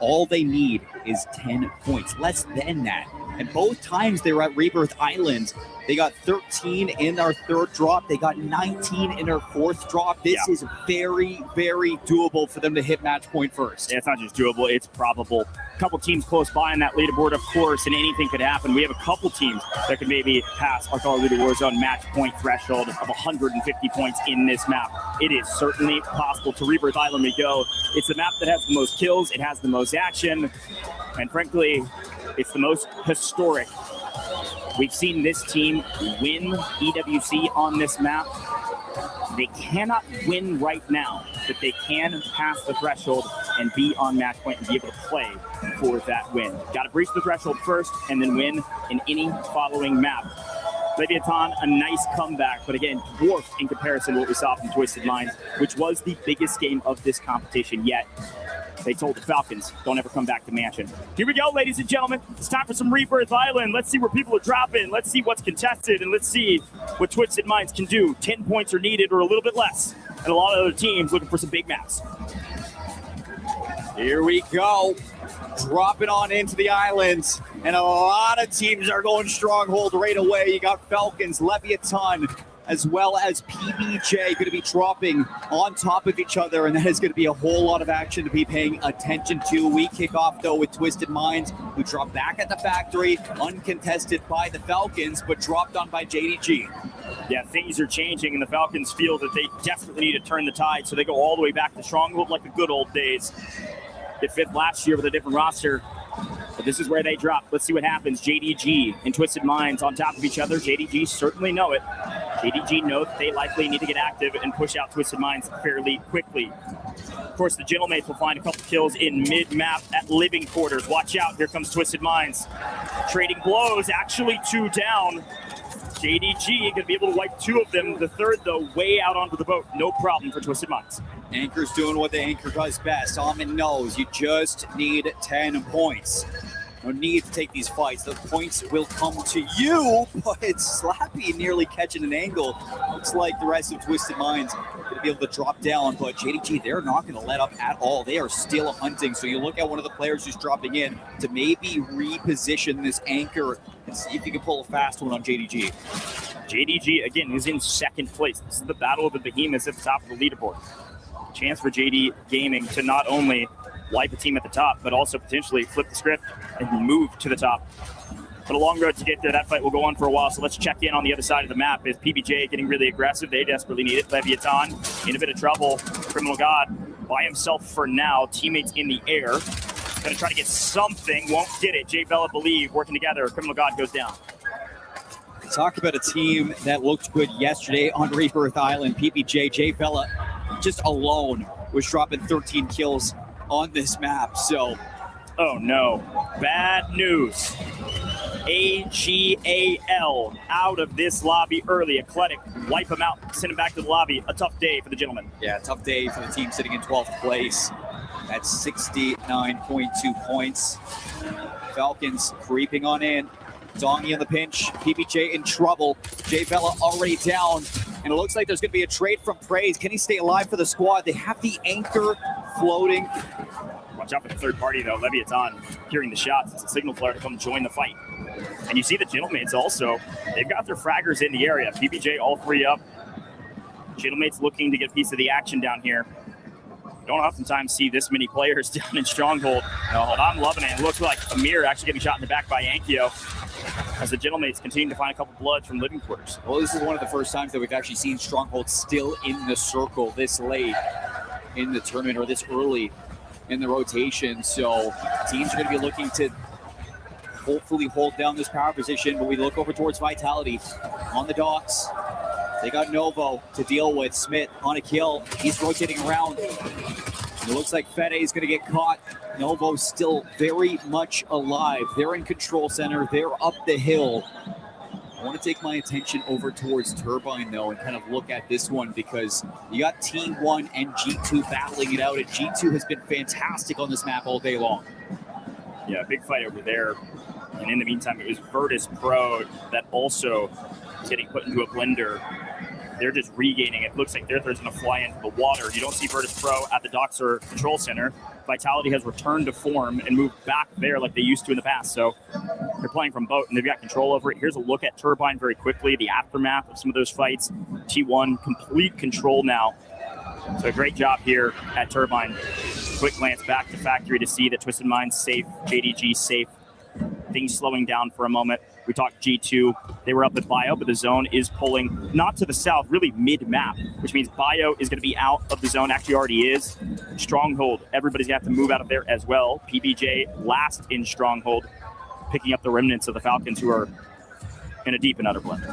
all they need is 10 points, less than that. And both times they were at Rebirth Island, they got 13 in our 3rd drop. They got 19 in our 4th drop. This is very, very doable for them to hit match point first. Yeah, it's not just doable, it's probable. A couple teams close by on that leaderboard, of course, and anything could happen. We have a couple teams that could maybe pass our Call of Duty Warzone match point threshold of 150 points in this map. It is certainly possible. To Rebirth Island we go. It's the map that has the most kills, it has the most action, and frankly, it's the most historic. We've seen this team win EWC on this map. They cannot win right now, but they can pass the threshold and be on match point and be able to play for that win. Got to breach the threshold first and then win in any following map. Leviathan, a nice comeback, but again, dwarfed in comparison to what we saw from Twisted Minds, which was the biggest game of this competition yet. They told the Falcons, don't ever come back to Mansion. Here we go, ladies and gentlemen. It's time for some Rebirth Island. Let's see where people are dropping. Let's see what's contested, and let's see what Twisted Minds can do. 10 points are needed or a little bit less. And a lot of other teams looking for some big maps. Here we go. Dropping on into the islands. And a lot of teams are going Stronghold right away. You got Falcons, Leviathan, as well as PBJ going to be dropping on top of each other, and that is going to be a whole lot of action to be paying attention to. We kick off, though, with Twisted Minds, who drop back at the factory, uncontested by the Falcons, but dropped on by JDG. Yeah, things are changing, and the Falcons feel that they desperately need to turn the tide, so they go all the way back to Stronghold like the good old days. They fit last year with a different roster. But this is where they drop. Let's see what happens. JDG and Twisted Minds on top of each other. JDG certainly know it. JDG knows they likely need to get active and push out Twisted Minds fairly quickly. Of course, the Gentlemates will find a couple kills in mid-map at living quarters. Watch out. Here comes Twisted Minds. Trading blows. Actually 2 down. JDG going to be able to wipe 2 of them. The third, though, way out onto the boat. No problem for Twisted Minds. Anchor's doing what the Anchor does best. Almond knows you just need 10 points. No need to take these fights. The points will come to you, but it's Slappy nearly catching an angle. Looks like the rest of Twisted Minds going to be able to drop down, but JDG, they're not going to let up at all. They are still hunting. So you look at one of the players who's dropping in to maybe reposition this Anchor and see if you can pull a fast one on JDG. JDG, again, is in 2nd place. This is the battle of the behemoths at the top of the leaderboard. Chance for JD Gaming to not only wipe a team at the top, but also potentially flip the script and move to the top. But a long road to get there. That fight will go on for a while, so let's check in on the other side of the map. Is PBJ getting really aggressive? They desperately need it. Leviathan in a bit of trouble. Criminal God by himself for now. Teammates in the air. Gonna try to get something. Won't get it. J Bella Believe working together. Criminal God goes down. Talk about a team that looked good yesterday on Rebirth Island. PBJ, J Bella, just alone was dropping 13 kills on this map. So, oh no, bad news. AGAL out of this lobby early. Eclectic, wipe them out, send them back to the lobby. A tough day for the Gentlemen. Yeah, tough day for the team sitting in 12th place at 69.2 points. Falcons creeping on in. Dongy on the pinch, PBJ in trouble. J Bella already down, and it looks like there's going to be a trade from Praise. Can he stay alive for the squad? They have the Anchor floating. Watch out for the third party, though. Leviathan hearing the shots. It's a signal flare to come join the fight. And you see the Gentlemates also. They've got their fraggers in the area. PBJ all 3 up. Gentlemates looking to get a piece of the action down here. Don't oftentimes see this many players down in Stronghold. No, but I'm loving it. It looks like Amir actually getting shot in the back by Ankyo as the Gentlemates continue to find a couple bloods from living quarters. Well, this is one of the first times that we've actually seen Stronghold still in the circle this late in the tournament, or this early in the rotation. So teams are going to be looking to hopefully hold down this power position, but we look over towards Vitality on the docks. They got Novo to deal with. Smith on a kill. He's rotating around. It looks like Fede is going to get caught Novo still very much alive. They're in control center. They're up the hill. I want to take my attention over towards Turbine, though, and kind of look at this one because you got T1 and G2 battling it out, and G2 has been fantastic on this map all day long. Yeah, big fight over there. And in the meantime, it was Virtus Pro that also is getting put into a blender. They're just regaining. It looks like their third's going to fly into the water. You don't see Virtus Pro at the docks or control center. Vitality has returned to form and moved back there like they used to in the past. So they're playing from boat and they've got control over it. Here's a look at Turbine very quickly, the aftermath of some of those fights. T1 complete control now. So a great job here at Turbine. Quick glance back to Factory to see that Twisted Minds safe, JDG safe. Things slowing down for a moment. We talked G2. They were up with Bio, but the zone is pulling not to the south, really mid-map, which means Bio is going to be out of the zone, actually already is. Stronghold, everybody's going to have to move out of there as well. PBJ last in Stronghold, picking up the remnants of the Falcons who are in a deep and utter blend.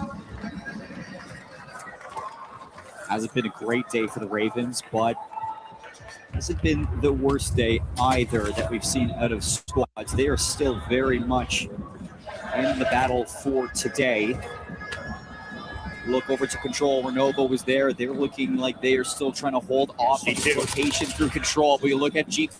Hasn't been a great day for the Ravens, but hasn't been the worst day either that we've seen out of squads. They are still very much in the battle for today. Look over to control where Novo was there. They're looking like they are still trying to hold off on the location through control. But you look at G2.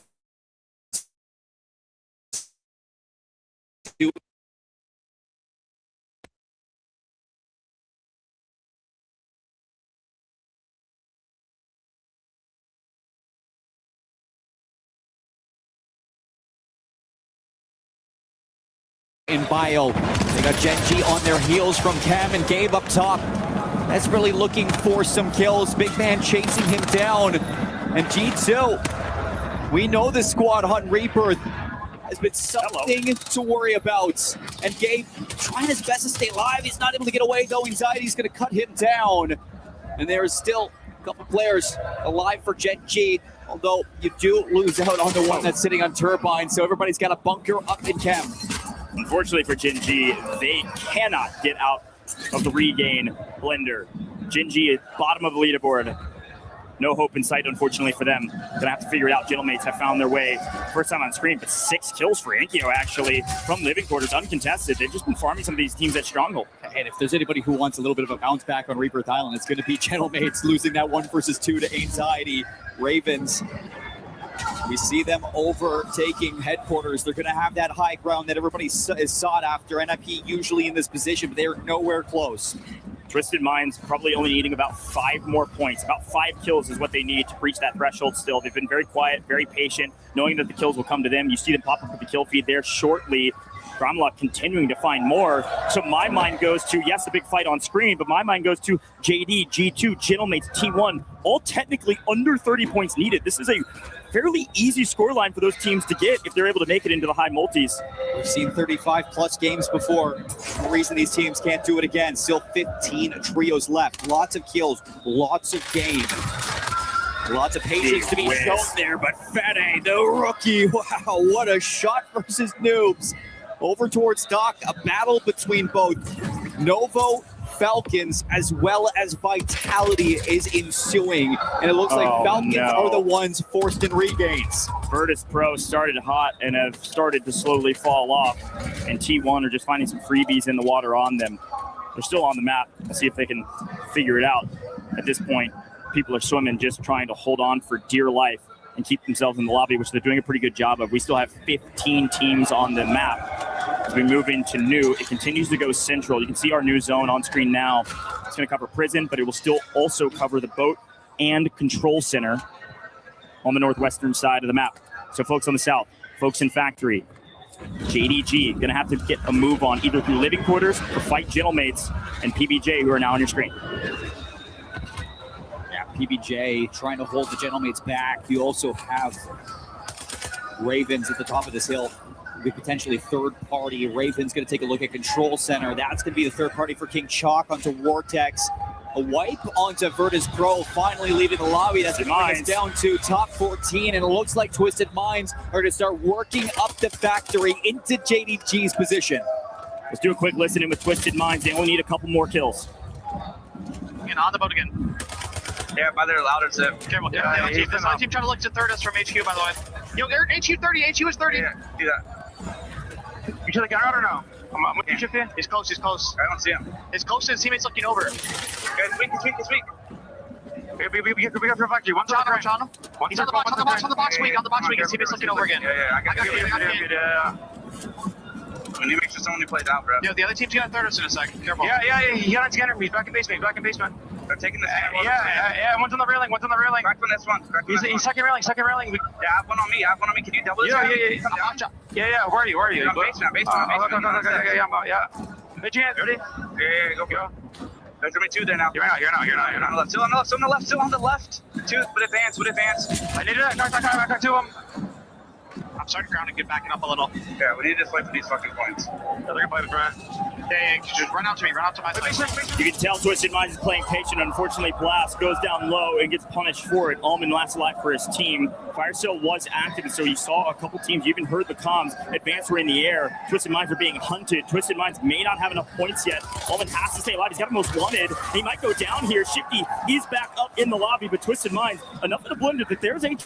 In Bio, they got Gen G on their heels from Cam and Gabe up top. That's really looking for some kills. Big man chasing him down. And G2, we know the squad on Rebirth has been something to worry about. And Gabe trying his best to stay alive. He's not able to get away though. Anxiety's going to cut him down. And there is still a couple players alive for Gen G. Although you do lose out on the one that's sitting on Turbine. So everybody's got a bunker up in Cam. Unfortunately for Gen G, they cannot get out of the regain blender. Gen G is bottom of the leaderboard. No hope in sight, unfortunately, for them. Gonna have to figure it out. Gentlemates have found their way. First time on screen, but 6 kills for Inkyo, actually, from Living Quarters, uncontested. They've just been farming some of these teams at Stronghold. And if there's anybody who wants a little bit of a bounce back on Rebirth Island, it's going to be Gentlemates losing that 1 versus 2 to Anxiety. Ravens, we see them overtaking headquarters. They're going to have that high ground that everybody is sought after. NIP usually in this position, but they're nowhere close. Twisted Minds probably only needing about 5 more points. About 5 kills is what they need to breach that threshold still. They've been very quiet, very patient, knowing that the kills will come to them. You see them pop up with the kill feed there shortly. Gromlock continuing to find more. So my mind goes to, yes, the big fight on screen, but my mind goes to JD, G2, Gentlemates, T1, all technically under 30 points needed. This is a fairly easy scoreline for those teams to get if they're able to make it into the high multis. We've seen 35-plus games before. No reason these teams can't do it again. Still 15 trios left. Lots of kills, lots of game. Lots of patience to be shown there, but Fede, the rookie, wow, what a shot versus Noobs. Over towards Doc, a battle between both Novo, Falcons, as well as Vitality is ensuing. And it looks like Falcons are the ones forced in regains. Virtus Pro started hot and have started to slowly fall off. And T1 are just finding some freebies in the water on them. They're still on the map. Let's see if they can figure it out. At this point, people are swimming, just trying to hold on for dear life and keep themselves in the lobby, which they're doing a pretty good job of. We still have 15 teams on the map. As we move into new, it continues to go central. You can see our new zone on screen now. It's going to cover prison, but it will still also cover the boat and control center on the northwestern side of the map. So folks on the south, folks in factory, JDG going to have to get a move on either through living quarters or fight Gentlemates and PBJ, who are now on your screen. PBJ trying to hold the Gentlemates back. You also have Ravens at the top of this hill. Be potentially third party. Ravens going to take a look at control center. That's going to be the third party for King Chalk onto Vortex. A wipe onto Virtus Pro, finally leaving the lobby. That's going to bring us down to top 14. And it looks like Twisted Minds are going to start working up the factory into JDG's position. Let's do a quick listen in with Twisted Minds. They only need a couple more kills. Again, on the boat again. Yeah, by their louder zip. Careful, the other team trying to look to third us from HQ, by the way. Yo, HU 30, HU is 30. Yeah, do that. You should have got out or no? I'm gonna shift in. He's close, I don't see him. He's close to his teammates looking over. Guys, this week. We got to factory. One's on him. He's on the box weak, his teammate's looking over again. Yeah, I got you. We need to make sure someone plays out, bro. Yo, the other team's gonna third us in a second. Careful. Yeah, he got on scanner. He's back in basement. They're taking the scanner. Yeah, one's on the railing. Back on this one. He's second railing. Yeah, I have one on me. Can you double this? Yeah. Where are you? Basement. Yeah. Mid your hands, ready? Yeah, go. There's gonna be two there now. You're not. Still on the left. Two, with advance. I need to knock two of them. I'm starting ground and get backing up a little. Yeah, we need to fight for these fucking points. Yeah, they're gonna play with Brad. Yeah, just run out to my side. You can tell Twisted Minds is playing patient. Unfortunately, Blast goes down low and gets punished for it. Allman last alive for his team. Fire Sale was active, and so you saw a couple teams. You even heard the comms. Advance were in the air. Twisted Minds are being hunted. Twisted Minds may not have enough points yet. Allman has to stay alive. He's got the most wanted. He might go down here. Shifty is back up in the lobby, but Twisted Minds, enough of the blender that there's a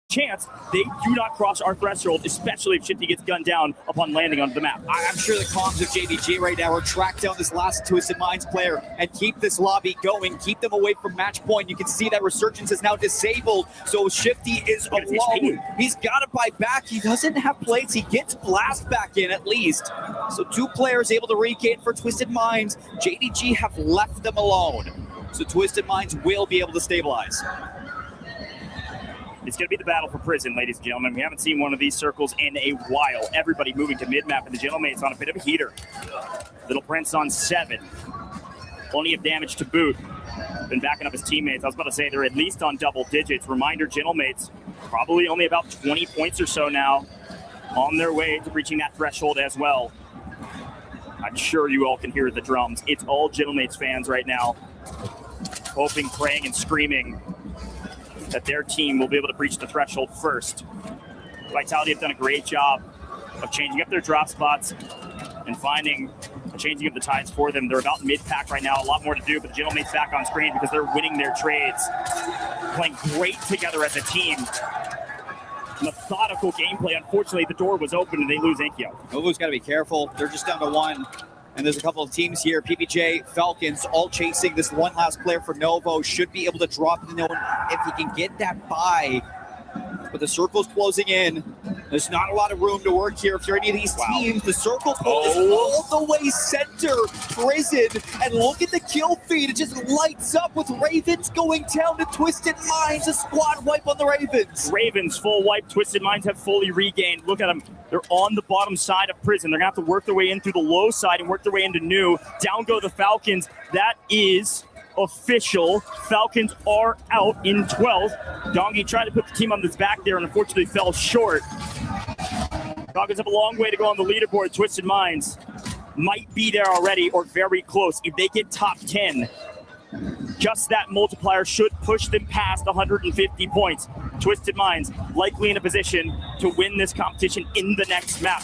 chance they do not cross our threshold, especially if Shifty gets gunned down upon landing onto the map. I'm sure the comms of JDG right now are track down this last Twisted Minds player and keep this lobby going, keep them away from match point. You can see that Resurgence is now disabled, so Shifty is alone. He's got to buy back. He doesn't have plates. He gets Blast back in at least. So two players able to regain for Twisted Minds. JDG have left them alone. So Twisted Minds will be able to stabilize. It's going to be the battle for Prison, ladies and gentlemen. We haven't seen one of these circles in a while. Everybody moving to mid-map, and the Gentleman's on a bit of a heater. Little Prince on 7. Plenty of damage to boot. Been backing up his teammates. I was about to say they're at least on double digits. Reminder, Gentlemates, probably only about 20 points or so now on their way to reaching that threshold as well. I'm sure you all can hear the drums. It's all Gentlemates fans right now, hoping, praying, and screaming that their team will be able to breach the threshold first. Vitality have done a great job of changing up their drop spots and finding a changing of the tides for them. They're about mid-pack right now, a lot more to do, but the Gentleman's back on screen because they're winning their trades, playing great together as a team. Methodical gameplay. Unfortunately, the door was open and they lose Inkyo. Novo's got to be careful. They're just down to 1. And there's a couple of teams here, PPJ, Falcons, all chasing this one last player for Novo. Should be able to drop the known if he can get that buy. But the circle's closing in. There's not a lot of room to work here if you're any of these teams. The circle closes all the way center, Prison. And look at the kill feed. It just lights up with Ravens going down to Twisted Minds. A squad wipe on the Ravens. Ravens full wipe. Twisted Minds have fully regained. Look at them. They're on the bottom side of Prison. They're going to have to work their way in through the low side and work their way into new. Down go the Falcons. That is official. Falcons are out in 12th. Dongi tried to put the team on his back there and unfortunately fell short. Falcons have a long way to go on the leaderboard. Twisted Minds might be there already or very close. If they get top 10, just that multiplier should push them past 150 points. Twisted Minds likely in a position to win this competition in the next map.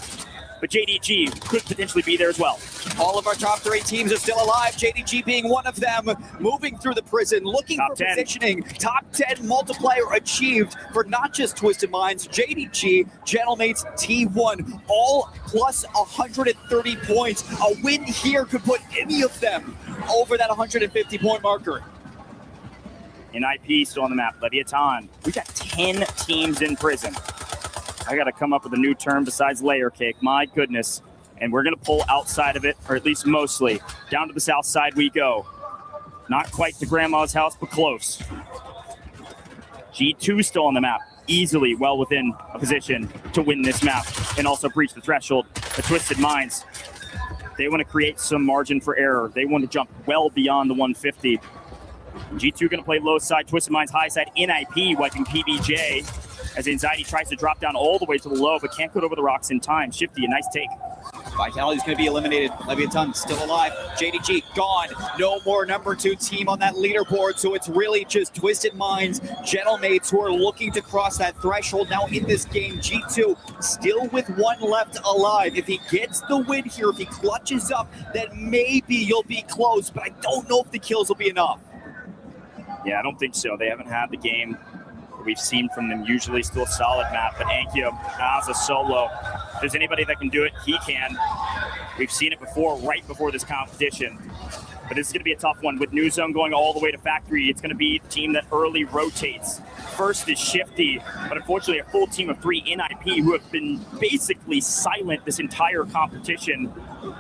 But JDG could potentially be there as well. All of our top 3 teams are still alive, JDG being one of them, moving through the prison, looking for positioning. Top 10 multiplier achieved for not just Twisted Minds, JDG, Gentlemates, T1, all plus 130 points. A win here could put any of them over that 150-point marker. NIP still on the map, Leviathan. We got 10 teams in prison. I got to come up with a new term besides layer cake. My goodness. And we're going to pull outside of it, or at least mostly. Down to the south side we go. Not quite to Grandma's house, but close. G2 still on the map. Easily well within a position to win this map and also breach the threshold. The Twisted Minds, they want to create some margin for error. They want to jump well beyond the 150. G2 going to play low side, Twisted Minds high side, NIP wiping PBJ. As Anxiety tries to drop down all the way to the low, but can't get over the rocks in time. Shifty, a nice take. Vitality's going to be eliminated. Leviathan still alive. JDG gone. No more number 2 team on that leaderboard, so it's really just Twisted Minds, Gentlemates who are looking to cross that threshold now in this game. G2 still with 1 left alive. If he gets the win here, if he clutches up, then maybe you'll be close, but I don't know if the kills will be enough. Yeah, I don't think so. They haven't had the game that we've seen from them. Usually still a solid map, but Ankyo as a solo. If there's anybody that can do it, he can. We've seen it before, right before this competition. But this is going to be a tough one. With New Zone going all the way to Factory, it's going to be the team that early rotates. First is Shifty, but unfortunately a full team of 3 NIP who have been basically silent this entire competition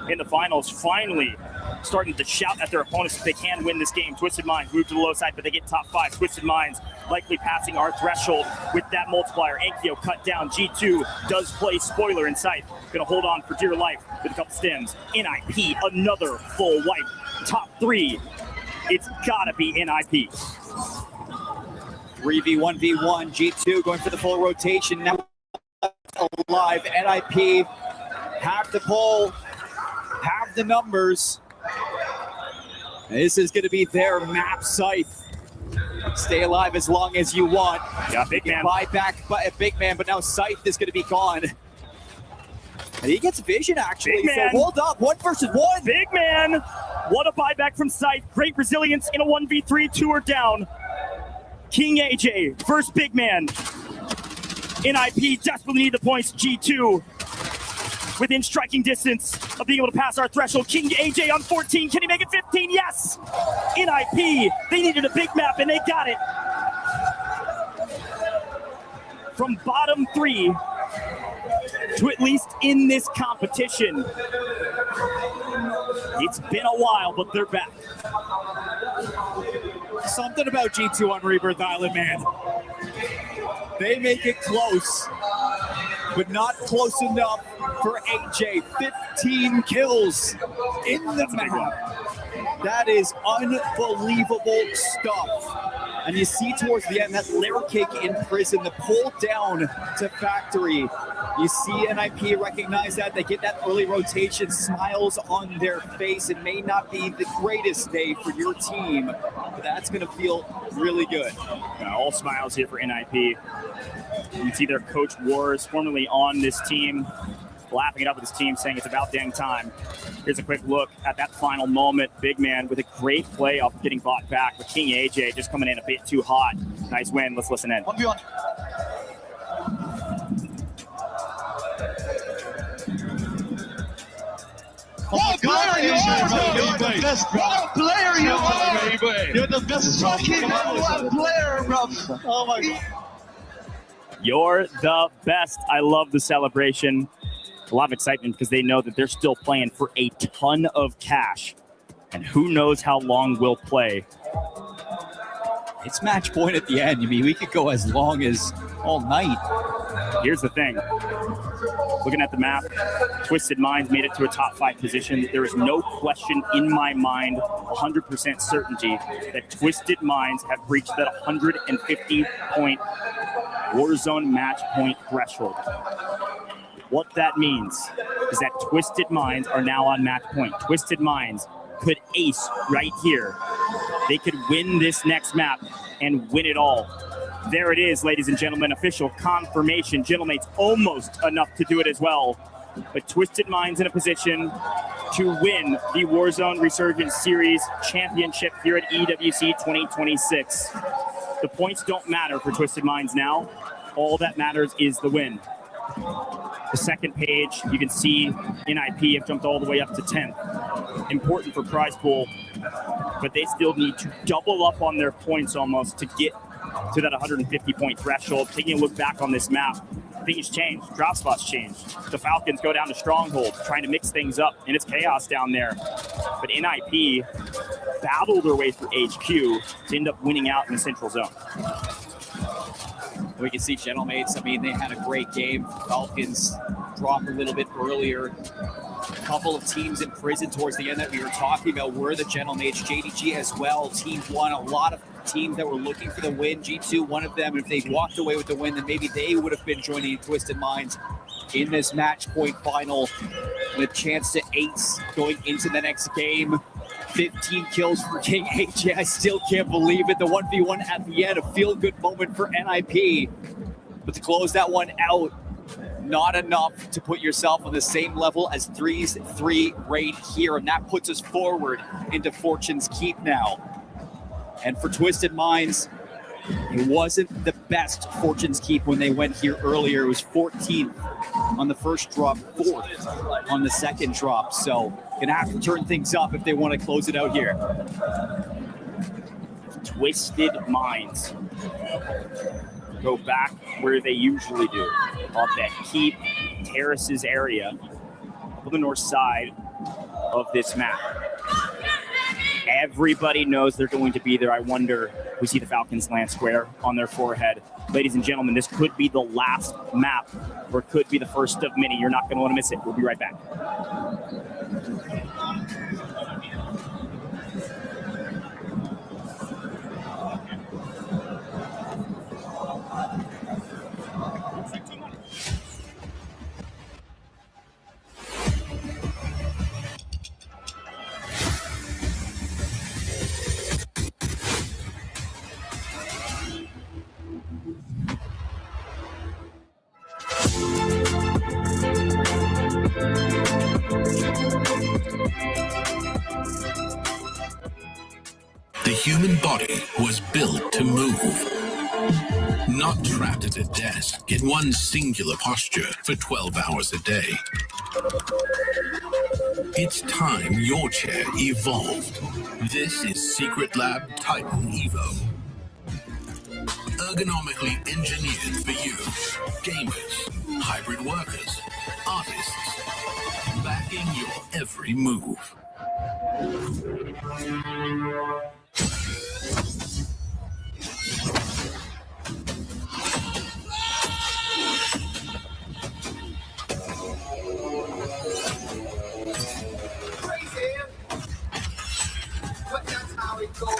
in the finals, finally starting to shout at their opponents if they can win this game. Twisted Minds move to the low side, but they get top 5. Twisted Minds likely passing our threshold with that multiplier. Ankyo cut down. G2 does play spoiler in sight. Gonna hold on for dear life with a couple stems. NIP, another full wipe. Top 3, it's gotta be NIP. 3v1v1, G2 going for the full rotation. Now alive, NIP have the pull, have the numbers. This is going to be their map scythe. Stay alive as long as you want. Yeah, big man. Buy back a big man, but now scythe is going to be gone. And he gets vision actually, so hold up, 1 versus 1. Big man, what a buyback from Scythe. Great resilience in a 1v3, 2 are down. King AJ, first big man. NIP desperately need the points. G2 within striking distance of being able to pass our threshold. King AJ on 14, can he make it 15? Yes! NIP, they needed a big map and they got it. From bottom 3 to at least in this competition. It's been a while, but they're back. Something about G2 on Rebirth Island, man. They make it close, but not close enough for AJ. 15 kills in the map. That is unbelievable stuff. And you see towards the end that layer kick in prison, the pull down to Factory. You see NIP recognize that. They get that early rotation, smiles on their face. It may not be the greatest day for your team, but that's going to feel really good. All smiles here for NIP. You can see their coach Wars, formerly on this team, laughing it up with his team, saying it's about dang time. Here's a quick look at that final moment. Big man with a great play off getting bought back, but King AJ just coming in a bit too hot. Nice win. Let's listen in. 1v1. What player you are, bro? You're the best, bro. What player you are? You're the best fucking player, bro. Oh my god. You're the best. I love the celebration. A lot of excitement because they know that they're still playing for a ton of cash. And who knows how long we'll play. It's match point at the end. I mean, we could go as long as all night. Here's the thing. Looking at the map, Twisted Minds made it to a top 5 position. There is no question in my mind, 100% certainty, that Twisted Minds have reached that 150-point Warzone match point threshold. What that means is that Twisted Minds are now on match point. Twisted Minds could ace right here. They could win this next map and win it all. There it is, ladies and gentlemen, official confirmation. Gentlemate's almost enough to do it as well. But Twisted Minds in a position to win the Warzone Resurgence Series Championship here at EWC 2026. The points don't matter for Twisted Minds now. All that matters is the win. The second page, you can see NIP have jumped all the way up to 10th. Important for prize pool, but they still need to double up on their points almost to get to that 150-point threshold. Taking a look back on this map, things changed. Drop spots changed. The Falcons go down to Stronghold, trying to mix things up, and it's chaos down there. But NIP battled their way through HQ to end up winning out in the Central Zone. We can see Gentlemates, I mean, they had a great game. Falcons dropped a little bit earlier. A couple of teams in prison towards the end that we were talking about were the Gentlemates. JDG as well, Team 1, a lot of teams that were looking for the win. G2, one of them. If they walked away with the win, then maybe they would have been joining Twisted Minds in this match point final with a chance to ace going into the next game. 15 kills for King AJ. I still can't believe it. The 1v1 at the end, a feel-good moment for NIP. But to close that one out, not enough to put yourself on the same level as 3 right here. And that puts us forward into Fortune's Keep now. And for Twisted Minds, It wasn't the best Fortune's Keep when they went here earlier. It was 14th on the first drop, 4th on the second drop. So gonna have to turn things up if they want to close it out here. Twisted Minds go back where they usually do, on that Keep Terraces area on the north side of this map. Everybody knows they're going to be there. I wonder, we see the Falcons land square on their forehead. Ladies and gentlemen, this could be the last map, or it could be the first of many. You're not going to want to miss it. We'll be right back. The human body was built to move, not trapped at a desk in one singular posture for 12 hours a day. It's time your chair evolved. This is Secret Lab Titan Evo. Ergonomically engineered for you, gamers, hybrid workers, artists, backing your every move. But that's how it goes.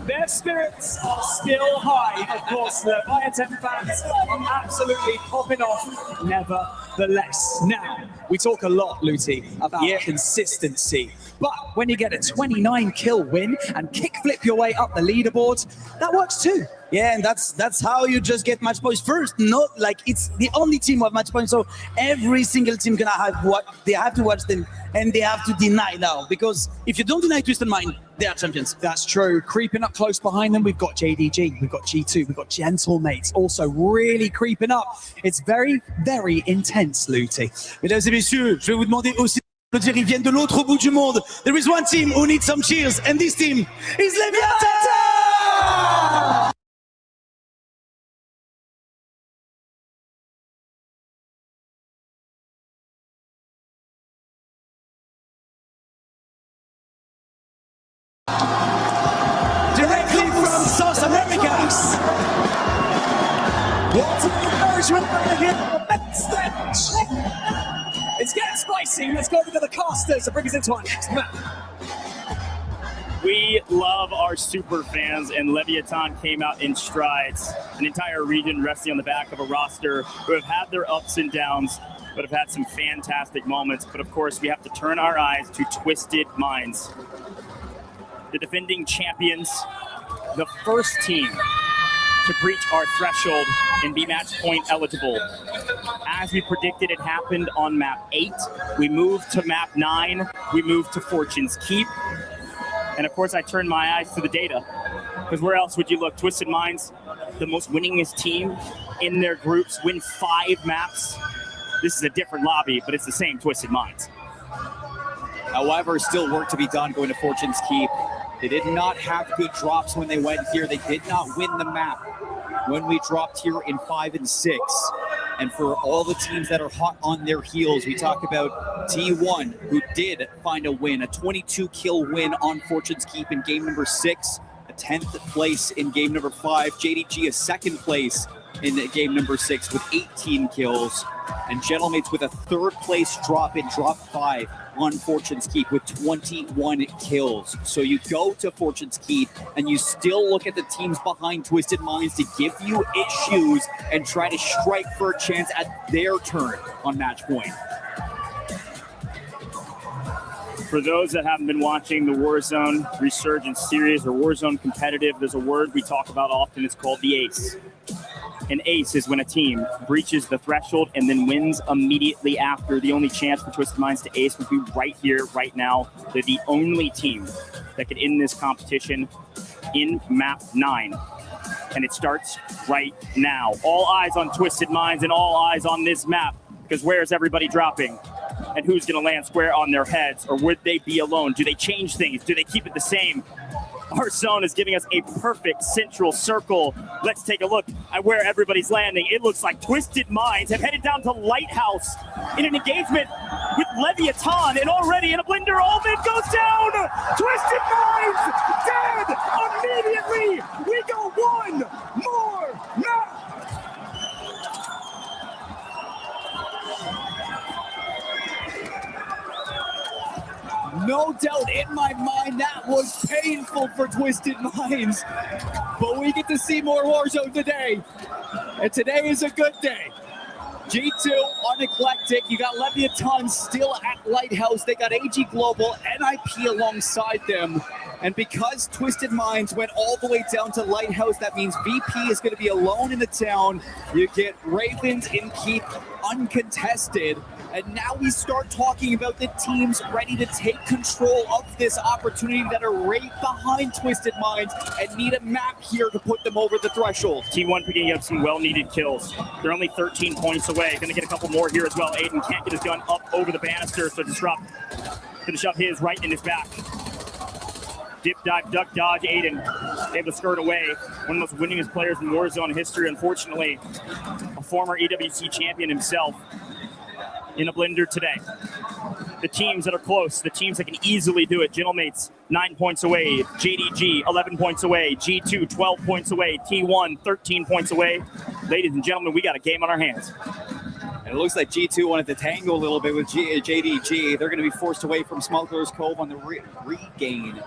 Their spirits are still high. Of course, the Leviathan fans are absolutely popping off nevertheless. Now, we talk a lot, Luti, about consistency. But when you get a 29 kill win and kickflip your way up the leaderboard, that works too. Yeah, and that's how you just get match points first. Not like it's the only team with match points. So every single team gonna have what they have to watch them, and they have to deny now, because if you don't deny Twisted Mind, they are champions. That's true. Creeping up close behind them, we've got JDG, we've got G2, we've got Gentlemates also really creeping up. It's very, very intense, Luti. Mesdames et messieurs, je vais vous demander aussi de dire ils viennent de l'autre bout du monde. There is one team who needs some cheers, and this team is Leviathan! Directly from South America. What encouragement from here on the backstage. It's getting spicy. Let's go to the casters to bring us into our next map. We love our super fans, and Leviathan came out in strides. An entire region resting on the back of a roster who have had their ups and downs, but have had some fantastic moments. But of course, we have to turn our eyes to Twisted Minds. The defending champions, the first team to breach our threshold and be match point eligible. As we predicted, it happened on map 8. We moved to map 9. We moved to Fortune's Keep. And of course, I turned my eyes to the data, because where else would you look? Twisted Minds, the most winningest team in their groups, win 5 maps. This is a different lobby, but it's the same Twisted Minds. However, still work to be done going to Fortune's Keep. They did not have good drops when they went here. They did not win the map when we dropped here in 5 and 6. And for all the teams that are hot on their heels, we talk about T1, who did find a win, a 22 kill win on Fortune's Keep in game number 6, a 10th place in game number 5. JDG a 2nd place in game number 6 with 18 kills. And Gentlemates with a 3rd place drop in drop 5 on Fortune's Keep with 21 kills. So you go to Fortune's Keep and you still look at the teams behind Twisted Minds to give you issues and try to strike for a chance at their turn on match point. For those that haven't been watching the Warzone Resurgence series or Warzone competitive, there's a word we talk about often. It's called the ace. An ace is when a team breaches the threshold and then wins immediately after. The only chance for Twisted Minds to ace would be right here, right now. They're the only team that could end this competition in map 9. And it starts right now. All eyes on Twisted Minds and all eyes on this map, because where's everybody dropping? And who's going to land square on their heads? Or would they be alone? Do they change things? Do they keep it the same? Our zone is giving us a perfect central circle. Let's take a look at where everybody's landing. It looks like Twisted Minds have headed down to Lighthouse in an engagement with Leviathan, and already in a blender, all of it goes down. Twisted Minds dead immediately. We go one more map. No doubt in my mind that was painful for Twisted Minds, but we get to see more Warzone today, and today is a good day. G2 on Eclectic, you got Leviathan still at Lighthouse, they got AG Global, NIP alongside them, and because Twisted Minds went all the way down to Lighthouse, that means VP is going to be alone in the town. You get Ravens in Keep uncontested. And now we start talking about the teams ready to take control of this opportunity that are right behind Twisted Minds and need a map here to put them over the threshold. T1 picking up some well-needed kills. They're only 13 points away. Going to get a couple more here as well. Aiden can't get his gun up over the banister, so Disrupt going to shove his right in his back. Dip, dive, duck, dodge. Aiden able to skirt away. One of the most winningest players in Warzone history, unfortunately. A former EWC champion himself. In a blender today. The teams that are close, the teams that can easily do it. Gentlemates, 9 points away. JDG, 11 points away. G2, 12 points away. T1, 13 points away. Ladies and gentlemen, we got a game on our hands. And it looks like G2 wanted to tangle a little bit with JDG. They're going to be forced away from Smuggler's Cove on the regain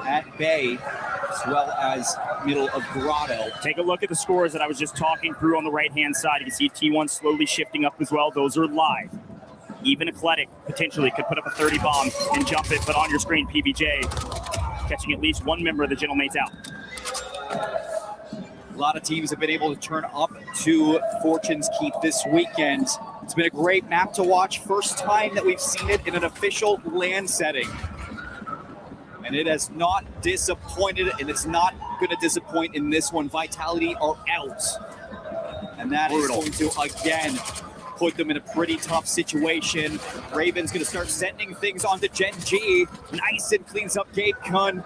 at Bay, as well as middle of Grotto. Take a look at the scores that I was just talking through on the right-hand side. You can see T1 slowly shifting up as well. Those are live. Even Eclectic potentially could put up a 30 bomb and jump it, but on your screen, PBJ catching at least one member of the Gentlemates out. A lot of teams have been able to turn up to Fortune's Keep this weekend. It's been a great map to watch. First time that we've seen it in an official LAN setting. And it has not disappointed, and it's not going to disappoint in this one. Vitality are out. And that is going to, again, put them in a pretty tough situation. Raven's going to start sending things onto Gen G. Nice, and cleans up Gabe Kun.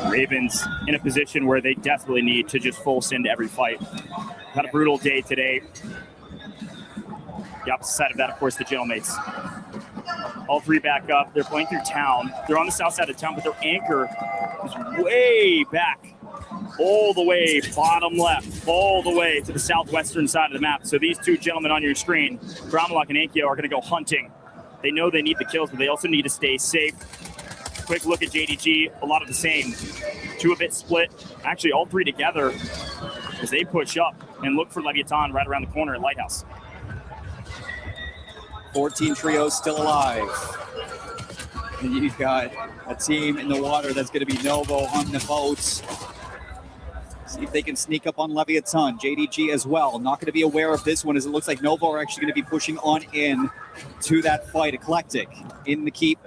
Ravens in a position where they desperately need to just full send every fight. Had a brutal day today. The opposite side of that, of course, the Gentlemates. All three back up. They're playing through town. They're on the south side of town, but their anchor is way back. All the way bottom left. All the way to the southwestern side of the map. So these two gentlemen on your screen, Gramalok and Ankyo, are going to go hunting. They know they need the kills, but they also need to stay safe. Quick look at JDG. A lot of the same. Two a bit split. Actually, all three together as they push up and look for Leviathan right around the corner at Lighthouse. 14 trios still alive. And you've got a team in the water that's going to be Novo on the boats. See if they can sneak up on Leviathan. JDG as well. Not going to be aware of this one as it looks like Novo are actually going to be pushing on in to that fight. Eclectic in the keep.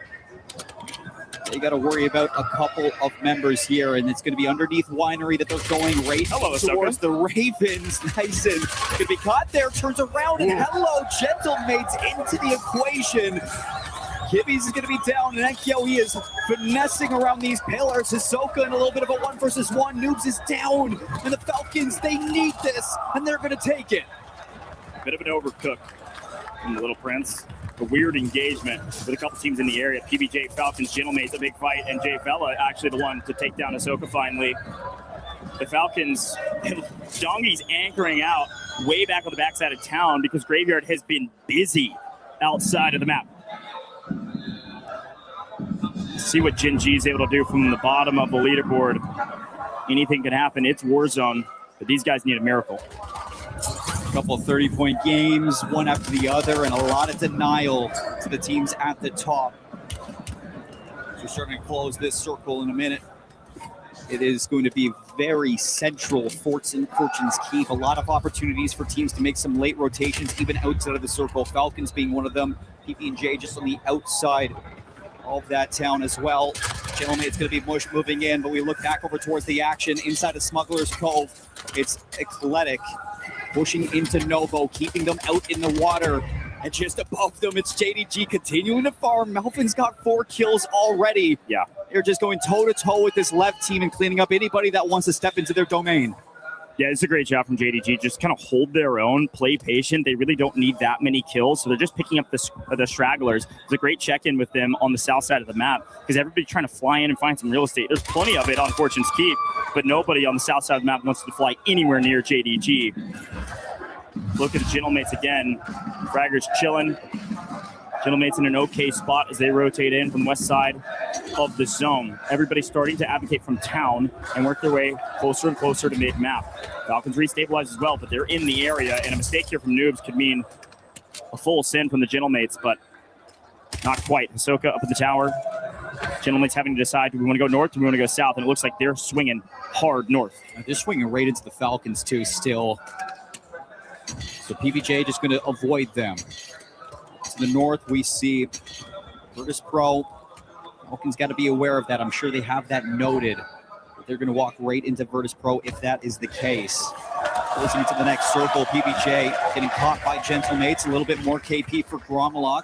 They got to worry about a couple of members here, and it's going to be underneath Winery that they're going right towards the Ravens. Nice, and going to be caught there, turns around, and hello, Gentlemates into the equation. Kibby's is going to be down, and Enkyo, he is finessing around these pillars. Hisoka in a little bit of a 1-versus-1. Noobs is down, and the Falcons, they need this, and they're going to take it. Bit of an overcook from the Little Prince. A weird engagement with a couple teams in the area. PBJ, Falcons, Gentlemates, a big fight, and Jay Fella actually the one to take down Hisoka finally. The Falcons, Dongy's anchoring out way back on the backside of town because Graveyard has been busy outside of the map. See what Gen G is able to do from the bottom of the leaderboard. Anything can happen. It's Warzone, but these guys need a miracle. A couple of 30-point games, one after the other, and a lot of denial to the teams at the top. So we're starting to close this circle in a minute. It is going to be very central Fortune's Keep. A lot of opportunities for teams to make some late rotations, even outside of the circle. Falcons being one of them. PB&J just on the outside of that town as well. Gentlemen, it's going to be Mush moving in, but we look back over towards the action inside of Smuggler's Cove. It's Eclectic pushing into Novo, keeping them out in the water. And just above them, it's JDG continuing to farm. Melvin's got 4 kills already. Yeah. They're just going toe-to-toe with this left team and cleaning up anybody that wants to step into their domain. Yeah, it's a great job from JDG. Just kind of hold their own, play patient. They really don't need that many kills, so they're just picking up the stragglers. It's a great check-in with them on the south side of the map because everybody's trying to fly in and find some real estate. There's plenty of it on Fortune's Keep, but nobody on the south side of the map wants to fly anywhere near JDG. Look at the Gentlemates again. Fragger's chilling. Gentlemates in an okay spot as they rotate in from the west side of the zone. Everybody's starting to advocate from town and work their way closer and closer to mid-map. Falcons restabilize as well, but they're in the area, and a mistake here from Noobs could mean a full send from the Gentlemates, but not quite. Hisoka up at the tower. Gentlemates having to decide, do we want to go north or do we want to go south? And it looks like they're swinging hard north. They're swinging right into the Falcons, too, still. So PBJ just going to avoid them. To the north, we see Virtus Pro. Falcons got to be aware of that. I'm sure they have that noted. They're going to walk right into Virtus Pro if that is the case. Closing to the next circle, PBJ getting caught by Gentlemates. A little bit more KP for Gromalok.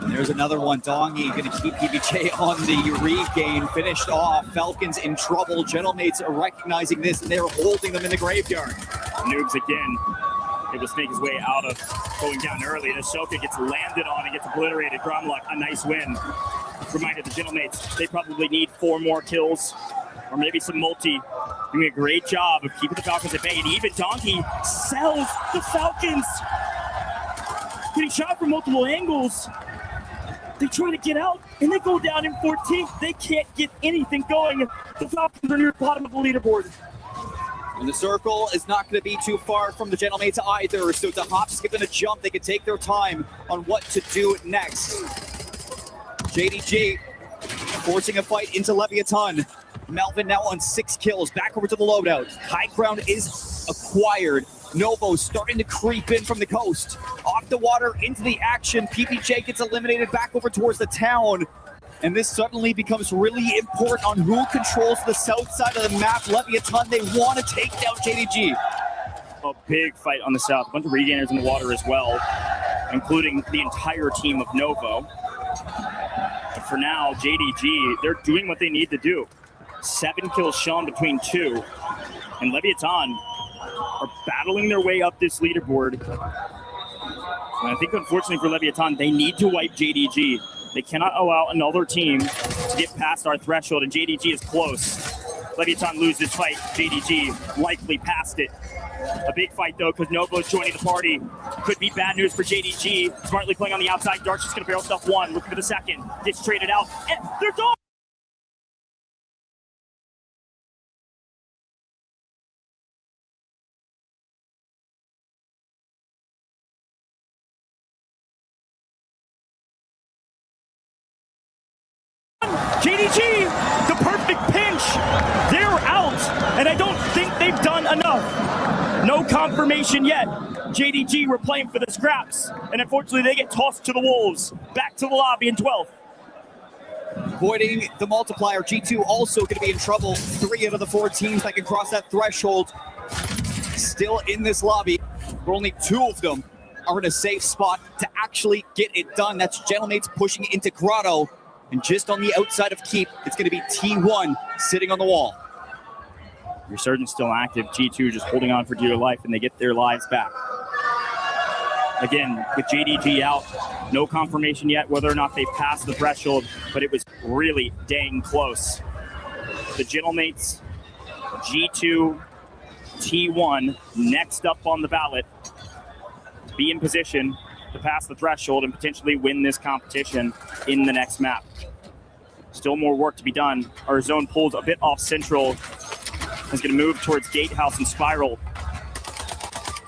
And there's another one. Dongy going to keep PBJ on the regain. Finished off. Falcons in trouble. Gentlemates are recognizing this, and they're holding them in the graveyard. Noobs again able to snake his way out of going down early. And Ahsoka gets landed on and gets obliterated. Gromalok, a nice win. Reminded the Gentlemates they probably need 4 more kills or maybe some multi. Doing a great job of keeping the Falcons at bay. And even Donkey sells the Falcons. Getting shot from multiple angles. They try to get out and they go down in 14th. They can't get anything going. The Falcons are near the bottom of the leaderboard. And the circle is not going to be too far from the Gentlemates either. So to hop, skip, and a jump, they can take their time on what to do next. JDG forcing a fight into Leviathan. Melvin now on 6 kills. Back over to the loadout. High ground is acquired. Novo starting to creep in from the coast. Off the water, into the action. PPJ gets eliminated back over towards the town. And this suddenly becomes really important on who controls the south side of the map. Leviathan, they want to take down JDG. A big fight on the south. A bunch of regainers in the water as well, including the entire team of Novo. But for now, JDG, they're doing what they need to do. 7 kills shown between 2. And Leviathan are battling their way up this leaderboard. And I think, unfortunately for Leviathan, they need to wipe JDG. They cannot allow another team to get past our threshold, and JDG is close. Leviathan loses this fight. JDG likely passed it. A big fight, though, because Novo's joining the party. Could be bad news for JDG. Smartly playing on the outside. Dark's just going to barrel stuff 1. Looking for the second. Gets traded out. And they're gone! JDG, the perfect pinch. They're out, and I don't think they've done enough. No confirmation yet. JDG were playing for the scraps, and unfortunately they get tossed to the wolves. Back to the lobby in 12th. Avoiding the multiplier, G2 also going to be in trouble. 3 out of the 4 teams that can cross that threshold still in this lobby. But only 2 of them are in a safe spot to actually get it done. That's Gentlemates pushing into Grotto. And just on the outside of Keep, it's going to be T1 sitting on the wall. Resurgence still active. G2 just holding on for dear life, and they get their lives back. Again, with JDG out, no confirmation yet whether or not they've passed the threshold, but it was really dang close. the Gentlemates, G2, T1 next up on the ballot to be in position to pass the threshold and potentially win this competition in the next map. Still more work to be done. Our zone pulls a bit off central. Is going to move towards Gatehouse and Spiral.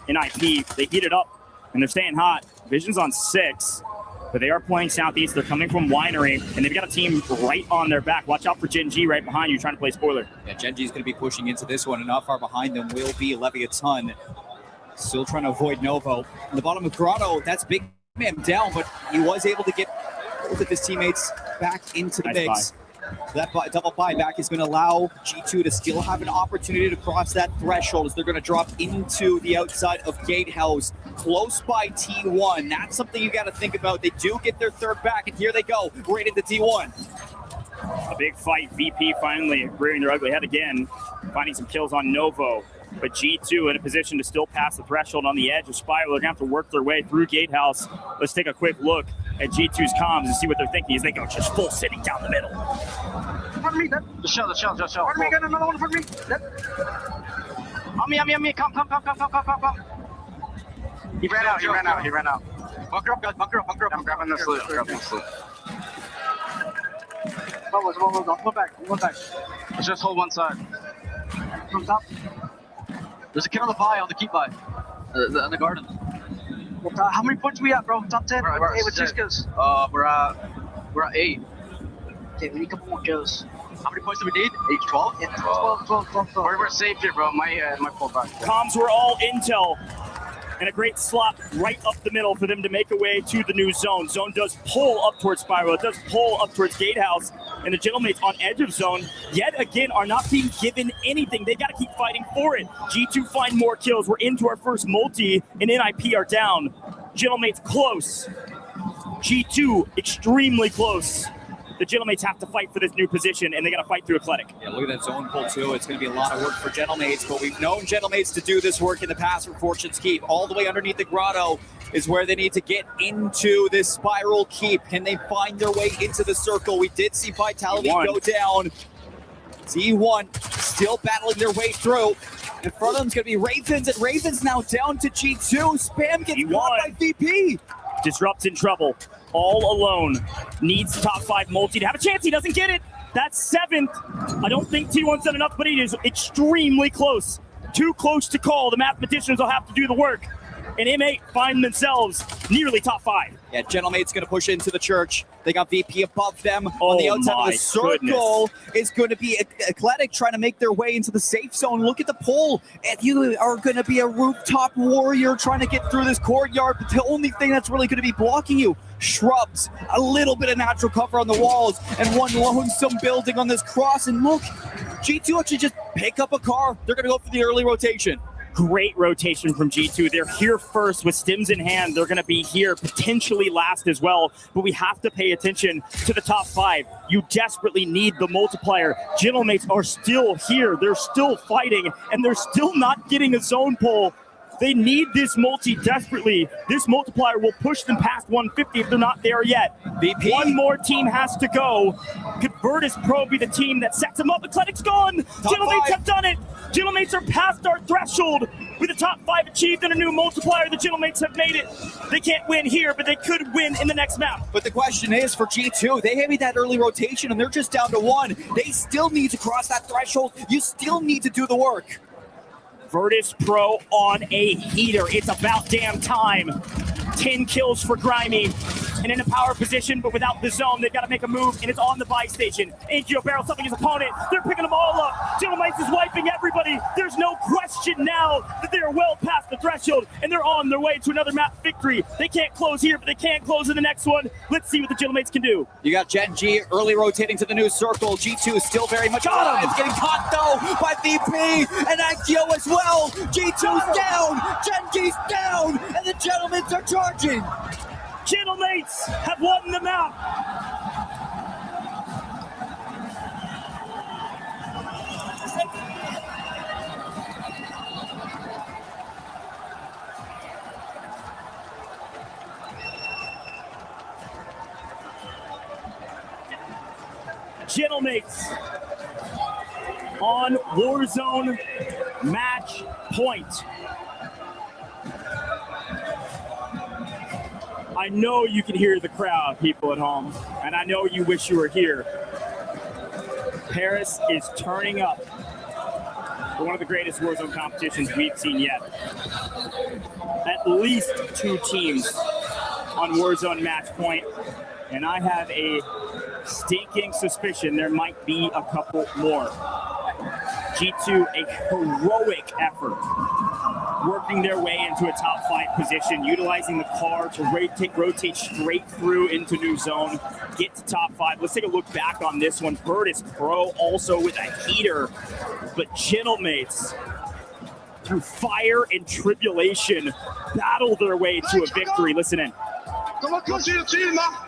NIP, they heat it up and they're staying hot. Vision's on 6, but they are playing southeast. They're coming from Winery, and they've got a team right on their back. Watch out for Gen G right behind you trying to play spoiler. Yeah, Gen G is going to be pushing into this one, and not far behind them will be Leviathan. Still trying to avoid Novo. In the bottom of Grotto, that's big man down, but he was able to get both of his teammates back into the mix. That double buyback is going to allow G2 to still have an opportunity to cross that threshold as they're going to drop into the outside of Gatehouse, close by T1. That's something you got to think about. They do get their third back, and here they go, right into T1. A big fight. VP finally rearing their ugly head again, finding some kills on Novo. But G2 in a position to still pass the threshold on the edge of Spiral. They're going to have to work their way through Gatehouse. Let's take a quick look at G2's comms and see what they're thinking as they go just full sitting down the middle. Pardon me, the shell. Pardon me, got another one for me. On me, come. He ran out. Bunker up, guys, bunker up. I'm grabbing this loot. Hold on, pull back. Let's just hold one side. From top. There's a kid on the pie, on the keep pie. In the garden. How many points we at, bro? Top 10? We're at 6 kills. We're at 8. Okay, we need a couple more kills. How many points do we need? 12? Yeah, 12. We're safe here, bro. My pull back. Comms were all intel. And a great slot right up the middle for them to make a way to the new zone. Zone does pull up towards Spiral. It does pull up towards Gatehouse. And the Gentlemates on edge of zone, yet again, are not being given anything. They got to keep fighting for it. G2 find more kills. We're into our first multi, and NIP are down. Gentlemates close. G2 extremely close. The Gentlemates have to fight for this new position, and they got to fight through Eclectic. Yeah, look at that zone pull, too. It's going to be a lot of work for Gentlemates, but we've known Gentlemates to do this work in the past for Fortune's Keep. All the way underneath the grotto is where they need to get into this Spiral Keep. Can they find their way into the circle? We did see Vitality go down. T1 still battling their way through. In front of them is going to be Ravens, and Ravens now down to G2. Spam gets caught by VP. Disrupt's in trouble. All alone. Needs top 5 multi to have a chance. He doesn't get it. That's 7th. I don't think T1's done enough, but it is extremely close. Too close to call. The mathematicians will have to do the work. And M8 find themselves nearly top 5. Yeah, Gentlemate's going to push into the church. They got VP above them on the outside of the circle. It's going to be Eclectic trying to make their way into the safe zone. Look at the pull. If you are going to be a rooftop warrior trying to get through this courtyard, but the only thing that's really going to be blocking you, shrubs, a little bit of natural cover on the walls, and one lonesome building on this cross. And look, G2 actually just pick up a car. They're going to go for the early rotation. Great rotation from G2. They're here first with stims in hand. They're going to be here potentially last as well, but we have to pay attention to the top 5. You desperately need the multiplier. Gentlemates are still here. They're still fighting, and they're still not getting a zone pull. They need this multi desperately. This multiplier will push them past 150 if they're not there yet. VP. One more team has to go. Could Virtus Pro be the team that sets them up? Eclectic's gone. Gentlemates have done it. Gentlemates are past our threshold. With the top 5 achieved and a new multiplier, the Gentlemates have made it. They can't win here, but they could win in the next map. But the question is for G2, they made that early rotation and they're just down to 1. They still need to cross that threshold. You still need to do the work. Virtus Pro on a heater. It's about damn time. 10 kills for Grimy. And in a power position, but without the zone, they've got to make a move, and it's on the buy station. Angio Barrel stuffing his opponent. They're picking them all up. Gentlemates is wiping everybody. There's no question now that they are well past the threshold, and they're on their way to another map victory. They can't close here, but they can close in the next one. Let's see what the Gentlemates can do. You got Gen G early rotating to the new circle. G2 is still very much alive. It's getting caught, though, by VP and Angio as well. G2's down. Gen G's down, and the Gentlemates are charging. Gentlemates have won the map. Gentlemates on Warzone match point. I know you can hear the crowd, people at home, and I know you wish you were here. Paris is turning up for one of the greatest Warzone competitions we've seen yet. At least 2 teams on Warzone match point, and I have a stinking suspicion there might be a couple more. G2, a heroic effort, working their way into a top 5 position, utilizing the car to rotate straight through into new zone, get to top 5. Let's take a look back on this one. Virtus Pro also with a heater, but Gentlemates, through fire and tribulation, battle their way to a victory. Listen in. Comment continue-t-il, Marc?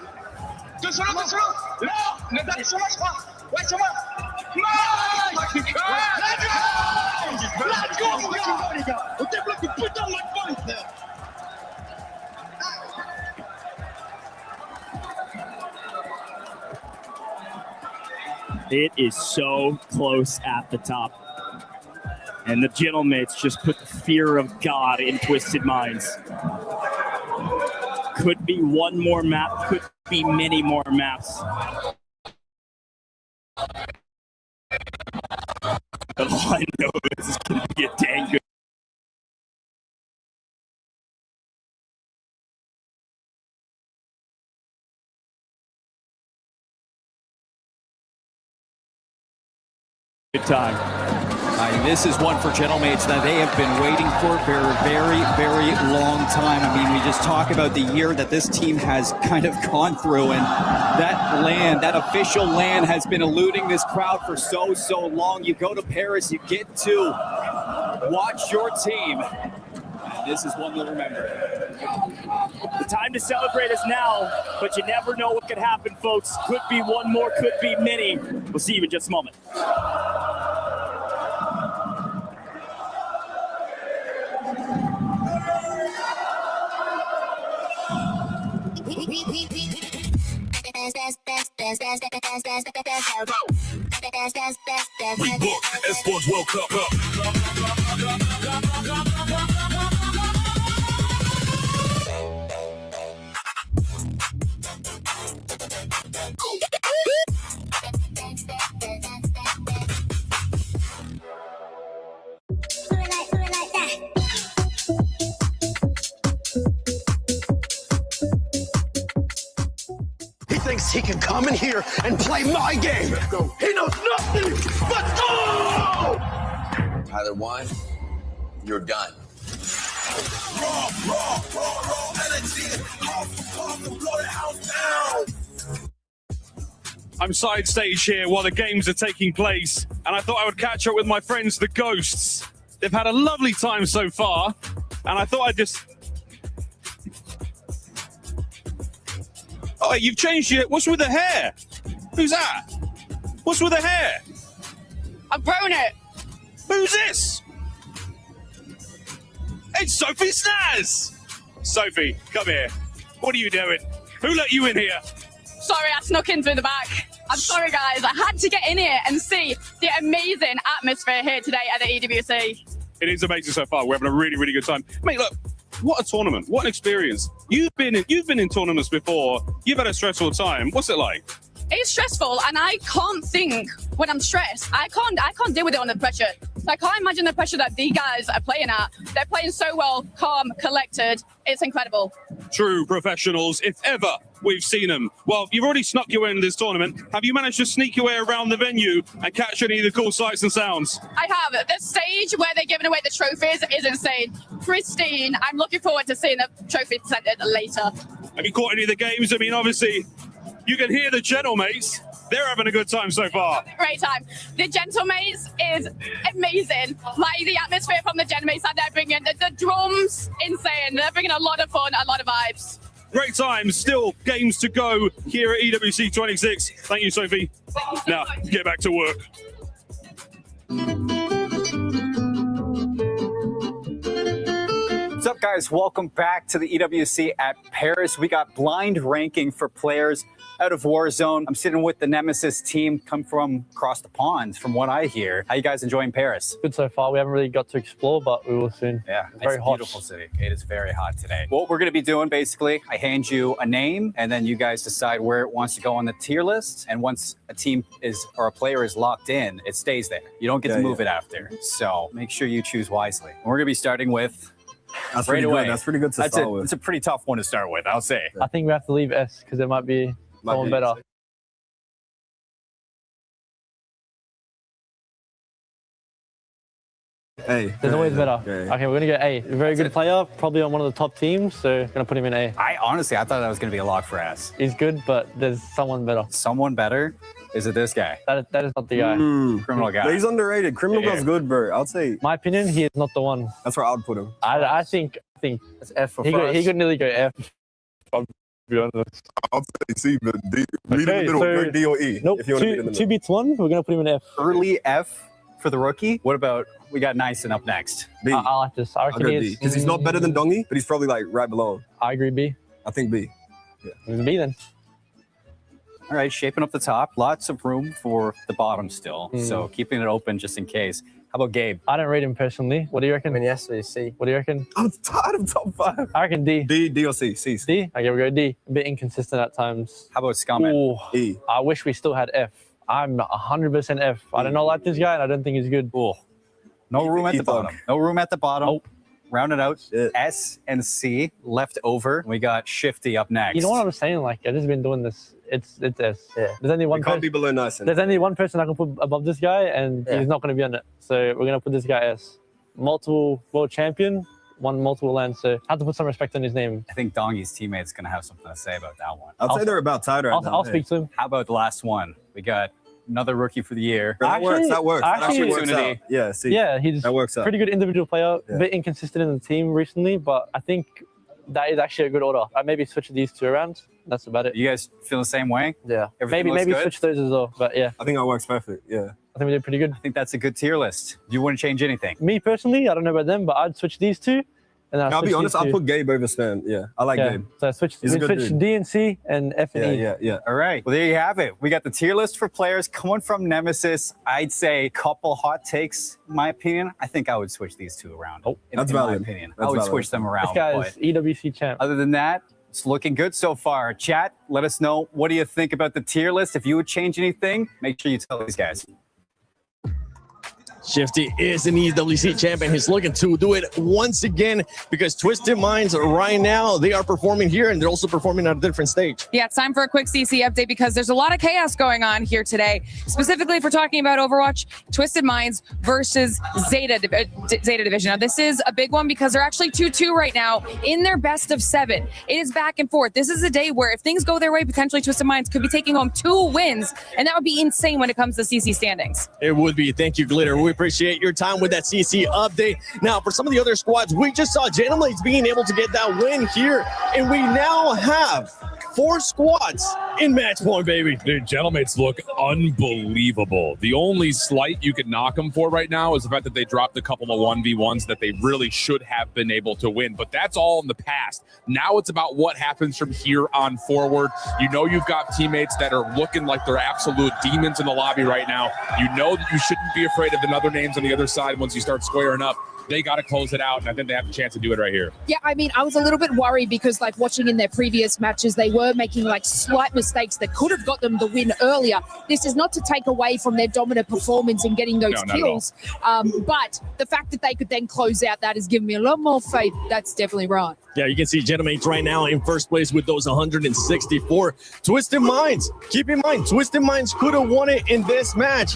2 secondes, 2 secondes. Non, ne t'arrête sur moi, je crois. Ouais, sur moi. Nice! Let's go! Let's go, les gars! On débloque une putain de match point, là. It is so close at the top. And the Gentlemates just put the fear of God in Twisted Minds. Could be one more map, could be many more maps. But all I know is it's going to be a dang good. Good time. This is one for Gentlemates that they have been waiting for a very, very long time. I mean, we just talk about the year that this team has kind of gone through, and that LAN, that official LAN, has been eluding this crowd for so long. You go to Paris, you get to watch your team. And this is one you'll remember. The time to celebrate is now, but you never know what could happen, folks. Could be one more, could be many. We'll see you in just a moment. We book Esports World Cup. He thinks he can come in here and play my game. He knows nothing but go! Tyler 1, you're done. I'm side stage here while the games are taking place, and I thought I would catch up with my friends, the Ghosts. They've had a lovely time so far, and I thought I'd just... Oh, you've changed it. What's with the hair? Who's that? What's with the hair? I've grown it. Who's this? It's Sophie Snaz. Sophie, come here. What are you doing? Who let you in here? Sorry, I snuck in through the back. I'm sorry, guys. I had to get in here and see the amazing atmosphere here today at the EWC. It is amazing so far. We're having a really, really good time. Mate, look, what a tournament. What an experience. You've been in tournaments before. You've had a stressful time. What's it like? It's stressful, and I can't think when I'm stressed. I can't deal with it under pressure. So I can't imagine the pressure that these guys are playing at. They're playing so well, calm, collected. It's incredible. True professionals, if ever we've seen them. Well, you've already snuck your way into this tournament. Have you managed to sneak your way around the venue and catch any of the cool sights and sounds? I have. The stage where they're giving away the trophies is insane. Pristine. I'm looking forward to seeing the trophy centered later. Have you caught any of the games? I mean, obviously, you can hear the Gentlemates. They're having a good time so far. Great time. The Gentlemates is amazing. Like the atmosphere from the Gentlemates that they're bringing. The drums, insane. They're bringing a lot of fun, a lot of vibes. Great times. Still games to go here at EWC 26. Thank you, Sophie. Now, get back to work. What's up, guys? Welcome back to the EWC at Paris. We got blind ranking for players out of Warzone. I'm sitting with the Nemesis team, come from across the pond, from what I hear. How you guys enjoying Paris? Good so far. We haven't really got to explore, but we will soon. Yeah, it's very a hot. beautiful city. It is very hot today. What we're going to be doing, basically, I hand you a name, and then you guys decide where it wants to go on the tier list. And once a team is or a player is locked in, it stays there. You don't get to move it after. So make sure you choose wisely. And we're going to be starting with. That's right pretty away. good. That's pretty good to start with. It's a pretty tough one to start with, I'll say. I think we have to leave S because there might be someone better. A. There's always better. Okay, we're gonna go A. Very good player, probably on one of the top teams, so gonna put him in A. I thought that was going to be a lock for S. He's good, but there's someone better. Someone better? Is it this guy? That is not the guy. Criminal guy. But he's underrated. Criminal guy's good, bro. I'd say. My opinion, he is not the one. That's where I would put him. I think That's F for he could nearly go F. I'll be honest. I'll say C, but D. Meet in the middle. Go D or E. Nope. If you want to meet in the middle. 2 beats 1. We're gonna put him in F. Early F for the rookie. What about we got Nyson up next? B. I like this. I reckon I'll he go is. D. Because he's not better than Dongy, but he's probably like right below him. I agree. B. I think B. Yeah. B then. All right, shaping up the top. Lots of room for the bottom still. So keeping it open just in case. How about Gabe? I don't rate him personally. What do you reckon? Yes, C. What do you reckon? I'm tired of top 5. I reckon D. D or C. C. D? Okay, we go D. A bit inconsistent at times. How about Scumming? E. I wish we still had F. I'm 100% F. I do not like this guy, and I don't think he's good. No room at the bottom. No room at the bottom. Nope. Round it out. S and C left over. We got Shifty up next. You know what I'm saying? Like, I've just been doing this. It's S. Yeah. There's only one. Can't be below Nyson. There's only one person I can put above this guy, and he's not going to be on it. So we're going to put this guy S. Multiple world champion, won multiple lands. So I have to put some respect on his name. I think Dongy's teammate's going to have something to say about that one. I'll say they're about tied right now. I'll speak to him. How about the last one? We got another rookie for the year. That works. That works. That actually works out. Yeah, see. Yeah, he's that works out. Pretty good individual player. A bit inconsistent in the team recently, but I think that is actually a good order. I maybe switch these two around. That's about it. You guys feel the same way? Yeah. Everything Maybe looks good? switch those as well. But yeah, I think that works perfect. Yeah. I think we did pretty good. I think that's a good tier list. You wouldn't change anything? Me personally, I don't know about them, but I'd switch these two. And I'll be honest, I'll put Gabe over Stan. Yeah, I like Gabe. So I switch D and C and F and E. Yeah. All right. Well, there you have it. We got the tier list for players coming from Nemesis. I'd say a couple hot takes, in my opinion. I think I would switch these two around. That's in valid. my opinion. That's I would valid. switch them around. This guy's EWC champ. Other than that, it's looking good so far. Chat, let us know. What do you think about the tier list? If you would change anything, make sure you tell these guys. Shifty is an EWC champion. He's looking to do it once again because Twisted Minds right now, they are performing here and they're also performing on a different stage. Yeah, it's time for a quick CC update because there's a lot of chaos going on here today. Specifically, if we're talking about Overwatch, Twisted Minds versus Zeta Division. Now, this is a big one because they're actually 2-2 right now in their best of 7. It is back and forth. This is a day where if things go their way, potentially Twisted Minds could be taking home 2 wins, and that would be insane when it comes to CC standings. It would be. Thank you, Glitter. We appreciate your time with that CC update. Now, for some of the other squads, we just saw Gentlemates being able to get that win here, and we now have 4 squads in match point, baby. Dude, Gentlemates look unbelievable. The only slight you could knock them for right now is the fact that they dropped a couple of 1v1s that they really should have been able to win, but that's all in the past. Now it's about what happens from here on forward. You know you've got teammates that are looking like they're absolute demons in the lobby right now. You know that you shouldn't be afraid of the other names on the other side once you start squaring up. They got to close it out, and I think they have a chance to do it right here. Yeah, I mean, I was a little bit worried because, like, watching in their previous matches, they were making, like, slight mistakes that could have got them the win earlier. This is not to take away from their dominant performance in getting those kills, but the fact that they could then close out that has given me a lot more faith. That's definitely right. Yeah, you can see Gentlemates right now in first place with those 164. Twisted Minds, keep in mind, Twisted Minds could have won it in this match,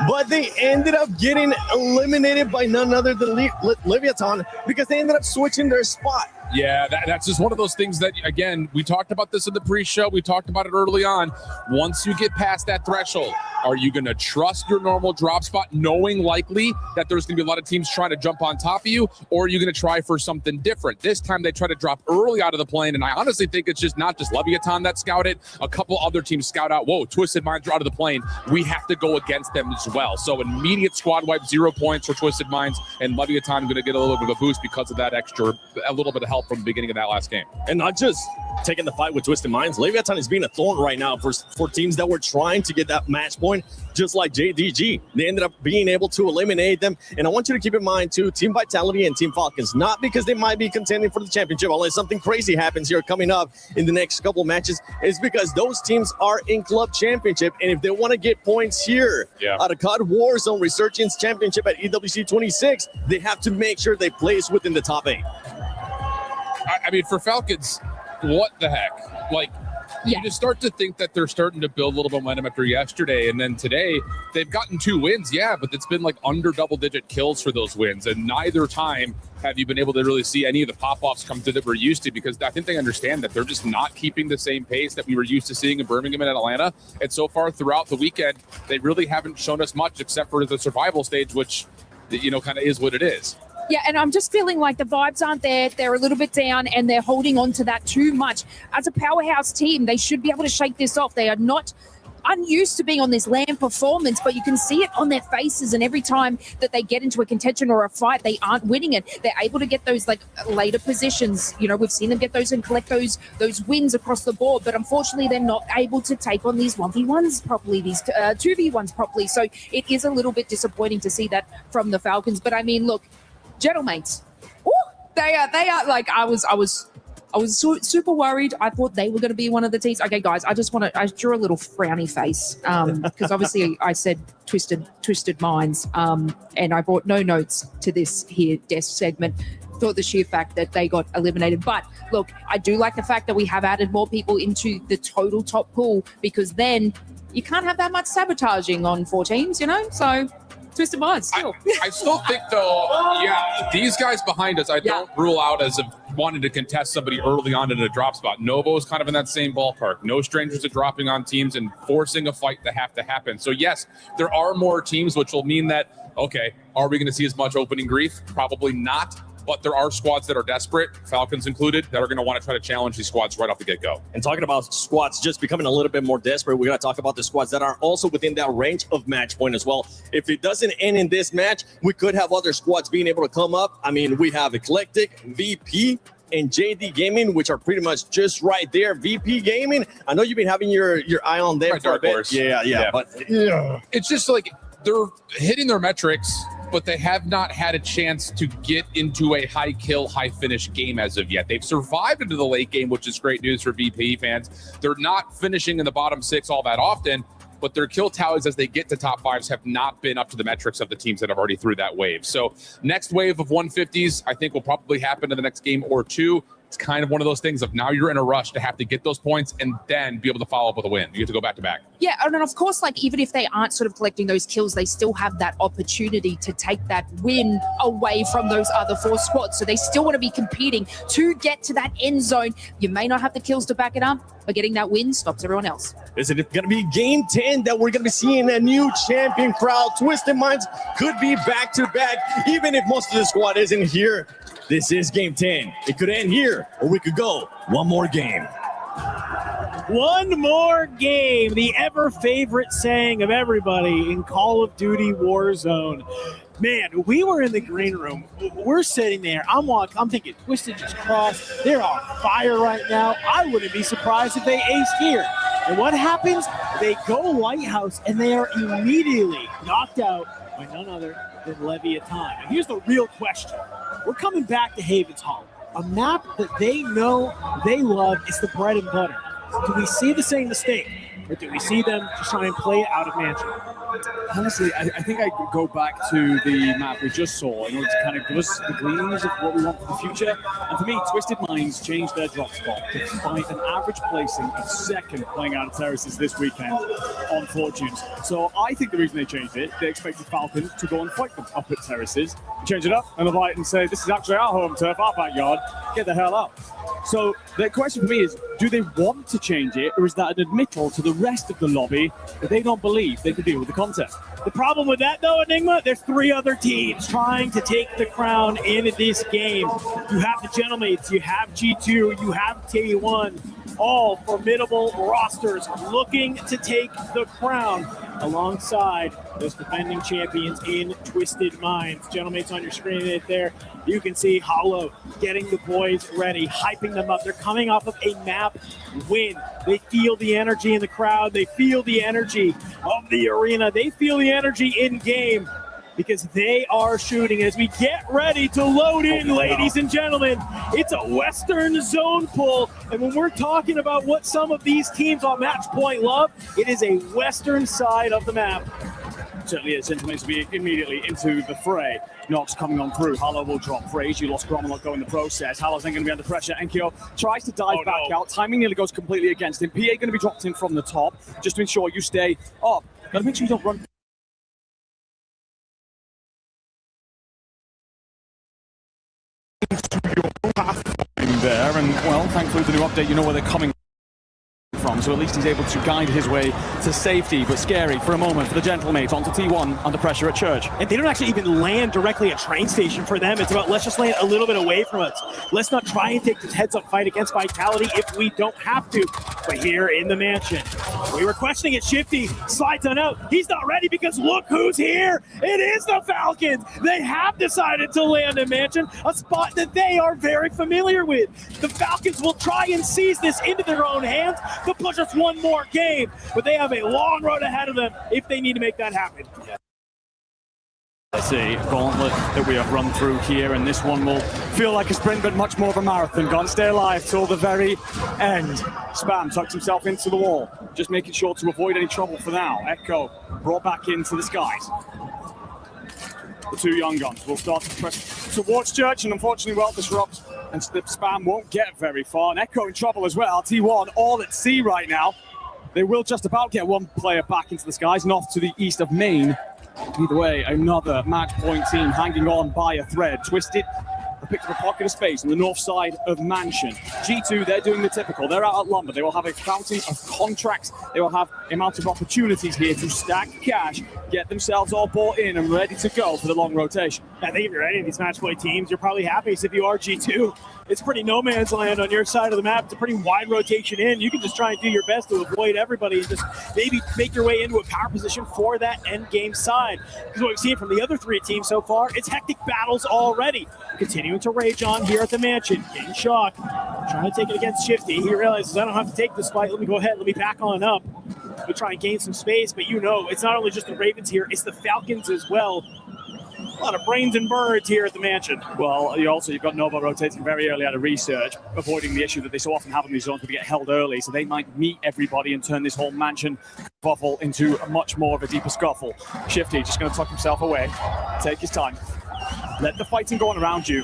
but they ended up getting eliminated by none other than Leviathan because they ended up switching their spot. Yeah, that's just one of those things that, again, we talked about this in the pre-show. We talked about it early on. Once you get past that threshold, are you going to trust your normal drop spot, knowing likely that there's going to be a lot of teams trying to jump on top of you, or are you going to try for something different? This time they try to drop early out of the plane, and I honestly think it's just not just Leviathan that scouted. A couple other teams scout out, whoa, Twisted Minds are out of the plane. We have to go against them as well. So immediate squad wipe, 0 points for Twisted Minds, and Leviathan going to get a little bit of a boost because of that extra, a little bit of help well from the beginning of that last game. And not just taking the fight with Twisted Minds. Leviathan is being a thorn right now for teams that were trying to get that match point, just like JDG. They ended up being able to eliminate them. And I want you to keep in mind, too, Team Vitality and Team Falcons, not because they might be contending for the championship, unless something crazy happens here coming up in the next couple matches, is because those teams are in club championship. And if they want to get points here out of COD Warzone Resurgence Championship at EWC 26, they have to make sure they place within the top 8. I mean, for Falcons, what the heck? Like, you just start to think that they're starting to build a little momentum after yesterday, and then today they've gotten 2 wins, but it's been like under double-digit kills for those wins, and neither time have you been able to really see any of the pop-offs come through that we're used to, because I think they understand that they're just not keeping the same pace that we were used to seeing in Birmingham and Atlanta. And so far throughout the weekend, they really haven't shown us much except for the survival stage, which, kind of is what it is. Yeah, and I'm just feeling like the vibes aren't there. They're a little bit down, and they're holding on to that too much. As a powerhouse team, they should be able to shake this off. They are not unused to being on this land performance, but you can see it on their faces, and every time that they get into a contention or a fight, they aren't winning it. They're able to get those later positions. We've seen them get those and collect those wins across the board, but unfortunately they're not able to take on these 1v1s properly, these 2v1s properly. So it is a little bit disappointing to see that from the Falcons. But I mean, look, Gentlemates, they are like, I was super worried. I thought they were going to be one of the teams. Okay, guys, I drew a little frowny face because obviously I said twisted minds, and I brought no notes to this here desk segment. Thought the sheer fact that they got eliminated. But look, I do like the fact that we have added more people into the total top pool, because then you can't have that much sabotaging on 4 teams, So Twisted Minds still. I still think, though, these guys behind us, I don't rule out as of wanting to contest somebody early on in a drop spot. Novo's kind of in that same ballpark. No strangers are dropping on teams and forcing a fight to have to happen. So, yes, there are more teams, which will mean that, okay, are we going to see as much opening grief? Probably not. But there are squads that are desperate, Falcons included, that are going to want to try to challenge these squads right off the get-go. And talking about squads just becoming a little bit more desperate, we're going to talk about the squads that are also within that range of match point as well. If it doesn't end in this match, we could have other squads being able to come up. I mean, we have Eclectic, VP, and JD Gaming, which are pretty much just right there. VP Gaming, I know you've been having your eye on them for a bit. Yeah. But it's just like they're hitting their metrics, but they have not had a chance to get into a high kill, high finish game as of yet. They've survived into the late game, which is great news for VP fans. They're not finishing in the bottom 6 all that often, but their kill tallies as they get to top 5s have not been up to the metrics of the teams that have already through that wave. So next wave of 150s, I think will probably happen in the next game or 2. It's kind of one of those things of now you're in a rush to have to get those points and then be able to follow up with a win. You have to go back to back. Yeah, and of course, even if they aren't sort of collecting those kills, they still have that opportunity to take that win away from those other 4 squads. So they still want to be competing to get to that end zone. You may not have the kills to back it up, but getting that win stops everyone else. Is it going to be game 10 that we're going to be seeing a new champion crowd? Twisted Minds could be back-to-back, even if most of the squad isn't here. This is game 10. It could end here, or we could go one more game. One more game, the ever-favorite saying of everybody in Call of Duty Warzone. Man, we were in the green room. We're sitting there. I'm thinking, Twisted just crossed. They're on fire right now. I wouldn't be surprised if they aced here. And what happens? They go Lighthouse, and they are immediately knocked out by none other than Leviathan. And here's the real question. We're coming back to Havens Hollow, a map that they know, they love. It's the bread and butter. Do we see the same mistake, or do we see them just try and play it out of Mansion? Honestly, I think I could go back to the map we just saw in order to kind of give us the gleanings of what we want for the future. And for me, Twisted Minds changed their drop spot despite an average placing of 2nd playing out of terraces this weekend on Fortunes. So I think the reason they changed it, they expected Falcon to go and fight them up at terraces, change it up, and invite and say, this is actually our home turf, our backyard, get the hell out. So the question for me is, do they want to change it, or is that an admittal to the rest of the lobby that they don't believe they can deal with the contest? The problem with that, though, Enigma, there's 3 other teams trying to take the crown in this game. You have the Gentlemates, you have G2, you have T1, all formidable rosters looking to take the crown alongside those defending champions in Twisted Minds. Gentlemates on your screen right there. You can see Hollow getting the boys ready, hyping them up. They're coming off of a map win. They feel the energy in the crowd. They feel the energy of the arena. They feel the energy in game because they are shooting. As we get ready to load in, ladies and gentlemen, it's a Western zone pull. And when we're talking about what some of these teams on match point love, it is a Western side of the map. Certainly is. Gentlemen to be immediately into the fray. Nox coming on through. Hallow will drop Rage. You lost Gromelot go in the process. Hallow's then going to be under pressure. Enkyo tries to dive back out. Timing nearly goes completely against him. PA going to be dropped in from the top just to ensure you stay up. Got to make sure you don't run. There, and well, thankfully the new update, you know where they're coming from, so at least he's able to guide his way to safety. But scary for a moment for the Gentlemate onto T1 under pressure at Church. And they don't actually even land directly at train station for them. It's about let's just land a little bit away from us. Let's not try and take this heads-up fight against Vitality if we don't have to. But here in the mansion, we were questioning it. Shifty slides on out. He's not ready because look who's here. It is the Falcons. They have decided to land in mansion, a spot that they are very familiar with. The Falcons will try and seize this into their own hands to push us one more game, but they have a long road ahead of them if they need to make that happen. Let's see, gauntlet that we have run through here, and this one will feel like a sprint, but much more of a marathon. Gone stay alive till the very end. Spam tucks himself into the wall, just making sure to avoid any trouble for now. Echo brought back into the skies. The two young guns will start to press towards Church, and unfortunately, well, disrupt, and Spam won't get very far. And Echo in trouble as well. T1 all at sea right now. They will just about get one player back into the skies and off to the east of Maine. Either way, another match point team hanging on by a thread. Twisted have picked up a pocket of space on the north side of Mansion. G2, they're doing the typical. They're out at lumber. They will have a fountain of contracts. They will have amount of opportunities here to stack cash, get themselves all bought in and ready to go for the long rotation. I think if you're any of these match point teams, you're probably happiest if you are G2. It's pretty no man's land on your side of the map. It's a pretty wide rotation in. You can just try and do your best to avoid everybody and just maybe make your way into a power position for that end game side. Because what we've seen from the other three teams so far, it's hectic battles already. Continuing to rage on here at the mansion. In shock. Trying to take it against Shifty. He realizes I don't have to take this fight. Let me go ahead. Let me back on up. We try and gain some space. But you know, it's not only just the Ravens here, it's the Falcons as well. A lot of brains and birds here at the mansion. Well, you've got Nova rotating very early out of research, avoiding the issue that they so often have in these zones where they get held early, so they might meet everybody and turn this whole mansion kerfuffle into a much more of a deeper scuffle. Shifty just going to tuck himself away, take his time, let the fighting go on around you.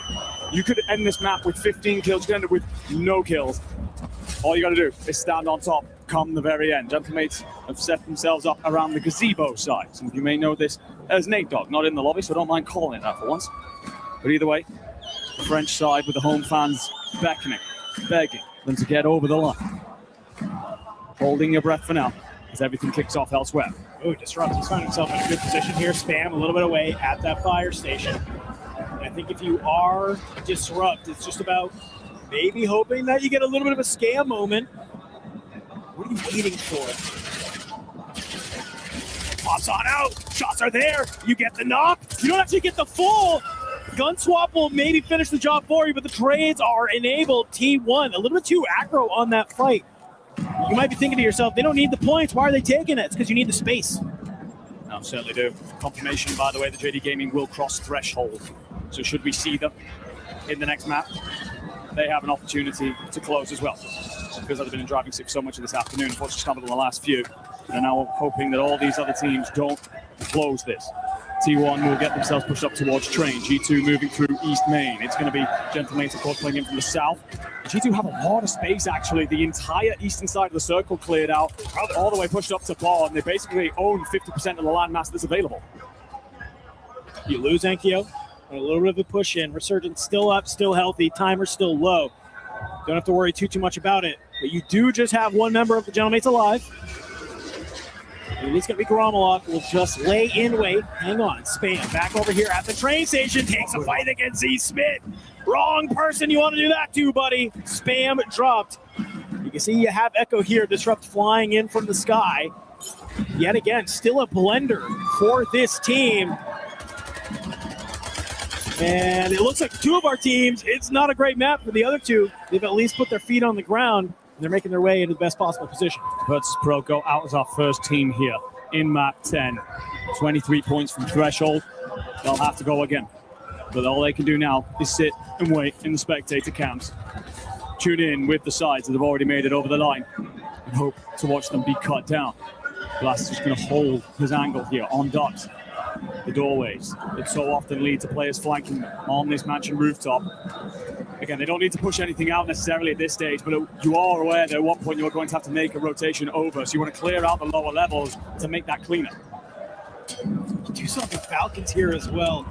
You could end this map with 15 kills, you could end it with no kills. All you got to do is stand on top come the very end. Gentlemates have set themselves up around the gazebo side. Some of you may know this as Nate Dogg, not in the lobby, so I don't mind calling it that for once. But either way, the French side with the home fans beckoning, begging them to get over the line. Holding your breath for now as everything kicks off elsewhere. Oh, Disrupt, he's found himself in a good position here. Spam a little bit away at that fire station. And I think if you are Disrupt, it's just about maybe hoping that you get a little bit of a scam moment. What are you waiting for? Pops on out. Shots are there. You get the knock. You don't actually get the full. Gun swap will maybe finish the job for you, but the trades are enabled. T1, a little bit too aggro on that fight. You might be thinking to yourself, they don't need the points. Why are they taking it? It's because you need the space. No, certainly do. Confirmation, by the way, that JD Gaming will cross threshold. So should we see them in the next map, they have an opportunity to close as well. Because I've been in driving six so much of this afternoon, unfortunately stumbled in the last few. And now hoping that all these other teams don't close this. T1 will get themselves pushed up towards Train. G2 moving through East Main. It's going to be Gentlemen, of course, playing in from the south. G2 have a lot of space, actually. The entire eastern side of the circle cleared out, all the way pushed up to Bar, and they basically own 50% of the landmass that's available. You lose Enkyo, a little bit of a push in. Resurgence still up, still healthy. Timer's still low. Don't have to worry too much about it. But you do just have one member of the Gentlemates alive. It is going to be Gromelot. Will just lay in wait. Hang on. Spam back over here at the train station. Takes a fight against Z-Smith. Wrong person you want to do that to, buddy. Spam dropped. You can see you have Echo here. Disrupt flying in from the sky. Yet again, still a blender for this team. And it looks like two of our teams, it's not a great map for the other two. They've at least put their feet on the ground, and they're making their way into the best possible position. Virtus Pro go out as our first team here in map 10. 23 points from threshold. They'll have to go again. But all they can do now is sit and wait in the spectator camps. Tune in with the sides that have already made it over the line and hope to watch them be cut down. Blast is just going to hold his angle here on ducks. The doorways that so often lead to players flanking on this mansion rooftop. Again, they don't need to push anything out necessarily at this stage, but you are aware that at one point you're going to have to make a rotation over, so you want to clear out the lower levels to make that cleaner. Do something Falcons here as well.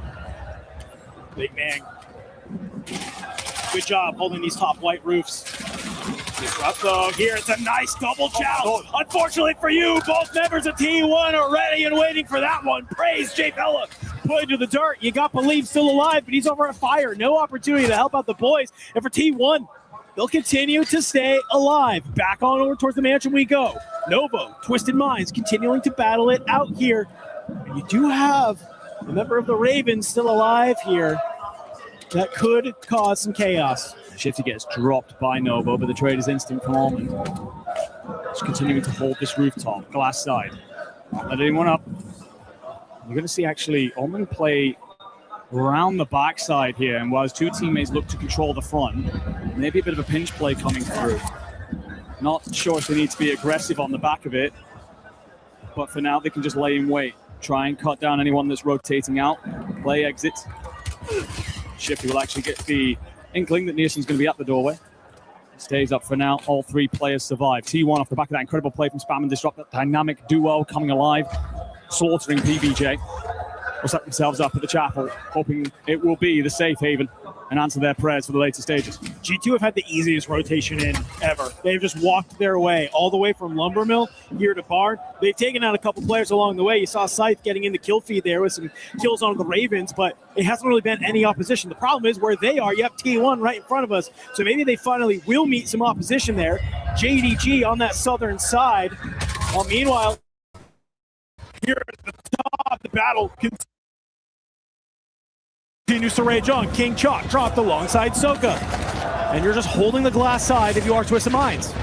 Big man. Good job holding these top white roofs. Disrupt though. Here it's a nice double chow. Unfortunately for you, both members of T1 are ready and waiting for that one. Praise Jay Bella. Put into the dirt. You got Believe still alive, but he's over at fire. No opportunity to help out the boys. And for T1, they'll continue to stay alive. Back on over towards the mansion we go. Novo, Twisted Minds, continuing to battle it out here. And you do have a member of the Ravens still alive here. That could cause some chaos. Shifty gets dropped by Novo, but the trade is instant from Almond. Just continuing to hold this rooftop, glass side. Not let anyone up. You're going to see actually Almond play around the backside here, and while his two teammates look to control the front, maybe a bit of a pinch play coming through. Not sure if they need to be aggressive on the back of it, but for now they can just lay in wait. Try and cut down anyone that's rotating out. Play exit. Shifty will actually get the inkling that Nearson's going to be at the doorway. Stays up for now. All three players survive. T1 off the back of that incredible play from Spam and Disrupt. That dynamic duo coming alive, slaughtering PBJ. Will set themselves up at the chapel, hoping it will be the safe haven and answer their prayers for the later stages. G2 have had the easiest rotation in ever. They've just walked their way all the way from Lumbermill here to Bard. They've taken out a couple players along the way. You saw Scythe getting into kill feed there with some kills on the Ravens, but it hasn't really been any opposition. The problem is where they are, you have T1 right in front of us, so maybe they finally will meet some opposition there. JDG on that southern side. While meanwhile, here at the top, the battle continues to rage on. King Chalk dropped alongside Soka. And you're just holding the glass side if you are Twisted Minds.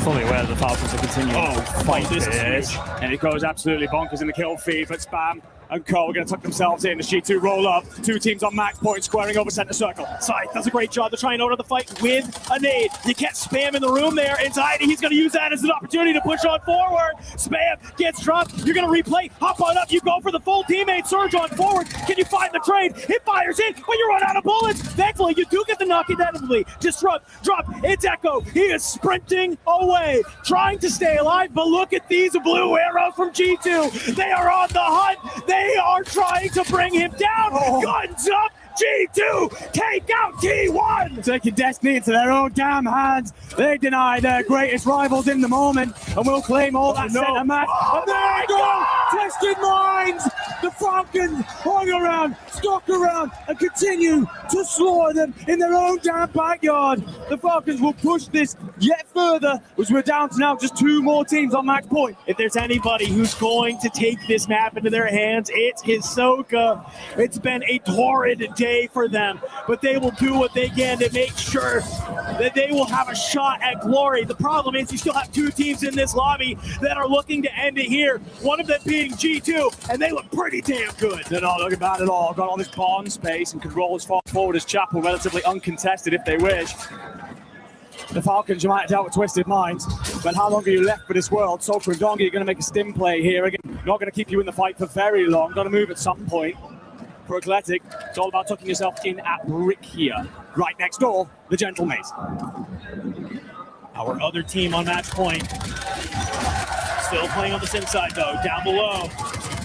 Fully aware that the Falcons will continue to fight this. And it goes absolutely bonkers in the kill feed, but Spam and Co are going to tuck themselves in. The G2 roll up. Two teams on max point, squaring over center circle. Scythe does a great job to try and order the fight with a nade. You get Spam in the room there. Inside, he's going to use that as an opportunity to push on forward. Spam gets dropped. You're going to replay. Hop on up. You go for the full teammate surge on forward. Can you find the trade? It fires in, but you run out of bullets. Thankfully, you do get the knock inevitably. Disrupt, drop. It's Echo. He is sprinting away, trying to stay alive, but look at these blue arrows from G2. They are on the hunt. They are trying to bring him down. Guns up. G2 take out T1. Taking destiny into their own damn hands. They deny their greatest rivals in the moment and will claim all that center match. And there they go. Twisted Minds. The Falcons hung around, stuck around, and continue to slaughter them in their own damn backyard. The Falcons will push this yet further, as we're down to now just two more teams on max point. If there's anybody who's going to take this map into their hands, it's Hisoka. It's been a torrid day for them, but they will do what they can to make sure that they will have a shot at glory. The problem is you still have two teams in this lobby that are looking to end it here. One of them being G2, and they look pretty damn good. They're not looking bad at all. Got all this bond space and can roll as far forward as Chapel, relatively uncontested if they wish. The Falcons, you might have dealt with Twisted Minds, but how long are you left for this world? Soka and Dongi are going to make a stim play here. Again, not going to keep you in the fight for very long. Got to move at some point. For Athletic, it's all about tucking yourself in at Brick here. Right next door, the Gentle Maze. Our other team on match point. Still playing on the sim side though, down below.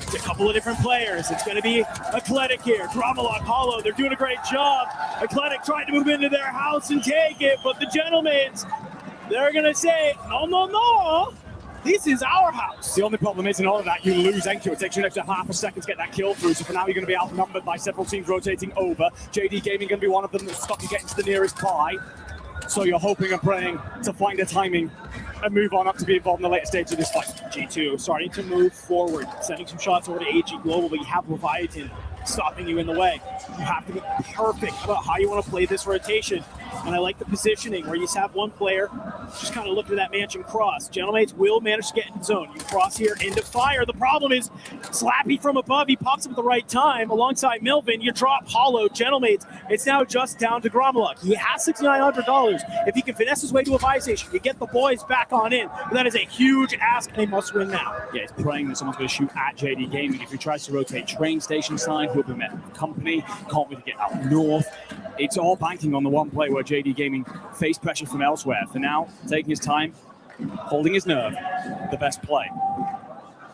It's a couple of different players. It's going to be Athletic here. Dramalog, Hollow, they're doing a great job. Athletic trying to move into their house and take it, but the Gentlemans, they're going to say, no, no, no. This is our house. The only problem is in all of that, you lose Enku. It takes you an extra half a second to get that kill through. So for now, you're going to be outnumbered by several teams rotating over. JD Gaming going to be one of them that's stuck in getting to the nearest buy. So you're hoping and praying to find a timing and move on up to be involved in the later stage of this fight. G2 starting to move forward, sending some shots over to AG Global, but you have Leviathan stopping you in the way. You have to be perfect about how you want to play this rotation. And I like the positioning where you just have one player just kind of looking at that mansion cross. Gentlemates will manage to get in zone. You cross here into fire. The problem is Slappy from above. He pops up at the right time alongside Milvin. You drop Hollow. Gentlemates, it's now just down to Gromuluk. He has $6,900. If he can finesse his way to a buy station, you get the boys back on in. But that is a huge ask, and they must win now. Yeah, he's praying that someone's going to shoot at JD Gaming. If he tries to rotate train station side, he'll be met with company. Can't really get out north. It's all banking on the one play where JD Gaming face pressure from elsewhere. For now, taking his time, holding his nerve, the best play.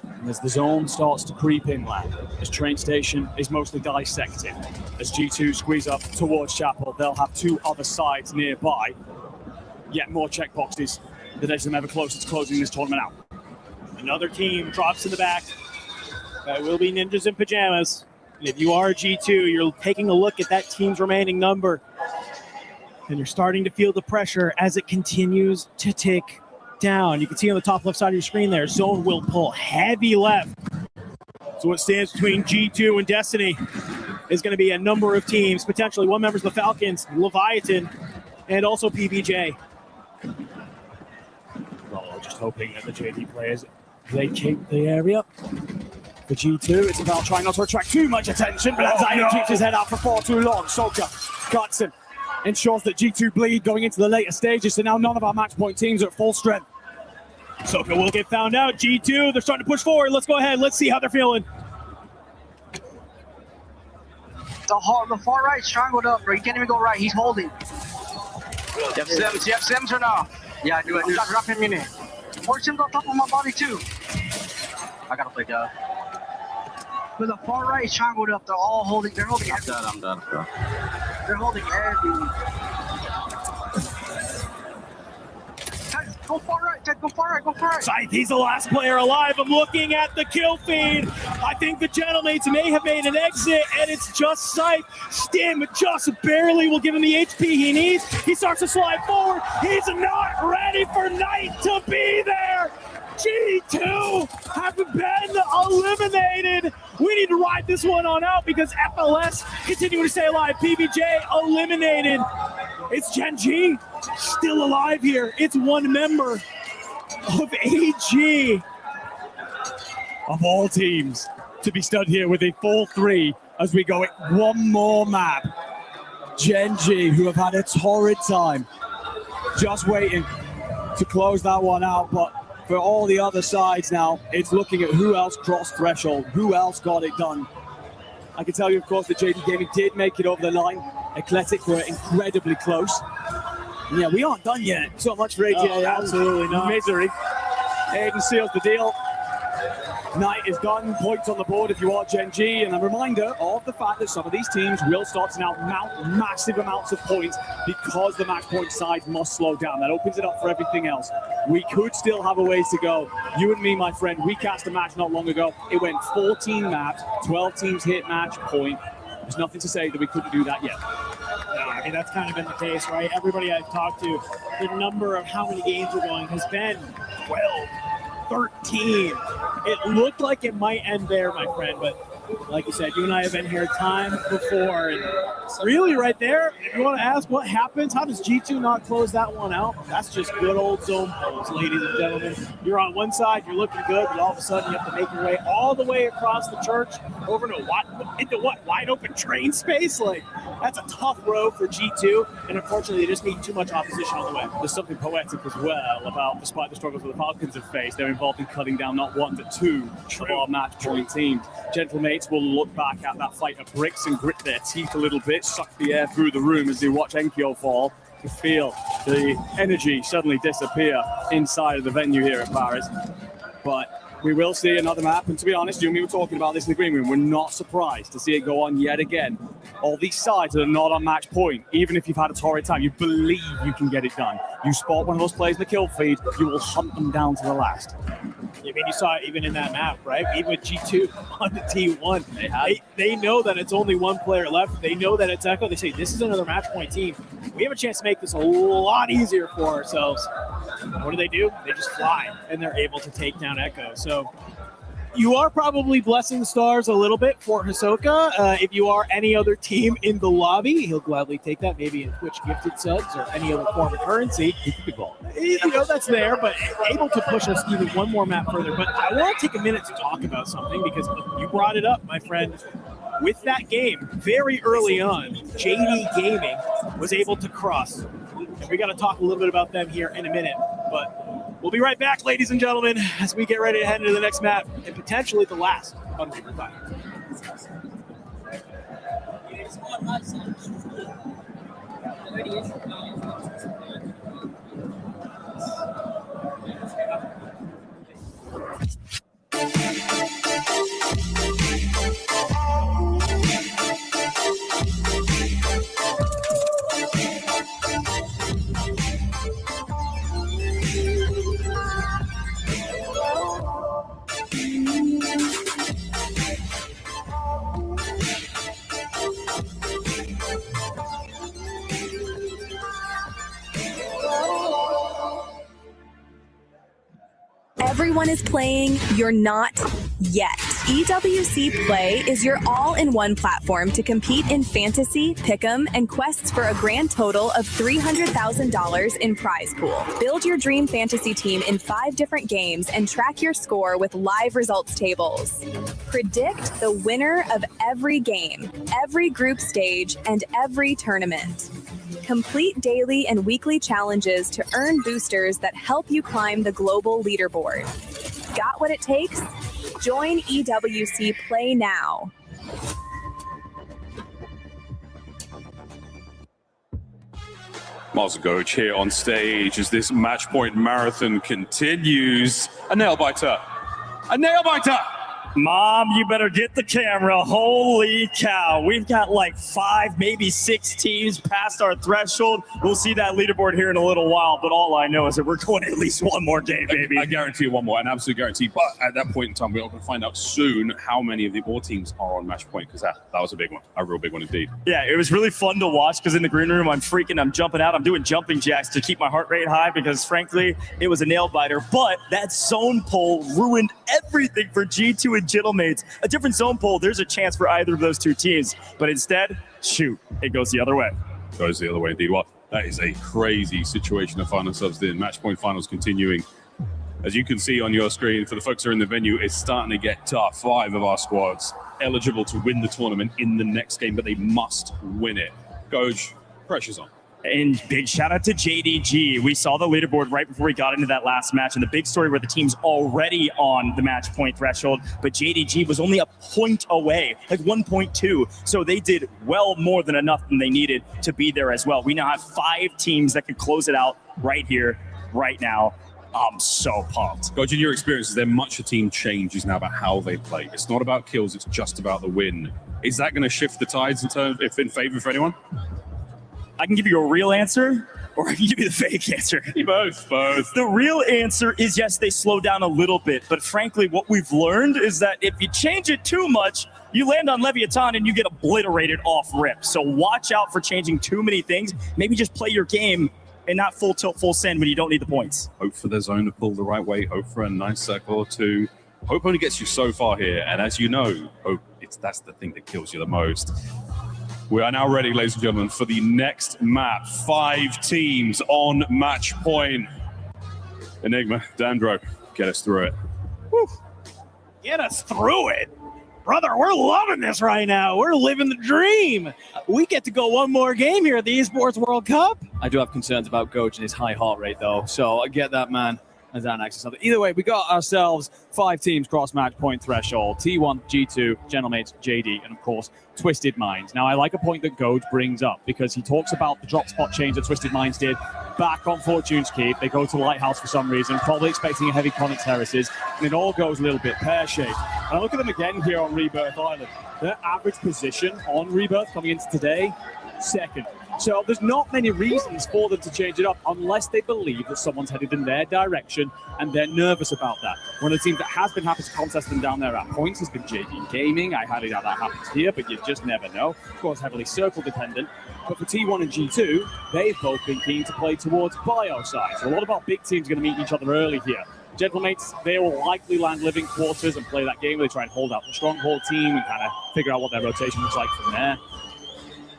And as the zone starts to creep inland, as train station is mostly dissected, as G2 squeeze up towards Chapel, they'll have two other sides nearby. Yet more checkboxes. The edge them ever closer to closing this tournament out. Another team drops in the back. That will be Ninjas in Pajamas. And if you are G2, you're taking a look at that team's remaining number. And you're starting to feel the pressure as it continues to tick down. You can see on the top left side of your screen there, Zone will pull heavy left. So what stands between G2 and Destiny is going to be a number of teams, potentially one member of the Falcons, Leviathan, and also PBJ. Well, just hoping that the JD players vacate the area. For G2, it's about trying not to attract too much attention, but as Zion keeps his head out for far too long, Soka cuts him, ensures that G2 bleed going into the later stages, so now none of our match point teams are at full strength. Soka will get found out. G2, they're starting to push forward. Let's go ahead. Let's see how they're feeling. The far right strangled up, bro. He can't even go right. He's holding. You have Sims or no? Yeah, do it. Drop him in there. Or Sims on top of my body, too. I gotta play God. But the far right is strangled up. They're all holding. They're holding everything. I'm done, bro. They're holding everything. Go far right, Ted. Go far right. Go far right. Scythe, he's the last player alive. I'm looking at the kill feed. I think the Gentlemates may have made an exit, and it's just Scythe. Stim just barely will give him the HP he needs. He starts to slide forward. He's not ready for Knight to be there. G2 have been eliminated. We need to ride this one on out because FLS continuing to stay alive. PBJ eliminated. It's Gen G still alive here. It's one member of AG. Of all teams to be stood here with a full three as we go at one more map. Gen G, who have had a torrid time, just waiting to close that one out, but for all the other sides now, it's looking at who else crossed threshold, who else got it done. I can tell you, of course, that JD Gaming did make it over the line. Eclectic were incredibly close. Yeah, we aren't done yet. So much for ATA. No, absolutely not. Misery. Aiden seals the deal. Knight is done. Points on the board if you are Gen G. And a reminder of the fact that some of these teams will start to now mount massive amounts of points because the match point side must slow down. That opens it up for everything else. We could still have a ways to go. You and me, my friend, we cast a match not long ago. It went 14 maps, 12 teams hit match point. There's nothing to say that we couldn't do that yet. No, I mean, that's kind of been the case, right? Everybody I've talked to, the number of how many games are going has been 12, 13. It looked like it might end there, my friend, but like you said, you and I have been here time before, and really right there, if you want to ask what happens, how does G2 not close that one out? That's just good old zone pulls, ladies and gentlemen. You're on one side, you're looking good, but all of a sudden you have to make your way all the way across the church over to what wide open train space? Like, that's a tough road for G2, and unfortunately they just meet too much opposition on the way. There's something poetic as well about, despite the struggles that the Falcons have faced, they're involved in cutting down not one but two of our match point teams. Gentlemates will look back at that fight of bricks and grit their teeth a little bit, suck the air through the room as they watch Enkyo fall. You feel the energy suddenly disappear inside of the venue here at Paris. But we will see another map, and to be honest, you and me were talking about this in the green room. We're not surprised to see it go on yet again. All these sides that are not on match point, even if you've had a torrid time, you believe you can get it done. You spot one of those players in the kill feed, you will hunt them down to the last. I mean, you saw it even in that map, right? Even with G2 on the T1, they know that it's only one player left. They know that it's Echo. They say, this is another match point team. We have a chance to make this a lot easier for ourselves. What do? They just fly, and they're able to take down Echo. So You are probably blessing the stars a little bit for Hisoka. If you are any other team in the lobby, he'll gladly take that, maybe in Twitch gifted subs or any other form of currency. You know, that's there, but able to push us even one more map further. But I want to take a minute to talk about something because you brought it up, my friend. With that game, very early on, JD Gaming was able to cross. And we got to talk a little bit about them here in a minute. But we'll be right back, ladies and gentlemen, as we get ready to head into the next map and potentially the last on Paper Time. Everyone is playing, you're not yet. EWC Play is your all-in-one platform to compete in fantasy, pick'em, and quests for a grand total of $300,000 in prize pool. Build your dream fantasy team in 5 different games and track your score with live results tables. Predict the winner of every game, every group stage, and every tournament. Complete daily and weekly challenges to earn boosters that help you climb the global leaderboard. Got what it takes? Join EWC Play now. Miles Goach here on stage as this match point marathon continues. A nail biter. A nail biter. Mom, you better get the camera. Holy cow. We've got like 5, maybe 6 teams past our threshold. We'll see that leaderboard here in a little while, but all I know is that we're going at least one more game, baby. I guarantee you one more, an absolute guarantee. But at that point in time, we're going to find out soon how many of the all teams are on match point, because that was a big one, a real big one indeed. Yeah, it was really fun to watch because in the green room, I'm freaking, I'm jumping out. I'm doing jumping jacks to keep my heart rate high because, frankly, it was a nail biter. But that zone pull ruined everything for G2 and Gentlemates. A different zone pull, there's a chance for either of those 2 teams. But instead, shoot, it goes the other way. Goes the other way indeed. Well, that is a crazy situation to find ourselves in. Match point finals continuing. As you can see on your screen, for the folks who are in the venue, it's starting to get tough. 5 of our squads eligible to win the tournament in the next game, but they must win it. Coach, pressure's on. And big shout out to JDG. We saw the leaderboard right before we got into that last match, and the big story where the team's already on the match point threshold, but JDG was only a point away, like 1.2. So they did well more than enough than they needed to be there as well. We now have 5 teams that can close it out right here, right now. I'm so pumped. Coach, in your experience, is there much a team changes now about how they play? It's not about kills, it's just about the win. Is that going to shift the tides in terms, if in favor for anyone? I can give you a real answer, or I can give you the fake answer. Both. The real answer is yes, they slow down a little bit. But frankly, what we've learned is that if you change it too much, you land on Leviathan and you get obliterated off rip. So watch out for changing too many things. Maybe just play your game and not full tilt, full send when you don't need the points. Hope for the zone to pull the right way. Hope for a nice circle or 2. Hope only gets you so far here. And as you know, hope that's the thing that kills you the most. We are now ready, ladies and gentlemen, for the next map. 5 teams on match point. Enigma, Dandro, get us through it. Whew. Get us through it. Brother, we're loving this right now. We're living the dream. We get to go one more game here at the Esports World Cup. I do have concerns about Goach and his high heart rate, though. So I get that, man. And that access something. Either way, we got ourselves 5 teams cross match point threshold. T1, G2, Gentlemates, JD, and of course, Twisted Minds. Now, I like a point that Goach brings up because he talks about the drop spot change that Twisted Minds did back on Fortune's Keep. They go to the Lighthouse for some reason, probably expecting a heavy Connect Terraces, and it all goes a little bit pear-shaped. And I look at them again here on Rebirth Island. Their average position on Rebirth coming into today, 2nd. So there's not many reasons for them to change it up unless they believe that someone's headed in their direction and they're nervous about that. One of the teams that has been happy to contest them down there at points has been JD Gaming. I highly doubt that happens here, but you just never know. Of course, heavily circle dependent. But for T1 and G2, they've both been keen to play towards bio side. So a lot of our big teams are going to meet each other early here. Gentlemates, they will likely land living quarters and play that game where they try and hold out the stronghold team and kind of figure out what their rotation looks like from there.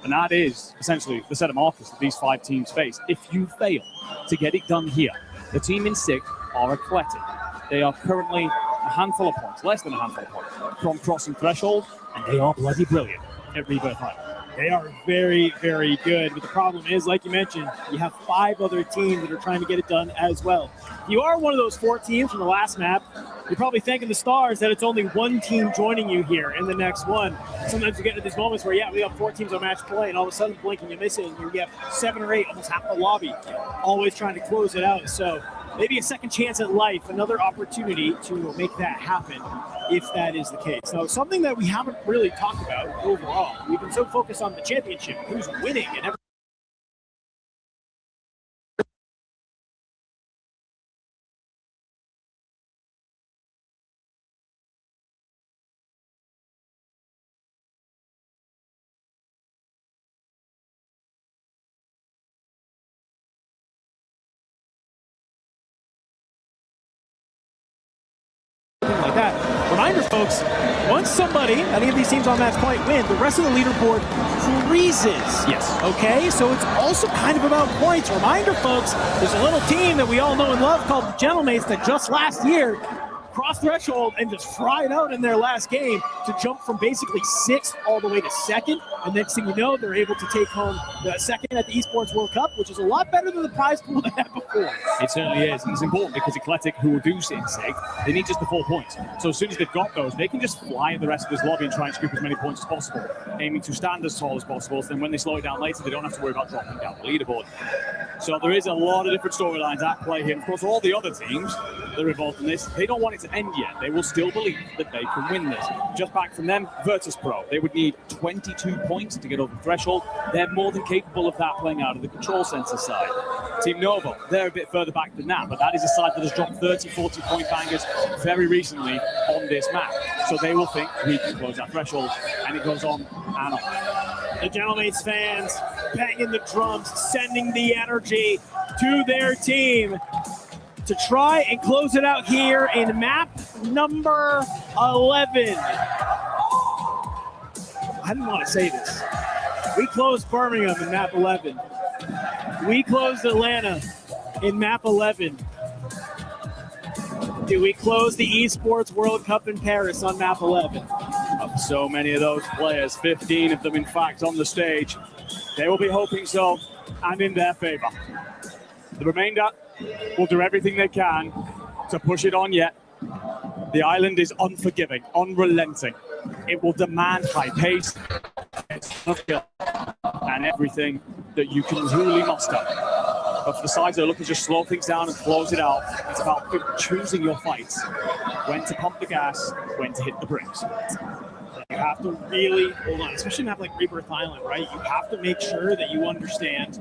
And that is essentially the set of markers that these 5 teams face. If you fail to get it done here, the team in 6th are Eclectic. They are currently a handful of points, less than a handful of points, from crossing threshold, and they are bloody brilliant at Rebirth Island. They are very, very good. But the problem is, like you mentioned, you have 5 other teams that are trying to get it done as well. You are one of those 4 teams from the last map. You're probably thanking the stars that it's only 1 team joining you here in the next one. Sometimes you get into these moments where, yeah, we have 4 teams on match play, and all of a sudden blink and you miss it, and you have 7 or 8, almost half the lobby, always trying to close it out. So maybe a second chance at life, another opportunity to make that happen if that is the case. So something that we haven't really talked about overall. We've been so focused on the championship, who's winning, and everything. Like that. Reminder, folks, once somebody, any of these teams on match point win, the rest of the leaderboard freezes. Yes. Okay, so it's also kind of about points. Reminder, folks, there's a little team that we all know and love called the Gentlemates that just last year crossed threshold and just fried out in their last game to jump from basically 6th all the way to 2nd. And next thing you know, they're able to take home the 2nd at the Esports World Cup, which is a lot better than the prize pool they had before. It certainly is, and it's important because Eclectic, who will do sit in 6th, they need just the 4 points. So as soon as they've got those, they can just fly at the rest of this lobby and try and scoop as many points as possible, aiming to stand as tall as possible, so then when they slow it down later, they don't have to worry about dropping down the leaderboard. So there is a lot of different storylines at play here. And of course, all the other teams that are involved in this, they don't want it to end yet. They will still believe that they can win this. Just back from them, Virtus Pro. They would need 22 points to get over the threshold. They're more than capable of that playing out of the control center side. Team Novo, they're a bit further back than that, but that is a side that has dropped 30, 40 point bangers very recently on this map. So they will think we can close that threshold, and it goes on and on. The Gentlemates fans banging the drums, sending the energy to their team to try and close it out here in map number 11. I didn't want to say this. We closed Birmingham in map 11. We closed Atlanta in map 11. Do we close the Esports World Cup in Paris on map 11? Of so many of those players, 15 of them in fact on the stage, they will be hoping so, and in their favor. The remainder will do everything they can to push it on yet. The island is unforgiving, unrelenting. It will demand high pace and everything that you can really muster. But for the sides that are looking to just slow things down and close it out, it's about choosing your fights. When to pump the gas, when to hit the brakes. You have to really hold on, especially in a map like Rebirth Island, right? You have to make sure that you understand,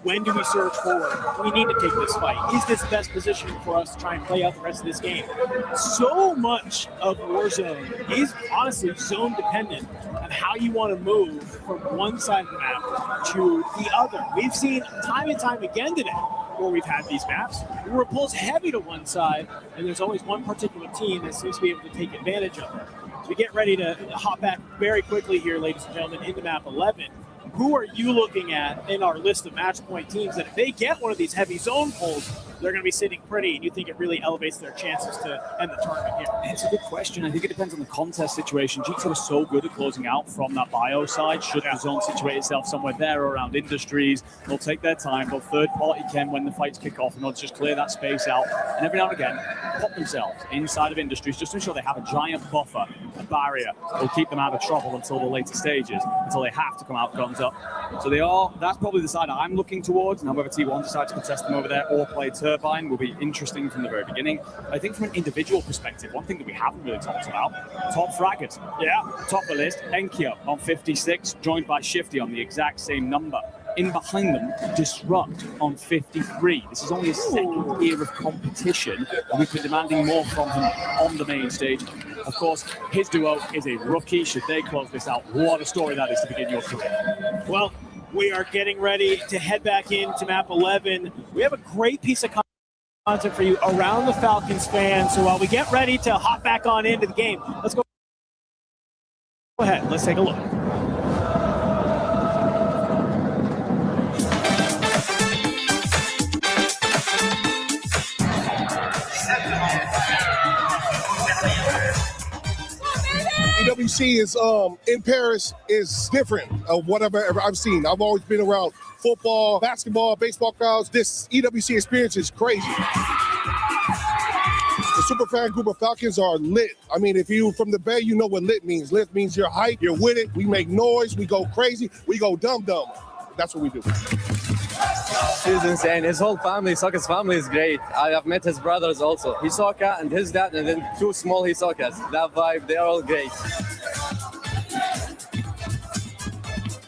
when do we surge forward? We need to take this fight. Is this the best position for us to try and play out the rest of this game? So much of Warzone is honestly zone dependent on how you want to move from one side of the map to the other. We've seen time and time again today where we've had these maps where we're pulls heavy to one side, and there's always one particular team that seems to be able to take advantage of it. So we get ready to hop back very quickly here, ladies and gentlemen, into map 11. Who are you looking at in our list of match point teams that if they get one of these heavy zone pulls, they're going to be sitting pretty, and you think it really elevates their chances to end the tournament here? It's a good question. I think it depends on the contest situation. G2 is so good at closing out from that bio side. Should the zone situate itself somewhere there or around industries, they'll take their time. They'll third-party chem when the fights kick off, and they'll just clear that space out. And every now and again, pop themselves inside of industries just to ensure they have a giant buffer, a barrier. Will keep them out of trouble until the later stages, until they have to come out guns up. So that's probably the side I'm looking towards. And however T1 decides to contest them over there or play Turbine will be interesting from the very beginning. I think from an individual perspective, one thing that we haven't really talked about, top fraggers. Yeah, top of the list, Enkyo on 56, joined by Shifty on the exact same number. In behind them, Disrupt on 53. This is only a second year of competition, and we've been demanding more from him on the main stage. Of course, his duo is a rookie. Should they close this out, what a story that is to begin your career. Well, we are getting ready to head back into map 11. We have a great piece of content for you around the Falcons fans. So while we get ready to hop back on into the game, let's go ahead. Let's take a look. EWC is in Paris is different of whatever I've seen. I've always been around football, basketball, baseball crowds. This EWC experience is crazy. The superfan group of Falcons are lit. I mean, if you from the Bay, you know what lit means. Lit means you're hype, you're with it. We make noise, we go crazy, we go dumb. That's what we do. He's insane. His whole family, Sokka's family, is great. I have met his brothers also. Hisoka and his dad, and then 2 small Hisokas. That vibe, they are all great.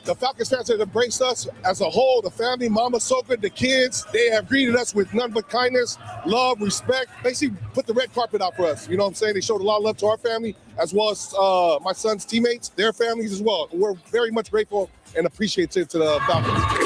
The Falcons fans have embraced us as a whole, the family, Mama Sokka, the kids. They have greeted us with none but kindness, love, respect. Basically put the red carpet out for us. You know what I'm saying? They showed a lot of love to our family, as well as my son's teammates, their families as well. We're very much grateful and appreciative to the Falcons.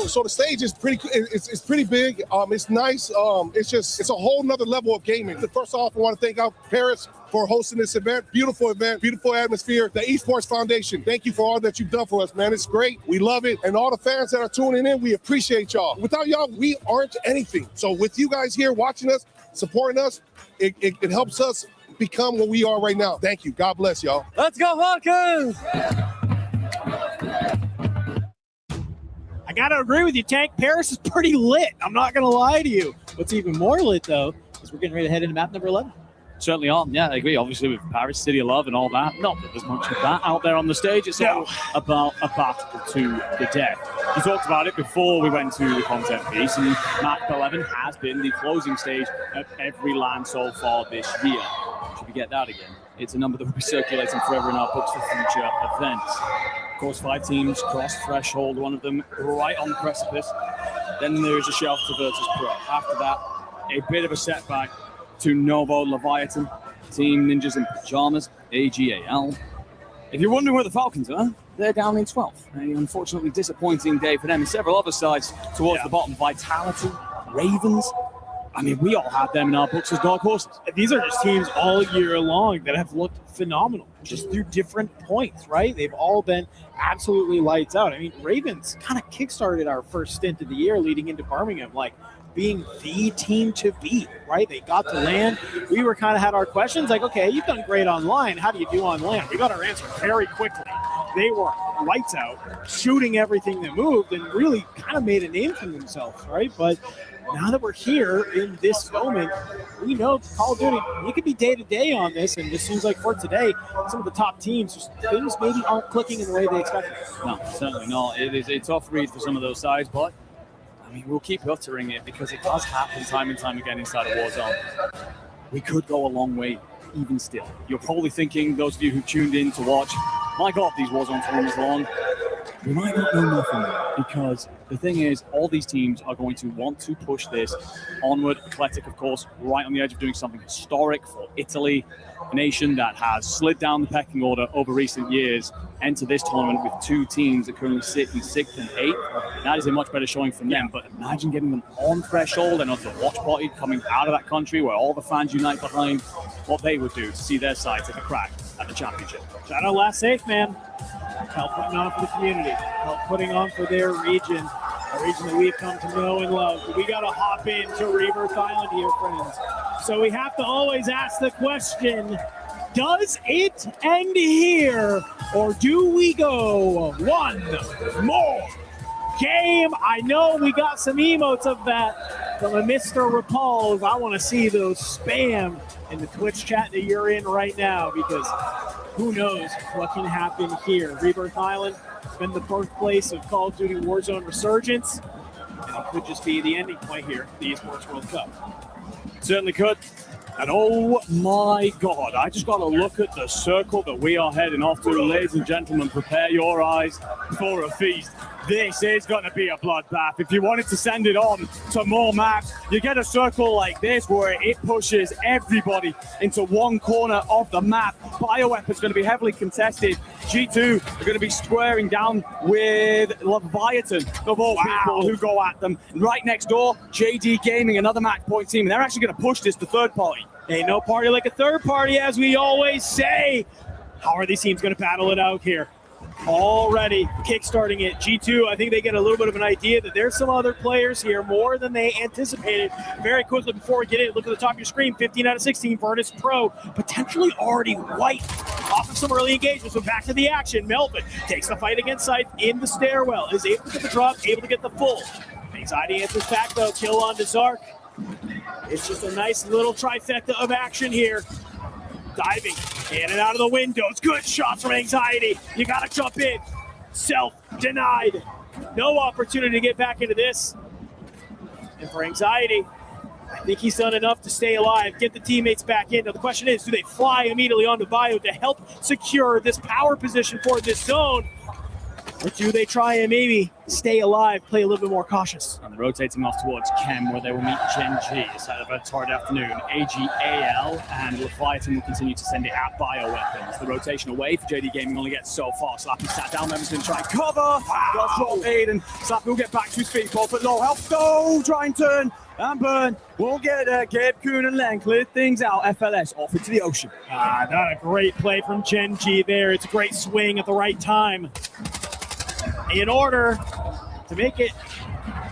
So the stage is it's pretty big. It's nice. It's a whole nother level of gaming. First off, I want to thank Paris for hosting this event. Beautiful event, beautiful atmosphere. The Esports Foundation, thank you for all that you've done for us, man. It's great. We love it. And all the fans that are tuning in, we appreciate y'all. Without y'all, we aren't anything. So with you guys here watching us, supporting us, it helps us become what we are right now. Thank you. God bless y'all. Let's go Falcons! I gotta agree with you, Tank. Paris is pretty lit. I'm not gonna lie to you. What's even more lit, though, is we're getting ready to head into map number 11. Certainly are. Yeah, I agree. Obviously, with Paris, City of Love and all that. Not that there's much of that out there on the stage. It's all about a battle to the death. You talked about it before we went to the content piece, and map 11 has been the closing stage of every LAN so far this year. Should we get that again? It's a number that will be circulating forever in our books for future events. Of course, 5 teams cross threshold, one of them right on the precipice. Then there is a shelf to Virtus Pro. After that, a bit of a setback to Novo Leviathan, Team Ninjas in Pajamas, AGAL. If you're wondering where the Falcons are, they're down in 12th. An unfortunately disappointing day for them, and several other sides towards the bottom. Vitality, Ravens. I mean, we all had them in our books as dark horses. These are just teams all year long that have looked phenomenal, just through different points, right? They've all been absolutely lights out. I mean, Ravens kind of kickstarted our first stint of the year leading into Birmingham, like being the team to beat, right? They got to land. We were kind of had our questions like, okay, you've done great online. How do you do on land? We got our answer very quickly. They were lights out, shooting everything that moved, and really kind of made a name for themselves, right? But now that we're here in this moment, we know Call of Duty, you could be day-to-day on this, and it seems like for today, some of the top teams, just things maybe aren't clicking in the way they expected. No, certainly not. It is a tough read for some of those sides, but I mean, we'll keep uttering it because it does happen time and time again inside of Warzone. We could go a long way, even still. You're probably thinking, those of you who tuned in to watch, my God, these Warzone tournaments long. We might not know nothing, because the thing is, all these teams are going to want to push this onward. Eclectic, of course, right on the edge of doing something historic for Italy, a nation that has slid down the pecking order over recent years, enter this tournament with 2 teams that currently sit in 6th and 8th. That is a much better showing from them, but imagine getting them on threshold and onto the watch party coming out of that country where all the fans unite behind what they would do to see their side take a crack at the championship. Shout out Last Safe, man. Help putting on for the community, help putting on for their region, a region that we've come to know and love. But we got to hop into Rebirth Island here, friends. So we have to always ask the question, does it end here, or do we go one more game? I know we got some emotes of that from a Mr. Repulse. I want to see those spam in the Twitch chat that you're in right now, because who knows what can happen here. Rebirth Island has been the birthplace of Call of Duty Warzone Resurgence, and it could just be the ending point here, the Esports World Cup. Certainly could. And oh my God, I just got to look at the circle that we are heading off to. Ladies and gentlemen, prepare your eyes for a feast. This is going to be a bloodbath. If you wanted to send it on to more maps, you get a circle like this where it pushes everybody into one corner of the map. Bioweapon's going to be heavily contested. G2 are going to be squaring down with Leviathan, of all people who go at them. Right next door, JD Gaming, another match point team. And they're actually going to push this to third party. Ain't no party like a third party, as we always say. How are these teams going to battle it out here? Already kickstarting it. G2, I think they get a little bit of an idea that there's some other players here, more than they anticipated. Very quickly before we get in, look at the top of your screen, 15 out of 16, Virtus Pro, potentially already wiped off of some early engagements. So back to the action. Melvin takes the fight against Scythe in the stairwell, is able to get the drop, able to get the full. Anxiety answers back though, kill on to Zark. It's just a nice little trifecta of action here. Diving in and out of the windows. Good shots from Anxiety. You got to jump in. Self-denied. No opportunity to get back into this. And for Anxiety, I think he's done enough to stay alive, get the teammates back in. Now the question is, do they fly immediately onto Bio to help secure this power position for this zone? Or do they try and maybe stay alive, play a little bit more cautious? And they're rotating off towards Chem, where they will meet Gen G. It's had a torrid afternoon. AGAL and Leviathan will continue to send it at Bioweapons. The rotation away for JD Gaming only gets so far. Slappy sat down, members going to try and cover. Got drop aid, and Slappy will get back to his feet. Both at low health. Go! Try and turn and burn. Won't get there. Gabe, Kuhn, and Len clear things out. FLS off into the ocean. Not a great play from Gen G there. It's a great swing at the right time. In order to make it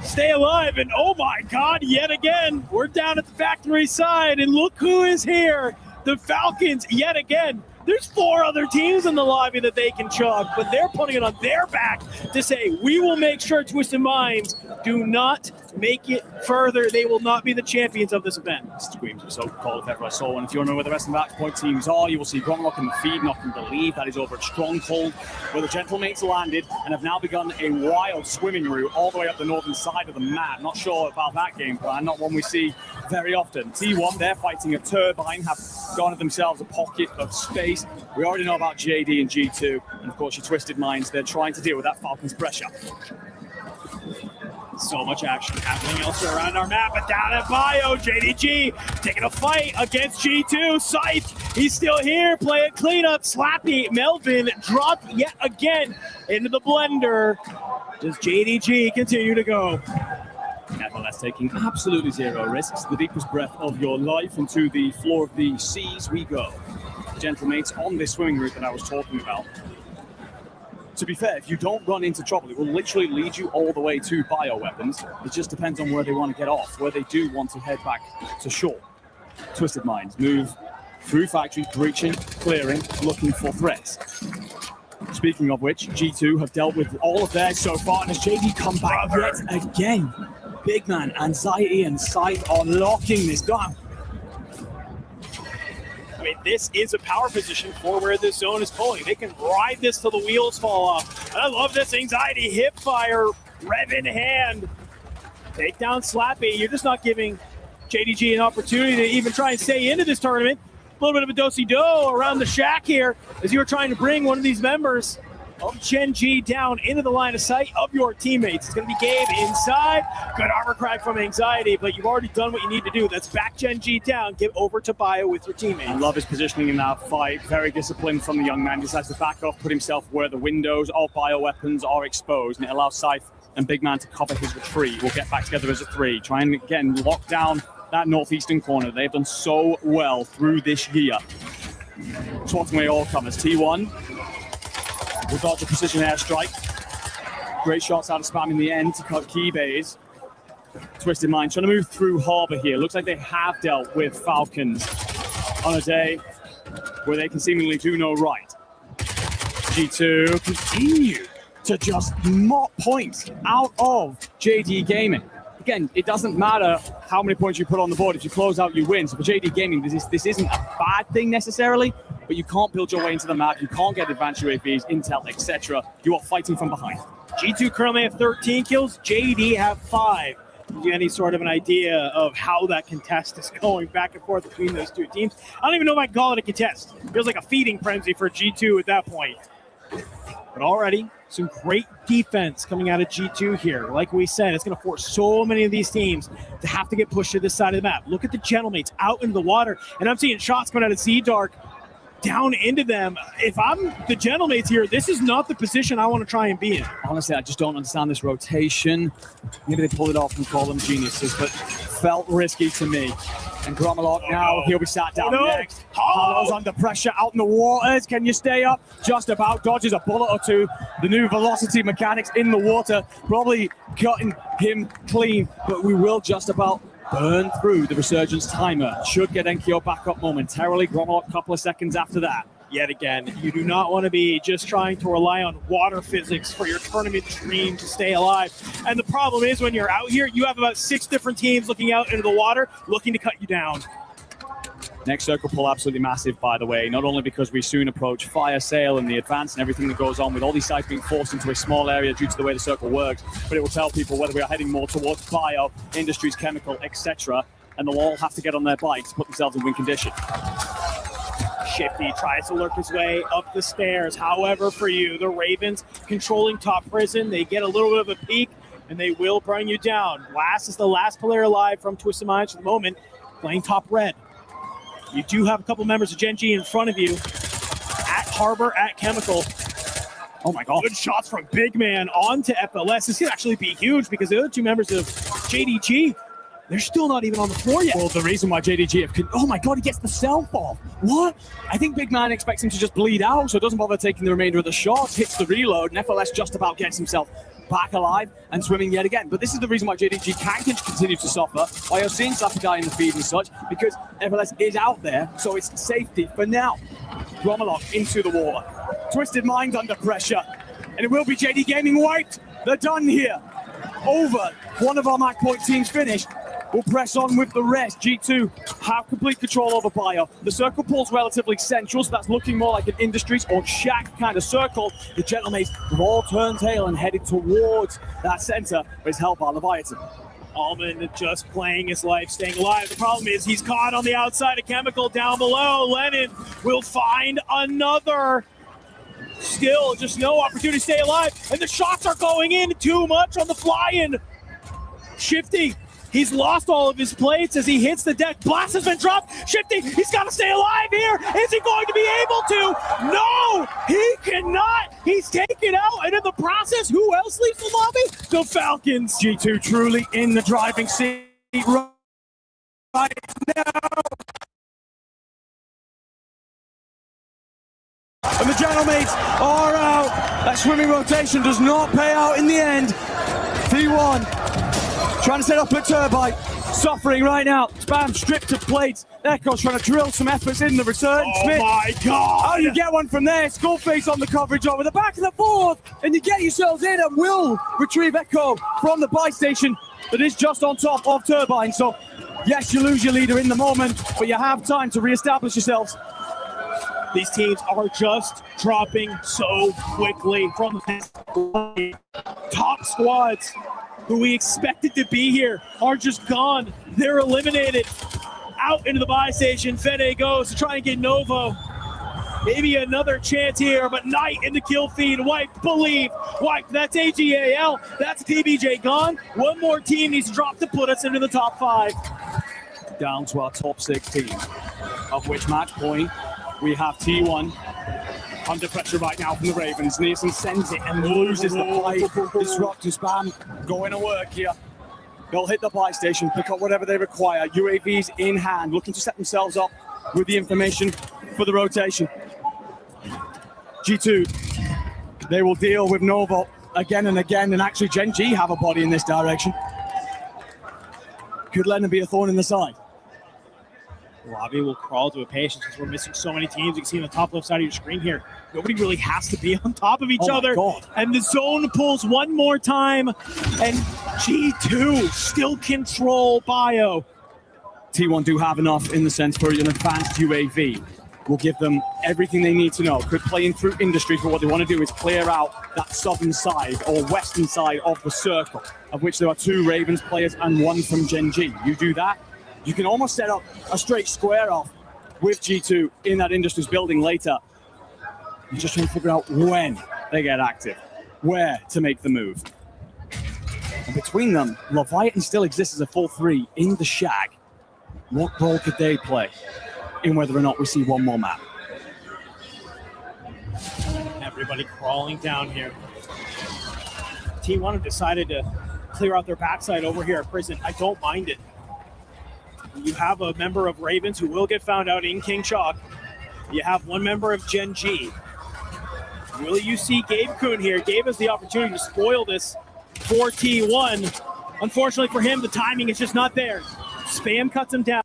stay alive. And oh my God, yet again, we're down at the factory side, and look who is here. The Falcons, yet again. There's 4 other teams in the lobby that they can chug, but they're putting it on their back to say, we will make sure Twisted Minds do not make it further. They will not be the champions of this event. Screams of so-called if ever I saw one. If you want to know where the rest of the match point teams are, you will see Gromrock in the feed, not can believe that is over at Stronghold, where the Gentlemates landed and have now begun a wild swimming route all the way up the northern side of the map. Not sure about that game plan, not one we see very often. T1, they're fighting a turbine, have garnered themselves a pocket of space. We already know about JD and G2, and of course your Twisted Minds, they're trying to deal with that Falcons pressure. So much action happening elsewhere around our map, but down at Bio, JDG taking a fight against G2. Scythe, he's still here, play it clean up. Slappy, Melvin dropped yet again into the blender. Does JDG continue to go? Nevertheless, taking absolutely zero risks. The deepest breath of your life into the floor of the seas we go. Gentlemates on this swimming route that I was talking about. To be fair, if you don't run into trouble, it will literally lead you all the way to Bioweapons. It just depends on where they want to get off, where they do want to head back to shore. Twisted Minds move through factory, breaching, clearing, looking for threats. Speaking of which, G2 have dealt with all of theirs so far, and as JD come back yet again, Big Man, Anxiety, and Scythe are locking this down. I mean, this is a power position for where this zone is pulling. They can ride this till the wheels fall off. And I love this Anxiety hip fire, rev in hand. Take down Slappy. You're just not giving JDG an opportunity to even try and stay into this tournament. A little bit of a do-si-do around the shack here as you were trying to bring one of these members of Gen G down into the line of sight of your teammates. It's going to be Gabe inside. Good armor crack from Anxiety, but you've already done what you need to do. That's back Gen G down. Get over to Bio with your teammates. I love his positioning in that fight. Very disciplined from the young man. Decides to back off, put himself where the windows of Bioweapons are exposed, and it allows Scythe and Big Man to cover his retreat. We'll get back together as a 3. Try and, again, lock down that northeastern corner. They've done so well through this year. Swatting away all comers. T1 will dodge a precision airstrike. Great shots out of Spam in the end to cut key bays. Twisted Mind trying to move through Harbor here. Looks like they have dealt with Falcons on a day where they can seemingly do no right. G2 continue to just mop points out of JD Gaming. Again, it doesn't matter how many points you put on the board. If you close out, you win. So for JD Gaming, this isn't a bad thing necessarily, but you can't build your way into the map. You can't get advanced UAVs, intel, etc. You are fighting from behind. G2 currently have 13 kills. JD have 5. Give you any sort of an idea of how that contest is going back and forth between those two teams. I don't even know if I can call it a contest. It feels like a feeding frenzy for G2 at that point. But already, some great defense coming out of G2 here. Like we said, it's going to force so many of these teams to have to get pushed to this side of the map. Look at the Gentlemates out into the water, and I'm seeing shots coming out of Z-Dark down into them. If I'm the Gentlemates here, this is not the position I want to try and be in. Honestly, I just don't understand this rotation. Maybe they pulled it off and call them geniuses, but felt risky to me. And Gromalok now, he'll be sat down next. Harlow's under pressure out in the waters. Can you stay up? Just about dodges a bullet or two. The new velocity mechanics in the water probably cutting him clean, but we will just about burn through the Resurgence timer. Should get Enkyo back up momentarily. Gromalok a couple of seconds after that. Yet again, you do not want to be just trying to rely on water physics for your tournament dream to stay alive. And the problem is when you're out here, you have about 6 different teams looking out into the water, looking to cut you down. Next circle pull absolutely massive, by the way, not only because we soon approach fire sale and the advance and everything that goes on with all these sites being forced into a small area due to the way the circle works, but it will tell people whether we are heading more towards bio, industries, chemical, etc., and they'll all have to get on their bikes, put themselves in win condition. Shifty tries to lurk his way up the stairs. However, for you, the Ravens controlling top prison. They get a little bit of a peek, and they will bring you down. Last is the last player alive from Twisted Minds for the moment, playing top red. You do have a couple members of Gen G in front of you. At Harbor, at Chemical. Oh my God. Good shots from Big Man onto FLS. This could actually be huge because the other 2 members of JDG, they're still not even on the floor yet. Well, the reason why JDG have... Oh my God, he gets the self off. What? I think Big Man expects him to just bleed out, so doesn't bother taking the remainder of the shots, hits the reload, and FLS just about gets himself back alive and swimming yet again. But this is the reason why JDG can continue to suffer, why you're seeing Sakugai in the feed and such, because FLS is out there, so it's safety for now. Gromalok into the water. Twisted Minds under pressure, and it will be JD Gaming wiped. They're done here. Over. One of our match point teams finished. We'll press on with the rest. G2 have complete control over bio. The circle pool's relatively central, so that's looking more like an Industries or Shack kind of circle. The Gentlemates have all turned tail and headed towards that center, but it's held by Leviathan. Almond just playing his life, staying alive. The problem is he's caught on the outside of Chemical down below. Lennon will find another. Still, just no opportunity to stay alive. And the shots are going in too much on the fly-in. Shifty. He's lost all of his plates as he hits the deck. Blast has been dropped. Shifty, he's got to stay alive here. Is he going to be able to? No, he cannot. He's taken out. And in the process, who else leaves the lobby? The Falcons. G2 truly in the driving seat right now. And the Gentlemates are out. That swimming rotation does not pay out in the end. T1 trying to set up a turbine. Suffering right now. Spam stripped of plates. Echo's trying to drill some efforts in the return. Oh Smith. my God. How do you get one from there? Skullface on the coverage over the back of the board. And you get yourselves in and will retrieve Echo from the buy station that is just on top of turbine. So yes, you lose your leader in the moment, but you have time to reestablish yourselves. These teams are just dropping so quickly from the top squads who we expected to be here are just gone. They're eliminated. Out into the buy station, Fede goes to try and get Novo. Maybe another chance here, but Knight in the kill feed. Wiped, Believe, wiped. That's AGAL. That's PBJ gone. One more team needs to drop to put us into the top 5. Down to our top 16, of which match point we have T1 under pressure right now from the Ravens. Nielsen sends it and loses the fight. Disrupt to Spam going to work here. They'll hit the buy station, pick up whatever they require. UAVs in hand, looking to set themselves up with the information for the rotation. G2, they will deal with Novo again and again, and actually Gen G have a body in this direction. Could let them be a thorn in the side. Robbie will crawl to a patience because we're missing so many teams. You can see on the top left side of your screen here, nobody really has to be on top of each other. God. And the zone pulls one more time, and G2 still control bio. T1 do have enough in the sense for an advanced UAV. will give them everything they need to know. Could play in through Industries, but what they want to do is clear out that southern side or western side of the circle, of which there are 2 Ravens players and 1 from Gen G. You do that, you can almost set up a straight square off with G2 in that Industries building later. You're just trying to figure out when they get active, where to make the move. And between them, Leviathan still exists as a full 3 in the Shag. What role could they play in whether or not we see one more map? Everybody crawling down here. T1 have decided to clear out their backside over here at Prison. I don't mind it. You have a member of Ravens who will get found out in King Chalk. You have 1 member of Gen G. Will you see Gabe Kuhn here? Gabe has the opportunity to spoil this for T1. Unfortunately for him, the timing is just not there. Spam cuts him down.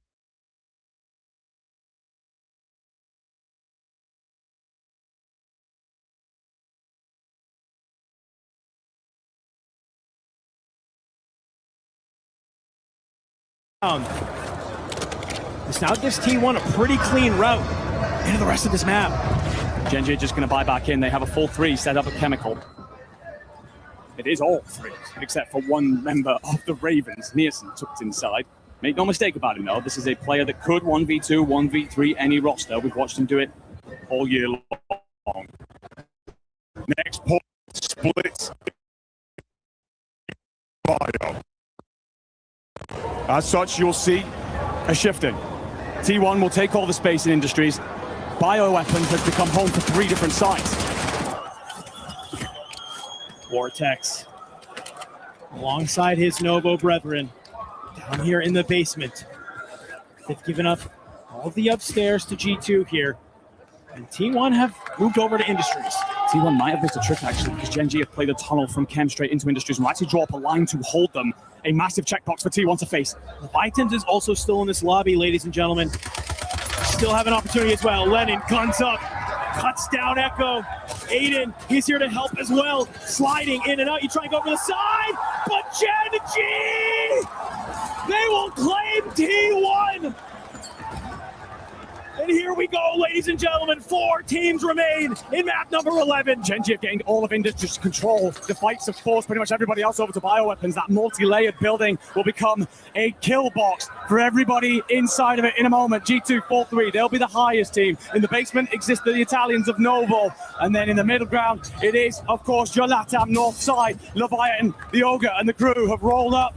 This now gives T1 a pretty clean route into the rest of this map. Gen G just going to buy back in. They have a full 3 set up at Chemical. It is all 3, except for 1 member of the Ravens. Nielsen tucked inside. Make no mistake about it, though. This is a player that could 1v2, 1v3 any roster. We've watched him do it all year long. Next point, splits. Bio. As such, you'll see a shifting. T1 will take all the space in Industries. Bioweapons has become home for 3 different sites. Vortex, alongside his Novo brethren, down here in the basement. They've given up all the upstairs to G2 here. And T1 have moved over to Industries. T1 might have missed a trick, actually, because Gen G have played a tunnel from Chem straight into Industries and will actually draw up a line to hold them. A massive checkbox for T1 to face. Leviathan is also still in this lobby, ladies and gentlemen. Still have an opportunity as well. Lennon guns up, cuts down Echo. Aiden, he's here to help as well. Sliding in and out. You try and go for the side, but Gen G! They will claim T1! And here we go, ladies and gentlemen. 4 teams remain in map number 11. Gen G have gained all of Industries' control. The fights have forced pretty much everybody else over to bioweapons. That multi-layered building will become a kill box for everybody inside of it in a moment. G2 4-3, they'll be the highest team. In the basement exist the Italians of Novo. And then in the middle ground, it is, of course, your Latam north side. Leviathan, the Ogre, and the crew have rolled up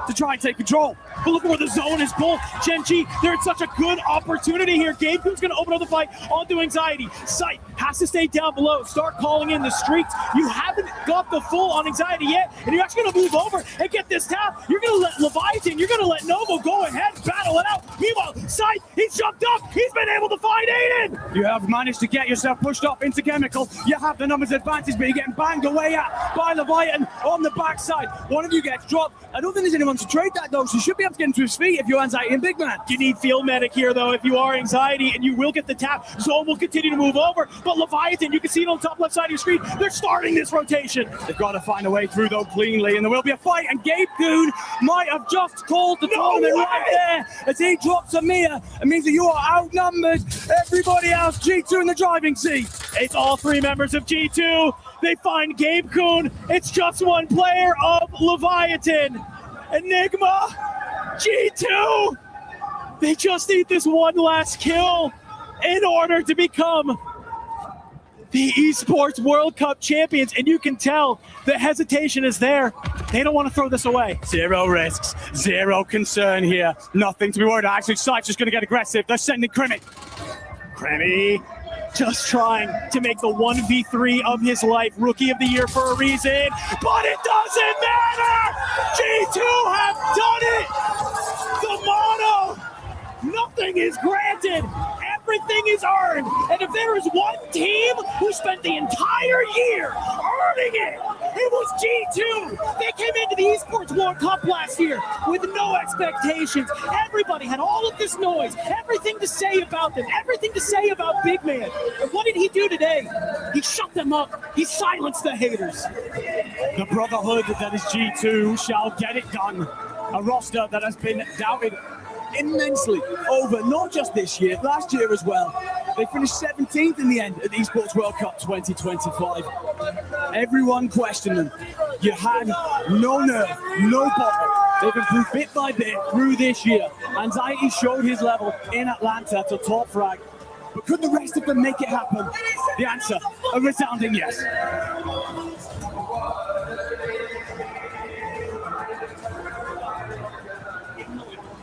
to try and take control. But look at where the zone is pulled. Gen G, they're in such a good opportunity here. Gabe Kuhn's going to open up the fight onto Anxiety. Sight has to stay down below. Start calling in the streaks. You haven't got the full on Anxiety yet, and you're actually going to move over and get this tap. You're going to let Leviathan, you're going to let Novo go ahead, battle it out. Meanwhile, Sight, he's jumped up. He's been able to find Aiden. You have managed to get yourself pushed up into Chemical. You have the numbers advantage, but you're getting banged away at by Leviathan on the backside. One of you gets dropped. I don't think there's anyone to trade that, though, so you should be able to get into his feet if you're Anxiety and Big Man. You need field medic here, though, if you are Anxiety, and you will get the tap. Zone will continue to move over, but Leviathan, you can see it on the top left side of your screen. They're starting this rotation. They've got to find a way through, though, cleanly, and there will be a fight, and Gabe Kuhn might have just called the tournament right there as he drops Amir. It means that you are outnumbered. Everybody else, G2 in the driving seat. It's all 3 members of G2. They find Gabe Kuhn. It's just 1 player of Leviathan. Enigma, G2, they just need this 1 last kill in order to become the Esports World Cup champions, and you can tell the hesitation is there. They don't want to throw this away. 0 risks, 0 concern here. Nothing to be worried about. Actually, Sight's just going to get aggressive. They're sending Kremmy. Kremmy just trying to make the 1v3 of his life. Rookie of the year for a reason, but it doesn't matter! G2 have done it! The mono! Nothing is granted! Everything is earned! And if there is one team who spent the entire year earning it, it was G2! They came into the Esports World Cup last year with no expectations. Everybody had all of this noise, everything to say about them, everything to say about Big Man. And what did he do today? He shut them up. He silenced the haters. The brotherhood that is G2 shall get it done. A roster that has been doubted immensely over not just this year, last year as well. They finished 17th in the end at the Esports World Cup 2025. Everyone questioned them. You had no nerve, no bottle. They've improved bit by bit through this year. Anxiety showed his level in Atlanta to top frag. But could the rest of them make it happen? The answer, a resounding yes.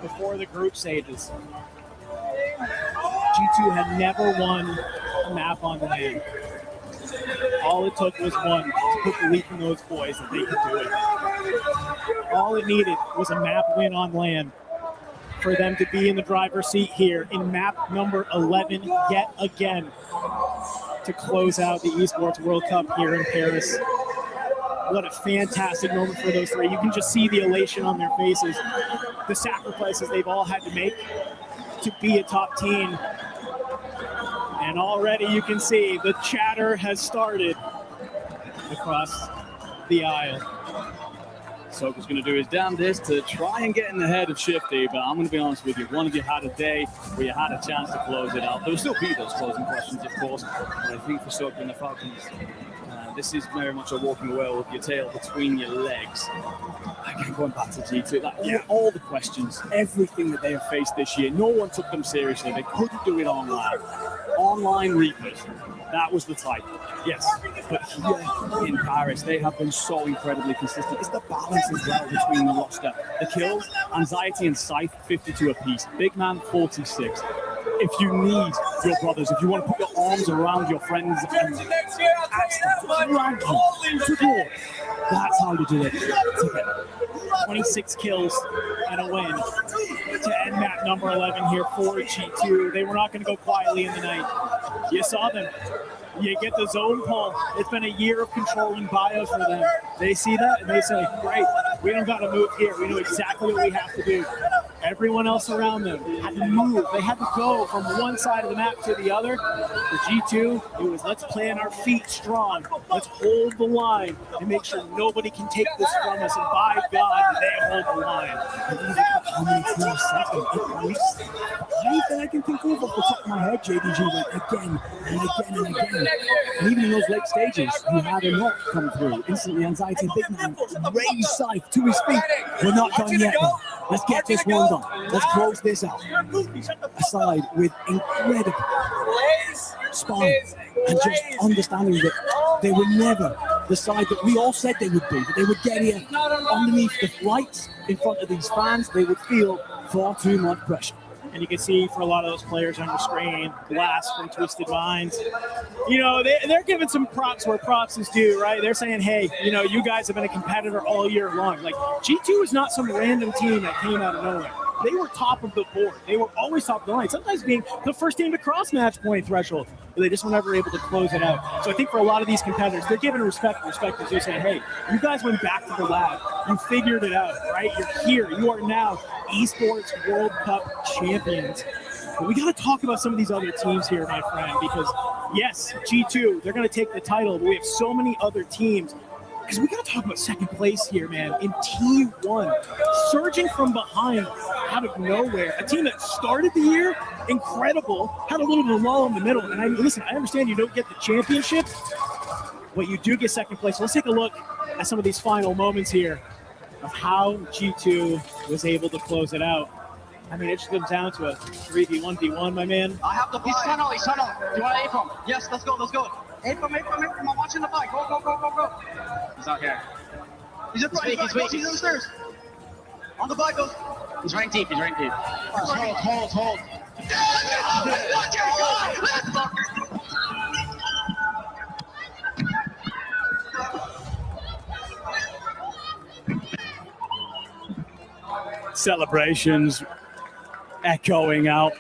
Before the group stages, G2 had never won a map on the land. All it took was one to put belief in those boys that they could do it. All it needed was a map win on land for them to be in the driver's seat here in map number 11 yet again to close out the Esports World Cup here in Paris. What a fantastic moment for those three. You can just see the elation on their faces, the sacrifices they've all had to make to be a top team. And already you can see the chatter has started across the aisle. Soka's going to do his damnedest to try and get in the head of Shifty, but I'm going to be honest with you. One of you had a day where you had a chance to close it out. There will still be those closing questions, of course, but I think for Soka and the Falcons, this is very much a walking away with your tail between your legs. Again, going back to G2, like all the questions, everything that they have faced this year, no one took them seriously. They couldn't do it online. Online Reapers, that was the type. Yes, but here in Paris, they have been so incredibly consistent. It's the balance as well between the roster. The kills, Anxiety and Scythe, 52 apiece. Big Man, 46. If you need your brothers, if you want to put your arms around your friends and ask them to drag you to war, that's how you do it. 26 kills and a win to end map number 11 here for G2. They were not going to go quietly in the night. You saw them. You get the zone pull. It's been a year of controlling bios for them. They see that and they say, great, we don't got to move here. We know exactly what we have to do. Everyone else around them had to move. They had to go from one side of the map to the other. For G2, it was let's plant our feet strong. Let's hold the line and make sure nobody can take this from us. And by God, they hold the line. How many teams second? At least 5 that I can think of off the top of my head. JDG went again and again and again. And even in those late stages, you had a knock come through. Instantly, Anxiety, Big Man, raised Scythe to his feet. We're not done yet, though. Let's get this one done. Let's close this out. Aside with incredible sparring and just understanding that they were never the side that we all said they would be, that they would get here underneath the lights in front of these fans. They would feel far too much pressure. And you can see for a lot of those players under screen, Blast from Twisted Minds, you know, they're giving some props where props is due, right? They're saying, hey, you know, you guys have been a competitor all year long. Like, G2 is not some random team that came out of nowhere. They were top of the board. They were always top of the line, sometimes being the first team to cross match point threshold, but they just were never able to close it out. So I think for a lot of these competitors, they're giving respect is you're saying, hey, you guys went back to the lab. You figured it out, right? You're here. You are now Esports World Cup champions. But we got to talk about some of these other teams here, my friend, because yes, G2, they're going to take the title, but we have so many other teams. Because we got to talk about second place here, man, in T1, surging from behind out of nowhere. A team that started the year incredible, had a little bit of lull in the middle. And I understand you don't get the championship, but you do get second place. So let's take a look at some of these final moments here of how G2 was able to close it out. I mean, it just comes down to a 3v1v1, my man. I have the bike. He's tunnel. Do you want to A-pump? Yes, let's go. A-pump. I'm watching the bike. Go. He's out here. He's weak. He's upstairs. On the bike, go. He's rank deep. Hold. Celebrations echoing out.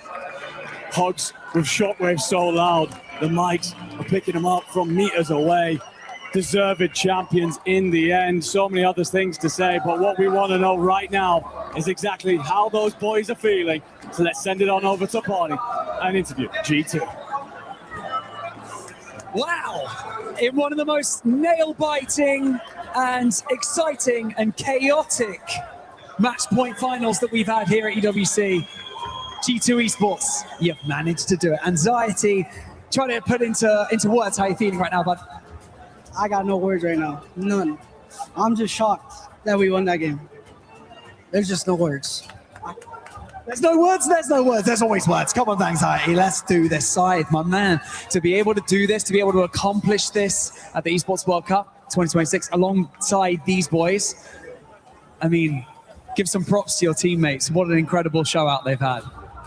Hugs with Shockwave so loud, the mics are picking them up from meters away. Deserved champions in the end. So many other things to say, but what we want to know right now is exactly how those boys are feeling. So let's send it on over to Party and interview G2. Wow! In one of the most nail-biting and exciting and chaotic match point finals that we've had here at EWC. G2 Esports, you've managed to do it. Anxiety, try to put into words how you're feeling right now, bud. I got no words right now. None. I'm just shocked that we won that game. There's just no words. There's no words, there's no words. There's always words. Come on, Anxiety, let's do this. Scythe, my man. To be able to do this, to be able to accomplish this at the Esports World Cup 2026 alongside these boys, I mean, give some props to your teammates. What an incredible show out they've had.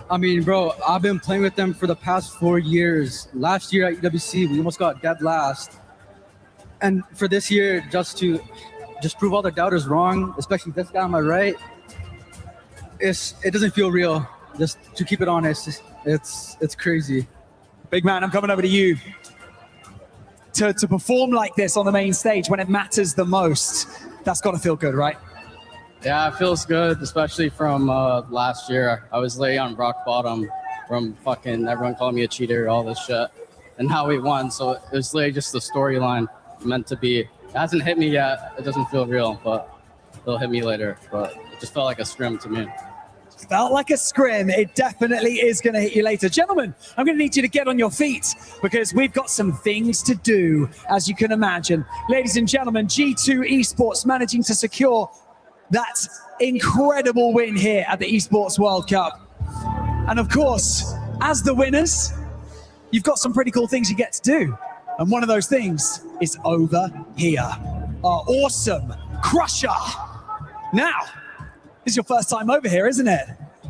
I mean, bro, I've been playing with them for the past 4 years. Last year at EWC, we almost got dead last. And for this year, just prove all the doubters wrong, especially this guy on my right, it doesn't feel real. Just to keep it honest, it's crazy. Big man, I'm coming over to you. To perform like this on the main stage when it matters the most, that's got to feel good, right? Yeah, it feels good, especially from last year. I was laying on rock bottom from fucking everyone calling me a cheater, all this shit. And now we won, so it was literally just the storyline meant to be. It hasn't hit me yet. It doesn't feel real, but it'll hit me later. But it just felt like a scrim to me. Felt like a scrim. It definitely is going to hit you later. Gentlemen, I'm going to need you to get on your feet because we've got some things to do, as you can imagine. Ladies and gentlemen, G2 Esports managing to secure that incredible win here at the Esports World Cup. And of course, as the winners, you've got some pretty cool things you get to do. And one of those things is over here. Our awesome Crusher. Now, this is your first time over here, isn't it?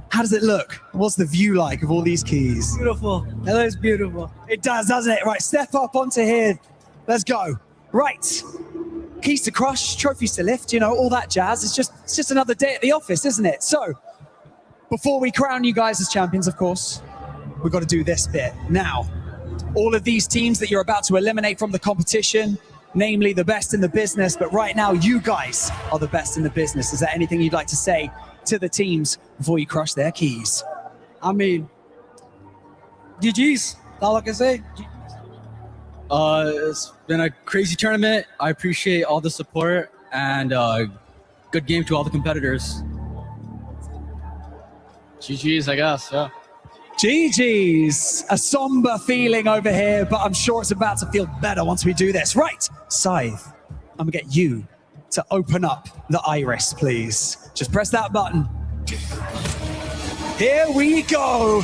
How does it look? What's the view like of all these keys? Beautiful. That looks beautiful. It does, doesn't it? Right, step up onto here. Let's go. Right. Keys to crush, trophies to lift, you know, all that jazz. It's just another day at the office, isn't it? So, before we crown you guys as champions, of course, we've got to do this bit. Now, all of these teams that you're about to eliminate from the competition, namely the best in the business, but right now you guys are the best in the business. Is there anything you'd like to say to the teams before you crush their keys? I mean, GG's, that's all I can say. It's been a crazy tournament. I appreciate all the support and good game to all the competitors. GG's, I guess, yeah. GG's. A somber feeling over here, but I'm sure it's about to feel better once we do this. Right, Scythe, I'm gonna get you to open up the iris, please. Just press that button. Here we go.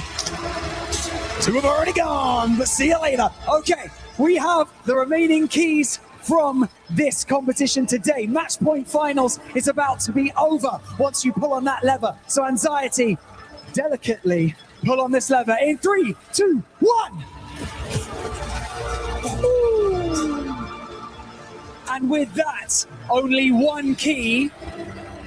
2 have already gone, but see you later. Okay, we have the remaining keys from this competition today. Match point finals is about to be over once you pull on that lever. So Anxiety, delicately pull on this lever in 3, 2, 1. Ooh. And with that, only one key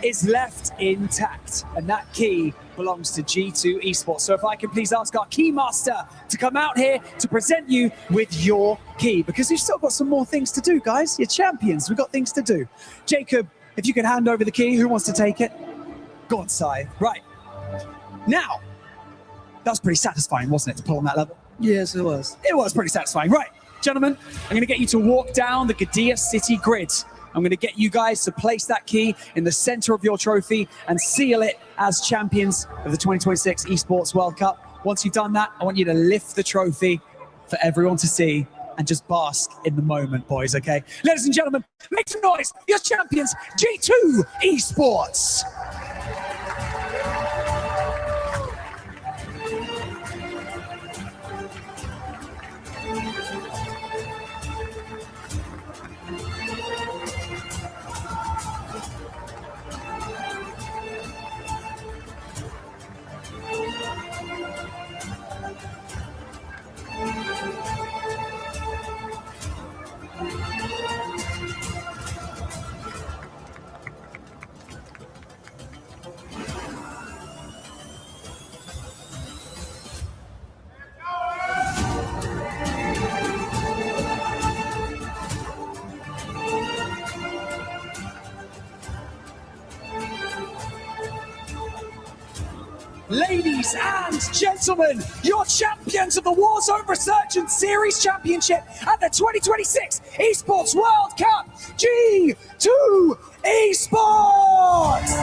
is left intact, and that key belongs to G2 Esports. So if I can please ask our key master to come out here to present you with your key, because we've still got some more things to do, guys. You're champions, we've got things to do. Jacob, if you could hand over the key, who wants to take it? Go on, Scythe. Right. Now, that was pretty satisfying, wasn't it, to pull on that level? Yes, it was. It was pretty satisfying. Right, gentlemen, I'm going to get you to walk down the Gadia City grid. I'm going to get you guys to place that key in the center of your trophy and seal it as champions of the 2026 Esports World Cup. Once you've done that, I want you to lift the trophy for everyone to see and just bask in the moment, boys, okay? Ladies and gentlemen, make some noise. Your champions, G2 Esports. Ladies and gentlemen, your champions of the Warzone Resurgence Series Championship at the 2026 Esports World Cup, G2 Esports!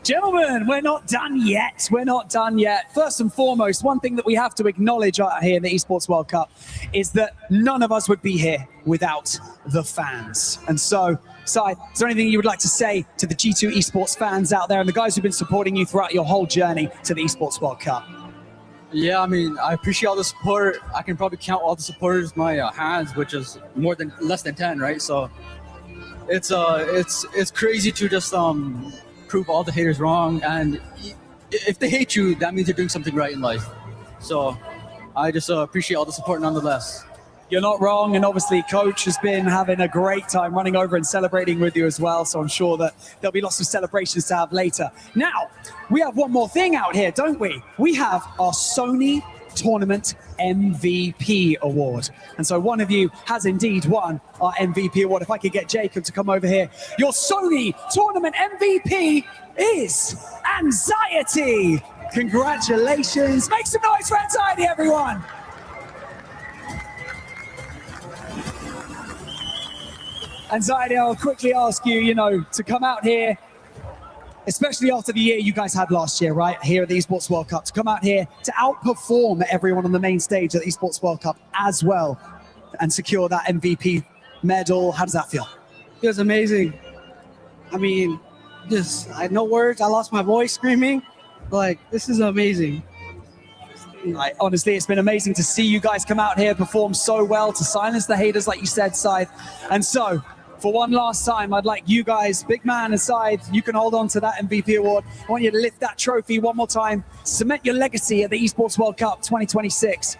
Gentlemen, we're not done yet. We're not done yet. First and foremost, one thing that we have to acknowledge out here in the Esports World Cup is that none of us would be here without the fans. And so, Sai, is there anything you would like to say to the G2 Esports fans out there and the guys who've been supporting you throughout your whole journey to the Esports World Cup? Yeah, I mean, I appreciate all the support. I can probably count all the supporters my hands, which is less than 10, right? So it's crazy to just prove all the haters wrong. And if they hate you, that means you're doing something right in life. So I just appreciate all the support nonetheless. You're not wrong, and obviously Coach has been having a great time running over and celebrating with you as well, so I'm sure that there'll be lots of celebrations to have later. Now, we have one more thing out here, don't we? We have our Sony Tournament MVP Award. And so one of you has indeed won our MVP Award. If I could get Jacob to come over here. Your Sony Tournament MVP is Anxiety. Congratulations. Make some noise for Anxiety, everyone. Anxiety, I'll quickly ask you, to come out here, especially after the year you guys had last year, right, here at the Esports World Cup, to come out here to outperform everyone on the main stage at the Esports World Cup as well and secure that MVP medal. How does that feel? It was amazing. I mean, I had no words. I lost my voice screaming. This is amazing. Honestly, it's been amazing to see you guys come out here, perform so well, to silence the haters, like you said, Scythe. And so, for one last time, I'd like you guys, Big Man and Scythe, you can hold on to that MVP award. I want you to lift that trophy one more time, cement your legacy at the Esports World Cup 2026.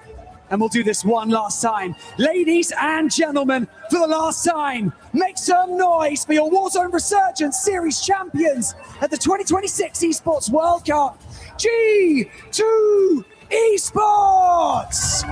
And we'll do this one last time. Ladies and gentlemen, for the last time, make some noise for your Warzone Resurgence Series champions at the 2026 Esports World Cup, G2 Esports!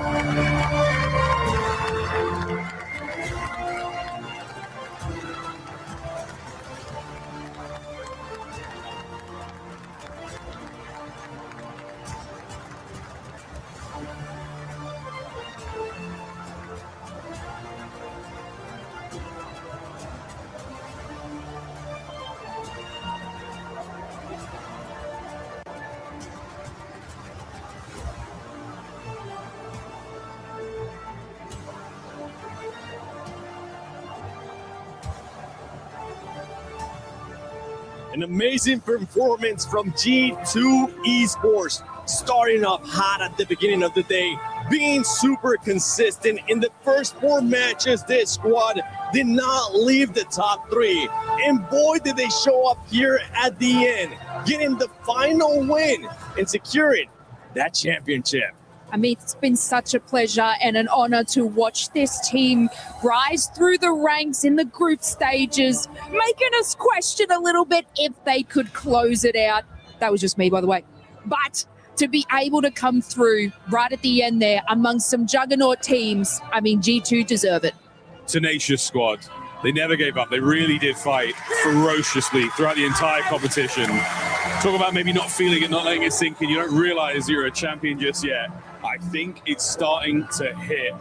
An amazing performance from G2 Esports, starting off hot at the beginning of the day, being super consistent. In the first 4 matches, this squad did not leave the top 3. And boy, did they show up here at the end, getting the final win and securing that championship. I mean, it's been such a pleasure and an honor to watch this team rise through the ranks in the group stages, making us question a little bit if they could close it out. That was just me, by the way. But to be able to come through right at the end there amongst some juggernaut teams, I mean, G2 deserve it. Tenacious squad. They never gave up. They really did fight ferociously throughout the entire competition. Talk about maybe not feeling it, not letting it sink in. You don't realize you're a champion just yet. I think it's starting to hit.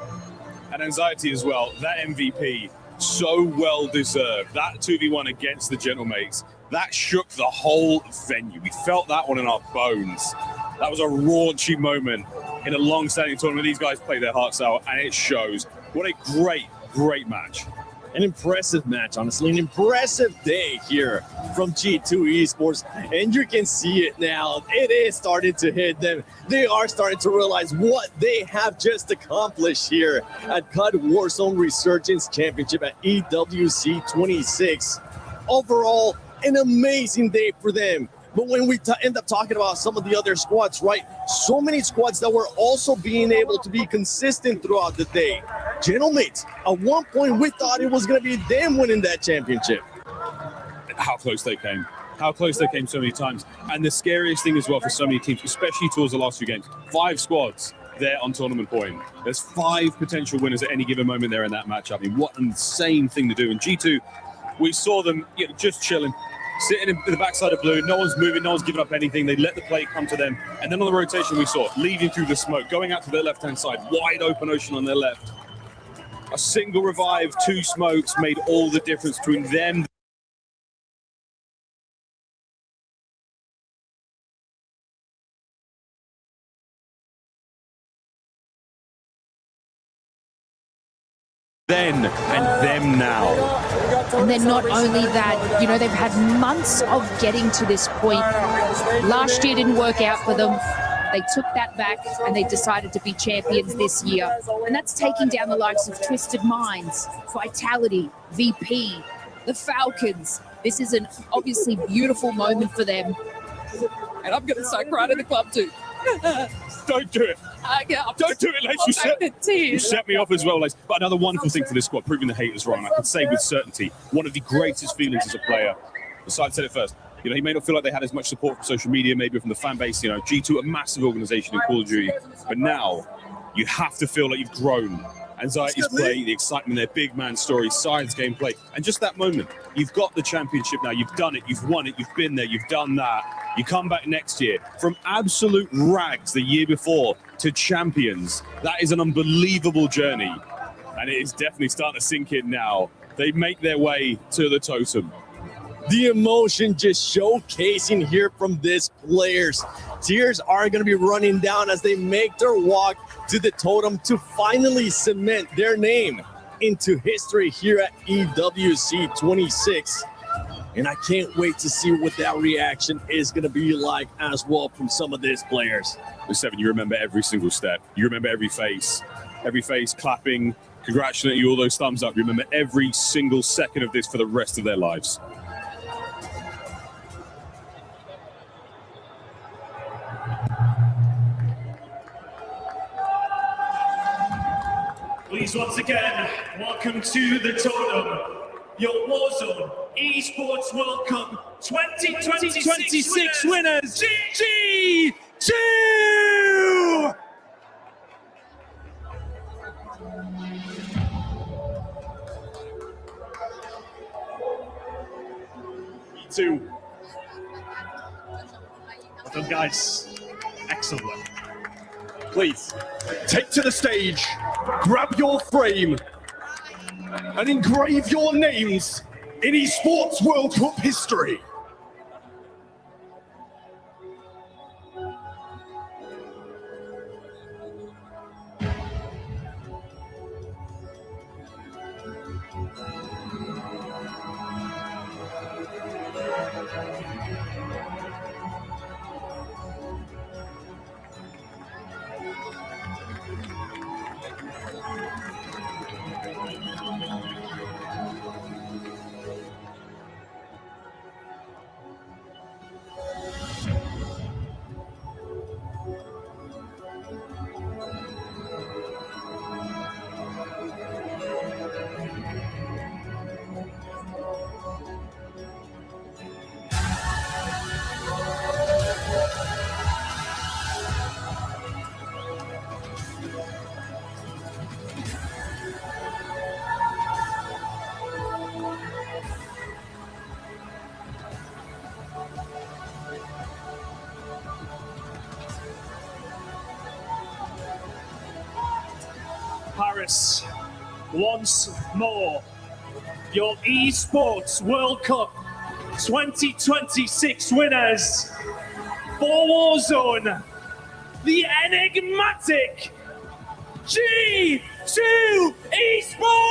And Anxiety as well. That MVP, so well deserved. That 2v1 against the Gentlemates, that shook the whole venue. We felt that one in our bones. That was a raunchy moment in a long-standing tournament. These guys played their hearts out, and it shows. What a great, great match. An impressive match, honestly, an impressive day here from G2 Esports, and you can see it now. It is starting to hit them. They are starting to realize what they have just accomplished here at COD Warzone Resurgence Championship at EWC 26. Overall, an amazing day for them. But when we end up talking about some of the other squads, right? So many squads that were also being able to be consistent throughout the day. Gentlemates, at one point we thought it was going to be them winning that championship. How close they came. How close they came so many times. And the scariest thing as well for so many teams, especially towards the last few games, 5 squads there on tournament point. There's 5 potential winners at any given moment there in that matchup. I mean, what an insane thing to do. And G2, we saw them just chilling, sitting in the backside of blue. No one's moving, no one's giving up anything. They let the play come to them. And then on the rotation we saw, leading through the smoke, going out to their left-hand side, wide open ocean on their left. A single revive, 2 smokes made all the difference between them then and them now. And then not only that, you know, they've had months of getting to this point. Last year didn't work out for them. They took that back and they decided to be champions this year. And that's taking down the likes of Twisted Minds, Vitality, VP, the Falcons. This is an obviously beautiful moment for them. And I'm going to start crying in the club too. Don't do it. Don't do it, Lace. You set me off as well, Lace. But another wonderful thing for this squad, proving the haters wrong. I can say with certainty, one of the greatest feelings as a player. Besides, said it first. You know, he may not feel like they had as much support from social media, maybe from the fan base. You know, G2, a massive organization in Call of Duty. But now, you have to feel like you've grown. Anxiety's play, the excitement, their big man story, science gameplay, and just that moment. You've got the championship now. You've done it. You've won it. You've been there. You've done that. You come back next year from absolute rags the year before to champions. That is an unbelievable journey, and it is definitely starting to sink in now. They make their way to the totem. The emotion just showcasing here from these players. Tears are going to be running down as they make their walk to the totem to finally cement their name into history here at EWC 26. And I can't wait to see what that reaction is going to be like as well from some of these players. With Seven, you remember every single step. You remember every face clapping, congratulating you, all those thumbs up. You remember every single second of this for the rest of their lives. Please, once again, welcome to the totem, your Warzone Esports World Cup 2026 winners, G2! G2. Well done, guys. Excellent. Please, take to the stage, grab your frame, and engrave your names in Esports World Cup history. Paris, once more, your Esports World Cup 2026 winners for Warzone, the enigmatic G2 Esports!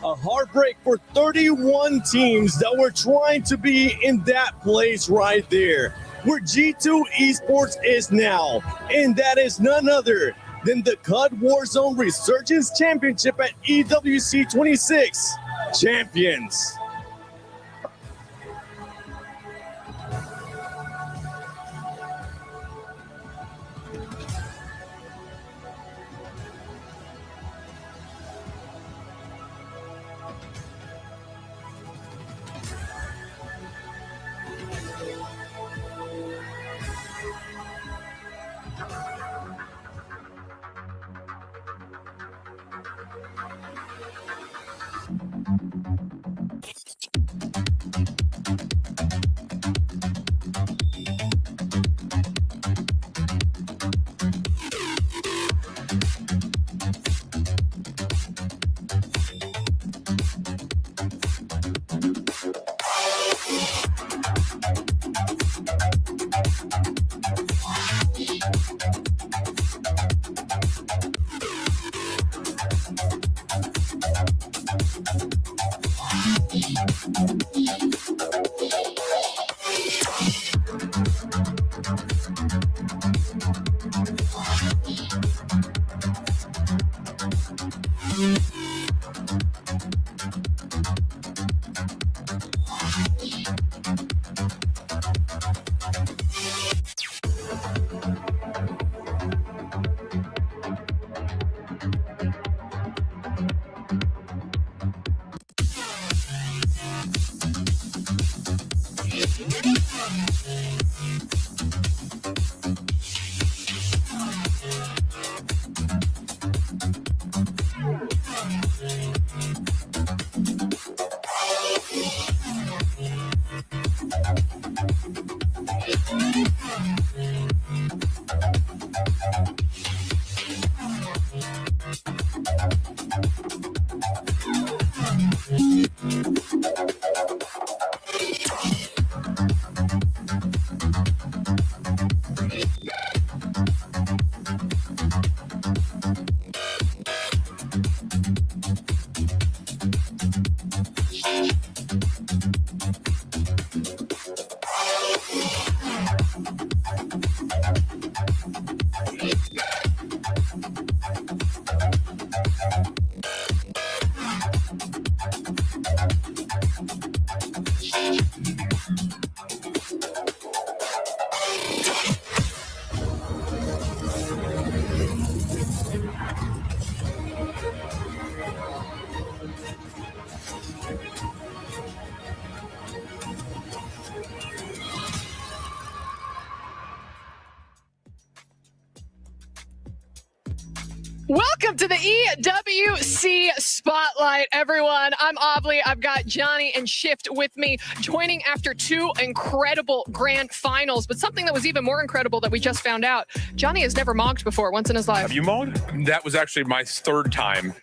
A heartbreak for 31 teams that were trying to be in that place right there, where G2 Esports is now. And that is none other than the COD Warzone Resurgence Championship at EWC 26 champions. Welcome to the EWC Spotlight, everyone. I'm Aubrey. I've got Johnny and Shift with me, joining after 2 incredible grand finals. But something that was even more incredible that we just found out, Johnny has never mogged before, once in his life. Have you mogged? That was actually my 3rd time.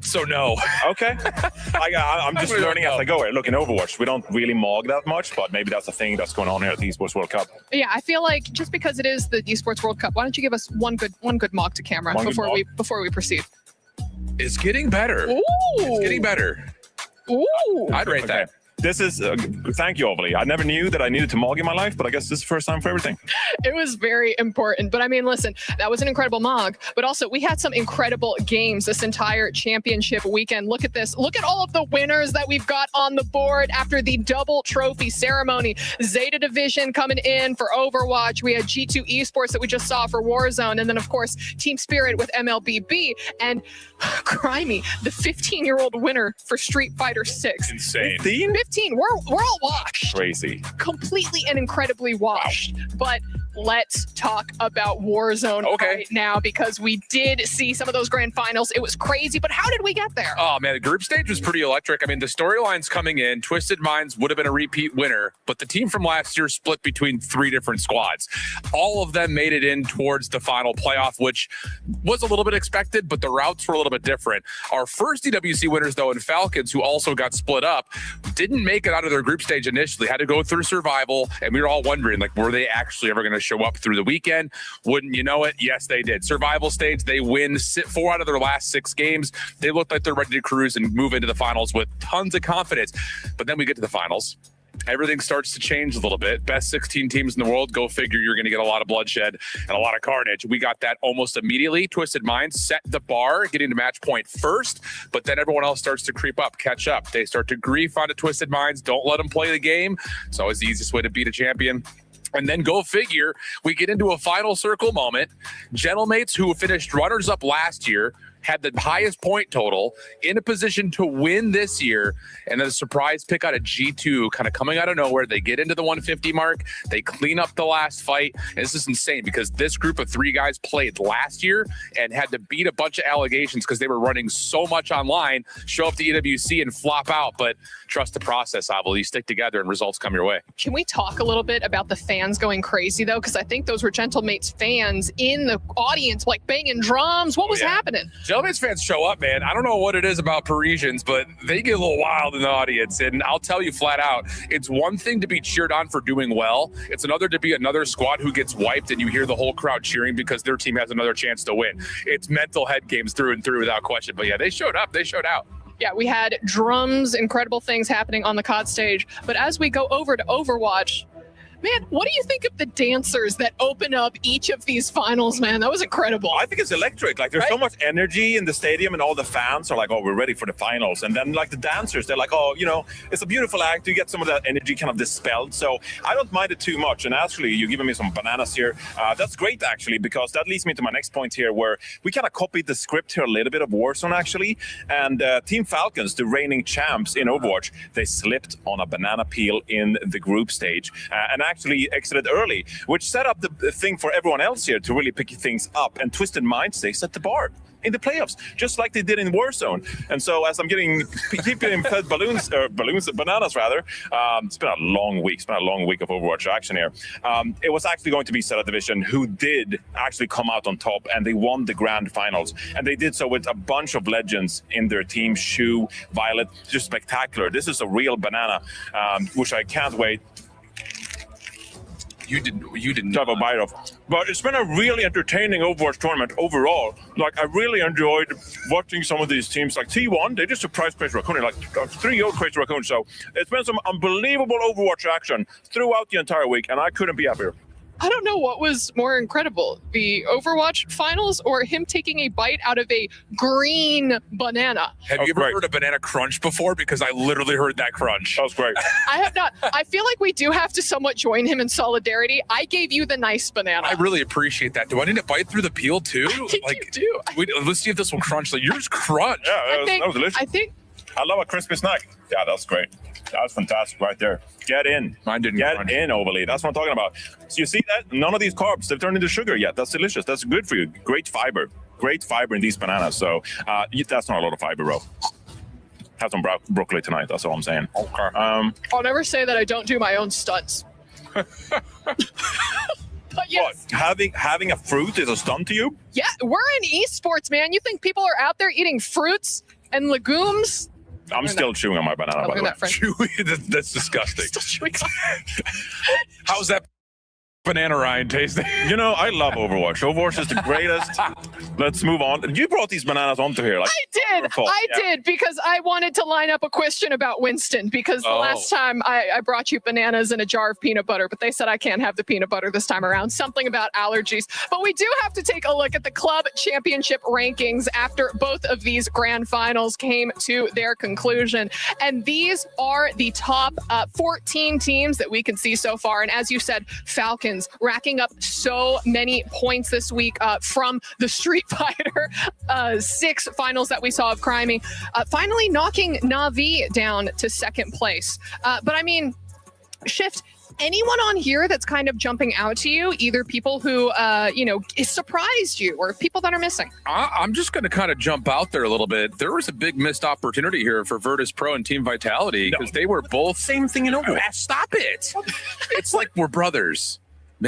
So no. Okay. I'm just learning as I go. Look, in Overwatch, we don't really mog that much, but maybe that's a thing that's going on here at the Esports World Cup. Yeah, I feel like just because it is the Esports World Cup, why don't you give us one good mog to camera before we proceed? It's getting better. Ooh. It's getting better. Ooh. I'd rate that. This is, thank you, Ovally. I never knew that I needed to mog in my life, but I guess this is the first time for everything. It was very important. But I mean, listen, that was an incredible mog. But also, we had some incredible games this entire championship weekend. Look at this. Look at all of the winners that we've got on the board after the double trophy ceremony. Zeta Division coming in for Overwatch. We had G2 Esports that we just saw for Warzone. And then, of course, Team Spirit with MLBB. And Crimey, the 15-year-old winner for Street Fighter 6. Insane. 15. We're all washed. Crazy. Completely and incredibly washed. But let's talk about Warzone right now, because we did see some of those grand finals. It was crazy, but how did we get there? Oh man, the group stage was pretty electric. I mean, the storylines coming in, Twisted Minds would have been a repeat winner, but the team from last year split between 3 different squads. All of them made it in towards the final playoff, which was a little bit expected, but the routes were a little bit different. Our first EWC winners, though, in Falcons, who also got split up, didn't make it out of their group stage initially, had to go through survival, and we were all wondering, like, were they actually ever going to show up through the weekend? Wouldn't you know it? Yes, they did. Survival stage, they win 4 out of their last 6 games. They look like they're ready to cruise and move into the finals with tons of confidence. But then we get to the finals. Everything starts to change a little bit. Best 16 teams in the world, go figure, you're going to get a lot of bloodshed and a lot of carnage. We got that almost immediately. Twisted Minds set the bar, getting to match point first, but then everyone else starts to creep up, catch up. They start to grief onto Twisted Minds. Don't let them play the game. It's always the easiest way to beat a champion. And then go figure, we get into a final circle moment. Gentlemates, who finished runners-up last year, had the highest point total, in a position to win this year, and then a surprise pick out of G2 kind of coming out of nowhere. They get into the 150 mark, they clean up the last fight, and this is insane because this group of 3 guys played last year and had to beat a bunch of allegations because they were running so much online, show up to EWC and flop out, but trust the process, Abel. You stick together and results come your way. Can we talk a little bit about the fans going crazy, though? Because I think those were Gentlemates fans in the audience, like banging drums. What was happening? Gentlemates fans show up, man. I don't know what it is about Parisians, but they get a little wild in the audience. And I'll tell you flat out, it's one thing to be cheered on for doing well. It's another to be another squad who gets wiped and you hear the whole crowd cheering because their team has another chance to win. It's mental head games through and through without question. But yeah, they showed up. They showed out. Yeah, we had drums, incredible things happening on the COD stage. But as we go over to Overwatch, man, what do you think of the dancers that open up each of these finals, man? That was incredible. I think it's electric. Like, there's so much energy in the stadium, and all the fans are like, oh, we're ready for the finals. And then, like, the dancers, they're like, oh, you know, it's a beautiful act. You get some of that energy kind of dispelled. So I don't mind it too much. And actually, you're giving me some bananas here. That's great, actually, because that leads me to my next point here, where we kind of copied the script here a little bit of Warzone, actually. And Team Falcons, the reigning champs in Overwatch, they slipped on a banana peel in the group stage. And actually exited early, which set up the thing for everyone else here to really pick things up. And Twisted Minds, they set the bar in the playoffs, just like they did in Warzone. And so as I'm keep getting fed bananas rather, it's been a long week. It's been a long week of Overwatch action here. It was actually going to be Zeta Division who did actually come out on top, and they won the grand finals. And they did so with a bunch of legends in their team. Shu, Violet, just spectacular. This is a real banana, which I can't wait. You didn't have a bite of. But it's been a really entertaining Overwatch tournament overall. Like, I really enjoyed watching some of these teams. Like T1, they just surprised Crazy Raccoon, like 3-0 Crazy Raccoon. So it's been some unbelievable Overwatch action throughout the entire week, and I couldn't be happier. I don't know what was more incredible, the Overwatch finals or him taking a bite out of a green banana. Have you ever heard a banana crunch before? Because I literally heard that crunch. That was great. I have not. I feel like we do have to somewhat join him in solidarity. I gave you the nice banana. I really appreciate that. Do I need to bite through the peel too? I think you do. Let's see if this will crunch. Like yours crunch. Yeah, that was delicious. I think. I love a crispy snack. Yeah, that's great. That's fantastic right there. Get in. Mine didn't Get crunch. in, Overly. That's what I'm talking about. So you see that? None of these carbs have turned into sugar yet. That's delicious. That's good for you. Great fiber. Great fiber in these bananas. So that's not a lot of fiber, bro. Have some broccoli tonight. That's all I'm saying. Okay. I'll never say that I don't do my own stunts. But yes. What, having a fruit is a stunt to you? Yeah, we're in esports, man. You think people are out there eating fruits and legumes? I'm still chewing on my banana, by the way. Chewing? That's disgusting. Still chewing on How's that banana Ryan tasting? You know, I love Overwatch. Overwatch is the greatest. Let's move on. You brought these bananas onto here. Like, I did because I wanted to line up a question about Winston because the last time I brought you bananas and a jar of peanut butter, but they said I can't have the peanut butter this time around. Something about allergies. But we do have to take a look at the club championship rankings after both of these grand finals came to their conclusion. And these are the top 14 teams that we can see so far. And as you said, Falcons racking up so many points this week from the Street Fighter 6 finals that we saw of Crimey, finally knocking Na'Vi down to second place. But I mean, Shift, anyone on here that's kind of jumping out to you, either people who, surprised you or people that are missing? I'm just going to kind of jump out there a little bit. There was a big missed opportunity here for Virtus Pro and Team Vitality because they were both... Same thing in Overwatch. Stop it. It's like we're brothers.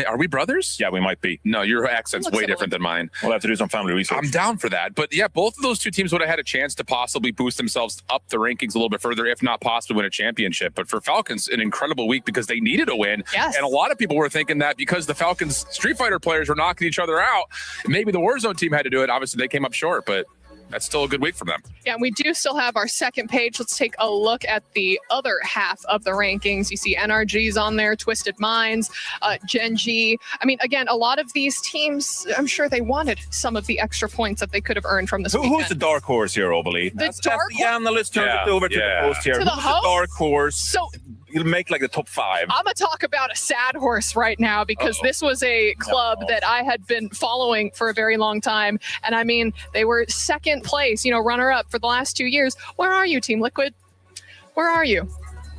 Are we brothers? Yeah, we might be. No, your accent's way different than mine. We'll have to do some family research. I'm down for that. But yeah, both of those two teams would have had a chance to possibly boost themselves up the rankings a little bit further, if not possibly win a championship. But for Falcons, an incredible week because they needed a win. Yes. And a lot of people were thinking that because the Falcons Street Fighter players were knocking each other out, maybe the Warzone team had to do it. Obviously, they came up short, but that's still a good week for them. Yeah, we do still have our second page. Let's take a look at the other half of the rankings. You see NRG's on there, Twisted Minds, Gen.G. I mean, again, a lot of these teams, I'm sure they wanted some of the extra points that they could have earned from this weekend. Who's the dark horse here, Oberly? The dark horse? Yeah, let's turn it over to the host here. To the Who's host? the dark horse? So you'll make like the top 5. I'm going to talk about a sad horse right now because this was a club that I had been following for a very long time. And I mean, they were second place, runner up for the last 2 years. Where are you, Team Liquid? Where are you?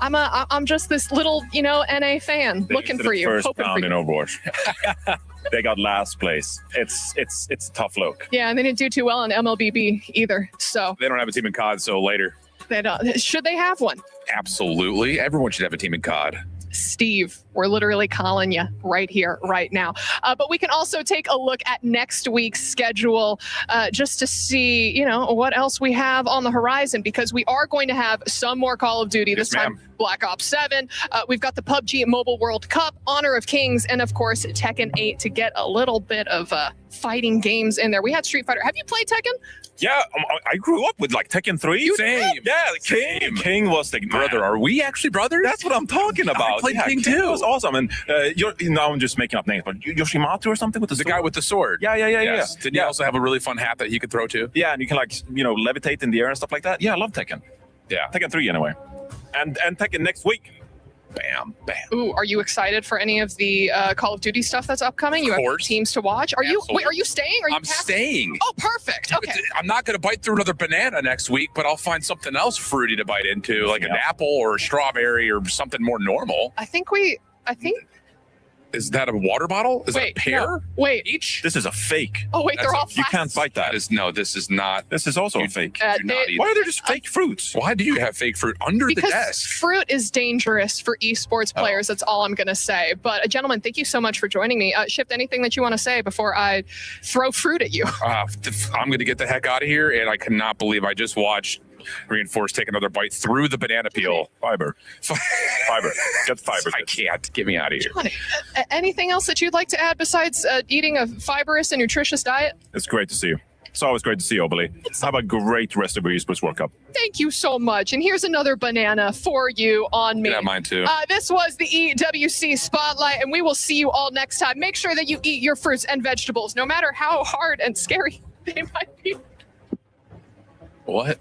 I'm just this little, NA fan looking for you. First hoping round for in you. Overwatch. They got last place. It's a tough look. Yeah, and they didn't do too well in MLBB either. So They don't have a team in COD, so later. they don't. Should they have one? Absolutely. Everyone should have a team in COD. Steve, we're literally calling you right here, right now. But we can also take a look at next week's schedule just to see, what else we have on the horizon, because we are going to have some more Call of Duty this time. Black Ops 7. We've got the PUBG Mobile World Cup, Honor of Kings, and of course Tekken 8 to get a little bit of fighting games in there. We had Street Fighter. Have you played Tekken? Yeah, I grew up with like Tekken 3. Same. Yeah, King was the brother. Are we actually brothers? That's what I'm talking about. I played King too. It was awesome. And I'm just making up names, but Yoshimatsu or something with the sword? guy with the sword. Yeah. Didn't he also have a really fun hat that he could throw too? Yeah, and you can levitate in the air and stuff like that. Yeah, I love Tekken. Yeah. Tekken 3 anyway. And Tekken next week. Bam, bam. Ooh, are you excited for any of the Call of Duty stuff that's upcoming? You have teams to watch. Are you staying? Are you I'm staying. Oh, perfect. Okay. I'm not going to bite through another banana next week, but I'll find something else fruity to bite into, like an apple or a strawberry or something more normal. I think Is that a water bottle? Is Wait, that a pear? no. Wait. Each? This is a fake. Oh, wait, they're all You can't bite that. This is not. This is also a fake. Do not eat Why are there just fake fruits? Why do you have fake fruit under the Because desk? fruit is dangerous for esports players. That's all I'm going to say. But gentlemen, thank you so much for joining me. Shift, anything that you want to say before I throw fruit at you? I'm going to get the heck out of here, and I cannot believe I just watched Reinforce take another bite through the banana peel. Fiber. Fiber. Get the fiber. I can't. Get me out of here. Johnny, anything else that you'd like to add besides eating a fibrous and nutritious diet? It's great to see you. It's always great to see you, Obali. Have a great rest of your esports World Cup. Thank you so much. And here's another banana for you on me. Yeah, mine too. This was the EWC Spotlight, and we will see you all next time. Make sure that you eat your fruits and vegetables, no matter how hard and scary they might be. What?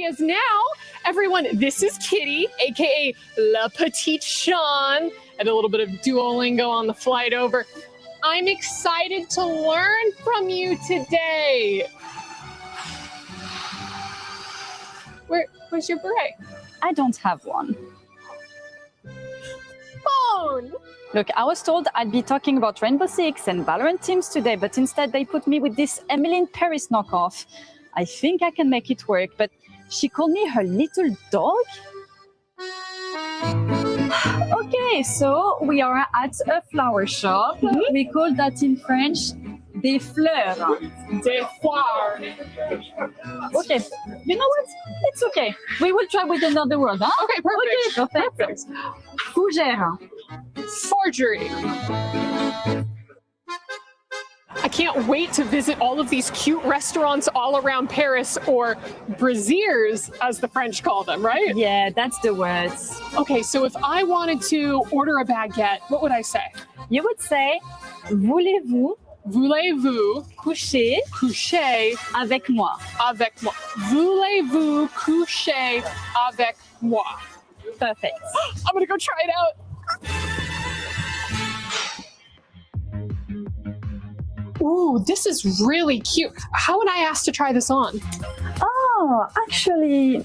is now, everyone, this is Kitty, aka La Petite Sean, and a little bit of Duolingo on the flight over. I'm excited to learn from you today. Where's your beret? I don't have one. Phone! Look, I was told I'd be talking about Rainbow Six and Valorant teams today, but instead they put me with this Emily in Paris knockoff. I think I can make it work, but she called me her little dog? Okay, so we are at a flower shop. We call that in French des fleurs. Des fleurs. Okay, you know what? It's okay. We will try with another word, huh? Okay, perfect. Okay, perfect. Fougère. Forgery. I can't wait to visit all of these cute restaurants all around Paris, or brasiers, as the French call them, right? Yeah, that's the words. Okay, so if I wanted to order a baguette, what would I say? You would say, voulez-vous coucher avec moi? Avec moi. Voulez-vous coucher avec moi? Perfect. I'm gonna go try it out. Ooh, this is really cute. How would I ask to try this on? Oh, actually,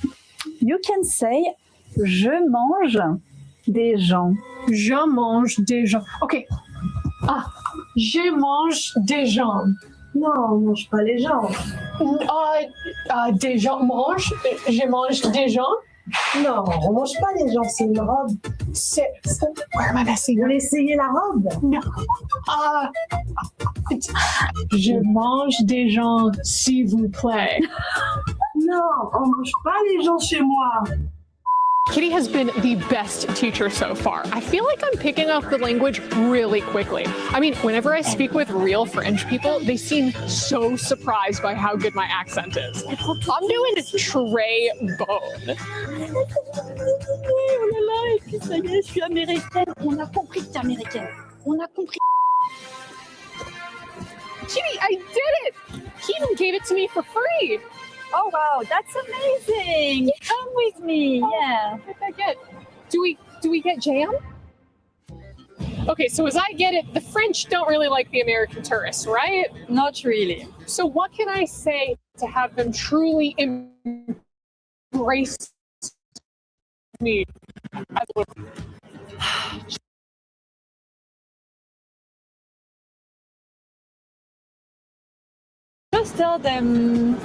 you can say, je mange des gens. Je mange des gens. Okay. Je mange des gens. Non, on mange pas les gens. Des gens mangent. Je mange des gens. Non, on mange pas les gens, c'est une robe. Where am I messing? Vous voulez essayer la robe? No. Je mange des gens, s'il vous plaît. Non, on mange pas les gens chez moi. Kitty has been the best teacher so far. I feel like I'm picking up the language really quickly. I mean, whenever I speak with real French people, they seem so surprised by how good my accent is. I'm doing très bon. Oh là là, et puis ça y est, je suis américaine. On a compris que t'es américaine. On a compris. Kitty, I did it! He even gave it to me for free. Oh wow, that's amazing! Come with me, yeah. What did I get? Do we get jam? Okay, so as I get it, the French don't really like the American tourists, right? Not really. So what can I say to have them truly embrace me as a local? Just tell them.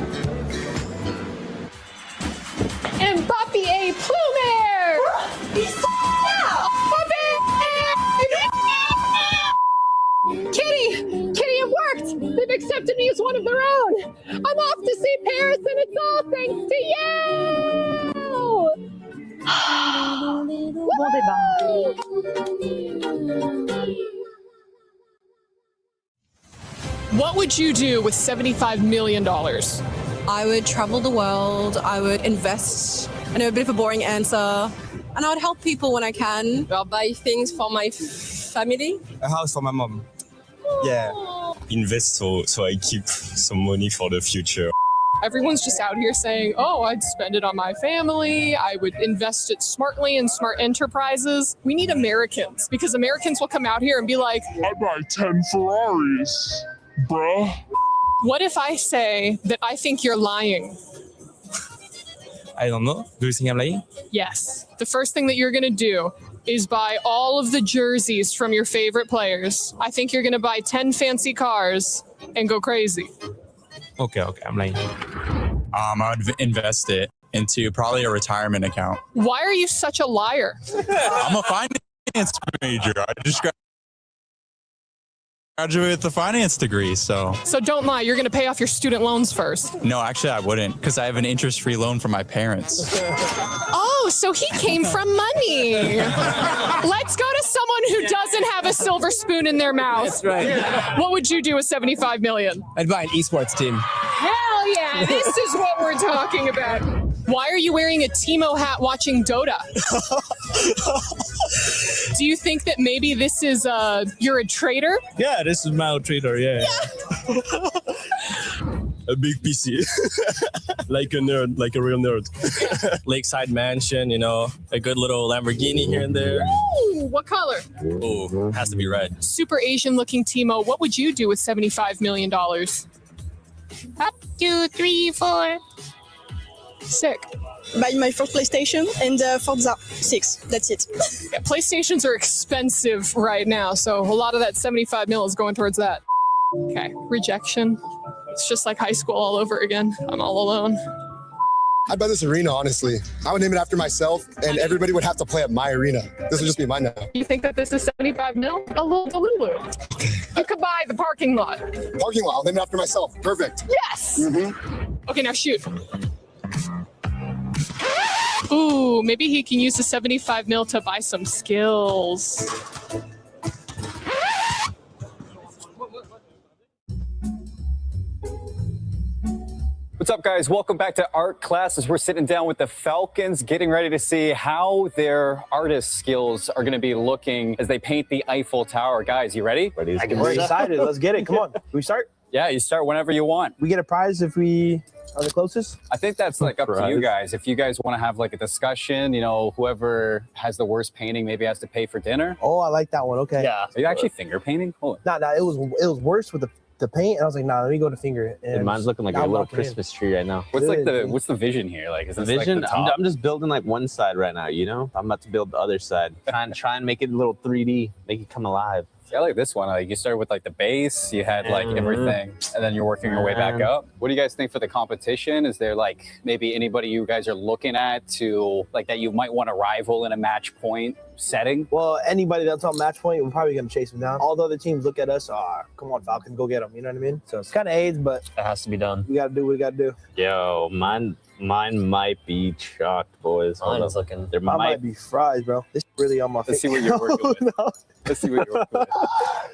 Mbappé Plumer! Kitty, it worked! They've accepted me as one of their own! I'm off to see Paris, and it's all thanks to you! What would you do with $75 million? I would travel the world. I would invest. I know a bit of a boring answer. And I would help people when I can. I'll buy things for my family. A house for my mom. Yeah. Invest so I keep some money for the future. Everyone's just out here saying, oh, I'd spend it on my family. I would invest it smartly in smart enterprises. We need Americans, because Americans will come out here and be like, I buy 10 Ferraris, bruh. What if I say that I think you're lying? I don't know. Do you think I'm lying? Yes. The first thing that you're going to do is buy all of the jerseys from your favorite players. I think you're going to buy 10 fancy cars and go crazy. Okay, I'm lying. I would invest it into probably a retirement account. Why are you such a liar? I'm a finance major. I just graduated with a finance degree, so. So don't lie, you're going to pay off your student loans first. No, actually I wouldn't, because I have an interest-free loan from my parents. Oh, so he came from money. Let's go to someone who doesn't have a silver spoon in their mouth. That's right. What would you do with $75 million? I'd buy an esports team. Hell yeah, this is what we're talking about. Why are you wearing a Timo hat watching Dota? Do you think that maybe this is, you're a traitor? Yeah, this is my trader, yeah. a big PC, like a nerd, like a real nerd. Lakeside mansion, you know, a good little Lamborghini here and there. Ooh, what color? Oh, has to be red. Super Asian looking Timo. What would you do with $75 million? 1, 2, 3, 4. Sick. Buy my first PlayStation and Forza 6. That's it. Yeah, PlayStations are expensive right now, so a lot of that 75 mil is going towards that. Okay, rejection. It's just like high school all over again. I'm all alone. I'd buy this arena, honestly. I would name it after myself, and everybody would have to play at my arena. This would just be mine now. You think that this is 75 mil? A little delulu. You could buy the parking lot. Parking lot, I'll name it after myself. Perfect. Yes! Okay, now shoot. Ooh, maybe he can use the 75 mil to buy some skills. What's up, guys? Welcome back to Art Classes. We're sitting down with the Falcons, getting ready to see how their artist skills are going to be looking as they paint the Eiffel Tower. Guys, you ready? We're excited. Let's get it. Come on. Can we start? Yeah, you start whenever you want. We get a prize if we are the closest? I think that's like up to you guys. If you guys want to have like a discussion, you know, whoever has the worst painting maybe has to pay for dinner. Oh, I like that one. Okay. Yeah. Are you actually finger painting? No, it was worse with the paint, and I was like, nah, let me go to finger. And mine's looking like a little Christmas tree right now. What's the vision here? Like, is The this vision? like the top? I'm just building like one side right now, you know? I'm about to build the other side. Try and make it a little 3D, make it come alive. I like this one. Like you started with like the base, you had like everything, and then you're working your way back up. What do you guys think for the competition? Is there like maybe anybody you guys are looking at to like that you might want to rival in a match point setting? Well, anybody that's on match point, we're probably gonna chase them down. All the other teams look at us, come on, Falcon, go get them. You know what I mean? So it's kind of AIDS, but it has to be done. We gotta do what we gotta do. Yo, mine might be chalked, boys. Mine's looking. There might be fries, bro. This is really on my face. Let's see what you're working with. Let's see what you're working with.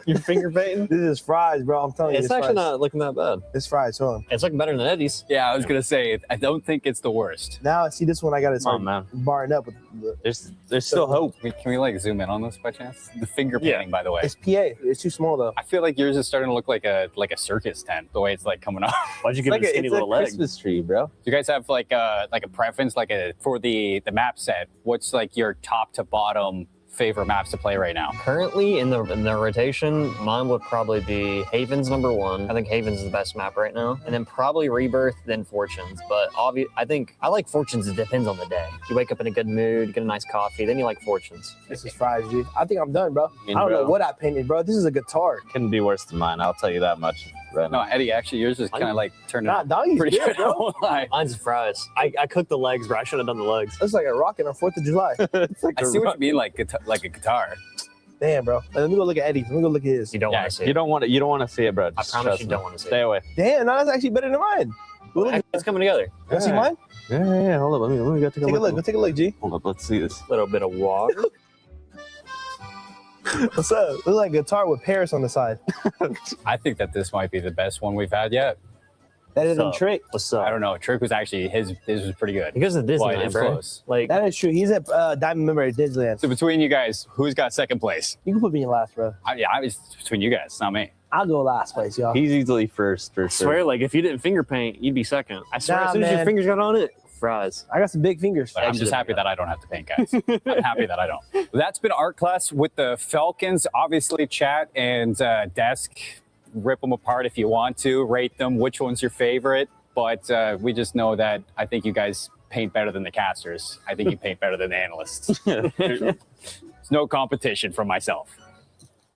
You're finger painting? This is fries, bro. I'm telling you. It's actually not looking that bad. It's fries. Hold on. It's looking better than Eddie's. Yeah, I was gonna say I don't think it's the worst. Now see this one. I got it. Barring up with. There's still hope. Can we like zoom in on this by chance? The finger painting, by the way. It's PA. It's too small though. I feel like yours is starting to look like a circus tent. The way it's like coming off. Why'd you give it a skinny little leg? Christmas tree, bro. Do you guys have like a preference, for the map set? What's like your top to bottom favorite maps to play right now? Currently in the rotation, mine would probably be Haven's #1. I think Haven's is the best map right now, and then probably Rebirth, then Fortunes. But I think I like Fortunes. It depends on the day. You wake up in a good mood, get a nice coffee, then you like Fortunes. This is fries, dude. I think I'm done, bro. I don't know what I painted, bro. This is a guitar. Couldn't be worse than mine. I'll tell you that much. Right no, now. Eddie, actually, yours is kind of like turning out doggy's pretty good, good. bro. Mine's fries. I cooked the legs, bro. I should have done the legs. It's like a rocket on 4th of July. I see what you mean, like a guitar. Damn, bro. Let me go look at Eddie's. Let me go look at his. You don't want to see it. You don't want to see it, bro. I promise you don't want to see it. Stay away. Damn, no, that's actually better than mine. It's coming together. You see mine? Yeah. Hold up. Let me go take a look. Go take a look, G. Hold up. Let's see this. Little bit of water. What's up? Looks like a guitar with Paris on the side. I think that this might be the best one we've had yet. That isn't Trick. What's up? I don't know. Trick was actually his was pretty good. He goes to Disneyland, it's bro. close. Like that is true. He's a diamond member at Disneyland. So between you guys, who's got second place? You can put me in last, bro. It's between you guys, not me. I'll go last place, y'all. He's easily first for I swear, like if you didn't finger paint, you'd be second. I swear, as soon as your fingers got on it, fries. I got some big fingers. But I'm just happy that I don't have to paint, guys. I'm happy that I don't. Well, that's been art class with the Falcons. Obviously, chat and desk, rip them apart if you want to, rate them. Which one's your favorite? But we just know that I think you guys paint better than the casters. I think you paint better than the analysts. There's no competition from myself.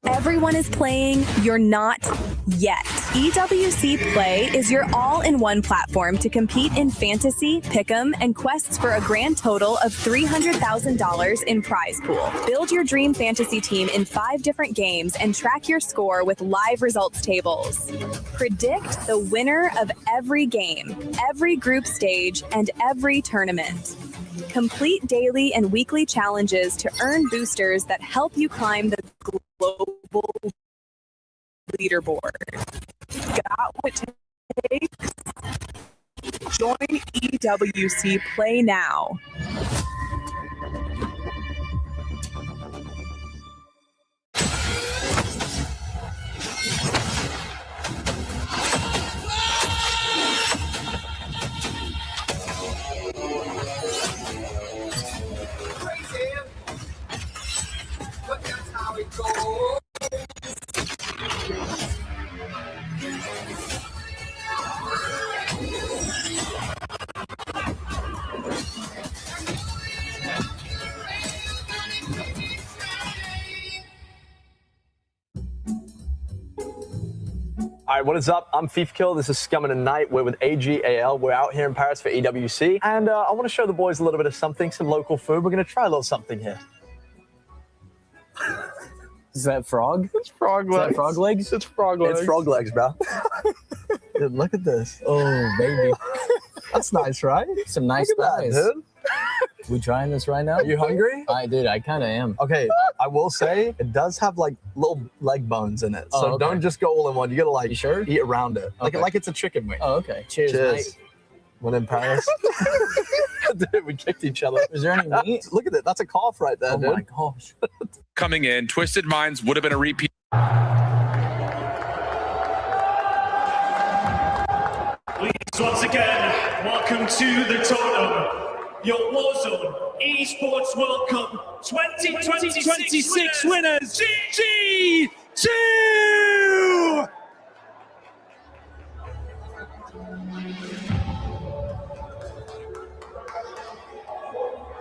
Everyone is playing, you're not yet. EWC Play is your all-in-one platform to compete in fantasy, pick'em, and quests for a grand total of $300,000 in prize pool. Build your dream fantasy team in 5 different games and track your score with live results tables. Predict the winner of every game, every group stage, and every tournament. Complete daily and weekly challenges to earn boosters that help you climb the global leaderboard. Got what it takes? Join EWC Play now. All right, what is up? I'm Thiefkill. This is Scum in the Night. We're with AGAL. We're out here in Paris for EWC. And I want to show the boys a little bit of something, some local food. We're going to try a little something here. Is that frog? It's frog legs. Is that frog legs? It's frog legs. It's frog legs, bro. Dude, look at this. Oh, baby. That's nice, right? Some nice thighs. Dude. We trying this right now? Are you hungry? Dude, I kind of am. Okay, I will say it does have like little leg bones in it, so Oh, okay. don't just go all in one. You gotta like You sure? eat around it, Okay. like it's a chicken wing. Oh, okay. Cheers, Cheers. mate. When in Paris, dude, we kicked each other. Is there any meat? Look at it. That's a cough right there, Oh dude. my gosh. Coming in, Twisted Minds would have been a repeat. Please, once again, welcome to the totem. Your Warzone Esports World Cup 2026 winners, GG!